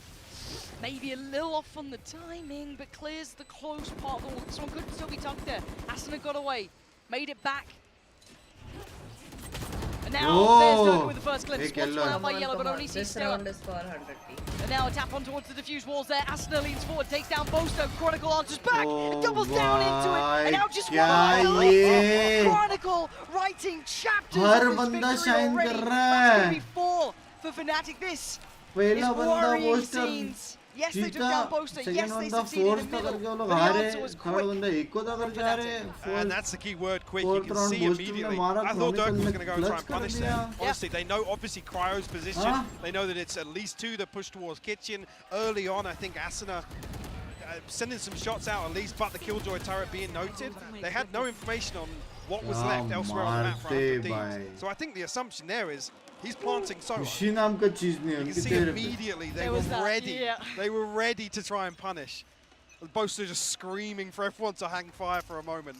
Maybe a little off on the timing, but clears the close part of the wall. This one could still be tucked there. Ascent got away, made it back. And now there's Durka with the first clip. Spots one out by Yellow, but only sees Stella. And now a tap on towards the diffuse walls there. Ascent leans forward, takes down Boaster. Chronicle answers back, and doubles down into it. And now just one Chronicle writing chapters of this victory already. That's going to be 4 for Fnatic. This is worrying scenes. Yes, they took down Boaster. Yes, they succeeded in the middle. But the answer was quick. And that's the key word, quick. You can see immediately. I thought Durka was going to go and try and punish them. Honestly, they know obviously Cryo's position. They know that it's at least 2 that push towards Kitchen. Early on, I think Asuna sending some shots out at least, but the Killjoy turret being noted. They had no information on what was left elsewhere on the map for 100 Thieves. So I think the assumption there is he's planting solo. You can see immediately they were ready. They were ready to try and punish. Boaster just screaming for everyone to hang fire for a moment.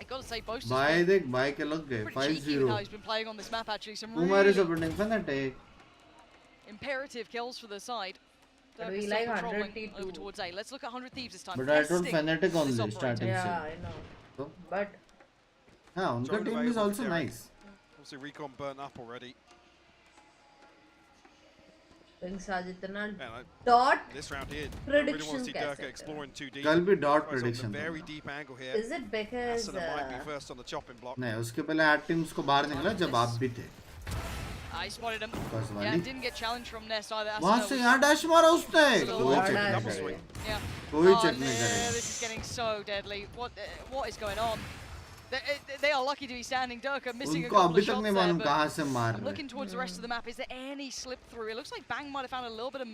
I gotta say, Boaster's been pretty cheeky with how he's been playing on this map actually. Some really imperative kills for the side. But we like 100 over towards A. Let's look at 100 Thieves this time. But I told Fnatic on the starting. Yeah, I know. But unka team is also nice. Obviously, Recon burnt up already. Binks dot this round here, prediction. I really want to see Durka exploring 2D. Kal bhi dot prediction. Very deep angle here. Is it because might be first on the chopping block? नहीं, उसके पहले 8 teams को बाहर निकला जब आप भी थे. I spotted him. Yeah, didn't get challenged from Nest either. वहाँ से यहाँ dash मारा उसने. Double swing. Yeah. कोई check नहीं करेगा. This is getting so deadly. What is going on? They are lucky to be standing. Durka missing a couple of shots there, but looking towards the rest of the map, is there any slip through? It looks like Bang might have found a little bit of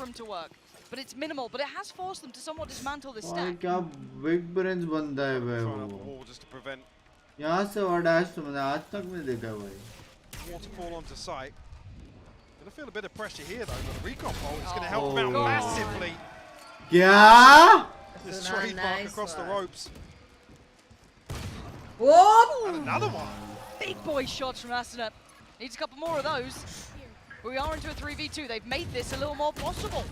room to work, but it's minimal. But it has forced them to somewhat dismantle this stack. क्या big brains बंदा है भाई वो. Just to prevent. यहाँ से और dash तो मैंने आज तक नहीं देखा भाई. Waterfall onto site. Gonna feel a bit of pressure here though. But the recon pole is gonna help them out massively. क्या? This trade mark across the ropes. Whoa! And another one. Big boy shots from Ascent. Needs a couple more of those. But we are into a 3v2. They've made this a little more possible.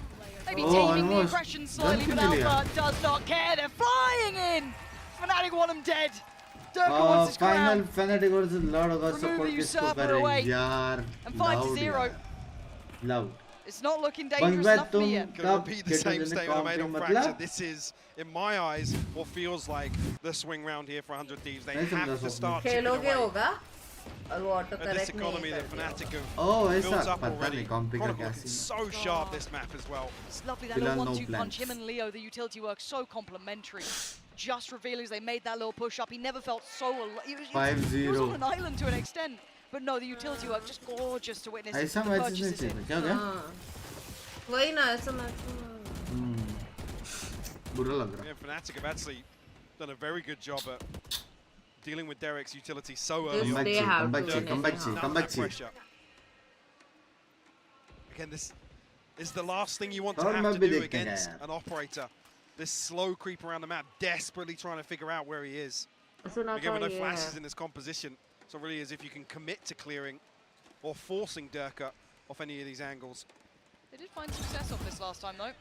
Maybe taming the aggression slightly, but Alpha does not care. They're flying in. Fnatic want him dead. Durka wants his Final crown. Fnatic versus Lord होगा Remove support the किसको usurper करे away. यार And 5-0. यार. Loud. It's not looking dangerous Bangbat enough for me yet. Gonna repeat the same statement I made on Fracture. This is, in my eyes, what feels like the swing round here for 100 Thieves. They have to start chipping away at this economy that Fnatic have built up already. Chronicle looking so sharp this map as well. It's lovely, that little 1-2 punch. Him and Leo, the utility work so complementary. Just revealing as they made that little push up. He never felt so alive. He was on an island to an extent. But no, the utility work just gorgeous to witness. ऐसा The match purchases नहीं in. क्या क्या? वही ना ऐसा match. बुरा लग रहा. Yeah, Fnatic have actually done a very good job at dealing with Derek's utility so early. Come back. Pressure. Again, this is the last thing you want to have to do against an operator. This slow creep around the map, desperately trying to figure out where he is. Again, with no flashes in this composition, so really as if you can commit to clearing or forcing Durka off any of these angles. They did find success off this last time though.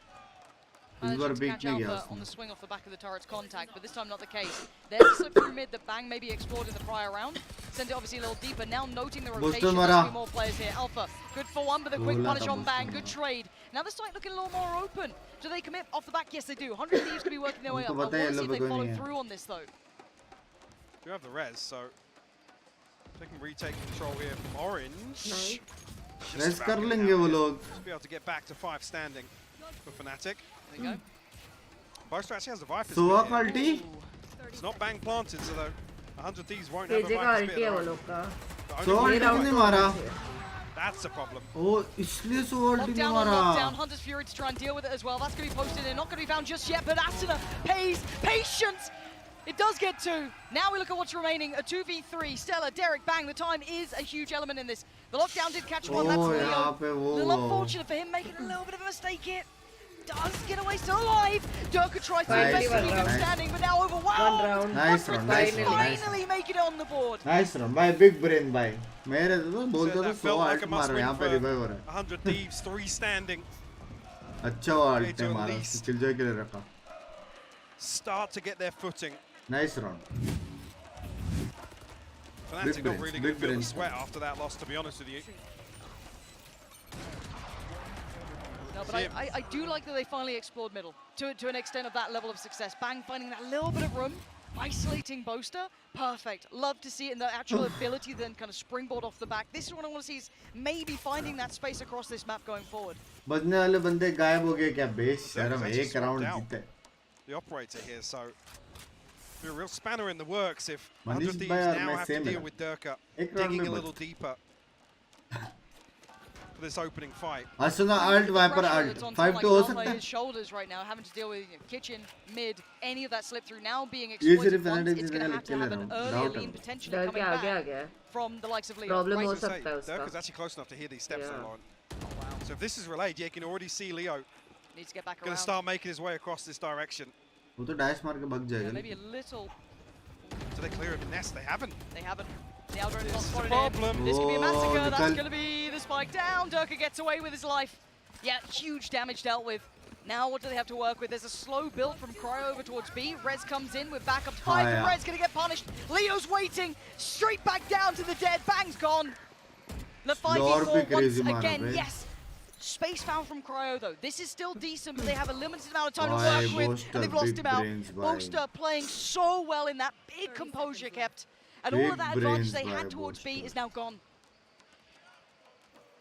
This was a Managed to big catch thing, Alpha yes. on the swing off the back of the turret's contact, but this time not the case. There's a slip through mid that Bang maybe explored in the prior round. Sent it obviously a little deeper. Now noting the rotation, there's more players here. Alpha, good for one, but the quick punish on Bang. Good trade. Now the site looking a little more open. Do they commit off the back? Yes, they do. 100 Thieves could be working their way up. I want to see if they follow through on this though. You have the res, so they can retake control here from Orange. Res कर लेंगे वो लोग. Just be able to get back to 5 standing for Fnatic. There you go. Boaster actually has the Viper. So what ulti? It's not Bang planted, so the 100 Thieves won't have a तेजे का Viper ulti spear. है वो लोग का. So ulti नहीं मारा. That's a problem. Oh, इसलिए so ulti नहीं Lockdown on मारा. lockdown. Hunter's Fury to try and deal with it as well. That's going to be posted in. Not going to be found just yet, but Asuna pays patience. It does get 2. Now we look at what's remaining. A 2v3. Stella, Derek, Bang. The time is a huge element in this. The lockdown did catch one. That's Leo. A little unfortunate for him, making a little bit of a mistake here. Does get away still alive. Durka tries to investigate him standing, but now overwhelmed. Nice round. Finally making it on the board. Nice round. By big brain by. मेरे तो बोलते तो 100 like ult मारो यहाँ पे revive हो रहा है. 100 Thieves, 3 standing. अच्छा ult ने मारा. Killjoy के लिए रखा. Start to get their footing. Nice round. Fnatic got really good feel the sweat after that loss, to be honest with you. No, but I do like that they finally explored middle to an extent of that level of success. Bang finding that little bit of room, isolating Boaster, perfect. Love to see it in the actual ability to then kind of springboard off the back. This is what I want to see, is maybe finding that space across this map going forward. बचने वाले बंदे गायब हो गए क्या base शर्म एक round जीते. The operator here, so be a real spanner in the works if Manish 100 Thieves Bhai now और have to मैं deal same with Durka एक round digging में a बच. little deeper for this opening fight. Asuna ult Viper ult 5 to हो सकता है. His shoulders right now, having to deal with kitchen, mid, any of that slip through now being exploited once. It's going to have an earlier lean potentially coming back from the likes of Leo. Problem हो सकता है उसका. Durka's actually close enough to hear these steps along. So if this is relayed, you can already see Leo needs to get back going around. to start making his way across this direction. वो तो dash मार के भाग जाएगा. Maybe a little. So they clear the nest. They haven't. They haven't. The Algorithm not This is spotted the problem. in. This could be a massacre. Oh, That's going to be the spike down. Durka gets away with his life. Yeah, huge damage dealt with. Now what do they have to work with? There's a slow build from Cryo over towards B. Rez comes in with backup to 5, and Rez going to get punished. Leo's waiting. Straight back down to the dead. Bang's gone. The 5v4 once again. Yes. Space found from Cryo though. This is still decent, but they have a limited amount of time to work with, and they've lost him out. Boaster playing so well in that big composure kept, and all of that advantage they had towards B is now gone.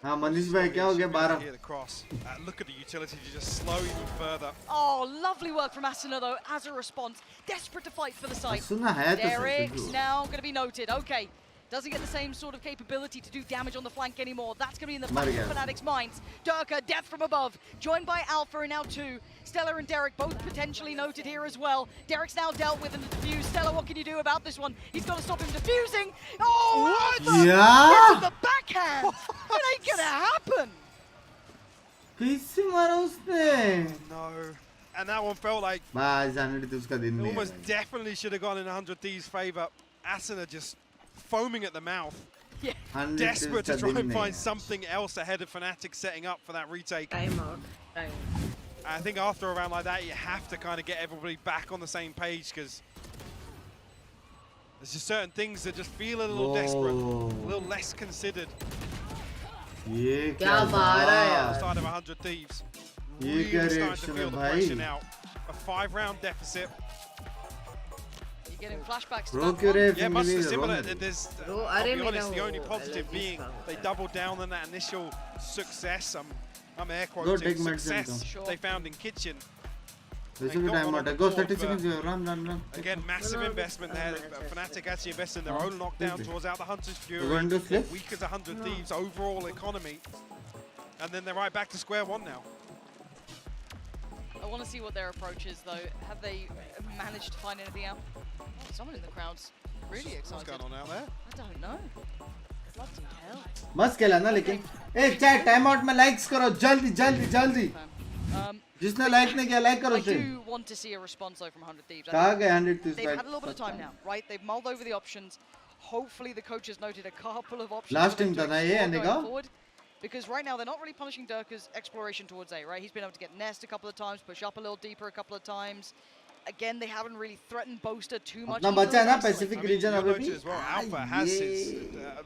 हाँ मनीष भाई क्या हो गया 12. Look at the utility to just slow even further. Oh, lovely work from Asuna though, as a response. Desperate to fight for the site. Asuna है तो Derek's now going to be noted. Okay. Doesn't get the same sort of capability to do damage on the flank anymore. That's going to be in the back of Fnatic's minds. Durka, death from above. Joined by Alpha and now 2. Stella and Derek both potentially noted here as well. Derek's now dealt with and defused. Stella, what can you do about this one? He's got to stop him defusing. Oh, yeah. The backhand. It ain't going to happen. कैसे मारा उसने? No. And that one felt like it almost definitely should have gone in 100 Thieves' favor. Asuna just foaming at the mouth. Yeah. Desperate to try and find something else ahead of Fnatic setting up for that retake. Time out. I think after a round like that, you have to kind of get everybody back on the same page, because There's just certain things that just feel a little desperate, a little less considered. ये क्या बात है यार? Side of 100 Thieves. Really starting to feel the pressure now. A 5-round deficit. You're getting flashbacks to that. Yeah, much similar. There's, I'll be honest, the only positive being they doubled down on that initial success. I'm air quoting success they found in Kitchen. Go 30 seconds, run. Again, massive investment there. Fnatic actually invested in their own lockdown, draws out the Hunter's Fury, weak as 100 Thieves overall economy. And then they're right back to square one now. I want to see what their approach is, though. Have they managed to find anything out? Oh, someone in the crowd's really excited. What's going on out there? I don't know. Bloody hell. मस्त खेला ना लेकिन a chat time out में likes करो जल्दी जिसने like नहीं किया लाइक करो I do want to see a response though from 100 Thieves. कहाँ गए 100 Thieves? They've had a little bit of time now, right? They've mulled over the options. Hopefully the coach has noted a couple of options. Last team था ना ये आने का? Because right now they're not really punishing Durka's exploration towards A, right? He's been able to get Nest a couple of times, push up a little deeper a couple of times. Again, they haven't really threatened Boaster too much. अपना बच्चा है ना Pacific region अभी भी. As well. Alpha has his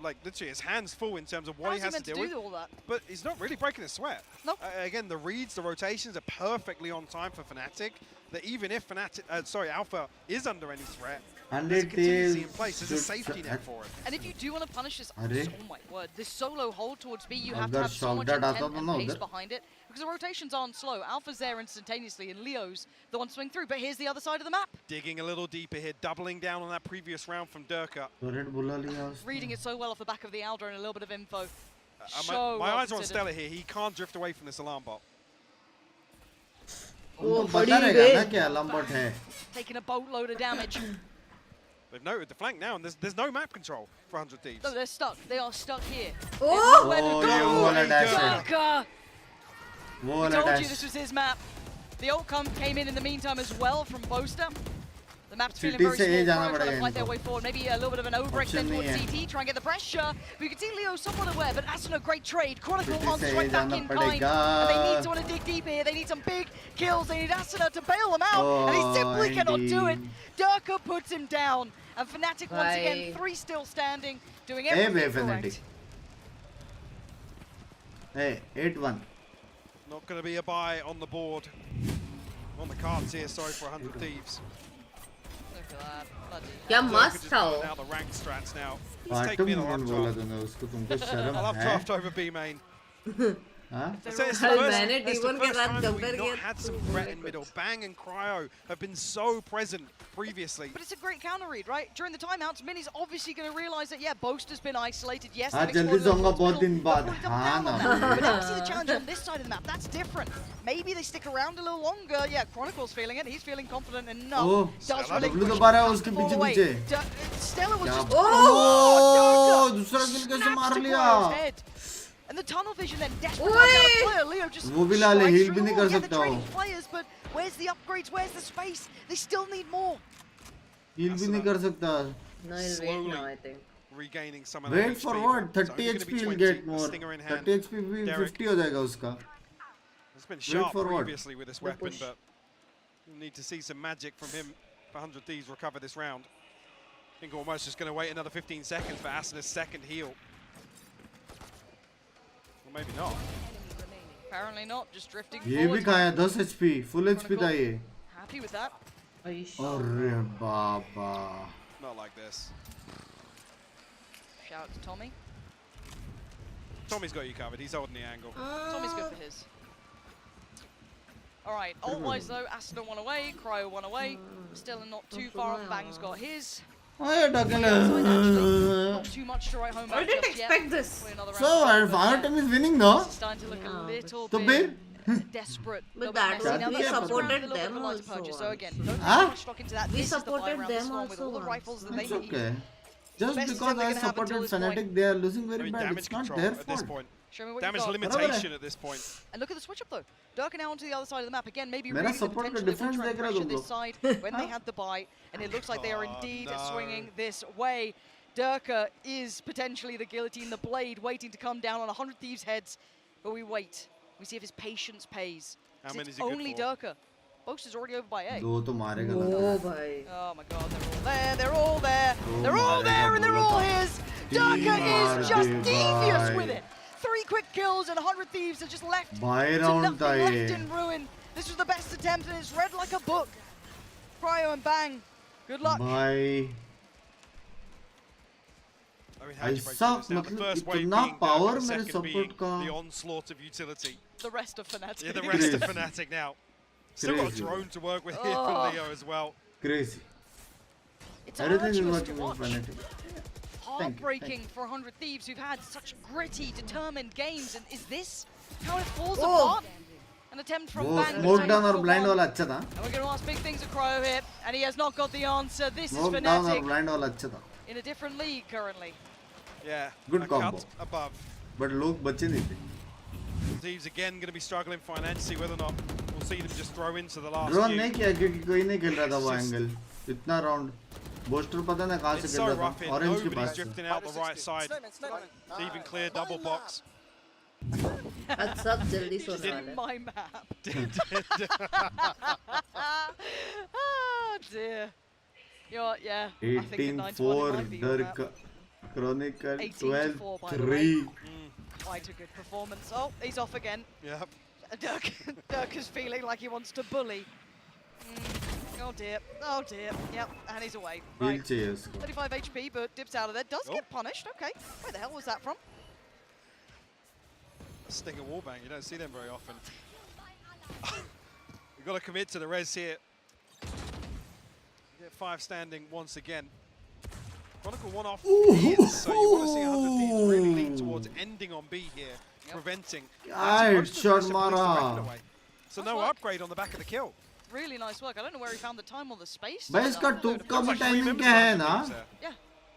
like literally his hands full in terms of what he has to deal with. All that? But he's not really breaking a sweat. Nope. Again, the reads, the rotations are perfectly on time for Fnatic. That even if Alpha is under any threat, there's a contingency in place. There's a safety net for it. And if you do want to punish this, oh my word, this solo hold towards B, you have to have so much intent and pace behind it. Because the rotations aren't slow. Alpha's there instantaneously, and Leo's the one swing through. But here's the other side of the map. Digging a little deeper here, doubling down on that previous round from Durka. Reading it so well off the back of the Aldra and a little bit of info. My eyes are on Stella here. He can't drift away from this alarm bot. Taking a boatload of damage. They've noted the flank now, and there's no map control for 100 Thieves. No, they're stuck. They are stuck here. Oh! Durka! We told you this was his map. The ult came in the meantime as well from Boaster. The map's feeling very small, trying to fight their way forward. Maybe a little bit of an overextend towards CT, try and get the pressure. But you can see Leo somewhat aware, but Ascent a great trade. Chronicle answers right back in kind. And they need someone to dig deep here. They need some big kills. They need Ascent to bail them out. And he simply cannot do it. Durka puts him down. And Fnatic once again, 3 still standing, doing everything correct. Hey, 8-1. Not going to be a buy on the board. On the cards here, sorry for 100 Thieves. Look at that. Bloody क्या मस्त था वो. Out the rank strats now. He's taking me in a lot I love draft over B main. It's the first time we've not had some threat in middle. Bang and Cryo have been so present previously. But it's a great counter read, right? During the timeouts, Mini's obviously going to realize that, yeah, Boaster's been isolated. Yes, आज जल्दी सोऊंगा बहुत दिन बाद. But obviously the challenge on this side of the map, that's different. Maybe they stick around a little longer. Yeah, Chronicle's feeling it. He's feeling confident enough. Does relinquish. Stella was just... Oh! दूसरा किल कैसे मार लिया? And the tunnel vision then desperate player. Leo just वो भी लाले heal भी नहीं कर सकता वो. Players, but where's the upgrades? Where's the space? They still need more. Heal भी नहीं कर सकता. No, he'll wait now, I think. Regaining some of Wait for what? 30 HP will get more. 30 HP भी 50 हो जाएगा उसका. It's been sharp previously with this weapon, but we need to see some magic from him for 100 Thieves recover this round. I think almost just going to wait another 15 seconds for Asna's second heal. Or maybe not. Apparently not, just drifting ये भी खाया 10 HP, full HP था ये. Happy with that. अरे बाबा. Not like this. Shout out to Tommy. Tommy's got you covered, he's holding the angle. Tommy's good for his. Alright, ult-wise though, Aston one away, Cryo one away. Still not too far off, Bang's got his. Not too much to write home about. I didn't expect this. So our team is winning, no? It's starting to look a little तो bit desperate. But that was, we supported them also. So again, don't put much stock into that. We This is the buy supported round them one with all the rifles that they It's need. okay. Just because I supported Fnatic, they are losing very bad. It's not their fault. Show me what Damage you got. limitation at this point. And look at the switch up though. Durka now onto the other side of the map again. Maybe मेरा reading the support potential का of difference trying देख to रहा pressure तुम this लोग. side when they had the buy, and it looks like they are indeed swinging this way. Durka is potentially the guillotine, the blade waiting to come down on 100 Thieves' heads, but we wait. We see if his patience pays. How many is It's he good only for? Durka. Boaster's already over by A. दो तो मारेगा Oh bhai. Oh my god, they're all there. They're all there and they're all his. Durka is just devious with it. 3 quick kills and 100 Thieves are just left to nothing, left in ruin. This was the best attempt and it's read like a book. Cryo and Bang. Good luck. Bye. ऐसा मतलब इतना power मेरे support का. The onslaught of utility. The rest of Fnatic. Yeah, the rest of Fnatic now. Still got a drone to work with here for Leo as well. Crazy. It's arduous to watch. Heartbreaking for 100 Thieves who've had such gritty, determined games, and is this how it falls apart? An attempt from Bang. Smoke down or blind wala अच्छा था. And we're going to ask big things of Cryo here, and he has not got the answer. This is Smoke down or Fnatic blind wala अच्छा था. in a different league currently. Yeah, good combo. Above. But लोग बच्चे नहीं थे. Thieves again going to be struggling financially, whether or not we'll see them just throw into the last. Drone नहीं किया क्योंकि कोई नहीं खेल रहा था वो angle. इतना round. Booster पता ना कहाँ से खेल रहा था. Orange के पास. Nobody's drifting out the right side. Even clear double box. That's up जल्दी सोने वाला. My map. Oh dear. Yeah. 18-4 Dirk Chronicle 12-3. Quite a good performance. Oh, he's off again. Yep. Dirk is feeling like he wants to bully. Oh dear. Oh dear. Yep, and he's away. Right. 35 HP, but dips out of there. Does get punished. Okay. Where the hell was that from? A stinger wallbang. You don't see them very often. We've got to commit to the res here. Get 5 standing once again. Chronicle 1 off is, so you want to see 100 Thieves really lean towards ending on B here, preventing. Shot Mara. So no upgrade on the back of the kill. Really nice work. I don't know where he found the time or the space. भाई इसका टूप का भी timing क्या है ना? Yeah.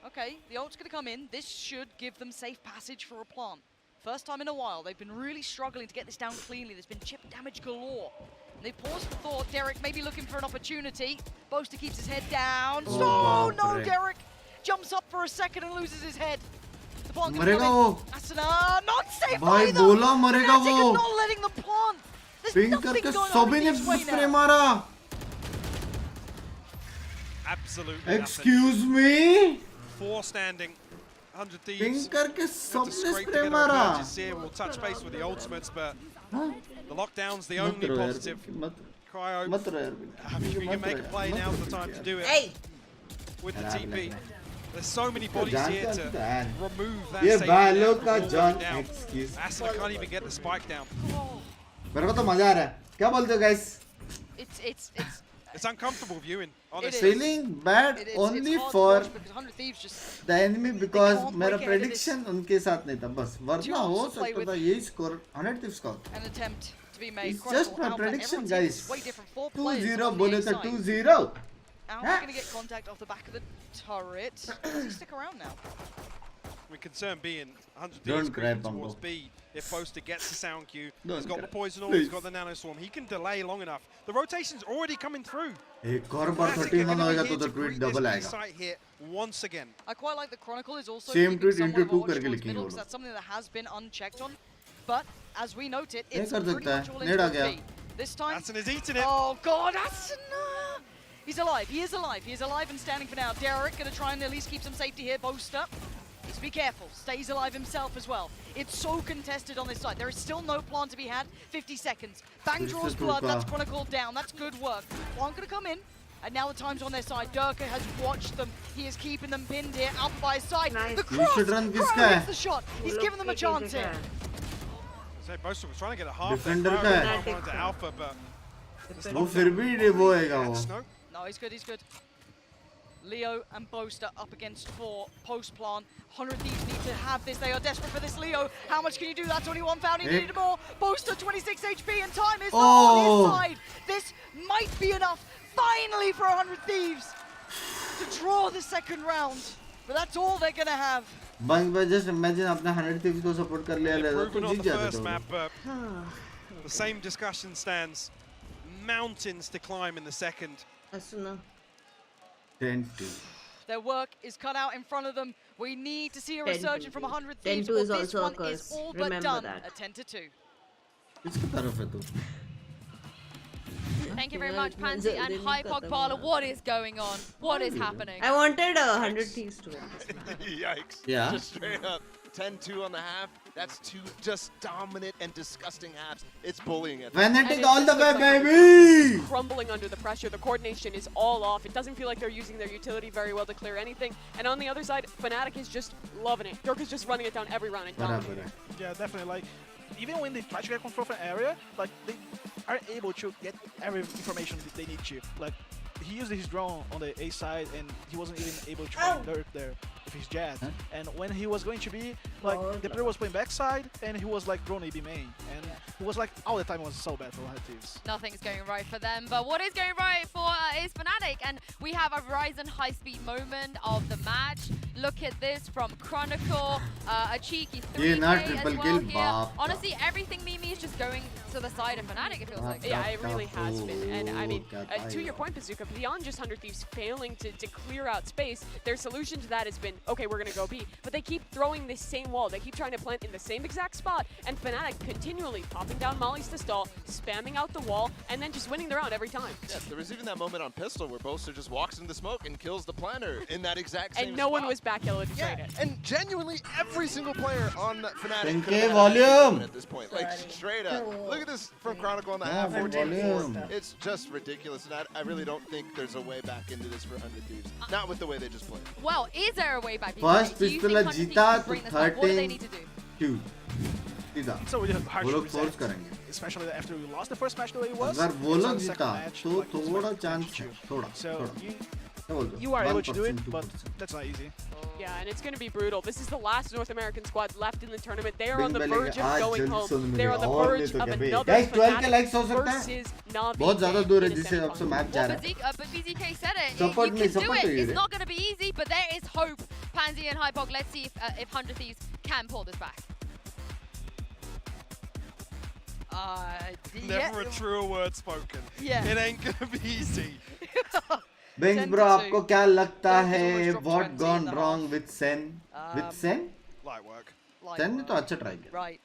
Okay. The ult's going to come in. This should give them safe passage for a plant. First time in a while. They've been really struggling to get this down cleanly. There's been chip damage galore. And they've paused for thought. Derek maybe looking for an opportunity. Boaster keeps his head down. Oh, no, Derek jumps up for a second and loses his head. The plant can come in. Asana, not safe either. Fnatic not letting the plant. There's nothing going on in this way now. Absolutely. Excuse me. 4 standing. 100 Thieves. करके सबने spray मारा. We'll touch base with the ultimates, but the lockdown's the only positive. Cryo. If we can make a play, now's the time to do it. Hey. With the TP. There's so many bodies here to remove that ये safety का John down. excuse. Ascent can't even get the spike down. मेरे को तो मजा आ रहा है. क्या बोलते हो guys? It's uncomfortable viewing. Honestly. Feeling bad only for the enemy because मेरा prediction उनके साथ नहीं था बस. वरना हो सकता था यही score 100 Thieves का. An attempt to be made. It's just my prediction guys. 2-0 बोले तो 2-0. Alpha going to get contact off the back of the turret. Does he stick around now? We're concerned being 100 Thieves towards B. If Boaster gets the sound cue, he's got the poison orb, he's got the nano swarm. He can delay long enough. The rotation's already coming through. एक और बार 31 होएगा तो tweet double आएगा. Here once again. I quite like the Chronicle is also same tweet into 2 करके लिखेंगे वो. That's something that has been unchecked on. But as we noted, it's कर pretty सकता much all है. नेड आ into गया. B. This time. Ascent is eating it. Oh God, Ascent! He's alive. He is alive. He is alive and standing for now. Derek going to try and at least keep some safety here. Boaster. Needs to be careful. Stays alive himself as well. It's so contested on this side. There is still no plant to be had. 50 seconds. Bang draws blood. That's Chronicle down. That's good work. Plant going to come in. And now the time's on their side. Durka has watched them. He is keeping them pinned here. Up by his side. Nice. The cross. Crow hits the shot. He's given them a chance here. So Boaster was trying to get a half to Alpha, but वो फिर भी वो होएगा वो. No, he's good, he's good. Leo and Boaster up against 4. Post-plant. 100 Thieves need to have this. They are desperate for this, Leo. How much can you do? That's only one found. He needed more. Boaster, 26 HP, and time is not on his side. This might be enough, finally, for 100 Thieves to draw the second round. But that's all they're going to have. But just imagine अपने 100 Thieves को support कर लिया लेता तो जीत जाते तो. The same discussion stands. Mountains to climb in the second. 10-2. Their work is cut out in front of them. We need to see a resurgence from 100 Thieves. 10-2 is this also one a curse. is all but Remember done that. at 10-2. किसकी तरफ है तू? Thank you very much, Pansy and Hypog Parlor. What is going on? What is happening? I wanted 100 Thieves to win. Yikes. Yeah. Just straight up 10-2 on the half. That's two just dominant and disgusting halves. It's bullying at Fnatic all the way, baby! Crumbling under the pressure. The coordination is all off. It doesn't feel like they're using their utility very well to clear anything. And on the other side, Fnatic is just loving it. Dirk is just running it down every round and dominating. Yeah, definitely. Like, even when they try to get control of an area, like, they are able to get every information that they need to. Like, he used his drone on the A side, and he wasn't even able to find Dirk there with his jet. And when he was going to be, like, the player was playing backside, and he was like drone AB main, and it was like all the time was so bad for Thieves. Nothing's going right for them, but what is going right for is Fnatic, and we have a Ryzen high-speed moment of the match. Look at this from Chronicle, a cheeky 3K as well here. Honestly, everything Mimi is just going to the side of Fnatic, it feels like. Yeah, it really has been. And I mean, to your point, Bazooka, beyond just 100 Thieves failing to clear out space, their solution to that has been, okay, we're going to go B. But they keep throwing this same wall. They keep trying to plant in the same exact spot, and Fnatic continually popping down mollies to stall, spamming out the wall, and then just winning the round every time. Yeah, there was even that moment on Pistol where Boaster just walks into the smoke and kills the planter in that exact same And no one was back yellow to trade it. And genuinely every single player on Fnatic Okay, volume at this point. Like, straight up. Look at this from Chronicle on the half, 14-4. It's just ridiculous, and I really don't think there's a way back into this for 100 Thieves. Not with the way they just played. Well, is there a way back? First pistol जीता तो 13. What do they need to do? 2 So we have hard वो to लोग force reset, करेंगे especially after we lost the first match the way it was. अगर वो so लोग the जीता second match, तो like, it's थोड़ा much chance है easier. थोड़ा So थोड़ा you are able to do 1%, it, but 2%. that's not easy. Yeah, and it's going to be brutal. This is the last North American squad left in the tournament. They are on the Bing verge of going home. They're on the और verge नहीं of तो क्या another भाई 12 के Fnatic likes हो सकता है versus Navi बहुत ज़्यादा दूर है in a जिससे अब से semifinal. मैच जा रहा है But BZK said it. Support You me, can do support it. you, It's yeah. not going to be easy, but there is hope. Pansy and Hypog, let's see if 100 Thieves can pull this back. Never a truer word spoken. Yeah. It ain't gonna be easy. Binks bro आपको क्या लगता है what gone wrong with Sen Light work. Sen ने तो अच्छा try किया Right.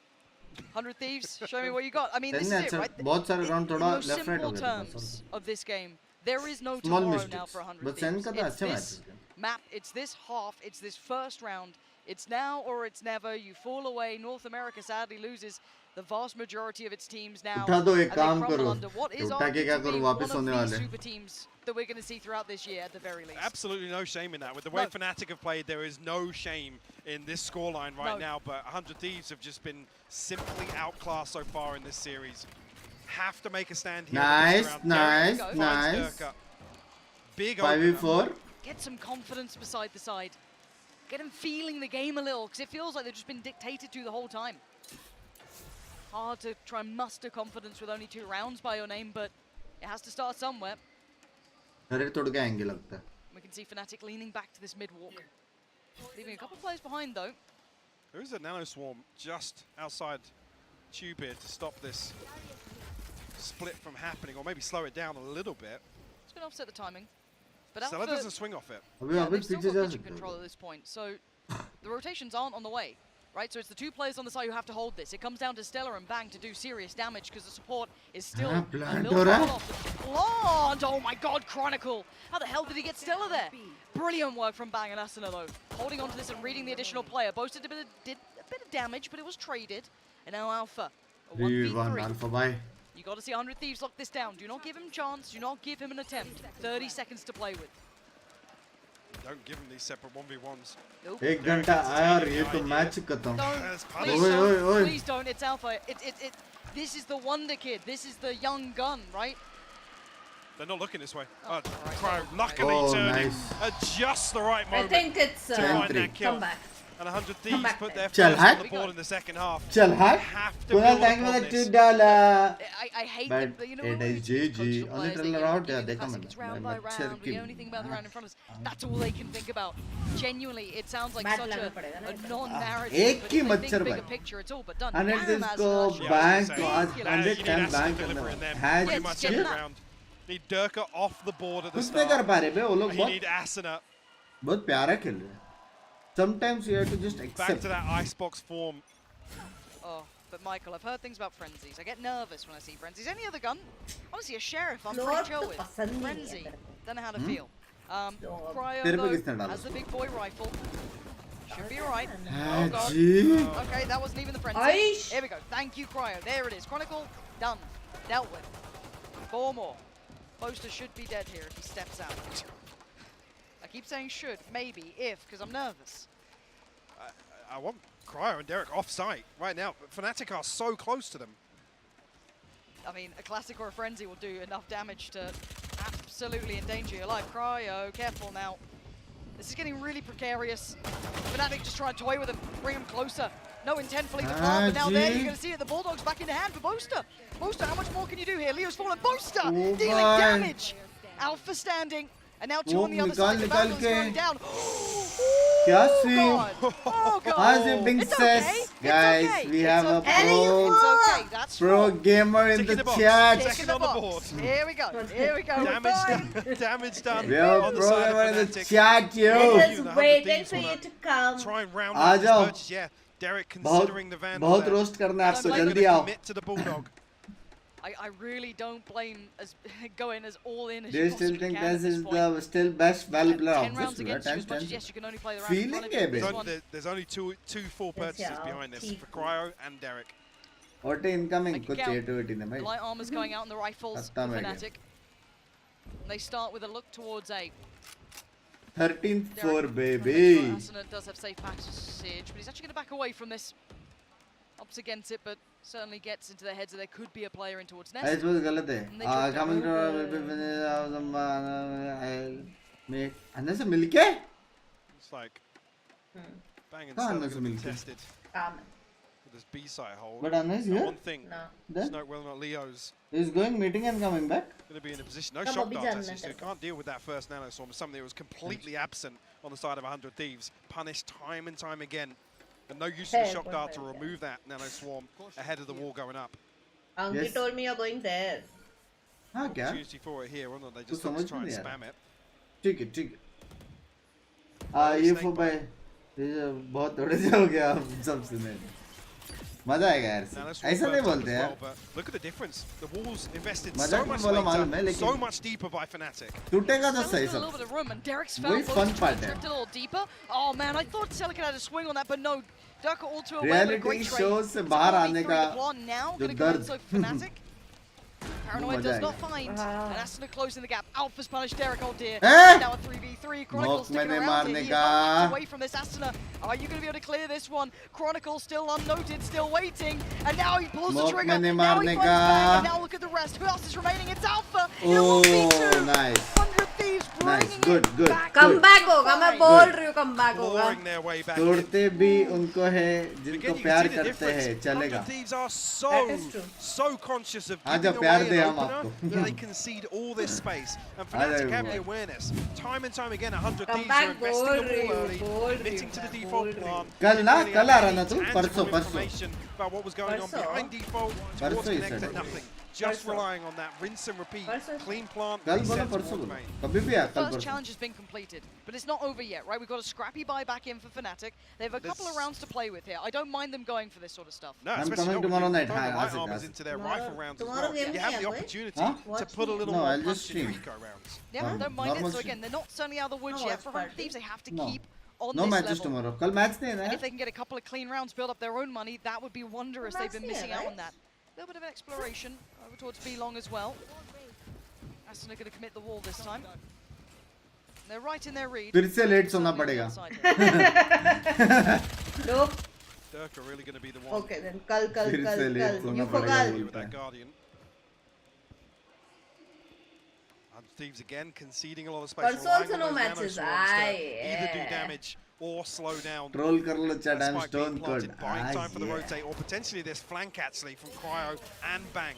100 Thieves, show me what you got. I mean, Sen this ने is it, अच्छा right? बहुत सारे round In थोड़ा most left right हो simple गए थे terms of this game, there is no Small tomorrow mistakes. now for 100 But Thieves. Sen का तो It's अच्छा match this है map, it's this half, it's this first round. It's now or it's never. You fall away. North America sadly loses the vast majority of its teams now. उठा दो एक and they काम crumble करो under what is उठा के argued क्या to be करो one वापस of होने the वाले super teams that we're going to see throughout this year at the very least. Absolutely no shame in that. With the way No. Fnatic have played, there is no shame in this scoreline right No. now. But 100 Thieves have just been simply outclassed so far in this series. Have to make a stand here. Nice, nice, Finds nice. Durka. Big 5v4 Get some confidence beside the side. Get them feeling the game a little, because it feels like they've just been dictated to the whole time. Hard to try and muster confidence with only 2 rounds by your name, but it has to start somewhere. अरे तोड़ के आएंगे लगता है We can see Fnatic leaning back to this mid-walk. Leaving a couple of players behind, though. There is a nano swarm just outside Tube here to stop this split from happening, or maybe slow it down a little bit. It's going to offset the timing. But Stella doesn't swing off it. they've still got pitching control at this point, so the rotations aren't on the way, right? So it's the 2 players on the side who have to hold this. It comes down to Stella and Bang to do serious damage because the support is still a little far off. Plant! Oh my god, Chronicle! How the hell did he get Stella there? Brilliant work from Bang and Asuna though. Holding on to this and reading the additional player. Boasted did a bit of damage, but it was traded. And now Alpha, a 1v3. Alpha bye You got to see 100 Thieves lock this down. Do not give him chance. Do not give him an attempt. 30 seconds to play with. Don't give him these separate 1v1s. Nope. एक घंटा आया और ये तो match खत्म Please don't. It's Alpha. This is the wonder kid. This is the young gun, right? They're not looking this way. Crow luckily turning at just the right moment. I think it's to find that kill. come back. And 100 Thieves put their Chal first on the board in the second half. चल हाथ Have to Kunal build thank you for upon the this. $2 I hate but that, you know, it when is we coach GG the only players, tell they around give yeah you the देखा classic, मैंने it's round मैं by मच्छर round, की we only think about the round in front of us. That's all they can think about. Genuinely, it sounds like such a non-narrative, एक but की if they मच्छर think bigger भाई picture, it's all but done. 100 Damn, इसको Asuna, bank तो आज ridiculous. 100 10 bank करना है Pretty much every round. Need Durka off the board at the कुछ नहीं कर start. पा रहे बे वो लोग You बहुत need Asuna बहुत प्यारा खेल रहे हैं sometimes you have to just back accept to that icebox form. Oh, But Michael, I've heard things about frenzies. I get nervous when I see frenzies. Any other gun? Honestly, a sheriff I'm pretty chill with. Frenzy, don't know how to feel. Cryo though, has the big boy rifle. Should be alright. Oh god. Okay, that wasn't even the frenzy. Here we go. Thank you, Cryo. There it is. Chronicle, done. Dealt with. 4 more. Boaster should be dead here if he steps out. I keep saying should, maybe, if, because I'm nervous. I want Cryo and Derek off-site right now. Fnatic are so close to them. I mean, a classic or a frenzy will do enough damage to absolutely endanger your life. Cryo, careful now. This is getting really precarious. Fnatic just trying to toy with him, bring him closer. No intent for Lead to plant, but now there you're going to see it. The Bulldog's back in the hand for Boaster. Boaster, how much more can you do here? Leo's fallen. Boaster dealing damage. Alpha standing. And now 2 on the other side. The Vandal's going down. Oh God. As Binks says, guys, we have a pro gamer in the chat. Second on the board. Here we go. Here we go. Damage done. We have a pro gamer in the chat, yo. Just waiting for you to come. Try and round up his purchase. Yeah, Derek considering the Vandal. बहुत roast करना है आपको, जल्दी आओ. Commit to the Bulldog. I really don't blame as going as all in as They you still possibly think can this at is point. the still best value player. 10 rounds against you, as much as yes, you can only play the round in front of you. There's only two full purchases behind this for Cryo and Derek. What incoming? कुछ 8 to 18 है The भाई. light armor's going out on the rifles for Fnatic. And they start with a look towards A. 13-4 baby. Ascent does have safe passage, but he's actually going to back away from this. Opts against it, but certainly gets into their heads that there could be a player in towards Nest. I suppose गलत है. Coming to me. अन्ना से मिलके? It's like Bang and Stella tested. With this B-side hold. But Anna is here? One thing. Just note whether or not Leo's is going meeting and coming back. Going to be in a position. No shock darts actually, so can't deal with that first nano swarm. Something that was completely absent on the side of 100 Thieves. Punished time and time again. And no use of the shock dart to remove that nano swarm ahead of the wall going up. Anki told me you're going there. हाँ क्या? Opportunity for it here, wasn't it? They just try and spam it. ठीक है ठीक है. ये for by बहुत थोड़े से हो गया सब सुने. मजा आएगा यार. ऐसा नहीं बोलते यार. Look at the difference. The walls invested so much later, so much deeper by Fnatic. टूटेगा तो सही A little bit of room, and Derek's वही fun part है. a little deeper. Oh man, I thought Celican had a swing on that, but no. Durka all too aware. Reality shows से बाहर आने का जो दर्द. Fnatic. Paranoid does not find. And Ascent closing the gap. Alpha's punished Derek, oh dear. Now a 3v3. Chronicle sticking around here. He's not away from this Ascent. Are you going to be able to clear this one? Chronicle still unnoted, still waiting. And now he pulls the trigger. Now he finds back. And now look at the rest. Who else is remaining? It's Alpha. Oh, nice. 100 Thieves bringing good, good. Come back होगा, मैं बोल रही हूँ come back होगा. तोड़ते भी उनको है जिनको प्यार करते हैं चलेगा. Thieves are so conscious of आजा प्यार दे हम आपको. They concede all this space, and Fnatic have the awareness. Time and time again, 100 Thieves are investing the ball early, committing to the default plan. कल आ रहा ना तू परसों. About what was going on behind default, towards connected, nothing. Just relying on that rinse and repeat, clean plant, reset towards main. First challenge has been completed, but it's not over yet, right? We've got a scrappy buy back in for Fnatic. They have a couple of rounds to play with here. I don't mind them going for this sort of stuff. No, I'm coming tomorrow night. Light armors into their rifle rounds as well. You have the opportunity to put a little more punch in Rico rounds. Yeah, don't mind it. So again, they're not certainly out of the woods yet. For 100 Thieves, they have to keep on no this matches level. tomorrow. कल match नहीं है ना? And if they can get a couple of clean rounds, build up their own money, that would be wondrous. They've been missing out on that. A little bit of an exploration over towards B-Long as well. Ascent are going to commit the wall this time. They're right in their read. फिर से late सोना पड़ेगा. Nope. Durka really going to be the one. Okay then, kal. You forgot. With that Guardian. And Thieves again conceding a lot of space. Also no matches. Either do damage or slow down. Troll कर लो chat and stone code. Buying time for the rotate, or potentially this flank actually from Cryo and Bang.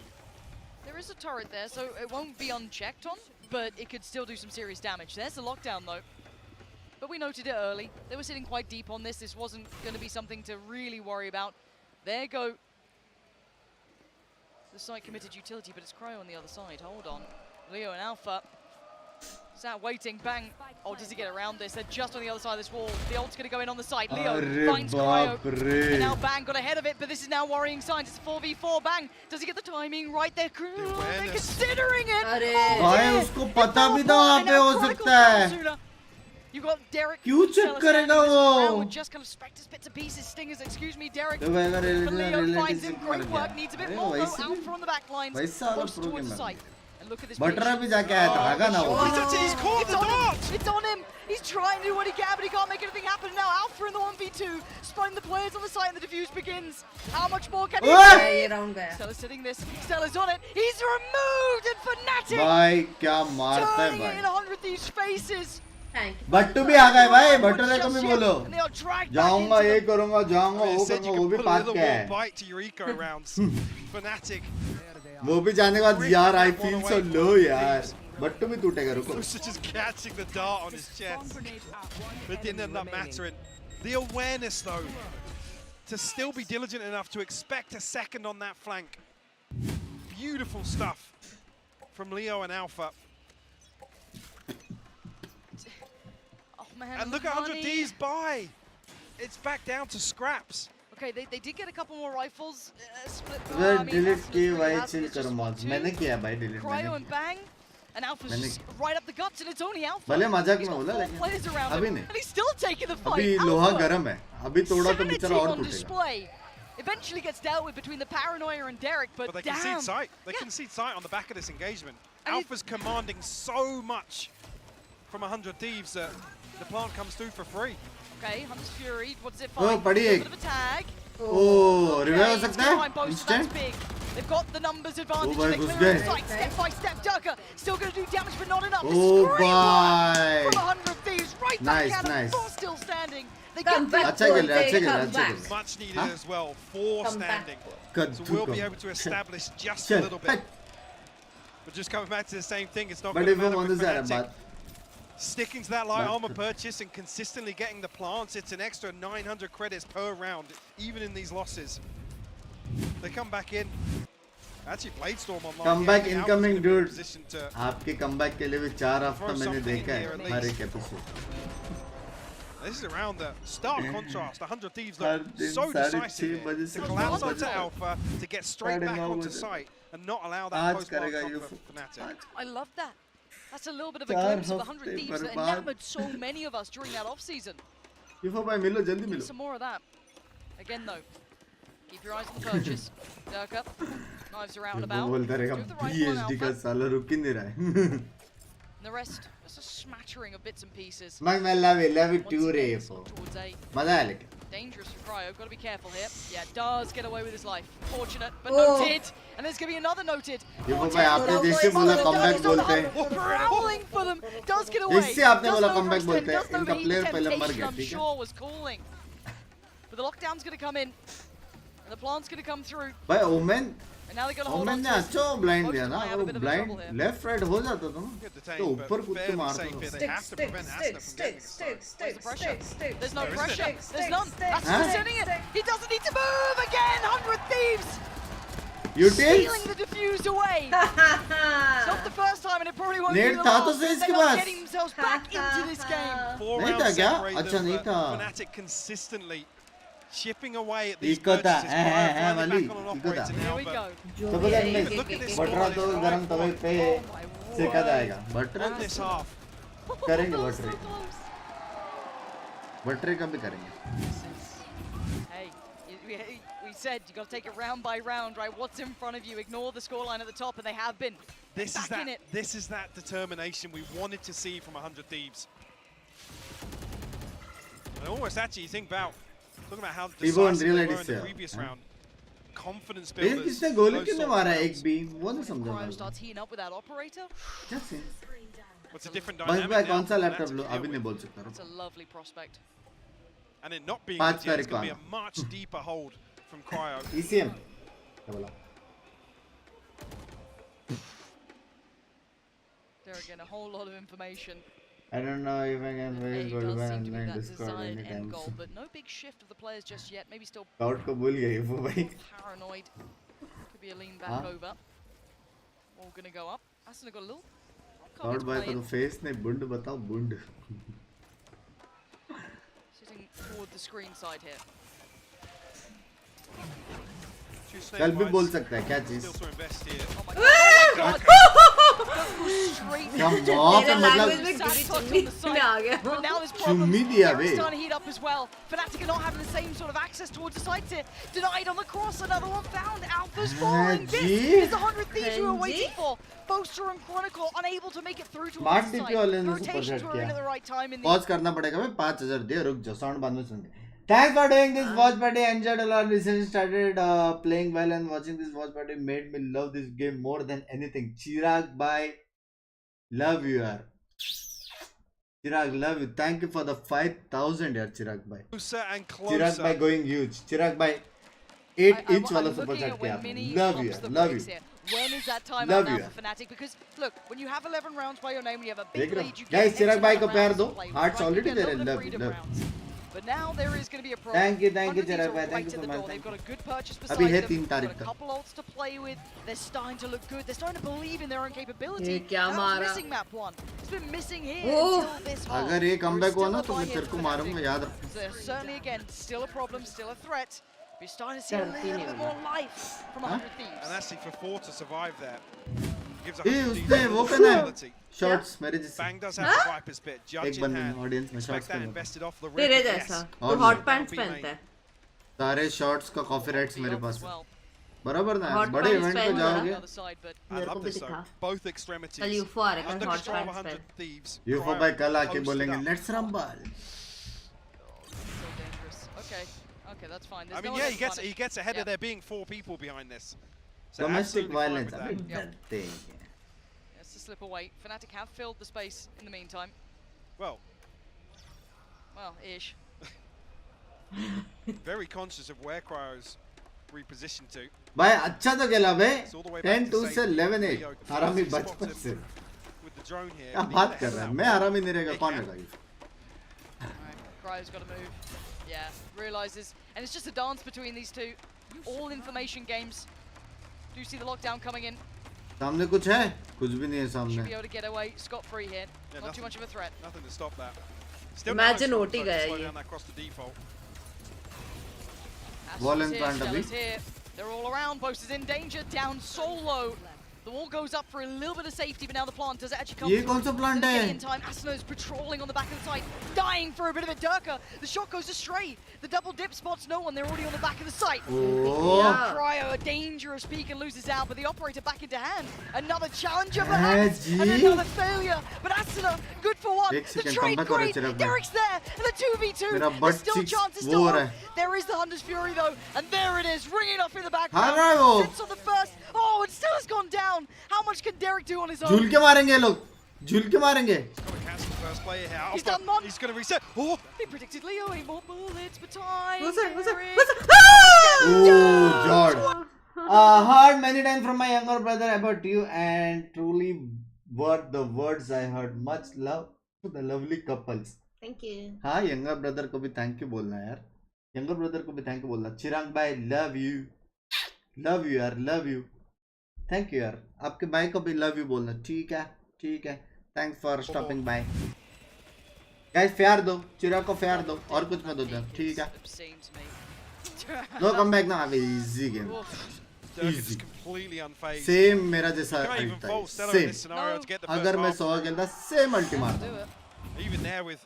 There is a turret there, so it won't be unchecked on, but it could still do some serious damage. There's the lockdown though. But we noted it early. They were sitting quite deep on this. This wasn't going to be something to really worry about. There go the site committed utility, but it's Cryo on the other side. Hold on. Leo and Alpha Sat waiting, bang. Oh, does he get around this? They're just on the other side of this wall. The ult's going to go in on the side. Leo finds Cryo. And now Bang got ahead of it, but this is now worrying signs. It's 4v4. Bang. Does he get the timing right there? They're considering it. भाई उसको पता भी था वहाँ पे हो सकता है. You got Derek. क्यों check करेगा वो? Just kind of specters, bits and pieces, stingers. Excuse me, Derek. तो भाई अगर But Leo finds him. Great work. Needs a bit more though. Alpha on the back lines. Close towards the site. And look at this. बटरा भी जाके आया था, भागा ना वो. He's caught the dot. It's on him. He's trying to do what he can, but he can't make anything happen. Now Alpha in the 1v2, spotting the players on the site, and the defuse begins. How much more can he do? Stella's sitting this. Stella's on it. He's removed, and Fnatic भाई क्या मारता है turning it in 100 Thieves' faces. बट्टू भी आ गए भाई. बटरे को भी बोलो. जाऊंगा ये करूंगा, जाऊंगा वो करूंगा, वो भी पाक क्या है. Fnatic. वो भी जाने के बाद यार I feel so low यार. बट्टू भी टूटेगा, रुको. Just catching the dart on his chest. But didn't end up mattering. The awareness though, to still be diligent enough to expect a second on that flank. Beautiful stuff from Leo and Alpha. Oh man, and look at 100 D's buy. It's back down to scraps. Okay, they did get a couple more rifles. Split. Delete किए भाई, chill करो मत. मैंने किया भाई delete. Cryo and Bang. And Alpha's just right up the guts, and it's only Alpha. भले मजाक में बोला लेकिन अभी नहीं. And he's still taking the fight. अभी लोहा गरम है. अभी थोड़ा तो बेचारा और on display. Eventually gets dealt with between the paranoia and Derek, but they concede sight. They concede sight on the back of this engagement. And Alpha's commanding so much from 100 Thieves that the plant comes through for free. Okay, Hunter's Fury. What does it Oh, find? पड़ी A एक. bit of a tag. Oh, revive हो सकता है? Instant. They've got the numbers advantage. Oh, They घुस clear गए. the site step by step. Durka still going to do damage, but not enough. Oh, Great bye. work from 100 Thieves. Right Nice, back at nice. him. Four still standing. They Come get back, अच्छा खेल रहा है, अच्छा खेल रहा है, अच्छा खेल रहा है. Much needed as well. Four Come standing. back. So we'll be able to establish just a little bit. But just coming back to the same thing, it's not going to matter with Fnatic. Sticking to that light armor purchase and consistently getting the plants, it's an extra 900 credits per round, even in these losses. They come back in. Actually, Bladestorm online. Comeback incoming, dude. आपके comeback के लिए भी 4 हफ्ता मैंने देखा है हर एक episode. This is around the stark contrast. 100 Thieves look so decisive to collapse onto Alpha, to get straight back onto site and not allow that post-mark combo for Fnatic. I love that. That's a little bit of a glimpse of the 100 Thieves that enamored so many of us during that off-season. मिलो जल्दी मिलो. Some more of that. Again though, keep your eyes on the purchase. Durka, knives are out and about. बोलता रहेगा PhD का साला रुक ही नहीं रहा है. And the rest, just a smattering of bits and pieces. मैं love it too रे वो. मजा आया लेकिन. Dangerous for Cryo, got to be careful here. Yeah, does get away with his life. Fortunate, but noted. And there's going to be another noted. ये वो भाई आपने जैसे बोला comeback बोलते हैं. Prowling for them, does get away. जैसे आपने बोला comeback बोलते हैं. इनका player पहले मर गया, ठीक है? Sure was calling. But the lockdown's going to come in. And the plant's going to come through. भाई Omen. And now they're going to hold on ने to अच्छा blind दिया ना. अगर blind left right हो जाता था ना. तो ऊपर कूद के मारता था. Stick. There's no pressure. There's none. That's who's sending it. He doesn't need to move again. 100 Thieves. Stealing the defuse away. It's not the first time, and it probably won't be the last. They're not getting themselves back into this game. 4 rounds separate them, but Fnatic consistently chipping away at these purchases. Finally back on an operator now, but look at this बटरा तो गरम तवे पे सेका जाएगा. on this half. करेंगे बटरे. बटरे का भी करेंगे. Hey, we said you got to take it round by round, right? What's in front of you? Ignore the scoreline at the top, and they have been. This is that determination we wanted to see from 100 Thieves. And almost actually, you think about talking about how decisive they were in the previous round. Confidence builders. किसने गोली किसने मारा एक भी वो नहीं समझा. Cryo starts heating up with that operator. What's a different बस dynamic भाई now कौन सा for laptop Fnatic low to deal अभी नहीं with. बोल सकता. It's a lovely prospect. And it not being पाँच legit, it's तारीख going to को be a much deeper hold from Cryo. ECM. क्या बोला? There again, a whole lot of information. I don't know if I can very good does seem man to be in that Discord desired end anytime goal, soon. but no big shift of the players just yet. Maybe still Scout को भूल गए वो भाई. paranoid. Could be a lean back over. All gonna go up. Ascent got a little Third by को तो face नहीं bund बताओ bund. Sitting toward the screen side here. कल भी बोल सकता है क्या चीज? चुम्मी दिया बे. Fnatic are not having the same sort of access towards the site here. Denied on the cross, another one found. Alpha's falling. This is the 100 Thieves we were waiting for. Boaster and Chronicle unable to make it through to the site. Rotations were in at the right time. Pause करना पड़ेगा भाई 5000 दे रुक जाओ sound बंद सुन. Thanks for doing this watch party. Enjoyed a lot. Recently started playing well and watching this watch party made me love this game more than anything. Chirag bhai, love you yaar. Chirag, love you. Thank you for the 5,000 yaar Chirag bhai. Closer and closer. Chirag bhai going huge. Chirag bhai 8-inch wala super chat kiya aapne. Love you yaar. Love you. When is that time out now for Fnatic? Because look, when you have 11 rounds by your name, you have a big lead. You guys, Chirag bhai ko pyar do. Hearts already there. Love you. Love you. But now there is going to be a problem. Thank you, Chirag bhai. Thank you so much. They've got a good purchase beside them. They've got a couple ults to play with. They're starting to look good. They're starting to believe in their own capability. That was missing map one. It's been missing here until this half. अगर ये comeback हुआ ना तो मैं तेरे को मारूंगा याद रख. So certainly again, still a problem, still a threat. We're starting to see a little bit more life from 100 Thieves. And actually for 4 to survive there. उसने वो पहना है शॉट्स मेरे जैसे. Bang does have the Viper's bit. Judge in hand. Audience में shots पहना. तेरे जैसा तो हॉट पैंट्स पहनता है. सारे शॉट्स का कॉपीराइट्स मेरे पास है. बराबर ना बड़े इवेंट पे जाओगे. I love this though. Both extremities. चल यूफो आ रहा है हॉट पैंट्स पहन. यूफो भाई कल आके बोलेंगे let's rumble. Okay. Okay, that's fine. I mean, yeah, he gets ahead of there being 4 people behind this. So domestic violence. Yes, to slip away. Fnatic have filled the space in the meantime. Well, ish. Very conscious of where Cryo's repositioned to. भाई अच्छा तो खेला बे. 10-2 से 11-8. हरामी बचपन से. With the drone here. क्या बात कर रहा है? मैं हरामी नहीं रहेगा कौन रहेगा ये? Cryo's got to move. Yeah, realizes, and it's just a dance between these two. All information games. Do you see the lockdown coming in? सामने कुछ है? कुछ भी नहीं है सामने. Should be able to get away scot-free here. Yeah, not too much of a threat. Nothing to stop that. Still Imagine OT गया ये. Across the default. Wall in front of me. They're all around. Boast is in danger. Down solo. The wall goes up for a little bit of safety, but now the plant does it actually come? ये कौन सा plant है? In time, Asno's patrolling on the back of the site, dying for a bit of a Durka. The shot goes astray. The double dip spots no one. They're already on the back of the site. Oh. Cryo, a dangerous peek and loses out, but the operator back into hand. Another challenger perhaps, and another failure. But Asuna, good for one. The trade great. Derek's there, and the 2v2. There's still chances still on. There is the Hunter's Fury though, and there it is, ringing off in the background. Sits on the first. Oh, it still has gone down. How much can Derek do on his own? झूल के मारेंगे लोग. झूल के मारेंगे. He's done one. He's going to reset. Oh, he predicted Leo. 8 more bullets, but time. What's that? Oh, God. Heard many times from my younger brother about you, and truly what the words I heard. Much love to the lovely couples. Thank you. हाँ, younger brother को भी thank you बोलना यार. Younger brother को भी thank you बोलना. चिराग भाई, love you. Love you यार, love you. Thank you यार. आपके भाई को भी love you बोलना. ठीक है, ठीक है. Thanks for stopping by. Guys, प्यार दो. चिराग को प्यार दो. और कुछ मत दो. ठीक है. No come back now. Easy game. Easy. Same मेरा जैसा ulti है. Same. अगर मैं 100 खेलता same ulti मारता. Even there with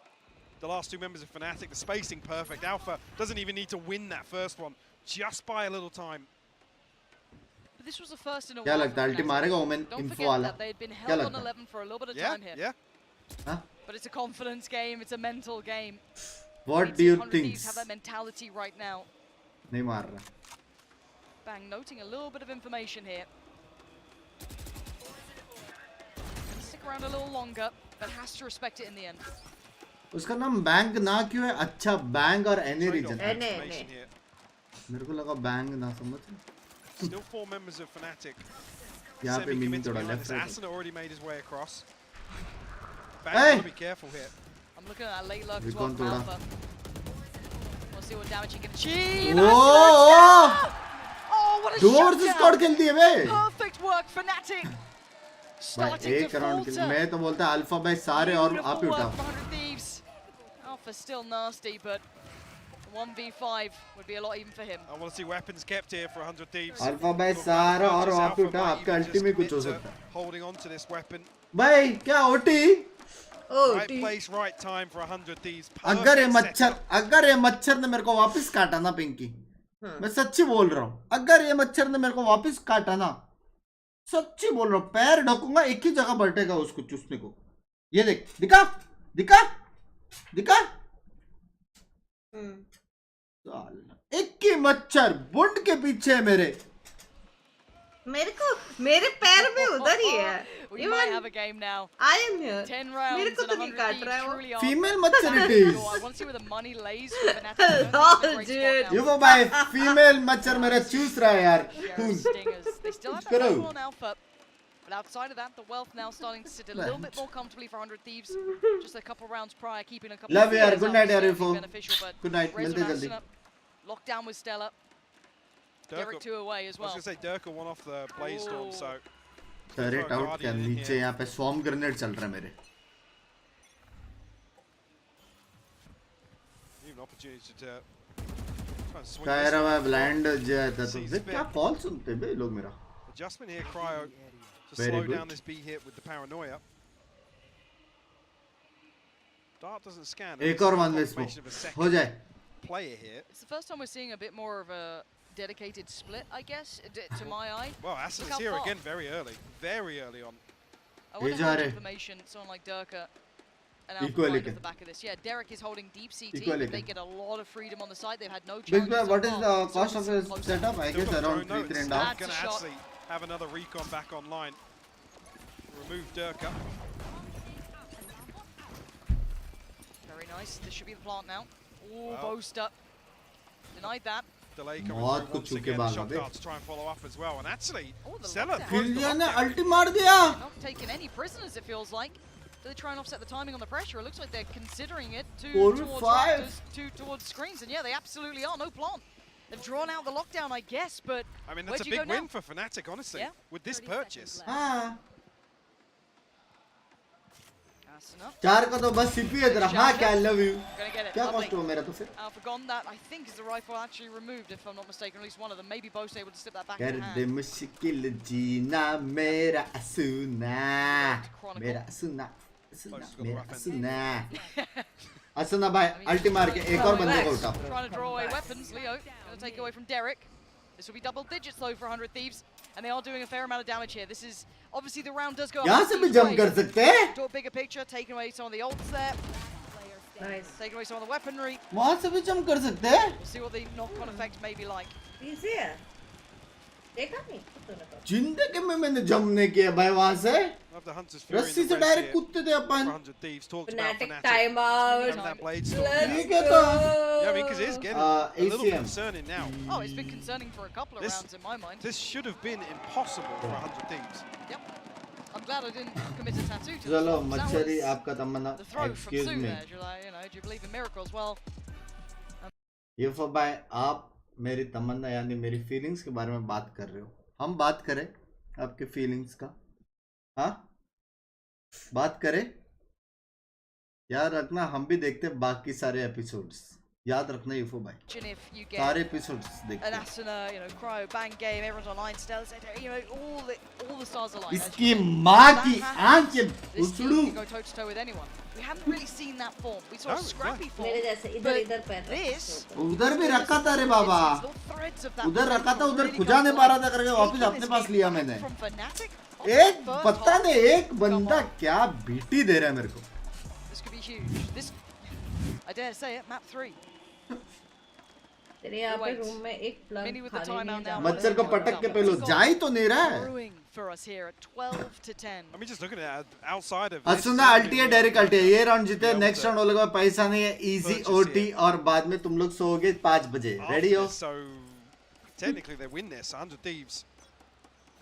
the last 2 members of Fnatic, the spacing perfect. Alpha doesn't even need to win that first one, just by a little time. But this was the first in a क्या while. लगता है ulti मारेगा Omen info वाला? They had been held on 11 for a little bit of time here. Yeah. Huh? But it's a confidence game. It's a mental game. What do you think? Have that mentality right now. नहीं मार रहा. Bang, noting a little bit of information here. Stick around a little longer, but has to respect it in the end. उसका नाम bank ना क्यों है? अच्छा bank और एनी रीजन. मेरे को लगा बैंक ना समझ. Still 4 members of Fnatic. यहाँ पे मीनिंग थोड़ा लेफ्ट है. Ascent already made his way across. Bang, be careful here. I'm looking at that late lurk as well from Alpha. We'll see what damage he can achieve. Oh, what a doors squad खेल दिए बे. Perfect work, Fnatic. starting to falter. मैं तो बोलता alpha भाई सारे और आप ही उठाओ. 100 Thieves. Alpha's still nasty, but 1v5 would be a lot even for him. I want to see weapons kept here for 100 Thieves. Alpha भाई सारा और आप ही उठाओ. आपका अल्टीमेट कुछ हो सकता है. Holding on to this weapon. भाई क्या OT? Right place, right time for 100 Thieves. अगर ये मच्छर ने मेरे को वापस काटा ना पिंकी, मैं सच्ची बोल रहा हूँ, अगर ये मच्छर ने मेरे को वापस काटा ना, सच्ची बोल रहा हूँ, पैर ढकूंगा एक ही जगह बैठेगा उसको चूसने को. ये देख, दिखा दिखा दिखा. एक ही मच्छर बुंड के पीछे मेरे मेरे पैर में उधर ही है. We might have a game now. I am here. 10 rounds मेरे को and तो नहीं 100 काट Thieves रहा है वो. truly are. फीमेल मच्छर it is. I want to see where the money lays for Fnatic. Dude. ये वो भाई फीमेल मच्छर मेरा चूस रहा है यार. Stingers. They still have that level on Alpha. But outside of that, the wealth now starting to sit a little bit more comfortably for 100 Thieves. Just a couple rounds prior, keeping a couple Love of yaar. players Good out night is yaar certainly Info. beneficial, but Good night. Reza मिलते and जल्दी. Ascent locked down with Stella. Derek 2 away as well. I was going to say Durka won off the Blaze Storm, so... turret out क्या नीचे यहाँ पे swarm grenade चल रहा है मेरे. Even opportunity to क्या यार मैं ब्लाइंड जाया था तो देख क्या कॉल सुनते बे लोग मेरा. Adjustment here, Cryo, to slow down this B hit with the paranoia. Dart doesn't scan. एक और वन वे स्मोक हो जाए. Player here. It's the first time we're seeing a bit more of a dedicated split, I guess, to my eye. Well, Ascent's here again very early on. I wonder how much information someone like Durka and Alpha find off the back of this. Yeah, Derek is holding deep CT, but they get a lot of freedom on the side. They've had no challenges. What is the cost of his setup? I guess around 3.5. Going to actually have another recon back online. Remove Durka. Very nice. This should be the plant now. Ooh, boast up. Denied that. Delay coming through once again. Shot dart to try and follow up as well. And actually, Stella ने अल्टी मार दिया. Not taking any prisoners, it feels like. Do they try and offset the timing on the pressure? It looks like they're considering it towards Raptors, towards screens. And yeah, they absolutely are. No plant. They've drawn out the lockdown, I guess, but I mean, that's a big win for Fnatic, honestly, with this purchase. चार का तो बस CP है तेरा. हाँ क्या love you. क्या cost हो मेरा तो फिर. Alpha gone. That I think is the rifle actually removed, if I'm not mistaken. At least one of them. Maybe both able to slip that back in कर hand. दे मुश्किल जीना मेरा असुना मेरा असुना मेरा असुना असुना भाई अल्टी मार के एक और बंदे को उठा. Trying to draw away weapons. Leo going to take away from Derek. This will be double digits though for 100 Thieves, and they are doing a fair amount of damage here. This is obviously the round does go. यहाँ से भी jump कर सकते हैं. Do a bigger picture, taking away some of the ults there. Nice. Taking away some of the weaponry. वहाँ से भी jump कर सकते हैं. We'll see what the knock-on effect may be like. Easy है. देखा नहीं. जिंदगी में मैंने jump नहीं किया भाई वहाँ से. रस्सी से डायरेक्ट कूदते थे अपन. Fnatic timeout. ठीक है तो. Yeah, I mean, because it is getting a little bit concerning now. Oh, it's been concerning for a couple of rounds in my mind. This should have been impossible for 100 Thieves. Yep. I'm glad I didn't commit a tattoo to चलो मच्छरी आपका तमन्ना. Excuse me. Do you believe in miracles? Well. ये भाई आप मेरी तमन्ना यानी मेरी feelings के बारे में बात कर रहे हो. हम बात करें आपके फीलिंग्स का. हाँ बात करें. याद रखना हम भी देखते बाकी सारे एपिसोड्स. याद रखना यूफो भाई सारे एपिसोड्स देखते हैं. इसकी माँ की आंखें उछड़ू. उधर भी रखा था रे बाबा. उधर रखा था उधर खुजा नहीं पा रहा था करके वापस अपने पास लिया मैंने. एक पता नहीं एक बंदा क्या बीटी दे रहा है मेरे को. I dare say it, map 3. तेरे यहाँ पे रूम में एक प्लग खाली नहीं है. मच्छर को पटक के पहले जा ही तो नहीं रहा है. I mean, just looking at it, outside of असुना अल्टी है डायरेक्ट अल्टी है. ये राउंड जीते नेक्स्ट राउंड वाले का पैसा नहीं है. इजी ओटी और बाद में तुम लोग सोओगे 5 बजे. रेडी हो? So technically they win this 100 Thieves.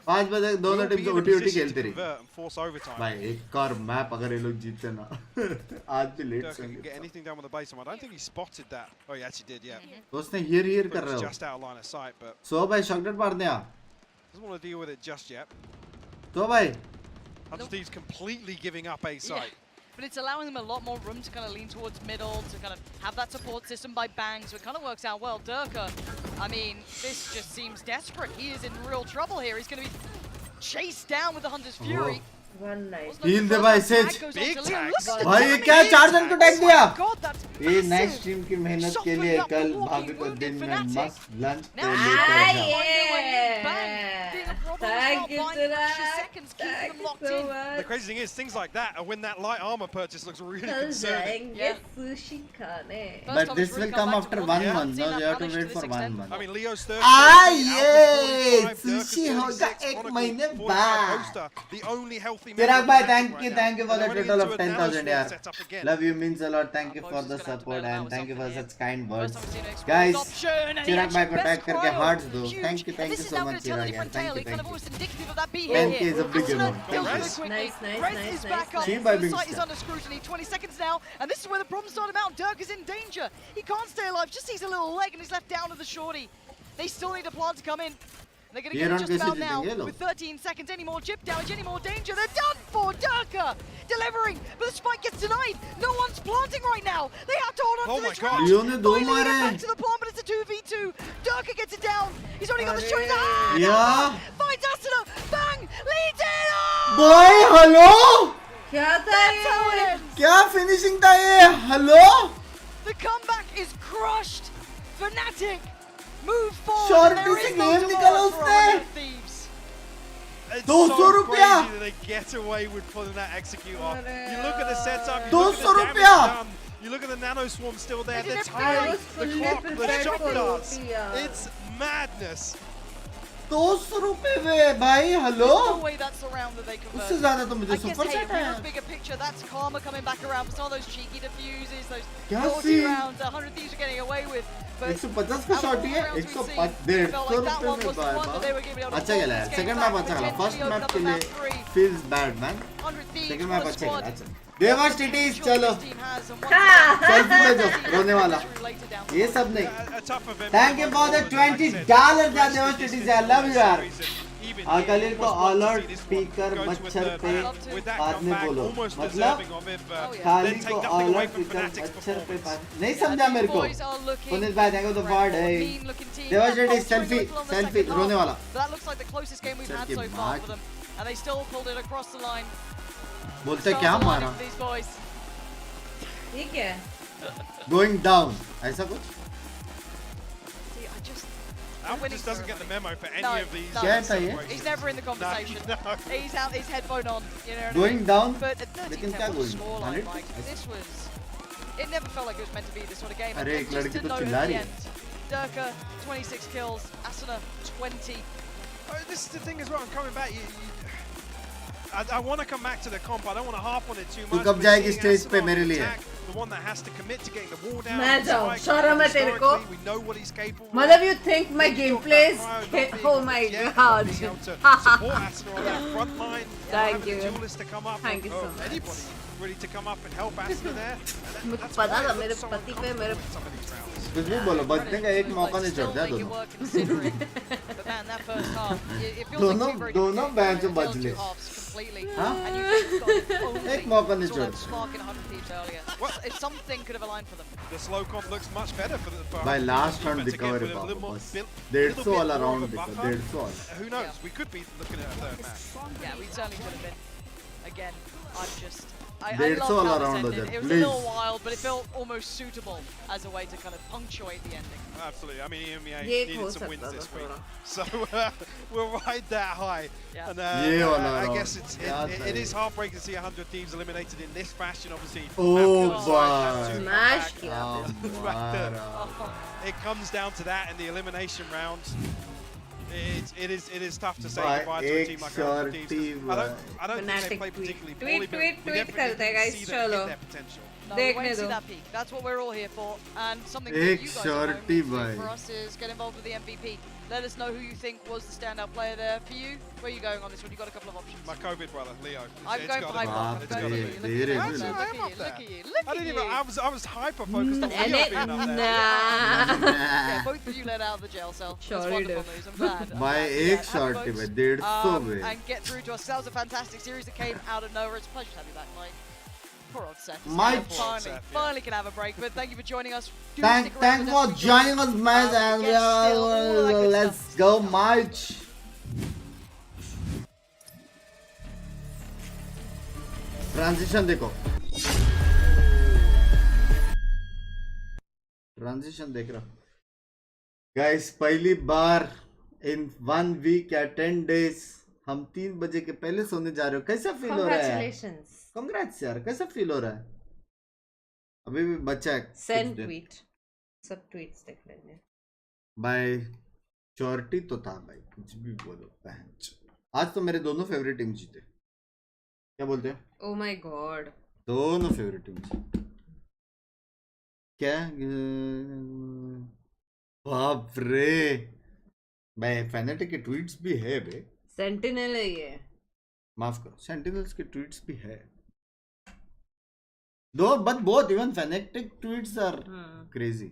5 बजे दोनों टीम ओटी ओटी खेलते रही. भाई एक और मैप अगर ये लोग जीतते ना आज भी लेट से get anything done with the base. I don't think he spotted that. Oh, he actually did, yeah. उसने हियर कर रहा है. Just out of line of sight, but सो भाई शॉटगन मार दिया. doesn't want to deal with it just yet. तो भाई 100 Thieves completely giving up A site. Yeah. But it's allowing them a lot more room to kind of lean towards middle, to kind of have that support system by Bang, so it kind of works out well. Durka, I mean, this just seems desperate. He is in real trouble here. He's going to be chased down with the Hunter's Fury. One night. Heal the by Sage. Big tags. भाई ये क्या 4 जन को tag दिया? ये ये nice stream की मेहनत के लिए कल भाभी को दिन में मस्त लंच पे लेकर Thank you, The crazy thing is, things like that are when that light armor purchase looks really concerning. जाएंगे sushi खाने. But this will come after 1 month. No, you have to wait for 1 month. I mean, Leo's third. ये sushi होगा 1 महीने बाद. The only healthy. Chirag bhai, thank you for the total of 10,000 yaar. Love you means a lot. Thank you for the support and thank you for such kind words. Guys, Chirag bhai को tag करके hearts दो. Thank you so much Chirag yaar. Thank you. 10k is a big amount. Nice. Team by The Binks. site is under scrutiny. 20 seconds now, and this is where the problem started out. Dirk is in danger. He can't stay alive. Just sees a little leg, and he's left down to the shorty. They still need a plant to come in. They're going to get it just about now with 13 seconds. Any more chip damage, any more danger. They're done for. Durka delivering, but the spike gets denied. No one's planting right now. They have to hold on to this round. Finally get back to the plant, but it's a 2v2. Durka gets it down. He's already got the shot in the hand. Yeah. Finds Asuna. Bang! Leads it up! Boy, hello? क्या था ये? क्या finishing था ये? Hello? The comeback is crushed. Fnatic move forward. Short There is से no game निकाला tomorrow for उसने. 100 Thieves. It's 200 so रुपया. crazy that they get away with pulling that execute off. You look at the setup, you 200 look at the damage रुपया. done, you look at the nano swarm still there, the I time, was the fully clock, the prepared shot for darts. Rupiah. It's madness. 200 रुपए में भाई hello There's no way that's a round that they convert. उससे ज़्यादा तो I मुझे guess, super hey, set if we है look bigger picture, that's karma coming back around for some of those cheeky diffuses, those क्या naughty scene? rounds that 100 Thieves are getting away with. But 150 का shot ही है 150 रुपए में भाई अच्छा खेला यार सेकंड मैप अच्छा खेला फर्स्ट मैप के लिए feels bad man second map अच्छा खेला अच्छा देवाश टीटीज चलो सेल्फी ले जाओ रोने वाला ये सब नहीं थैंक यू फॉर द $20 दा देवाश टीटीज आई लव यू यार कलील को अलर्ट स्पीकर मच्छर पे बाद में बोलो मतलब खाली को अलर्ट स्पीकर मच्छर पे नहीं समझा मेरे को पुनीत भाई देखो तो वर्ड है देवाश टीटीज सेल्फी रोने वाला that looks like the closest game we've had so far for them, and they still pulled it across the line. बोलते क्या मारा ये क्या है? गोइंग डाउन ऐसा कुछ Alpha just doesn't get the memo for any of these. क्या था ये He's never in the conversation. No. He's out his headphone on. You know what Going I mean? down, But at 30 लेकिन क्या was going? scoreline, 100? Mike. This was. It never felt like it was meant to be this sort of game. अरे And एक just लड़की to तो note चिल्ला at the रही है end, Durka 26 kills, Asuna 20. This is the thing as well. I'm coming back. I want to come back to the comp. I don't want to harp on it too much. तू कब जाएगी stage पे मेरे लिए The one that has to commit to getting the wall down. मैं जाऊँ शर्म है तेरे को We know what he's capable of. मतलब you think my gameplay is oh my god Support Asuna on that front line. Thank you. Duelists to come up. Thank you so much. Anybody ready to come up and help Asuna there. मुझे पता था मेरे पति पे मेरे कुछ भी बोलो बचने का एक मौका नहीं छोड़ता दोनों दोनों बैंच बच ले हाँ एक मौका नहीं छोड़ता If something could have aligned for them. The slow comp looks much better for the. By last round recovery बस 150 वाला round दिखा 150 वाला. Who knows? We could be looking at a third match. Yeah, we certainly could have been. Again, I'm just. I 150 love वाला how this round हो ended. जाए It was a little wild, but it felt almost suitable as a way to kind of punctuate the ending. Absolutely. I mean, EMEA ये needed हो some wins सकता this था week, थोड़ा so we'll ride that high. Yeah. And ये वाला I round. guess it is heartbreaking to see 100 Thieves eliminated in this fashion. Obviously, Oh boy! Smash किया It comes down to that in the elimination rounds. It is tough to say By goodbye to a team like 100 Thieves. I don't think they play particularly poorly, but we definitely see them hit their potential. No, we won't see that peak. That's what we're all here for. And something that you guys are home for us is get involved with the MVP. Let us know who you think was the standout player there for you. Where are you going on this one? You've got a couple of options. My COVID brother, Leo. I'm going for hyper. I'm going for you. Look at you. I didn't even. I was hyper focused on Leo being up there. Yeah, both of you let out of the jail cell. That's wonderful news. I'm glad. By एक shot पे 150 में. And get through to us. That was a fantastic series that came out of nowhere. It's a pleasure to have you back, Mike. Poor old Seth. Finally can have a break, but thank you for joining us. Thanks for joining us, man. And let's go, March. Transition देखो, transition देख रहा guys, पहली बार इन 1 week या 10 days हम 3 बजे के पहले सोने जा रहे हो. कैसा फील हो रहा है? कांग्रेट्स यार, कैसा फील हो रहा है? अभी भी बच्चा है. सेंड ट्वीट, सब ट्वीट्स देख लेंगे. बाय चोरटी तो था भाई, कुछ भी बोलो. आज तो मेरे दोनों फेवरेट टीम जीते. क्या बोलते हैं? ओह माय गॉड, दोनों फेवरेट टीम जीते. क्या बाप रे भाई, फैनेटिक के ट्वीट्स भी है बे. सेंटिनल है ये, माफ करो, सेंटिनल्स के ट्वीट्स भी है दो, but both even fanatic tweets are crazy.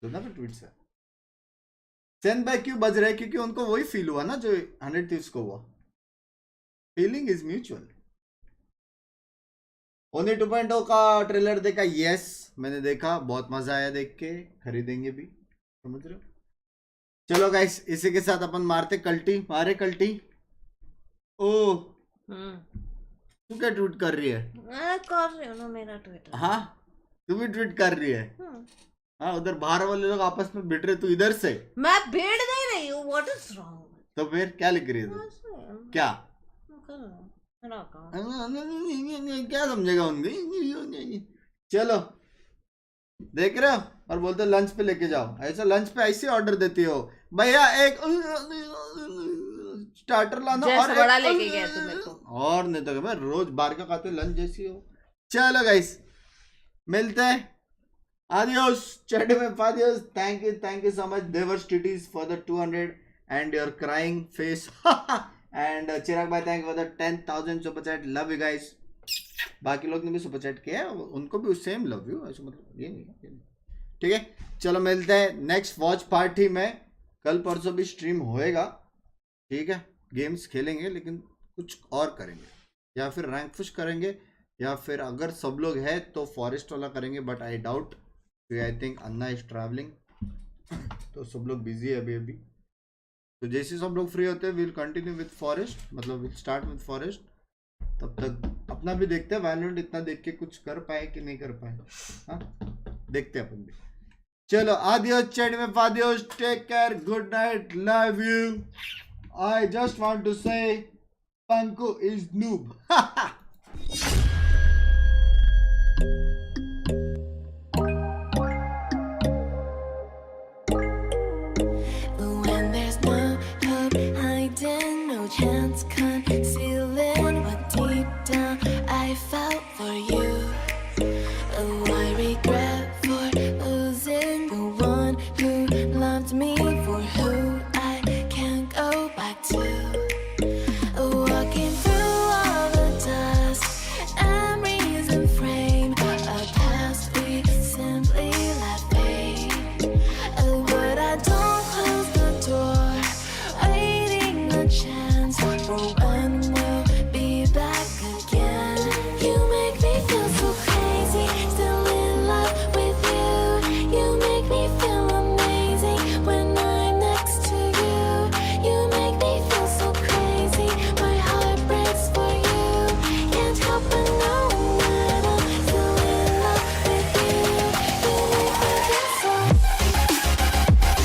दोनों के ट्वीट्स है. सेंड बाय क्यों बज रहे हैं? क्योंकि उनको वही फील हुआ ना जो 100 Thieves को हुआ. Feeling is mutual. ओनी 2.0 का ट्रेलर देखा? यस, मैंने देखा, बहुत मजा आया देख के. खरीदेंगे भी, समझ रहे हो? चलो गाइस, इसी के साथ अपन मारते कल्टी. मारे कल्टी. ओ तू क्या ट्वीट कर रही है? मैं कर रही हूँ ना मेरा ट्वीट. हाँ, तू भी ट्वीट कर रही है. हाँ, उधर बाहर वाले लोग आपस में भिड़ रहे, तू इधर से. मैं भिड़ नहीं रही हूँ. What is wrong? तो फिर क्या लिख रही है तू? क्या क्या समझेगा उनकी? चलो देख रहे हो, और बोलते लंच पे लेके जाओ. ऐसा लंच पे ऐसे ऑर्डर देती हो भैया, एक स्टार्टर लाना और बड़ा लेके गया तू मेरे को. और नहीं तो भाई रोज बाहर का खाते लंच जैसी हो. चलो गाइस, मिलते हैं. Adios, chat में adios. Thank you so much, Devers TTs for the 200 and your crying face. And चिराग भाई, thank you for the 10,000 super chat. Love you guys. बाकी लोग ने भी सुपर चैट किया है, उनको भी सेम लव यू. ऐसा मतलब ये नहीं. ठीक है, चलो मिलते हैं नेक्स्ट वॉच पार्टी में. कल परसों भी स्ट्रीम होएगा. ठीक है, गेम्स खेलेंगे लेकिन कुछ और करेंगे, या फिर रैंक पुश करेंगे, या फिर अगर सब लोग हैं तो फॉरेस्ट वाला करेंगे. But I doubt, I think Anna is travelling, तो सब लोग बिजी है अभी. तो जैसे सब लोग फ्री होते हैं विल कंटिन्यू विद फॉरेस्ट, मतलब विल स्टार्ट विद फॉरेस्ट. तब तक अपना भी देखते हैं, वैलोरेंट इतना देख के कुछ कर पाए कि नहीं कर पाए. हाँ, देखते हैं अपन भी. चलो आदियोस, चैट में फादियोस. Take care, good night, love you. I just want to say Panku is noob.